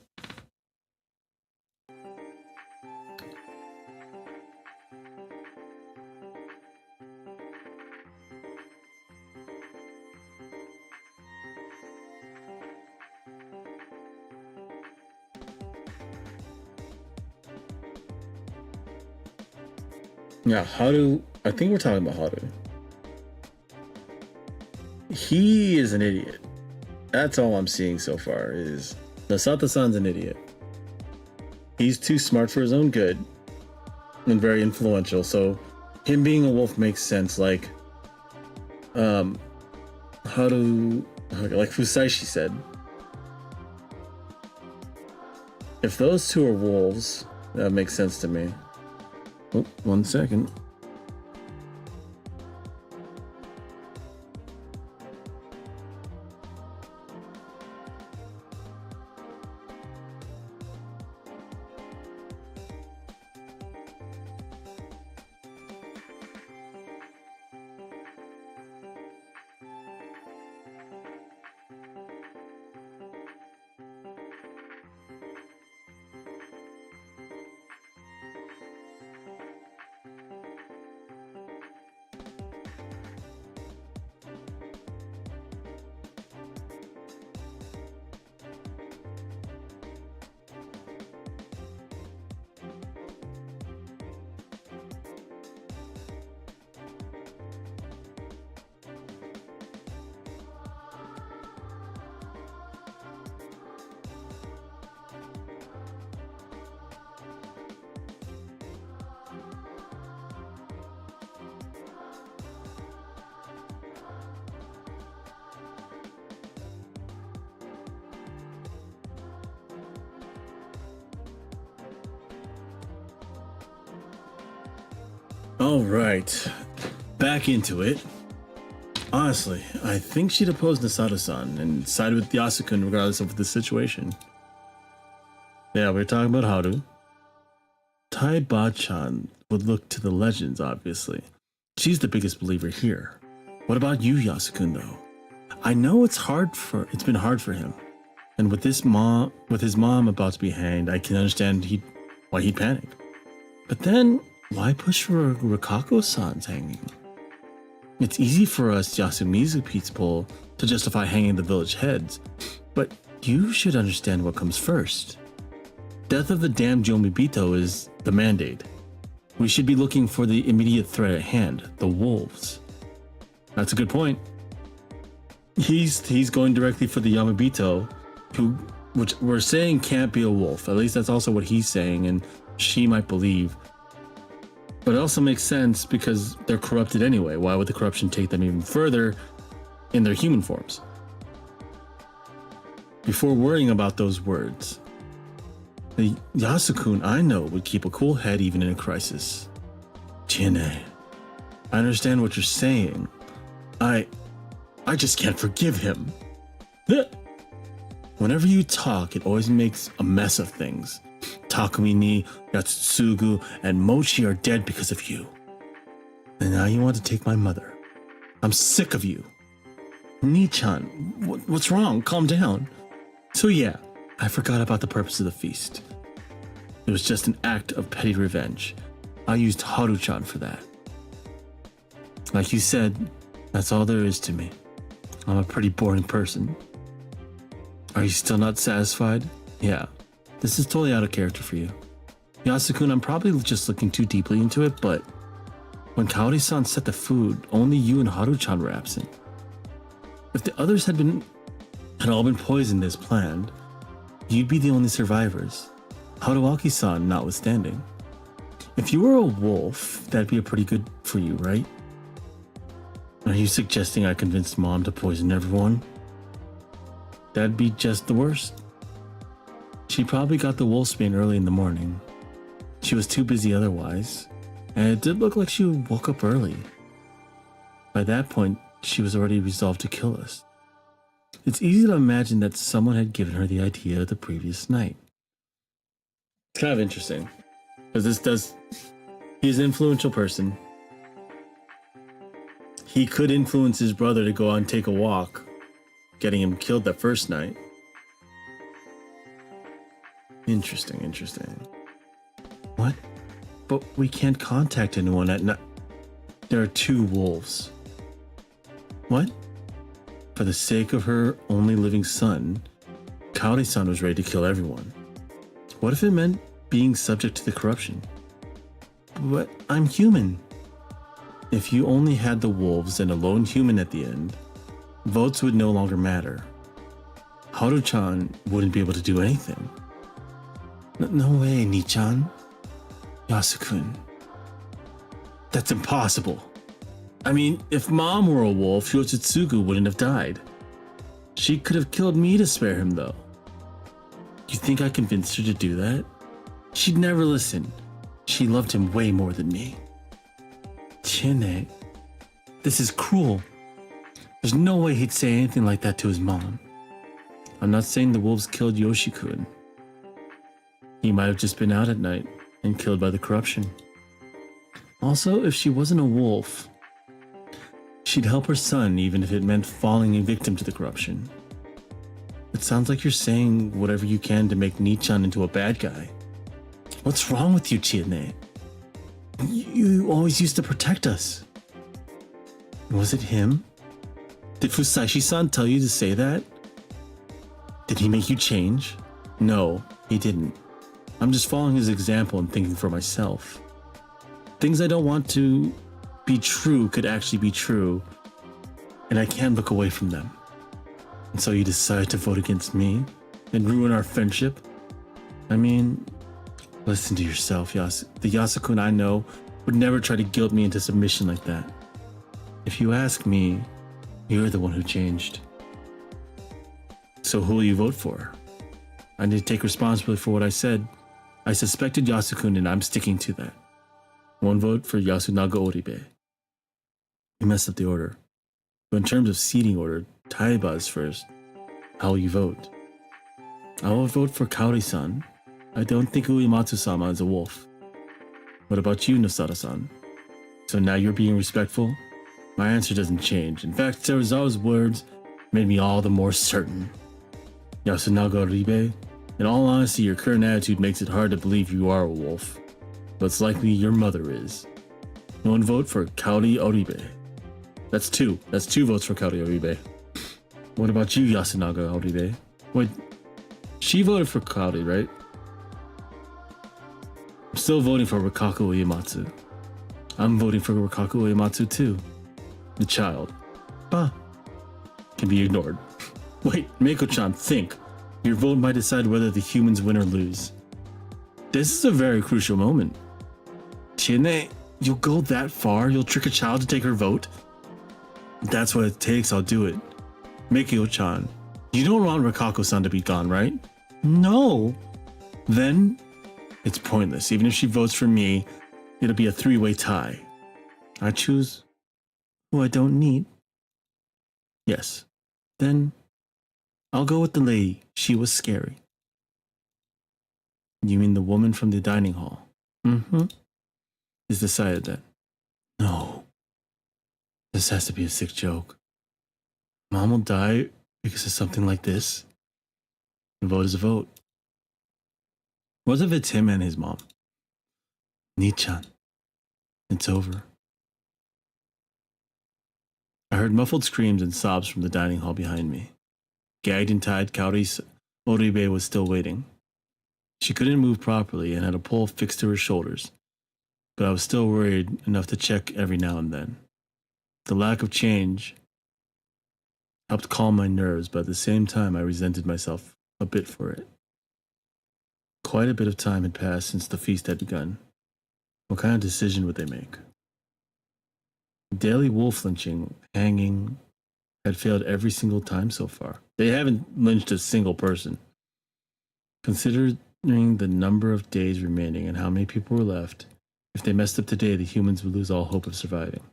Yeah, I think we're talking about Haru. He is an idiot. That's all I'm seeing so far is Nosata-san's an idiot. He's too smart for his own good and very influential, so him being a wolf makes sense. Like Haru, like Fusaishi said, if those two are wolves, that makes sense to me. Oh, 1 second. All right, back into it. Honestly, I think she'd oppose Nasato-san and side with Yasukun regardless of the situation. Yeah, we're talking about Haru. Tai-Ba-chan would look to the legends, obviously. She's the biggest believer here. What about you, Yasukun, though? I know it's been hard for him. And with his mom about to be hanged, I can understand why he'd panic. But then, why push for Rikako-san's hanging? It's easy for us Yasumizu people to justify hanging the village heads, but you should understand what comes first. Death of the damned Yomibito is the mandate. We should be looking for the immediate threat at hand, the wolves. That's a good point. He's going directly for the Yomibito, which we're saying can't be a wolf. At least that's also what he's saying, and she might believe. But it also makes sense because they're corrupted anyway. Why would the corruption take them even further in their human forms? Before worrying about those words, the Yasukun I know would keep a cool head even in a crisis. Chiene, I understand what you're saying. I just can't forgive him. Whenever you talk, it always makes a mess of things. Takumi ni, Yatsugu, and Mochi are dead because of you. And now you want to take my mother. I'm sick of you. Ni-chan, what's wrong? Calm down. So yeah, I forgot about the purpose of the feast. It was just an act of petty revenge. I used Haru-chan for that. Like you said, that's all there is to me. I'm a pretty boring person. Are you still not satisfied? Yeah. This is totally out of character for you. Yasukun, I'm probably just looking too deeply into it, but when Kaori-san set the food, only you and Haru-chan were absent. If the others had all been poisoned as planned, you'd be the only survivors, Haruaki-san notwithstanding. If you were a wolf, that'd be pretty good for you, right? Are you suggesting I convinced Mom to poison everyone? That'd be just the worst. She probably got the wolfsbane early in the morning. She was too busy otherwise, and it did look like she woke up early. By that point, she was already resolved to kill us. It's easy to imagine that someone had given her the idea the previous night. It's kind of interesting, because he's an influential person. He could influence his brother to go out and take a walk, getting him killed that first night. Interesting. What? But we can't contact anyone at night. There are 2 wolves. What? For the sake of her only living son, Kaori-san was ready to kill everyone. What if it meant being subject to the corruption? But I'm human. If you only had the wolves and a lone human at the end, votes would no longer matter. Haru-chan wouldn't be able to do anything. No way, Ni-chan. Yasukun. That's impossible. I mean, if Mom were a wolf, Yoshitsugu wouldn't have died. She could have killed me to spare him, though. You think I convinced her to do that? She'd never listen. She loved him way more than me. Chiene, this is cruel. There's no way he'd say anything like that to his mom. I'm not saying the wolves killed Yoshikun. He might have just been out at night and killed by the corruption. Also, if she wasn't a wolf, she'd help her son even if it meant falling a victim to the corruption. It sounds like you're saying whatever you can to make Ni-chan into a bad guy. What's wrong with you, Chiene? You always used to protect us. Was it him? Did Fusashi-san tell you to say that? Did he make you change? No, he didn't. I'm just following his example and thinking for myself. Things I don't want to be true could actually be true, and I can't look away from them. And so you decide to vote against me and ruin our friendship? I mean, listen to yourself, The Yasukun I know would never try to guilt me into submission like that. If you ask me, you're the one who changed. So who will you vote for? I need to take responsibility for what I said. I suspected Yasukun and I'm sticking to that. 1 vote for Yasunaga Oribe. We messed up the order. But in terms of seating order, Taiba is first. How will you vote? I will vote for Kaori-san. I don't think Uematsu-sama is a wolf. What about you, Nosada-san? So now you're being respectful? My answer doesn't change. In fact, Serizawa's words made me all the more certain. Yasunaga Oribe, in all honesty, your current attitude makes it hard to believe you are a wolf. But it's likely your mother is. No one vote for Kaori Oribe. That's 2. That's 2 votes for Kaori Oribe. What about you, Yasunaga Oribe? Wait, she voted for Kaori, right? I'm still voting for Rikaku Uematsu. I'm voting for Rikaku Uematsu too. The child. Can be ignored. Wait, Meiko-chan, think. Your vote might decide whether the humans win or lose. This is a very crucial moment. Chine, you'll go that far? You'll trick a child to take her vote? If that's what it takes, I'll do it. Meiko-chan, you don't want Rikaku-san to be gone, right? No. Then, it's pointless. Even if she votes for me, it'll be a 3-way tie. I choose who I don't need. Yes. Then, I'll go with the lady. She was scary. You mean the woman from the dining hall? Mm-hmm. It's decided then. No. This has to be a sick joke. Mom will die because of something like this? A vote is a vote. What if it's him and his mom? Nichan. It's over. I heard muffled screams and sobs from the dining hall behind me. Gagged and tied, Kaori Oribe was still waiting. She couldn't move properly and had a pole fixed to her shoulders, but I was still worried enough to check every now and then. The lack of change helped calm my nerves, but at the same time I resented myself a bit for it. Quite a bit of time had passed since the feast had begun. What kind of decision would they make? Daily wolf lynching, hanging, had failed every single time so far. They haven't lynched a single person. Considering the number of days remaining and how many people were left, if they messed up today, the humans would lose all hope of surviving.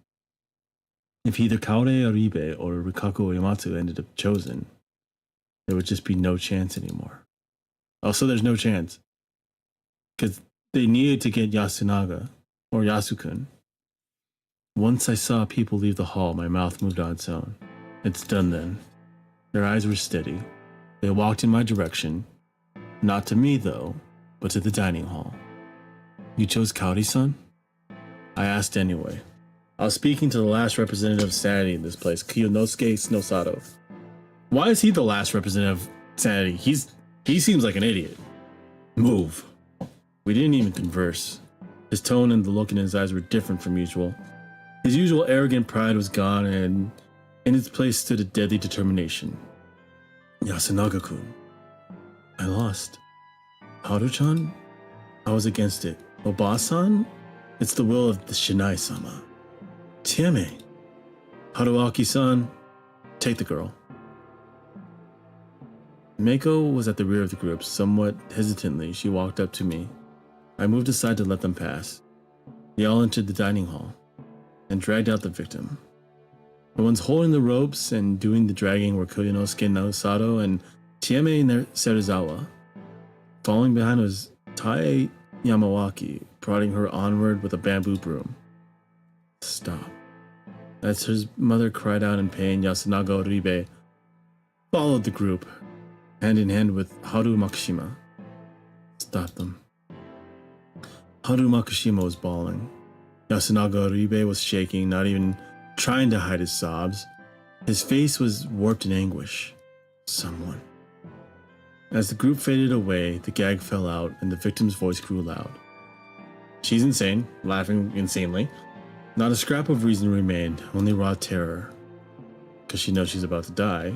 If either Kaori Oribe or Rikaku Uematsu ended up chosen, there would just be no chance anymore. Also, there's no chance. Because they needed to get Yasunaga, or Yasukun. Once I saw people leave the hall, my mouth moved on its own. It's done then. Their eyes were steady. They walked in my direction. Not to me, though, but to the dining hall. You chose Kaori-san? I asked anyway. I was speaking to the last representative of sanity in this place, Kiyonosuke Snosato. Why is he the last representative of sanity? He seems like an idiot. Move. We didn't even converse. His tone and the look in his eyes were different from usual. His usual arrogant pride was gone, and in its place stood a deadly determination. Yasunaga-kun. I lost. Haru-chan? I was against it. Oba-san? It's the will of the Shinai-sama. Tiame. Haruaki-san, take the girl. Meiko was at the rear of the group. Somewhat hesitantly, she walked up to me. I moved aside to let them pass. They all entered the dining hall and dragged out the victim. The ones holding the ropes and doing the dragging were Koyonosuke Naosato and Tiame Serizawa. Following behind was Tae Yamawaki, prodding her onward with a bamboo broom. Stop. As his mother cried out in pain, Yasunaga Oribe followed the group, hand in hand with Haru Makushima. Stop them. Haru Makushima was bawling. Yasunaga Oribe was shaking, not even trying to hide his sobs. His face was warped in anguish. Someone. As the group faded away, the gag fell out and the victim's voice grew loud. She's insane, laughing insanely. Not a scrap of reason remained, only raw terror. Because she knows she's about to die.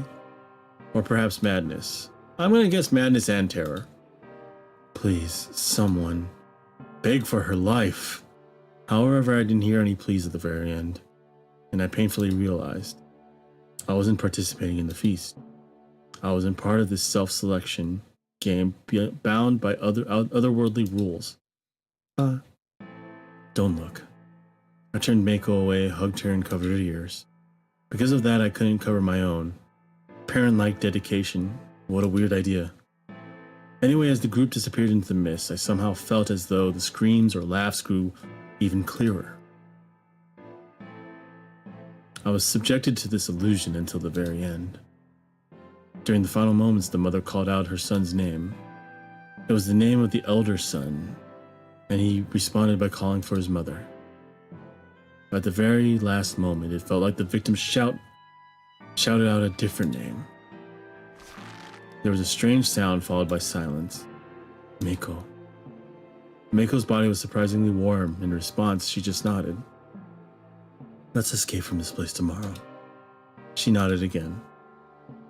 Or perhaps madness. I'm going to guess madness and terror. Please, someone. Beg for her life. However, I didn't hear any pleas at the very end, and I painfully realized I wasn't participating in the feast. I wasn't part of this self-selection game bound by otherworldly rules. Don't look. I turned Mako away, hugged her, and covered her ears. Because of that, I couldn't cover my own. Parent-like dedication. What a weird idea. Anyway, as the group disappeared into the mist, I somehow felt as though the screams or laughs grew even clearer. I was subjected to this illusion until the very end. During the final moments, the mother called out her son's name. It was the name of the elder son, and he responded by calling for his mother. At the very last moment, it felt like the victim shouted out a different name. There was a strange sound followed by silence. Mako. Mako's body was surprisingly warm. In response, she just nodded. Let's escape from this place tomorrow. She nodded again.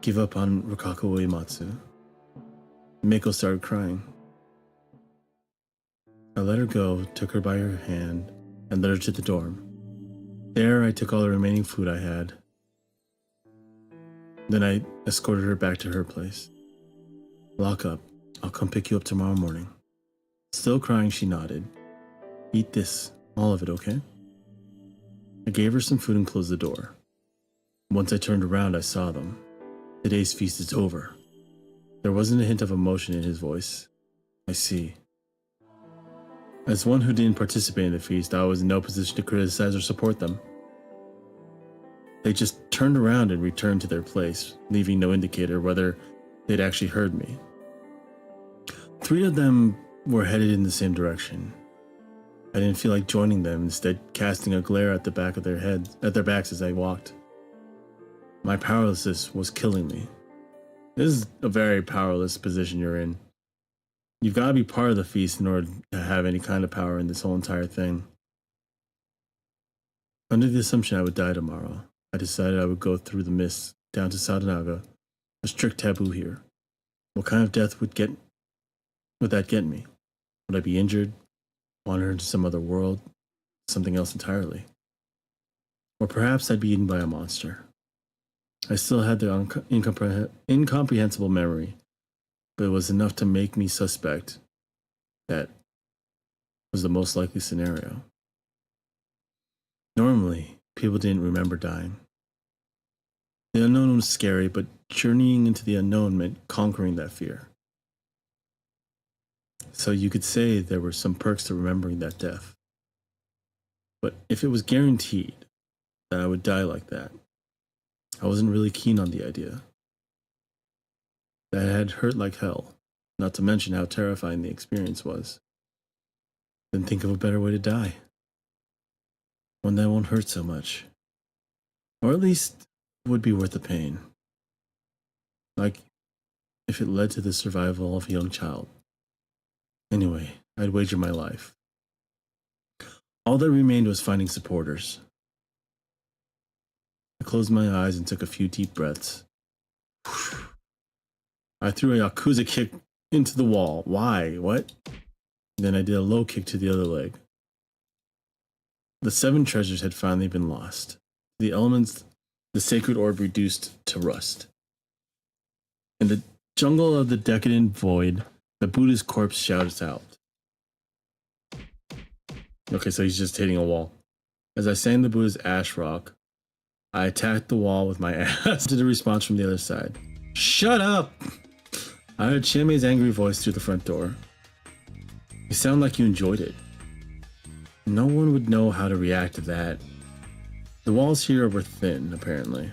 Give up on Rokako Uematsu. Mako started crying. I let her go, took her by her hand, and led her to the dorm. There, I took all the remaining food I had. Then I escorted her back to her place. Lock up. I'll come pick you up tomorrow morning. Still crying, she nodded. Eat this, all of it, okay? I gave her some food and closed the door. Once I turned around, I saw them. Today's feast is over. There wasn't a hint of emotion in his voice. I see. As one who didn't participate in the feast, I was in no position to criticize or support them. They just turned around and returned to their place, leaving no indicator whether they'd actually heard me. 3 of them were headed in the same direction. I didn't feel like joining them, instead casting a glare at the back of their heads, at their backs as I walked. My powerlessness was killing me. This is a very powerless position you're in. You've got to be part of the feast in order to have any kind of power in this whole entire thing. Under the assumption I would die tomorrow, I decided I would go through the mist down to Sadanaga, a strict taboo here. What kind of death would that get me? Would I be injured, wander into some other world, something else entirely? Or perhaps I'd be eaten by a monster. I still had the incomprehensible memory, but it was enough to make me suspect that was the most likely scenario. Normally, people didn't remember dying. The unknown was scary, but journeying into the unknown meant conquering that fear. So you could say there were some perks to remembering that death. But if it was guaranteed that I would die like that, I wasn't really keen on the idea. That had hurt like hell, not to mention how terrifying the experience was. Then think of a better way to die. One that won't hurt so much. Or at least would be worth the pain. Like if it led to the survival of a young child. Anyway, I'd wager my life. All that remained was finding supporters. I closed my eyes and took a few deep breaths. I threw a Yakuza kick into the wall. Why? What? Then I did a low kick to the other leg. The 7 treasures had finally been lost. The elements, the sacred orb reduced to rust. In the jungle of the decadent void, the Buddha's corpse shouts out. Okay, so he's just hitting a wall. As I sang the Buddha's ash rock, I attacked the wall with my ass to the response from the other side. Shut up! I heard Chime's angry voice through the front door. You sound like you enjoyed it. No one would know how to react to that. The walls here were thin, apparently.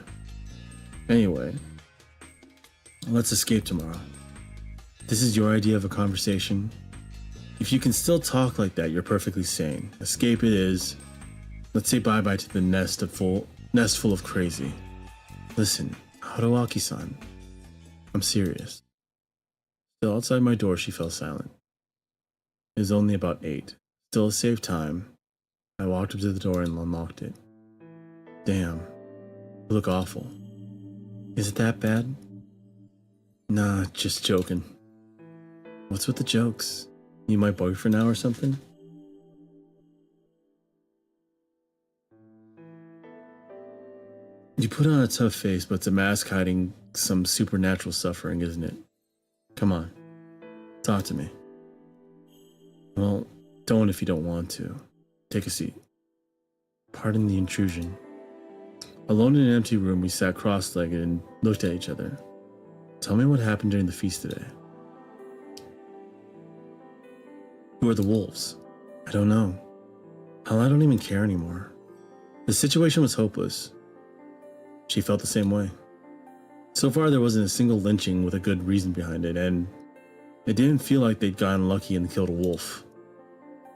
Anyway, let's escape tomorrow. This is your idea of a conversation. If you can still talk like that, you're perfectly sane. Escape it is. Let's say bye-bye to the nest full of crazy. Listen, Haruaki-san. I'm serious. Still outside my door, she fell silent. It was only about 8. Still a safe time. I walked up to the door and unlocked it. Damn, you look awful. Is it that bad? Nah, just joking. What's with the jokes? You my boyfriend now or something? You put on a tough face, but it's a mask hiding some supernatural suffering, isn't it? Come on, talk to me. Well, don't if you don't want to. Take a seat. Pardon the intrusion. Alone in an empty room, we sat cross-legged and looked at each other. Tell me what happened during the feast today. Who are the wolves? I don't know. Hell, I don't even care anymore. The situation was hopeless. She felt the same way. So far, there wasn't a single lynching with a good reason behind it, and it didn't feel like they'd gotten lucky and killed a wolf.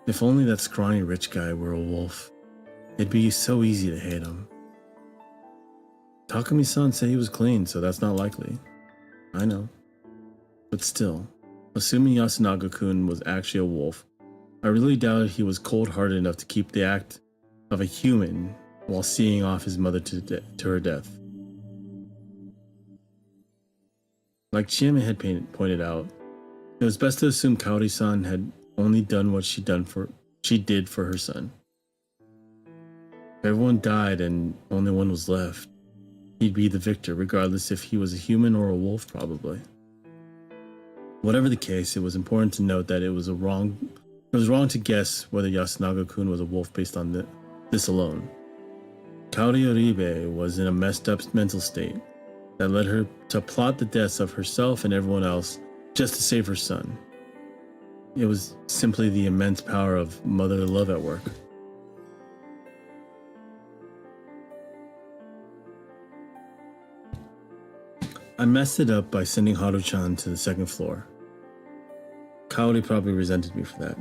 If only that scrawny rich guy were a wolf. It'd be so easy to hate him. Takumi-san said he was clean, so that's not likely. I know. But still, assuming Yasunaga-kun was actually a wolf, I really doubted he was cold-hearted enough to keep the act of a human while seeing off his mother to her death. Like Chieme had pointed out, it was best to assume Kaori-san had only done what she did for her son. If everyone died and only one was left, he'd be the victor, regardless if he was a human or a wolf, probably. Whatever the case, it was important to note that it was wrong to guess whether Yasunaga-kun was a wolf based on this alone. Kaori Oribe was in a messed up mental state that led her to plot the deaths of herself and everyone else just to save her son. It was simply the immense power of motherly love at work. I messed it up by sending Haru-chan to the second floor. Kaori probably resented me for that.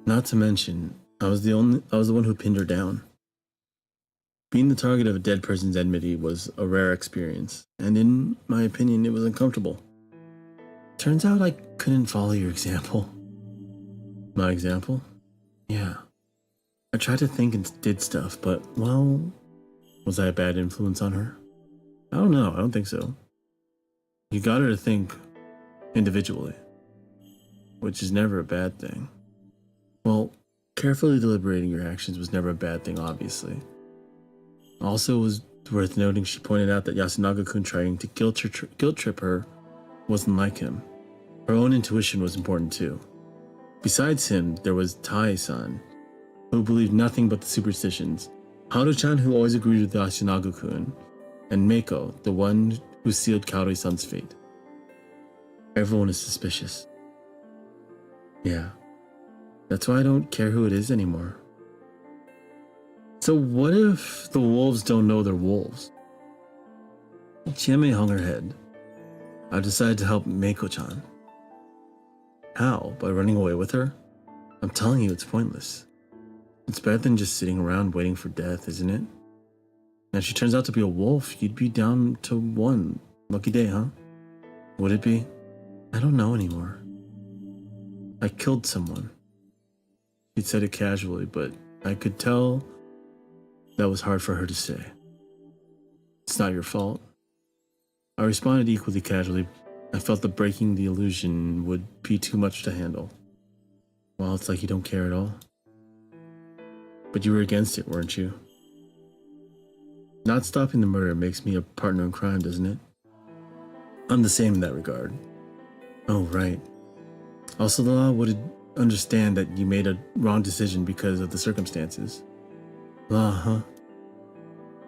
Not to mention, I was the one who pinned her down. Being the target of a dead person's enmity was a rare experience, and in my opinion, it was uncomfortable. Turns out I couldn't follow your example. My example? Yeah. I tried to think and did stuff, but, well, was I a bad influence on her? I don't know, I don't think so. You got her to think individually, which is never a bad thing. Well, carefully deliberating your actions was never a bad thing, obviously. Also, it was worth noting she pointed out that Yasunaga-kun trying to guilt trip her wasn't like him. Her own intuition was important too. Besides him, there was Tai-san, who believed nothing but the superstitions, Haru-chan, who always agreed with Yasunaga-kun, and Meiko, the one who sealed Kaori-san's fate. Everyone is suspicious. Yeah. That's why I don't care who it is anymore. So what if the wolves don't know they're wolves? Chieme hung her head. I decided to help Meiko-chan. How? By running away with her? I'm telling you, it's pointless. It's better than just sitting around waiting for death, isn't it? And if she turns out to be a wolf, you'd be down to one. Lucky day, huh? Would it be? I don't know anymore. I killed someone. He said it casually, but I could tell that was hard for her to say. It's not your fault. I responded equally casually. I felt that breaking the illusion would be too much to handle. Well, it's like you don't care at all. But you were against it, weren't you? Not stopping the murder makes me a partner in crime, doesn't it? I'm the same in that regard. Oh, right. Also, the law would understand that you made a wrong decision because of the circumstances. Huh?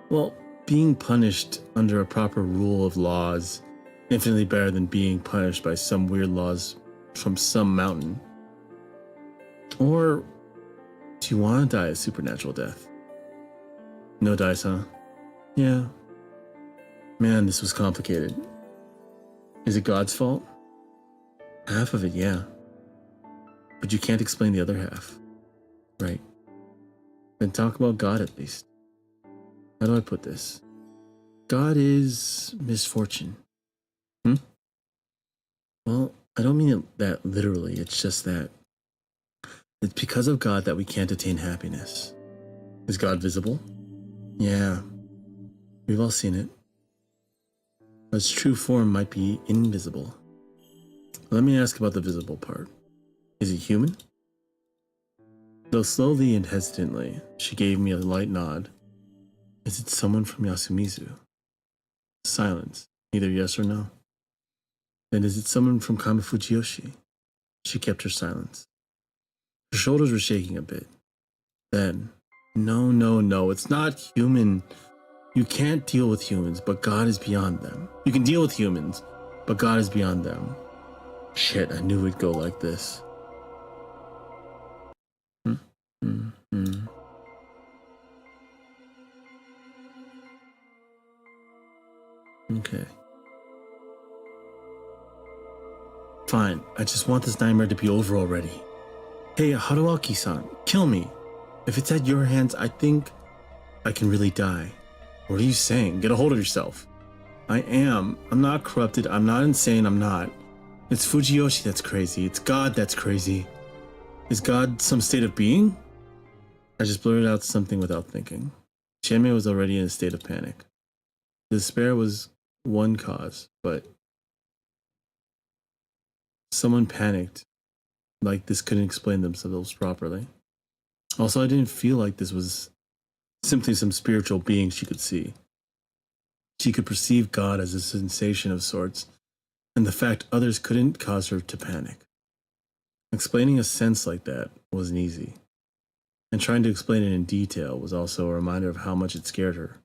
Well, being punished under a proper rule of law is infinitely better than being punished by some weird laws from some mountain. Or do you want to die a supernatural death? No dice, huh? Yeah. Man, this was complicated. Is it God's fault? Half of it, yeah. But you can't explain the other half. Right. Then talk about God at least. How do I put this? God is misfortune. Well, I don't mean that literally. It's just that it's because of God that we can't attain happiness. Is God visible? Yeah. We've all seen it. But its true form might be invisible. Let me ask about the visible part. Is it human? Though slowly and hesitantly, she gave me a light nod. Is it someone from Yasumizu? Silence, either yes or no. Then is it someone from Kamifujiyoshi? She kept her silence. Her shoulders were shaking a bit. Then, no, it's not human. You can't deal with humans, but God is beyond them. You can deal with humans, but God is beyond them. Shit, I knew it'd go like this. Okay. Fine, I just want this nightmare to be over already. Hey, Haruaki-san, kill me. If it's at your hands, I think I can really die. What are you saying? Get a hold of yourself. I am. I'm not corrupted. I'm not insane. I'm not. It's Fujiyoshi that's crazy. It's God that's crazy. Is God some state of being? I just blurted out something without thinking. Chieme was already in a state of panic. Despair was one cause, but someone panicked like this couldn't explain themselves properly. Also, I didn't feel like this was simply some spiritual being she could see. She could perceive God as a sensation of sorts, and the fact others couldn't cause her to panic. Explaining a sense like that wasn't easy, and trying to explain it in detail was also a reminder of how much it scared her.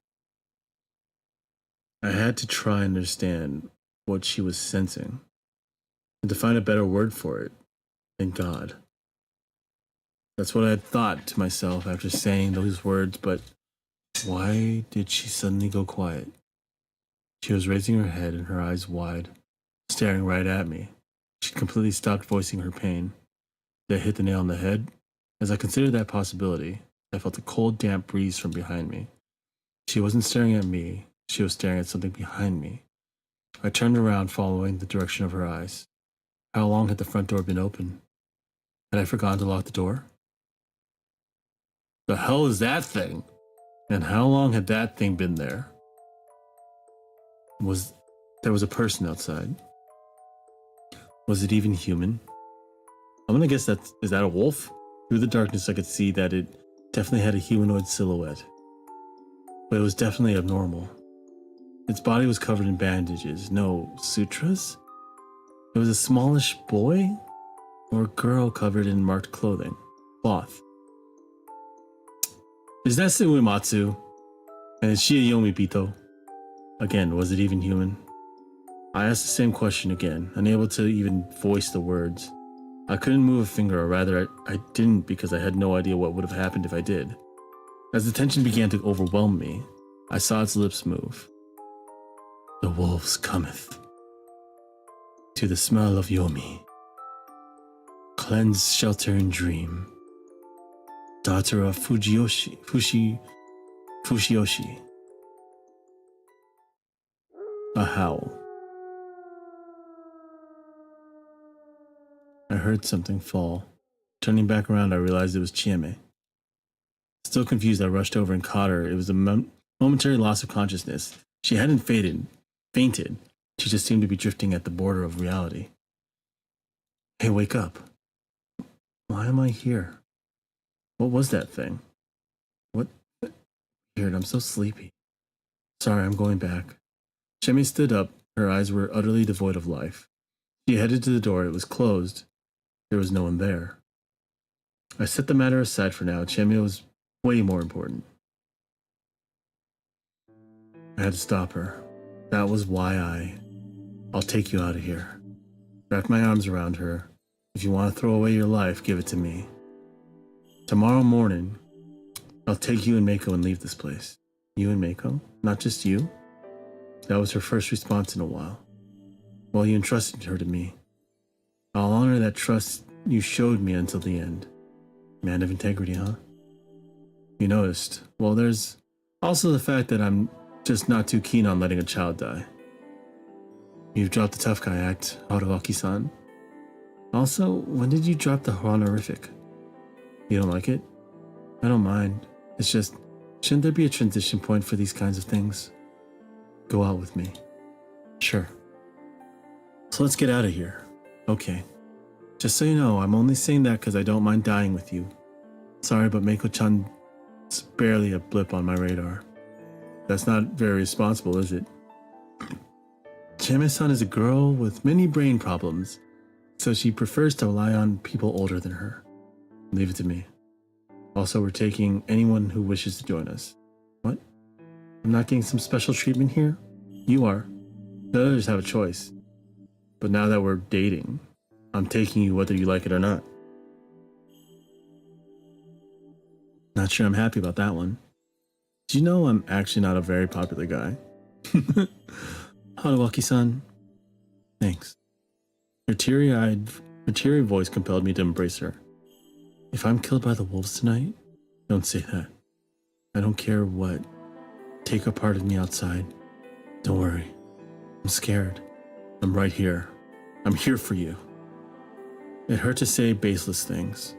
I had to try and understand what she was sensing, and to find a better word for it than God. That's what I had thought to myself after saying those words, but why did she suddenly go quiet? She was raising her head and her eyes wide, staring right at me. She'd completely stopped voicing her pain. Did I hit the nail on the head? As I considered that possibility, I felt a cold, damp breeze from behind me. She wasn't staring at me, she was staring at something behind me. I turned around, following the direction of her eyes. How long had the front door been open? Had I forgotten to lock the door? The hell is that thing? And how long had that thing been there? There was a person outside? Was it even human? I'm gonna guess is that a wolf? Through the darkness I could see that it definitely had a humanoid silhouette. But it was definitely abnormal. Its body was covered in bandages, no sutras? It was a smallish boy? Or a girl covered in marked clothing, cloth. Is that Suimatsu? And is she a Yomibito? Again, was it even human? I asked the same question again, unable to even voice the words. I couldn't move a finger, or rather, I didn't because I had no idea what would have happened if I did. As the tension began to overwhelm me, I saw its lips move. The wolves cometh. To the smell of Yomi. Cleanse, shelter, and dream. Daughter of Fujiyoshi. A howl. I heard something fall. Turning back around, I realized it was Chieme. Still confused, I rushed over and caught her. It was a momentary loss of consciousness. She hadn't fainted. She just seemed to be drifting at the border of reality. Hey, wake up. Why am I here? What was that thing? What? Weird, I'm so sleepy. Sorry, I'm going back. Chieme stood up. Her eyes were utterly devoid of life. She headed to the door. It was closed. There was no one there. I set the matter aside for now. Chieme was way more important. I had to stop her. That was why I'll take you out of here. Wrapped my arms around her. If you want to throw away your life, give it to me. Tomorrow morning, I'll take you and Mako and leave this place. You and Mako? Not just you? That was her first response in a while. Well, you entrusted her to me. I'll honor that trust you showed me until the end. Man of integrity, huh? You noticed. Well, there's also the fact that I'm just not too keen on letting a child die. You've dropped the tough guy act, Haruaki-san. Also, when did you drop the honorific? You don't like it? I don't mind. It's just, shouldn't there be a transition point for these kinds of things? Go out with me. Sure. So let's get out of here. Okay. Just so you know, I'm only saying that because I don't mind dying with you. Sorry, but Mako-chan's barely a blip on my radar. That's not very responsible, is it? Chame-san is a girl with many brain problems, so she prefers to rely on people older than her. Leave it to me. Also, we're taking anyone who wishes to join us. What? I'm not getting some special treatment here? You are. The others have a choice. But now that we're dating, I'm taking you whether you like it or not. Not sure I'm happy about that one. Do you know I'm actually not a very popular guy? Haruaki-san. Thanks. Her teary voice compelled me to embrace her. If I'm killed by the wolves tonight, don't say that. I don't care what. Take a part of me outside. Don't worry. I'm scared. I'm right here. I'm here for you. It hurt to say baseless things.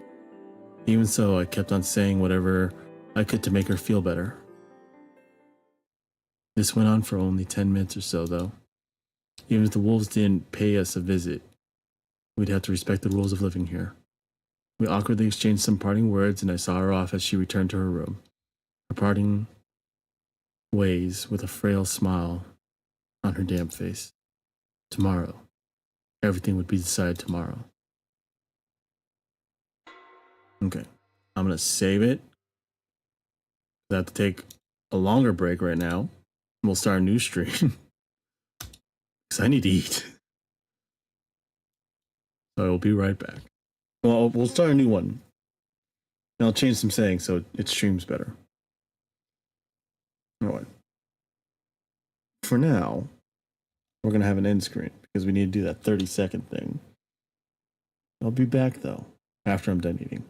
Even so, I kept on saying whatever I could to make her feel better. This went on for only 10 minutes or so, though. Even if the wolves didn't pay us a visit, we'd have to respect the rules of living here. We awkwardly exchanged some parting words, and I saw her off as she returned to her room. Her parting ways with a frail smile on her damp face. Tomorrow. Everything would be decided tomorrow. Okay. I'm going to save it. I have to take a longer break right now. We'll start a new stream. Because I need to eat. So I will be right back. Well, we'll start a new one. And I'll change some settings so it streams better. Alright. For now, we're going to have an end screen because we need to do that 30-second thing. I'll be back, though, after I'm done eating.